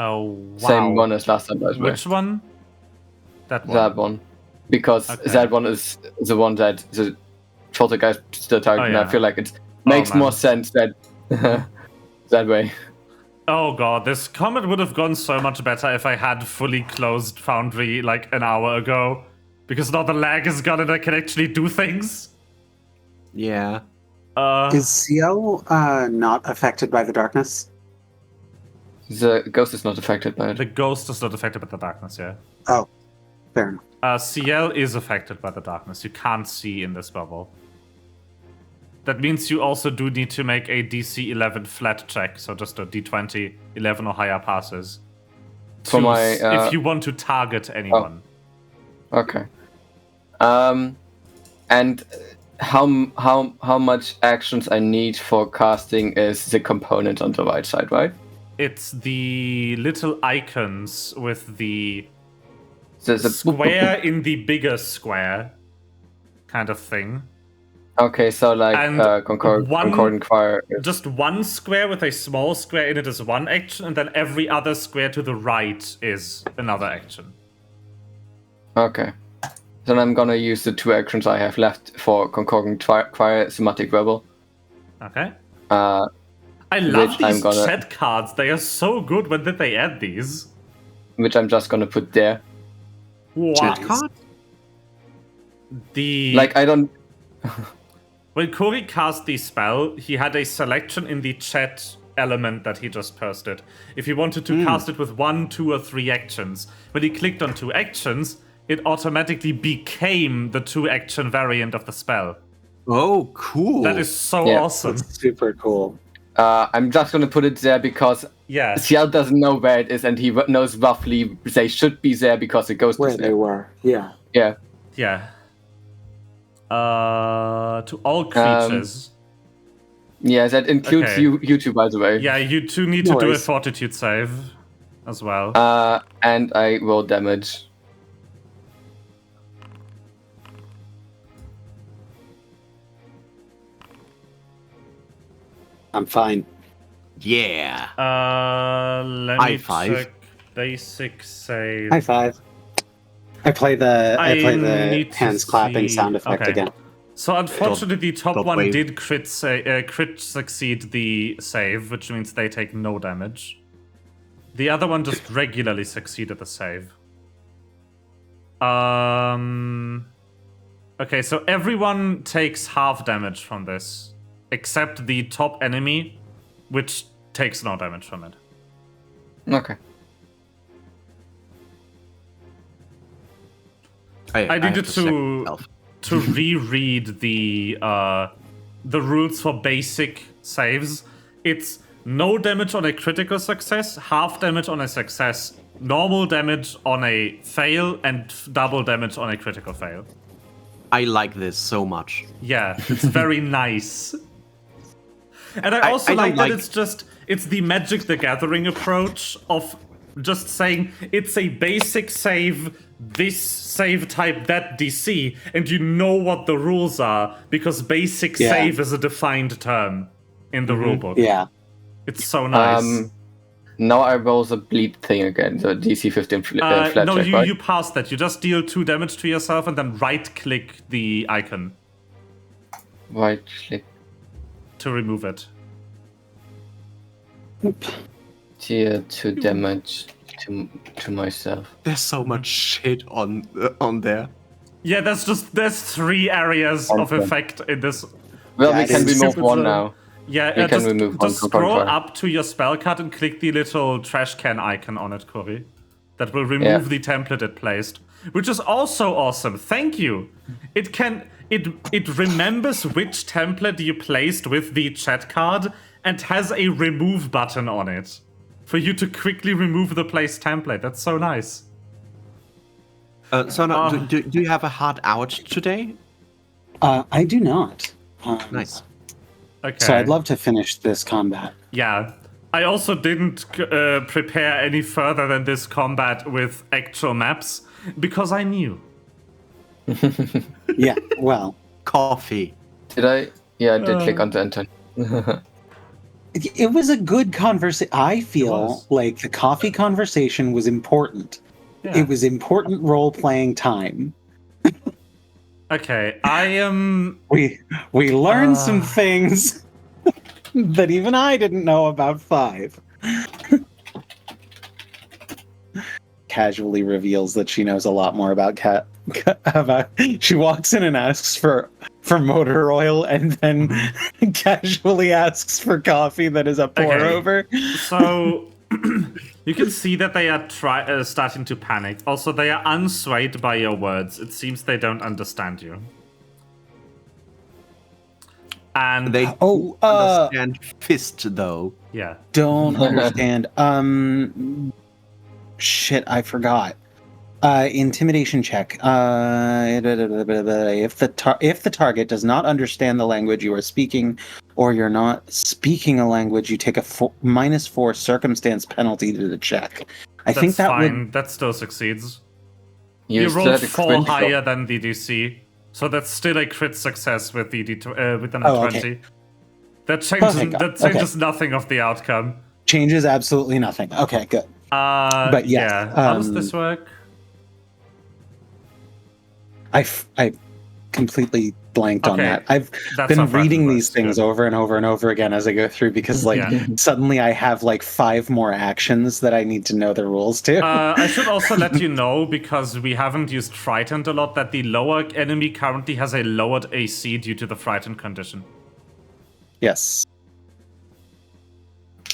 Oh, wow. Same one as last time, as well. Which one? That one. That one. Because Okay. that one is the one that the poltergeist still target, and yeah. I feel like it makes man. more sense that that way. Oh god, this combat would have gone so much better if I had fully closed Foundry like an hour ago. Because now the lag is gone and I can actually do things. Yeah. Is Ciel not affected by the darkness? The ghost is not affected by it. The ghost is not affected by the darkness, yeah. Oh, fair enough. Ciel is affected by the darkness. You can't see in this bubble. That means you also do need to make a DC 11 flat check, so just a D20, 11 or higher passes. For my, if you want to target anyone. Okay. And how much actions I need for casting is the component on the right side, right? It's the little icons with the The square in the bigger square kind of thing. Okay, so like And concordant choir. Just one square with a small square in it is one action, and then every other square to the right is another action. Okay. Then I'm gonna use the 2 actions I have left for concordant choir, somatic rebel. Okay. I I love these chat cards. They are so good. When did they add these? Which I'm just gonna put there. Wow. Chat card? Like I don't. When Corey cast the spell, he had a selection in the chat element that he just posted. If he wanted to cast it with 1, 2, or 3 actions, when he clicked on 2 actions, it automatically became the 2-action variant of the spell. Oh, cool. That is so Yeah. awesome. That's super cool. I'm just gonna put it there because Yeah. Ciel doesn't know where it is, and he knows roughly they should be there because the ghost Where is they there. were, yeah. Yeah. Yeah. To all creatures. Yeah, that includes Okay. you two, by the way. Yeah, you two need No to do a worries. fortitude save as well. And I roll damage. I'm fine. Yeah. Let High me five. check basic save. High five. I play the need to hands clapping see- sound effect okay. again. So unfortunately, the top Dot one wave. did crit succeed the save, which means they take no damage. The other one just regularly succeeded the save. Okay, so everyone takes half damage from this, except the top enemy, which takes no damage from it. Okay. I have needed to check myself. to reread the rules for basic saves. It's no damage on a critical success, half damage on a success, normal damage on a fail, and double damage on a critical fail. I like this so much. Yeah, it's very nice. And I also I don't like that like- it's the Magic the Gathering approach of just saying it's a basic save, this save type, that DC, and you know what the rules are because basic Yeah. save is a defined term in the rulebook. Yeah. It's so nice. Now I roll the bleed thing again, the DC 15 flat No, check, right? you pass that. You just deal 2 damage to yourself and then right-click the icon Right click. to remove it. Deal 2 damage to myself. There's so much shit on there. Yeah, there's 3 areas of Okay. effect in this. Well, Yeah, we it can is remove super one slow. now. Yeah, We can remove one just from scroll control. up to your spell card and click the little trash can icon on it, Corey. That will remove the template it placed, which is also awesome. Thank you. It it remembers which template you placed with the chat card and has a remove button on it for you to quickly remove the placed template. That's so nice. Sona, do you have a hard out today? I do not. Nice. Okay. So I'd love to finish this combat. Yeah. I also didn't prepare any further than this combat with actual maps because I knew. Yeah, well, Coffee. Did I? Yeah, I did click on the enter. it was a good conversation. I feel was. like the coffee conversation was important. Yeah. It was important role-playing time. Okay, I am. We learned some things that even I didn't know about 5. Casually reveals that she knows a lot more about she walks in and asks for motor oil and then casually asks for coffee that is a pour Okay. over. So you can see that they are starting to panic. Also, they are unswayed by your words. It seems they don't understand you. And They Oh, understand fist though. yeah. don't understand. Shit, I forgot. Intimidation check. If the target does not understand the language you are speaking, or you're not speaking a language, you take a -4 circumstance penalty to the check. I think that fine. would. That still succeeds. You You still rolled had a 4 critical. higher than the DC, so that's still a crit success with the with an Oh, 20. okay. That changes. Thank God. That changes nothing of the outcome. Changes absolutely nothing. Okay, good. But yes, yeah. How does this work? I completely blanked on Okay, that. I've that's been how Frightened reading works, these things good. over and over and over again as I go through because, like, Yeah. suddenly I have like 5 more actions that I need to know the rules to. I should also let you know, because we haven't used Frightened a lot, that the lower enemy currently has a lowered AC due to the Frightened condition. Yes.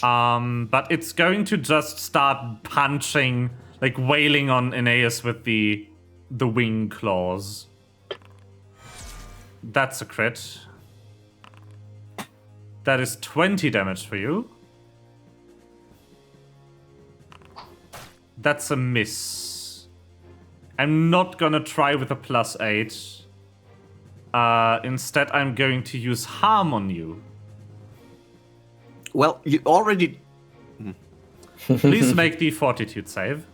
But it's going to just start punching, like wailing on Aeneas with the wing claws. That's a crit. That is 20 damage for you. That's a miss. I'm not gonna try with a +8. Instead, I'm going to use harm on you. Well, you already. Please make the fortitude save.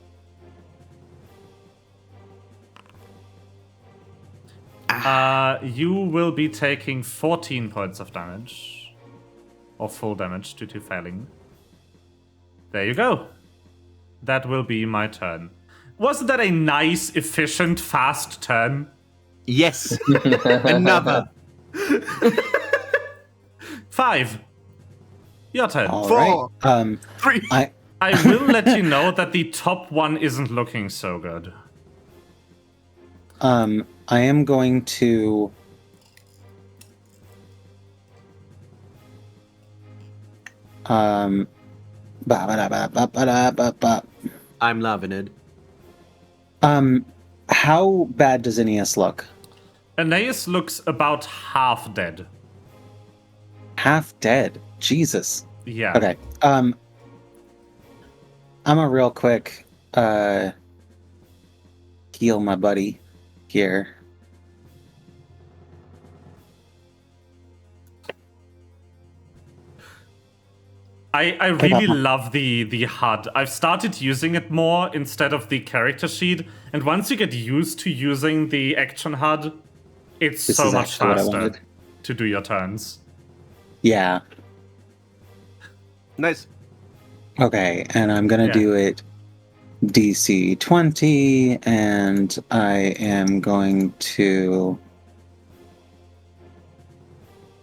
You will be taking 14 points of damage. Or full damage due to failing. There you go. That will be my turn. Wasn't that a nice, efficient, fast turn? Yes. Another. 5. Your turn. All 4. right. 3. I will let you know that the top one isn't looking so good. I am going to. I'm loving it. How bad does Aeneas look? Aeneas looks about half dead. Half dead. Jesus. Yeah. Okay. I'm a real quick heal my buddy here. I really love the HUD. I've started using it more instead of the character sheet, and once you get used to using the action HUD, it's This so is much actually what I faster wanted. to do your turns. Yeah. Nice. Okay, and I'm gonna Yeah. do it DC 20, and I am going to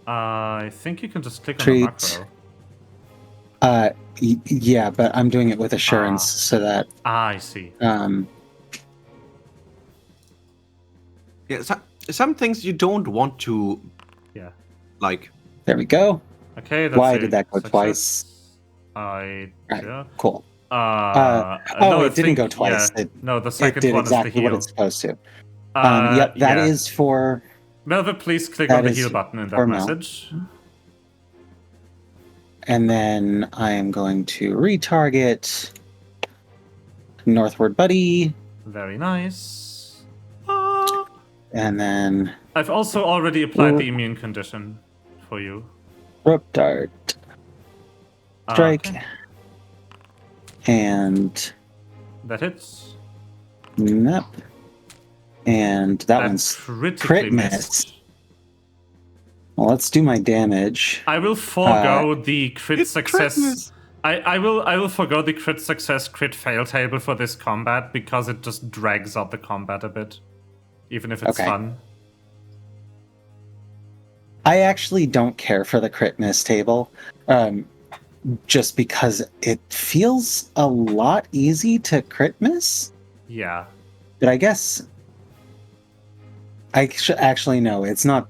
I think you can just click on Treat. the macro. yeah, but I'm doing it with assurance so that I see. Yeah, some things you don't want to. Yeah. Like. there we go. Okay. That's Why a did that go success. twice? I Right, yeah. cool. No, Oh, I it didn't go think- twice. Yeah. No, the It second did one exactly is the what heal. it's supposed to. Yep, that yeah. is for Melva, please click That on the is heal button in that for Mel. message. And then I am going to retarget Northward Buddy. Very nice. And then I've also already applied the immune condition for you. Rope Dart. Strike. Okay. And That hits. nope. And that one's critically crit missed. miss. Well, let's do my damage. I will forego the crit success. Christmas. I will forego the crit success, crit fail table for this combat because it just drags out the combat a bit, even if it's Okay. fun. I actually don't care for the crit miss table, just because it feels a lot easy to crit miss. Yeah. But I guess I should actually no, it's not.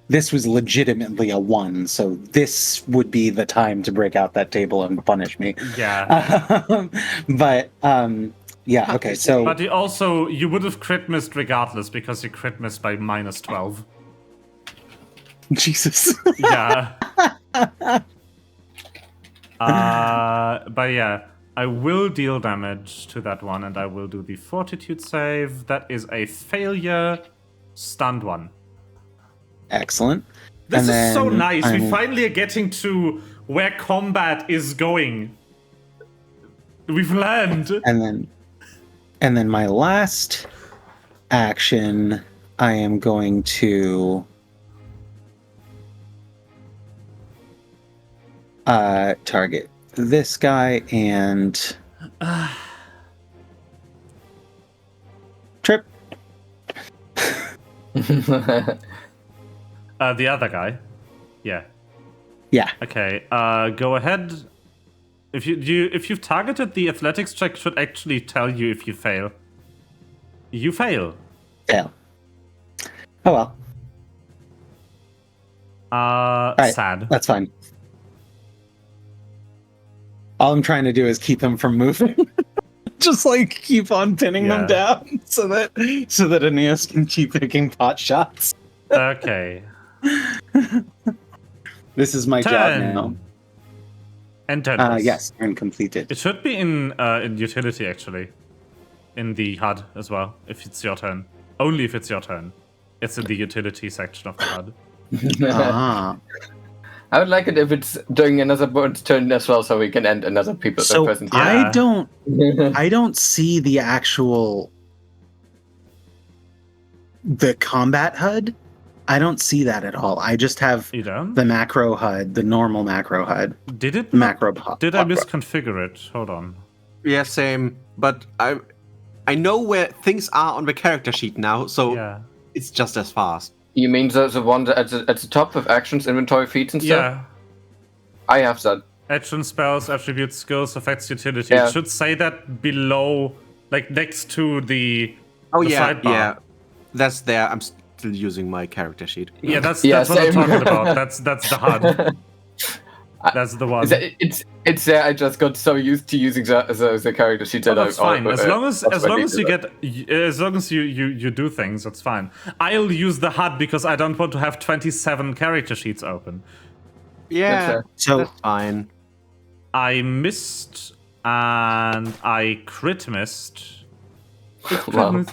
This was legitimately a 1, so this would be the time to break out that table and punish me. Yeah. But yeah, okay. So But you would have crit missed regardless because you crit missed by -12. Jesus. Yeah. But yeah, I will deal damage to that one, and I will do the fortitude save. That is a failure. Stunned one. Excellent. This And is so then nice. We I'm- finally are getting to where combat is going. We've learned. And then my last action, I am going to target this guy and trip. The other guy. Yeah. Yeah. Okay. Go ahead. If you've targeted, the athletics check should actually tell you if you fail. You fail. Fail. Oh well. Right. Sad. That's fine. All I'm trying to do is keep them from moving. Just like keep on pinning them Yeah. down so that Aeneas can keep picking pot shots. Okay. This is my job now. Turn. And turn. Yes, turn completed. It should be in utility actually, in the HUD as well. If it's your turn, only if it's your turn. It's in the utility section of the HUD. Ah. I would like it if it's during another bird's turn as well, so we can end another person's So turn. Yeah. I don't see the actual the combat HUD. I don't see that at all. I just have You don't? the macro HUD, the normal macro HUD, Did it? the macro HUD. Did I misconfigure it? Hold on. Yeah, same. But I know where things are on the character sheet now, so Yeah. it's just as fast. You mean the one that at the top of actions, inventory, feats, and stuff? Yeah. I have that. Action, spells, attributes, skills, effects, utility. Yeah. It should say that below, like next to the. Oh The yeah, sidebar. yeah. That's there. I'm still using my character sheet. Yeah, that's Yeah, what I'm same. talking about. That's the HUD. That's the one. It's there. I just got so used to using the character sheet that That's fine. As long as you get. as long as you do things, that's fine. I'll use the HUD because I don't want to have 27 character sheets open. Yeah, fair. So that's fine. I missed and I crit missed. Wow.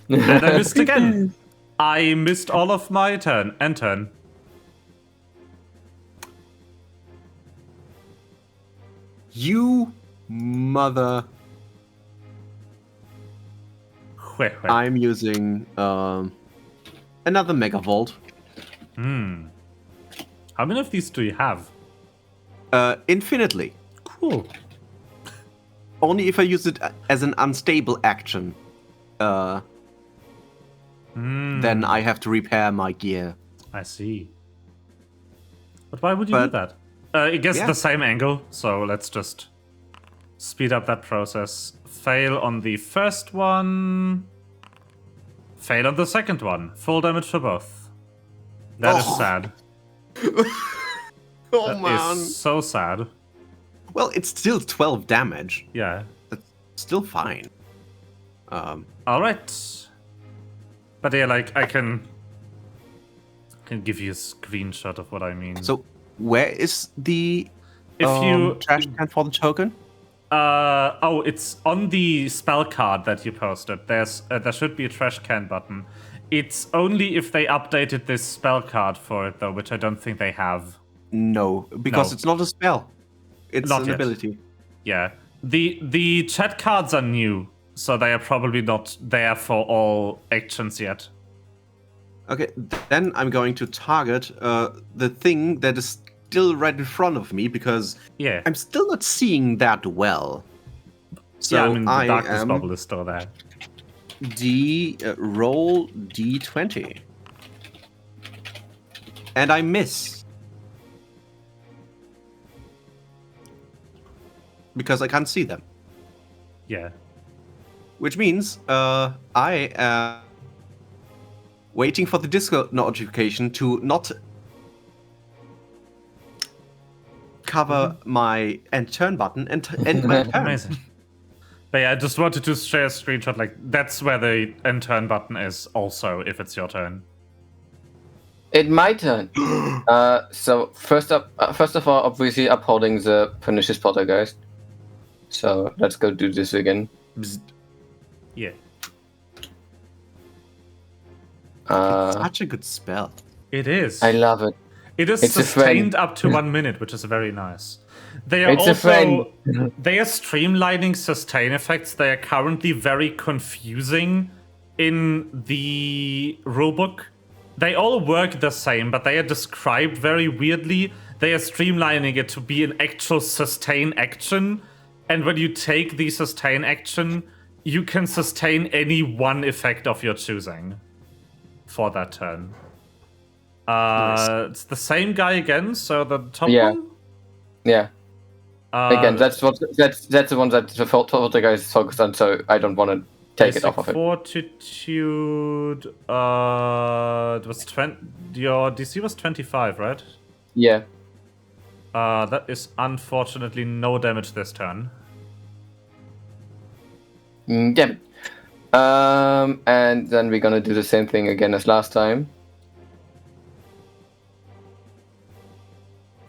And I missed again. I missed all of my turn. You mother. Wait. I'm using another Megavolt. How many of these do you have? Infinitely. Cool. Only if I use it as an unstable action. Then I have to repair my gear. I see. But why would you do But- that? I guess Yeah. the same angle, so let's just speed up that process. Fail on the first one. Fail on the second one. Full damage for both. That is Oh. sad. Oh That is so sad. Well, it's still 12 damage. Yeah. That's still fine. Alright. But yeah, like I can give you a screenshot of what I mean. So where is the if you trash can for the token? it's on the spell card that you posted. There should be a trash can button. It's only if they updated this spell card for it though, which I don't think they have. No, because No. it's not a spell. It's Not an yet. ability. Yeah. The chat cards are new, so they are probably not there for all actions yet. Okay, then I'm going to target the thing that is still right in front of me because Yeah. I'm still not seeing that well. So yeah, I mean the I darkness am bubble is still there. roll D20. And I miss. Because I can't see them. Yeah. Which means I am waiting for the Discord notification to not cover my end turn button and end my turn. Amazing. But yeah, I just wanted to share a screenshot. Like that's where the end turn button is. Also, if it's your turn. It my turn. So first of all, obviously upholding the pernicious poltergeist. So let's go do this again. Bzz. Yeah. Such a good spell. It is. I love it. It is It's a sustained friend. up to 1 minute, which is very nice. They are It's a friend. they are streamlining sustain effects. They are currently very confusing in the rulebook. They all work the same, but they are described very weirdly. They are streamlining it to be an actual sustain action. And when you take the sustain action, you can sustain any one effect of your choosing for that turn. It's the same guy again, so the top Yeah. one? Yeah. Again, that's the one that the poltergeist is focused on. So I don't want to take it off of it. Fortitude. It was 20. Your DC was 25, right? Yeah. That is unfortunately no damage this turn. Damn it. And then we're gonna do the same thing again as last time.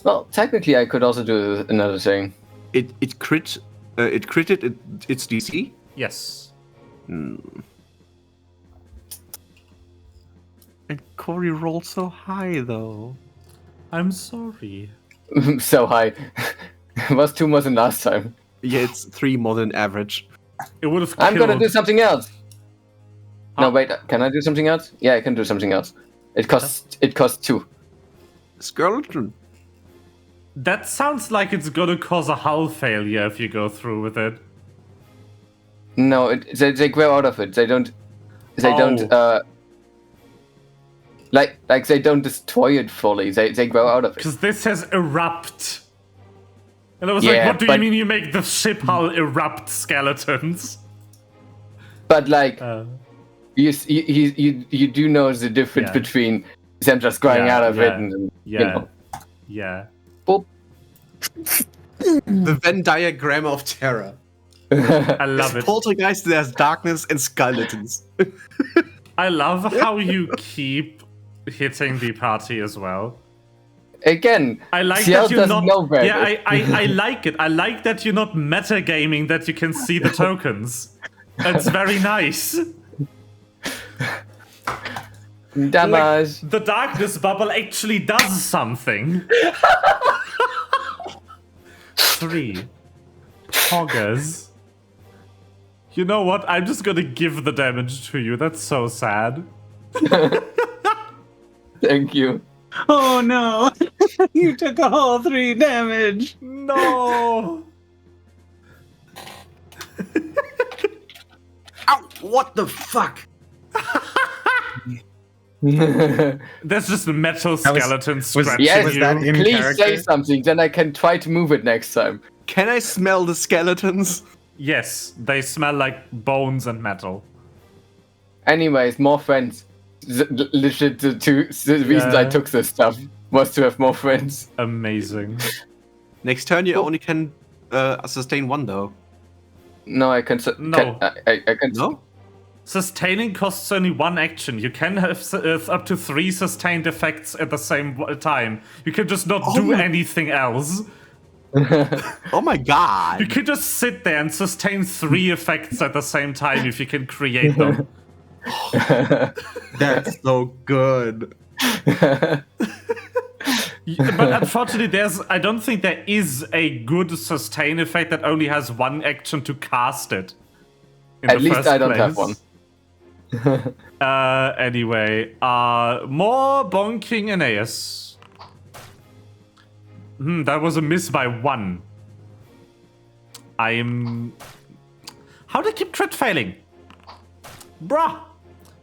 Well, technically, I could also do another thing. It critted its DC. Yes. And Corey rolled so high though. I'm sorry. So high. It was 2 more than last time. Yeah, it's 3 more than average. It would have I'm gonna killed- do something else. No, Huh? wait. Can I do something else? Yeah, I can do something else. It costs 2. Skeleton. That sounds like it's gonna cause a hull failure if you go through with it. No, they grow out of it. They don't. They don't. Like they don't destroy it fully. They grow out of it. Because this says erupt. And I was Yeah, like, what do you but- mean you make the ship hull erupt skeletons? But like, Uh, you do know the difference Yeah. between them just growing Yeah, out of it yeah, and yeah. you know. Yeah. Boop. The Venn diagram of terror. I love There's it. poltergeist, there's darkness, and skeletons. I love how you keep hitting the party as well. Again, I like Ciel that you're doesn't not. know better. Yeah, I like it. I like that you're not metagaming that you can see the tokens. It's very nice. Damage. The darkness bubble actually does something. 3 hoggers. You know what? I'm just gonna give the damage to you. That's so sad. Thank you. Oh no! You took a whole 3 damage. No. Ow! What the fuck? There's just metal skeletons scratching Yes, was you. that in Please character? say something, then I can try to move it next time. Can I smell the skeletons? Yes, they smell like bones and metal. Anyways, more friends. Legit, the reasons I Yeah. took this stuff was to have more friends. Amazing. Next turn, you only can sustain 1 though. No, I can. No. I can. No? Sustaining costs only 1 action. You can have up to 3 sustained effects at the same time. You can just not do anything else. Oh my god. You can just sit there and sustain 3 effects at the same time if you can create them. That's so good. But unfortunately, I don't think there is a good sustain effect that only has 1 action to cast it. At least I don't have one. Anyway, more bonking Aeneas. That was a miss by 1. How do I keep crit failing? Bruh!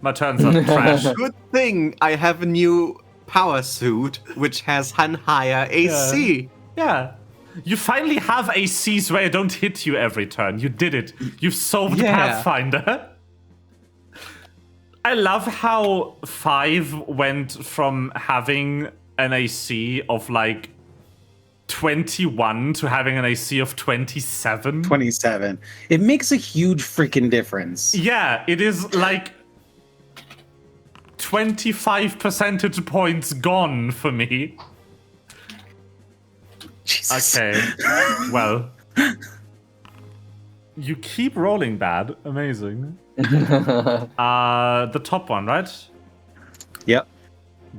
My turns are trash. Good thing I have a new power suit, which has an higher AC. Yeah. You finally have ACs where I don't hit you every turn. You did it. You've solved Pathfinder. I love how 5 went from having an AC of like 21 to having an AC of 27. 27. It makes a huge freaking difference. Yeah, it is like 25 percentage points gone for me. Jesus. Okay, well, you keep rolling bad. Amazing. The top one, right? Yep.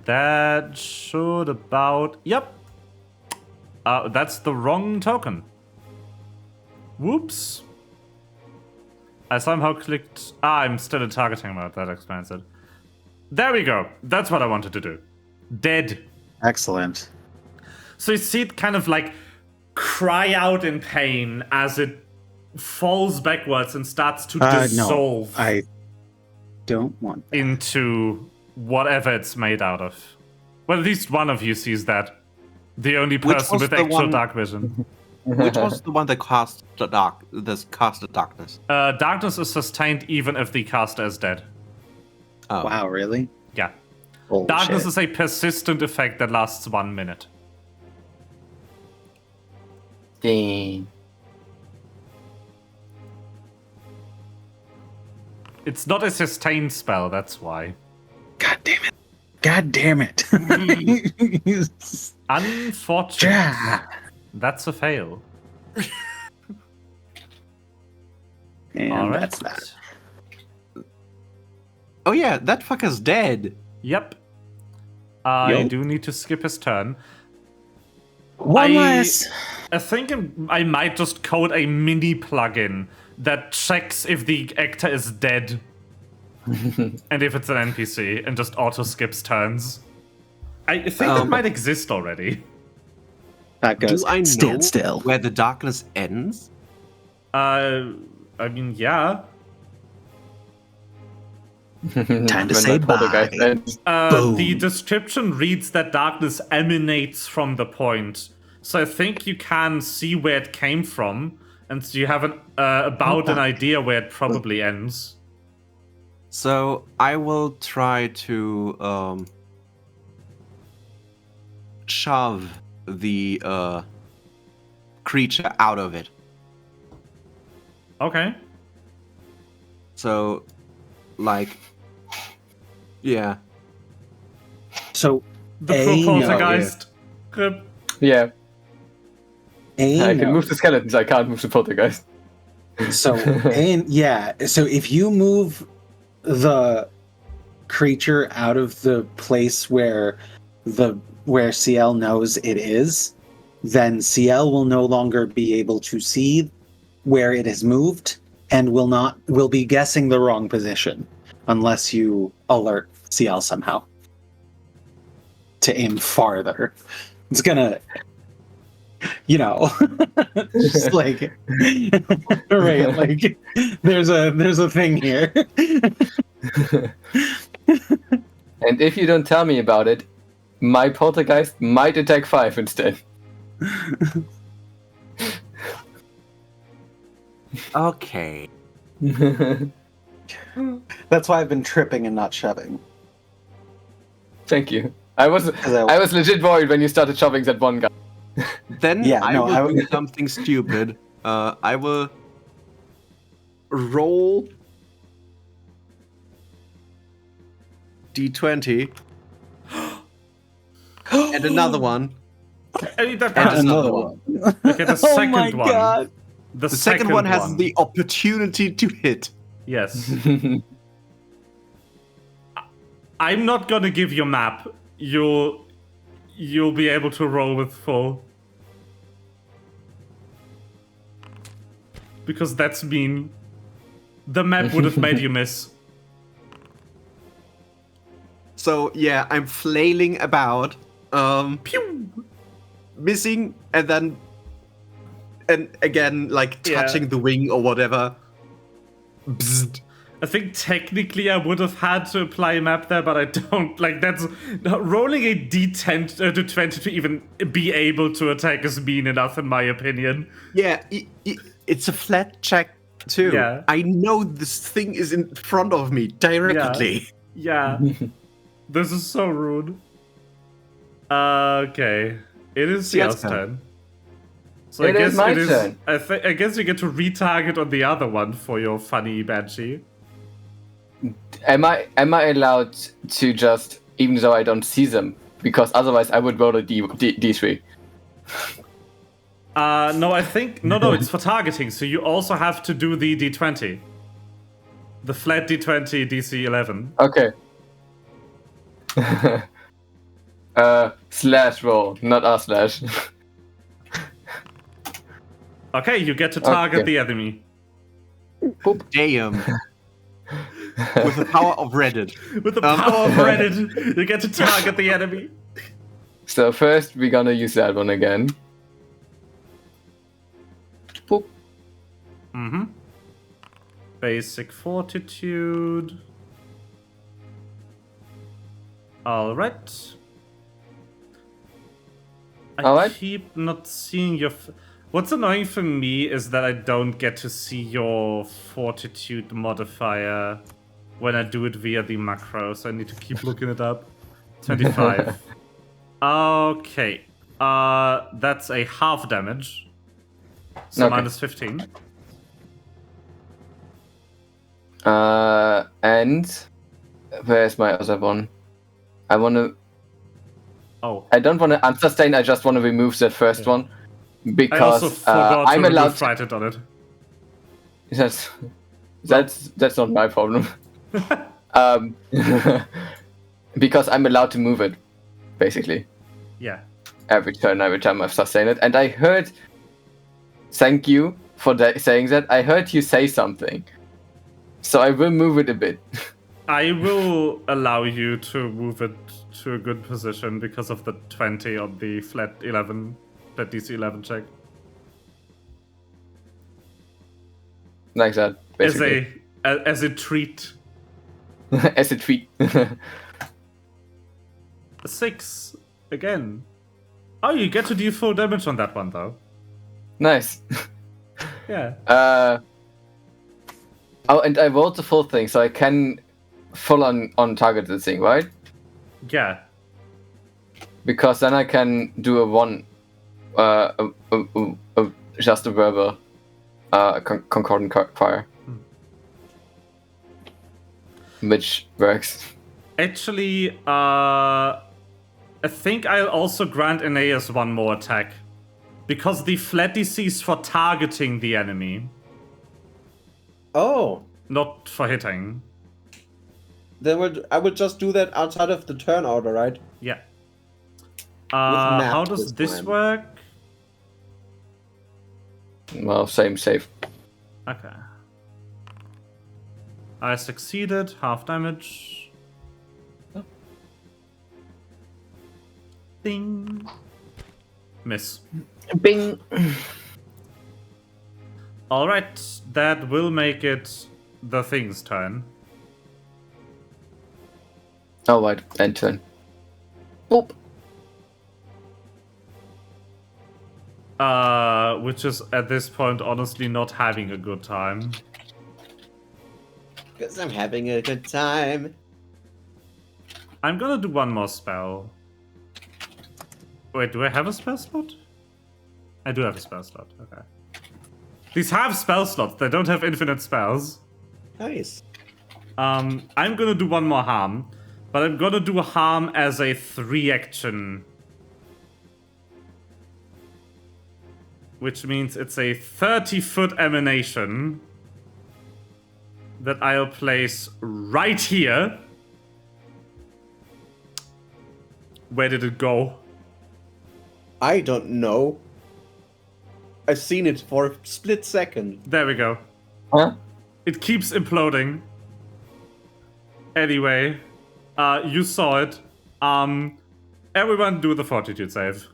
That should about... Yep. That's the wrong token. Whoops. I somehow clicked... I'm still in targeting mode. That explains it. There we go. That's what I wanted to do. Dead. Excellent. So you see it kind of like cry out in pain as it falls backwards and starts to dissolve No, I don't want that. into whatever it's made out of. Well, at least one of you sees that. The only person with actual dark vision. Which was the one that cast the darkness? Darkness is sustained even if the caster is dead. Oh. Wow, really? Yeah. Holy Darkness shit. is a persistent effect that lasts 1 minute. Dang. It's not a sustained spell, that's why. God damn it. God damn it. Unfortunate. Ja. That's a fail. And Alright. that's that. Oh yeah, that fucker's dead. Yep. I Yo. do need to skip his turn. One less. I think I might just code a mini plugin that checks if the actor is dead and if it's an NPC and just auto skips turns. I think that might exist already. That goes, Do I know stand still. where the darkness ends? I mean, yeah. Time to say bye. Boom. The description reads that darkness emanates from the point. So I think you can see where it came from, and so you have an idea where it probably ends. So I will try to shove the creature out of it. Okay. So, like, yeah. So, The poltergeist. Yeah. I can no. move the skeletons, I can't move the poltergeist. So, so if you move the creature out of the place where CL knows it is, then CL will no longer be able to see where it has moved and will be guessing the wrong position unless you alert CL somehow to aim farther. It's gonna, just like, right, like there's a thing here. And if you don't tell me about it, my poltergeist might attack 5 instead. Okay. That's why I've been tripping and not shoving. Thank you. I was legit worried when you started shoving that one guy. Then I will do something stupid. I will roll D20. And another one. And that And passes. another one. Okay, the Oh second my one. God. The The second one has one. the opportunity to hit. Yes. I'm not gonna give you map. You'll be able to roll with full. Because that's mean. The map would have made you miss. So yeah, I'm flailing about, Pew! missing, and again like Yeah. touching the wing or whatever. Bzzzt. I think technically I would have had to apply map there, but I don't. Like, that's rolling a d10 to 20 to even be able to attack is mean enough, in my opinion. Yeah, it's a flat check too. Yeah. I know this thing is in front of me directly. Yeah. This is so rude. Okay. It is Yes, your turn. turn. So It is my it turn. I guess you get to retarget on the other one for your funny banshee. Am I allowed to just, even though I don't see them, because otherwise I would roll a D3. No, I think no, it's for targeting. So you also have to do the D20, the flat D20 DC 11. Okay. Slash roll, not R slash. Okay, you get to target Okay. the enemy Boop. Damn. With the power of Reddit. with the power of Reddit. You get to target the enemy. So first we're gonna use that one again. Boop. Mm-hmm. Basic fortitude. Alright. I Alright. keep not seeing your... What's annoying for me is that I don't get to see your fortitude modifier when I do it via the macro, so I need to keep looking it up. 25. Okay. That's a half damage. So Okay. minus 15. And where's my other one? I don't want to unsustain, I just want to remove that first one. I Because also forgot I'm to allowed remove frightened on it. That's not my problem. Because I'm allowed to move it, basically. Yeah. Every time I've sustained it. And I heard, thank you for saying that, I heard you say something. So I will move it a bit. I will allow you to move it to a good position because of the 20 on the flat DC 11 check. Like that, basically. As a treat. As a treat. 6 again. Oh, you get to deal full damage on that one though. Nice. Yeah. Oh, and I rolled the full thing, so I can full on target the thing, right? Yeah. Because then I can do a one, just a verbal, concordant fire, which works. Actually, I think I'll also grant Aeneas one more attack. Because the flat DC is for targeting the enemy, Oh, not for hitting. then I would just do that outside of the turn order, right? Yeah. map How does this this time. work? Well, same save. Okay. I succeeded, half damage. Ding. Miss. Bing. Alright, that will make it the thing's turn. Oh, right, end turn. Boop. Which is at this point honestly not having a good time. Because I'm having a good time. I'm gonna do one more spell. Wait, do I have a spell slot? I do have a spell slot, okay. These have spell slots, they don't have infinite spells. Nice. I'm gonna do one more harm, But I'm gonna do harm as a 3-action. Which means it's a 30-foot emanation that I'll place right here. Where did it go? I don't know. I've seen it for a split second. There we go. Huh? It keeps imploding. Anyway, you saw it. Everyone do the fortitude save.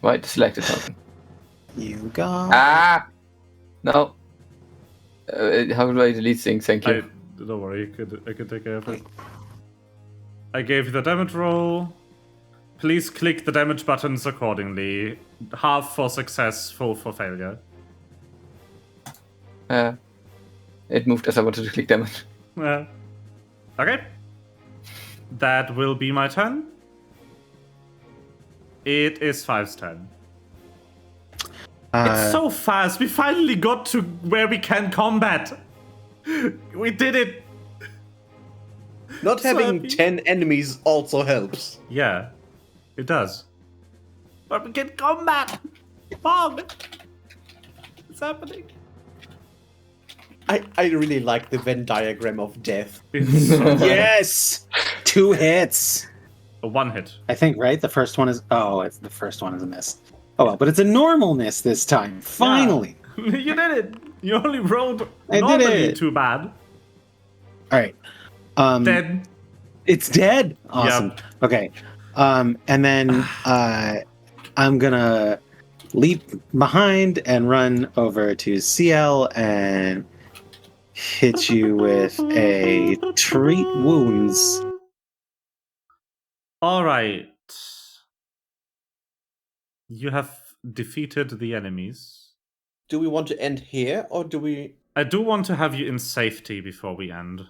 Right, select something. You got. Ah! No. How do I delete things? Thank you. Don't worry, I could take care of it. I gave you the damage roll. Please click the damage buttons accordingly. Half for success, full for failure. It moved as I wanted to click damage. Okay. That will be my turn. It is 5's turn. It's so fast. We finally got to where we can combat. We did it. Not So having happy. 10 enemies also helps. Yeah, it does. But we can combat. Mom, it's happening. I really like the Venn diagram of death. It's so Yes! 2 hits. a 1 hit. I think, right? The first one is. Oh, it's the first one is a miss. Oh, well, but it's a normal miss this time. Finally. You did it. You only rolled I did normally it. too bad. All right. Dead. It's dead. Awesome. Yep. Okay. And then I'm gonna leap behind and run over to CL and hit you with a treat wounds. All right. You have defeated the enemies. Do we want to end here, or do we... I do want to have you in safety before we end.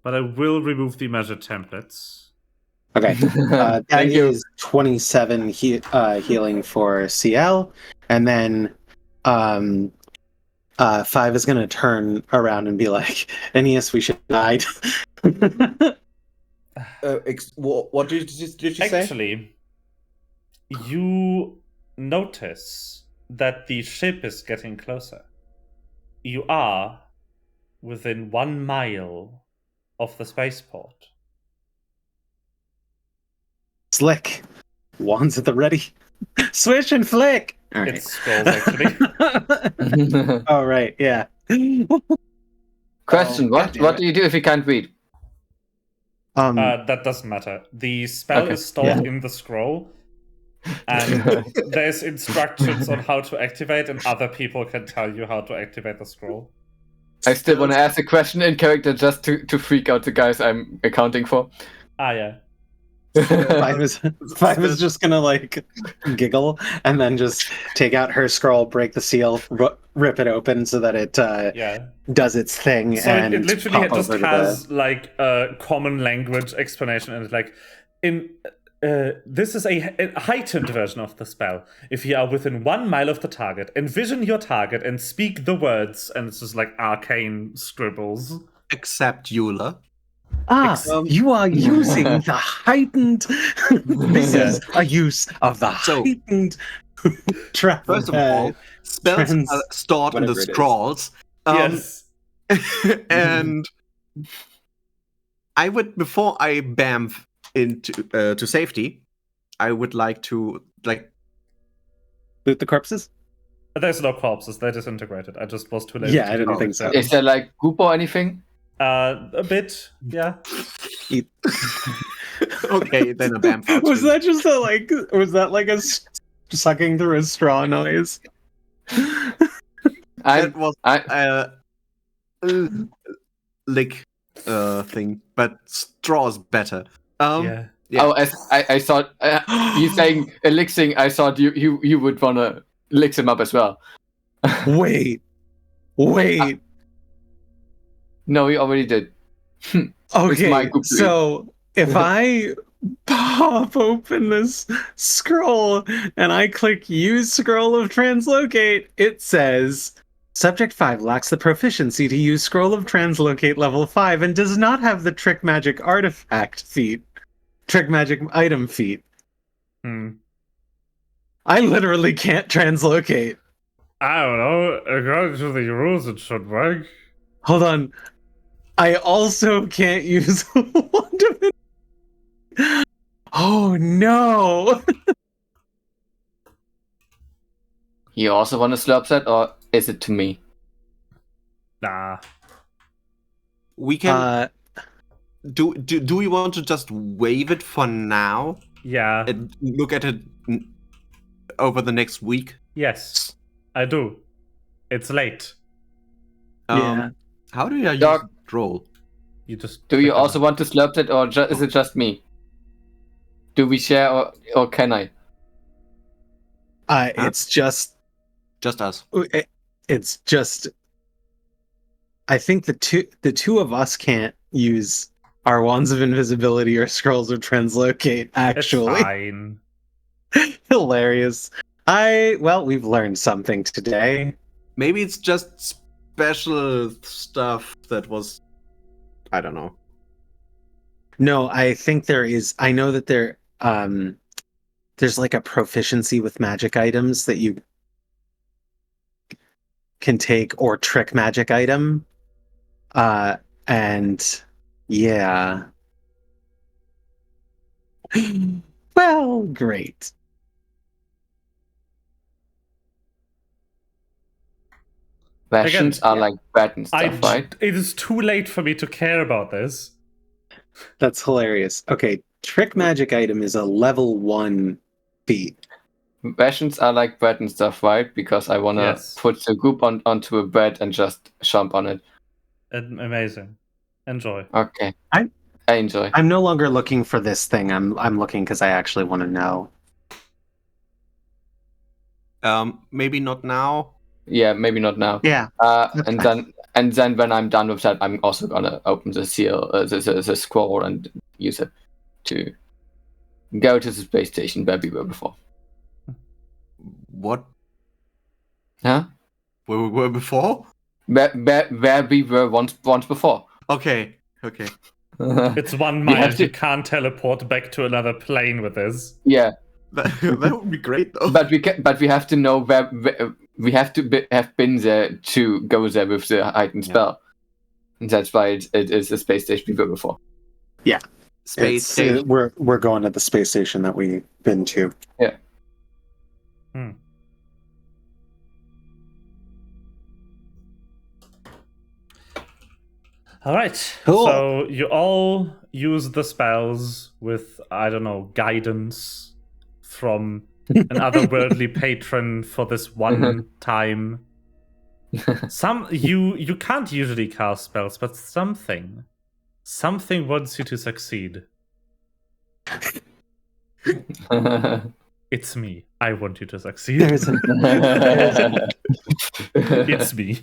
But I will remove the measured templates. Okay. That Thank you. is 27 healing for CL. And then 5 is going to turn around and be like, Aeneas, we should hide. what did you say? Actually, you notice that the ship is getting closer. You are within 1 mile of the spaceport. Slick. Wands at the ready. Swish and flick. All right. It's scrolls, actually. Oh, right. Yeah. Question: What do you do if you can't read? That doesn't matter. The spell Okay, is stored in the scroll, and there's instructions on how to activate, and other people can tell you how to activate the scroll. I still want to ask a question in character just to freak out the guys I'm accounting for. Ah, yeah. 5 is just gonna like giggle and then just take out her scroll, break the seal, rip it open so that it Yeah. does its thing. So and it literally pop just over to has like a common language explanation, and it's like, this is a heightened version of the spell. If you are within 1 mile of the target, envision your target and speak the words, and it's just like arcane scribbles. Except Eula. You are using the heightened. This Yeah. is a use of the So- heightened. First of all, spells trans- are stored in the whatever it is. scrolls. Yes. And I would, before I bamf into to safety, I would like to loot the corpses. There's no corpses, they're disintegrated. I just was too late. Yeah, I didn't think so. Is there like goop or anything? A bit, yeah. okay, then a bamf. out Was too. that just a like? Was that like a sucking through a straw noise? That was lick thing, but straw's better. Yeah. Yeah. Oh, as I thought you saying elixing, I thought you would wanna lick him up as well. Wait. No, you already did. my Okay, goop so if I pop open this scroll and I click use scroll of translocate, it says Subject 5 lacks the proficiency to use Scroll of Translocate level 5 and does not have the Trick Magic artifact feat. Trick Magic item feat. I literally can't translocate. I don't know. According to the rules, it should work. Hold on. I also can't use Wonderment. Oh no! You also want a slurp set, or is it to me? Nah. We can. Do we want to just waive it for now Yeah. and look at it over the next week? Yes. I do. It's late. Yeah. How do you use Doc. roll? You just. Do you click on also it. want to slurp set, or is it just me? Do we share, or can I? It's just. Just us. It's just. I think the two of us can't use our wands of invisibility or scrolls of translocate. It's Actually, fine. hilarious. We've learned something today. Maybe it's just special stuff that was. I don't know. No, I think there is. I know that there's like a proficiency with magic items that you can take, or trick magic item. And yeah. Well, great. Rations Again, are like bread and stuff, right? It is too late for me to care about this. That's hilarious. Okay, trick magic item is a level 1 feat. Rations are like bread and stuff, right? Because I wanna Yes. put the goop onto a bread and just chomp on it. Amazing. Enjoy. Okay. I enjoy. I'm no longer looking for this thing. I'm looking because I actually want to know. Maybe not now. Yeah, maybe not now. Yeah. And then when I'm done with that, I'm also gonna open the seal, the scroll, and use it to go to the space station where we were before. What? Huh? Where we were before? Where we were once before. Okay. It's 1 We mile. have to- You can't teleport back to another plane with this. Yeah, That would be great though. but we have to know where we have to have been there to go there with the heightened spell. And that's why it is the space station we were before. Space station. We're going to the space station that we've been to. Yeah. All right. Cool. So you all use the spells with, I don't know, guidance from an otherworldly patron for this one time. You can't usually cast spells, but something wants you to succeed. It's me. I want you to succeed. There's It's me.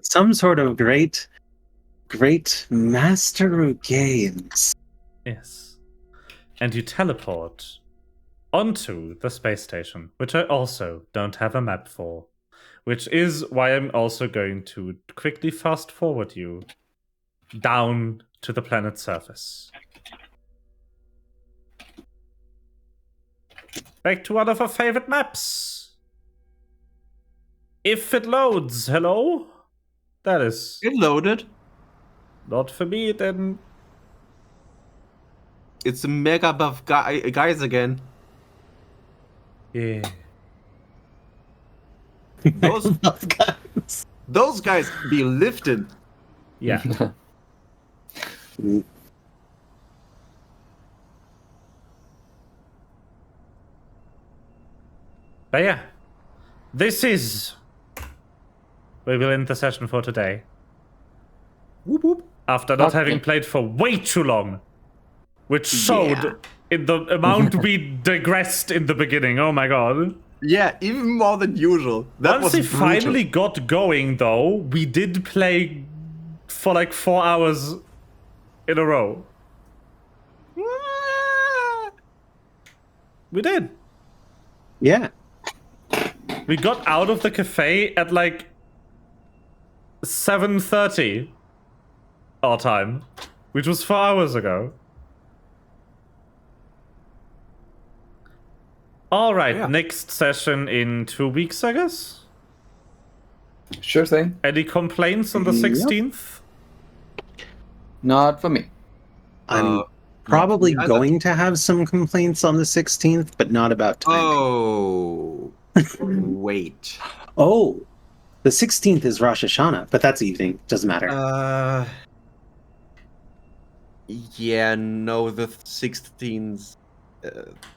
some sort of great master of games. Yes. And you teleport onto the space station, which I also don't have a map for. Which is why I'm also going to quickly fast forward you down to the planet's surface. Back to one of our favorite maps. If it loads, hello? That is It loaded. not for me, then. It's the mega buff guys again. Yeah. Those guys be lifted. Yeah. But yeah, this is where we'll end the session for today. Whoop whoop. After not Okay. having played for way too long, which showed in the amount we digressed in the beginning. Oh my god. Yeah, even more than usual. That Once was we brutal. finally got going, though, we did play for like 4 hours in a row. We did. Yeah. We got out of the cafe at like 7:30 our time, which was 4 hours ago. All right, Yeah. next session in 2 weeks, I guess. Sure thing. Any complaints on the Yep. 16th? Not for me. I'm probably either. going to have some complaints on the 16th, but not about timing. Oh, wait. Oh, the 16th is Rosh Hashanah, but that's evening. Doesn't matter. Yeah, no, the 16th.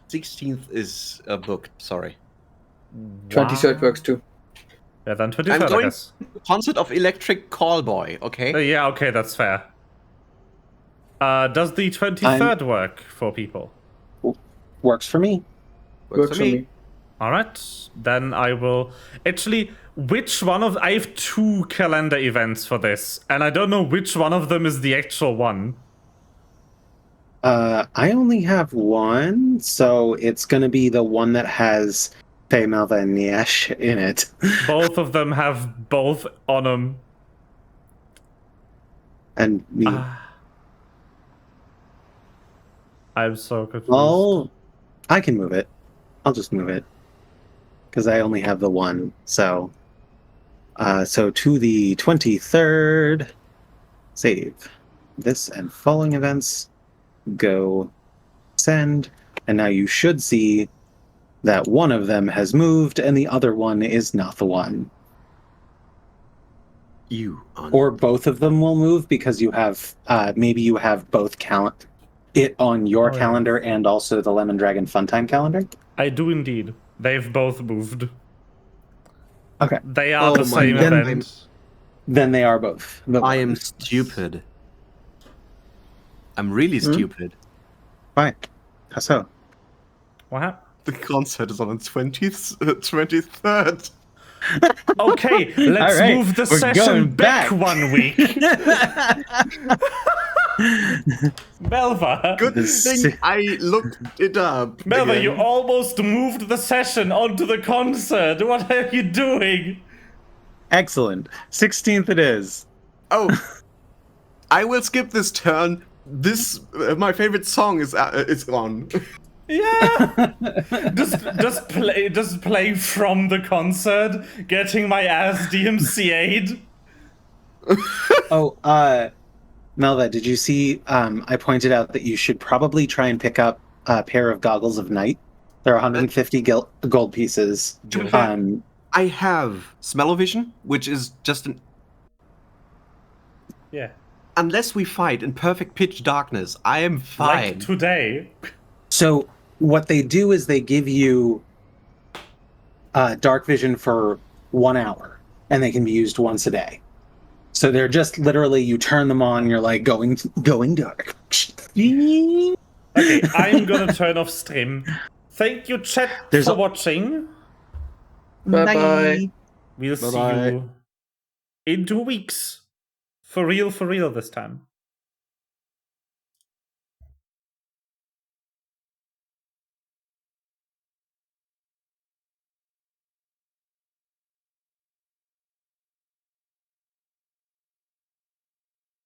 16th is booked. Sorry. 23rd works too. Yeah, then I'm 23rd, I going guess. concert of Electric Callboy. Okay. Yeah, okay, that's fair. Does the 23rd work for people? Works for me. Works for me. All right, then I will. Actually, which one of. I have 2 calendar events for this, and I don't know which one of them is the actual one. I only have one, so it's going to be the one that has Faye, Melva, and Niesh in it. Both of them have both on them. And me. I'm so confused. Well, I can move it. I'll just move it. Because I only have the one. So to the 23rd, save this and following events, go send, and now you should see that one of them has moved and the other one is not the one. Or both of them will move because you have maybe you have both it on your calendar and also the Lemon Dragon Funtime calendar. I do indeed. They've both moved. Okay. They are the same event. Then they are both. I am stupid. I'm really stupid. Why? How so? What happened? The concert is on the 23rd. Okay, let's All right, move the we're session going back back. 1 week. Melva. Good thing I looked it up. Melva, again. you almost moved the session onto the concert. What are you doing? Excellent. 16th it is. Oh, I will skip this turn. This my favorite song is on. Yeah. just play from the concert, getting my ass DMCA'd. Oh, Melva, did you see I pointed out that you should probably try and pick up a pair of goggles of night. They're 150 gold pieces. I have smell-o-vision, which is just an... Yeah. Unless we fight in perfect pitch darkness, I am fine. Like today. So what they do is they give you dark vision for 1 hour, and they can be used once a day. So they're just literally, you turn them on, you're like going dark. Okay, I'm gonna turn off stream. Thank you, chat, for watching. Bye-bye. We'll see you in 2 weeks. For real this time.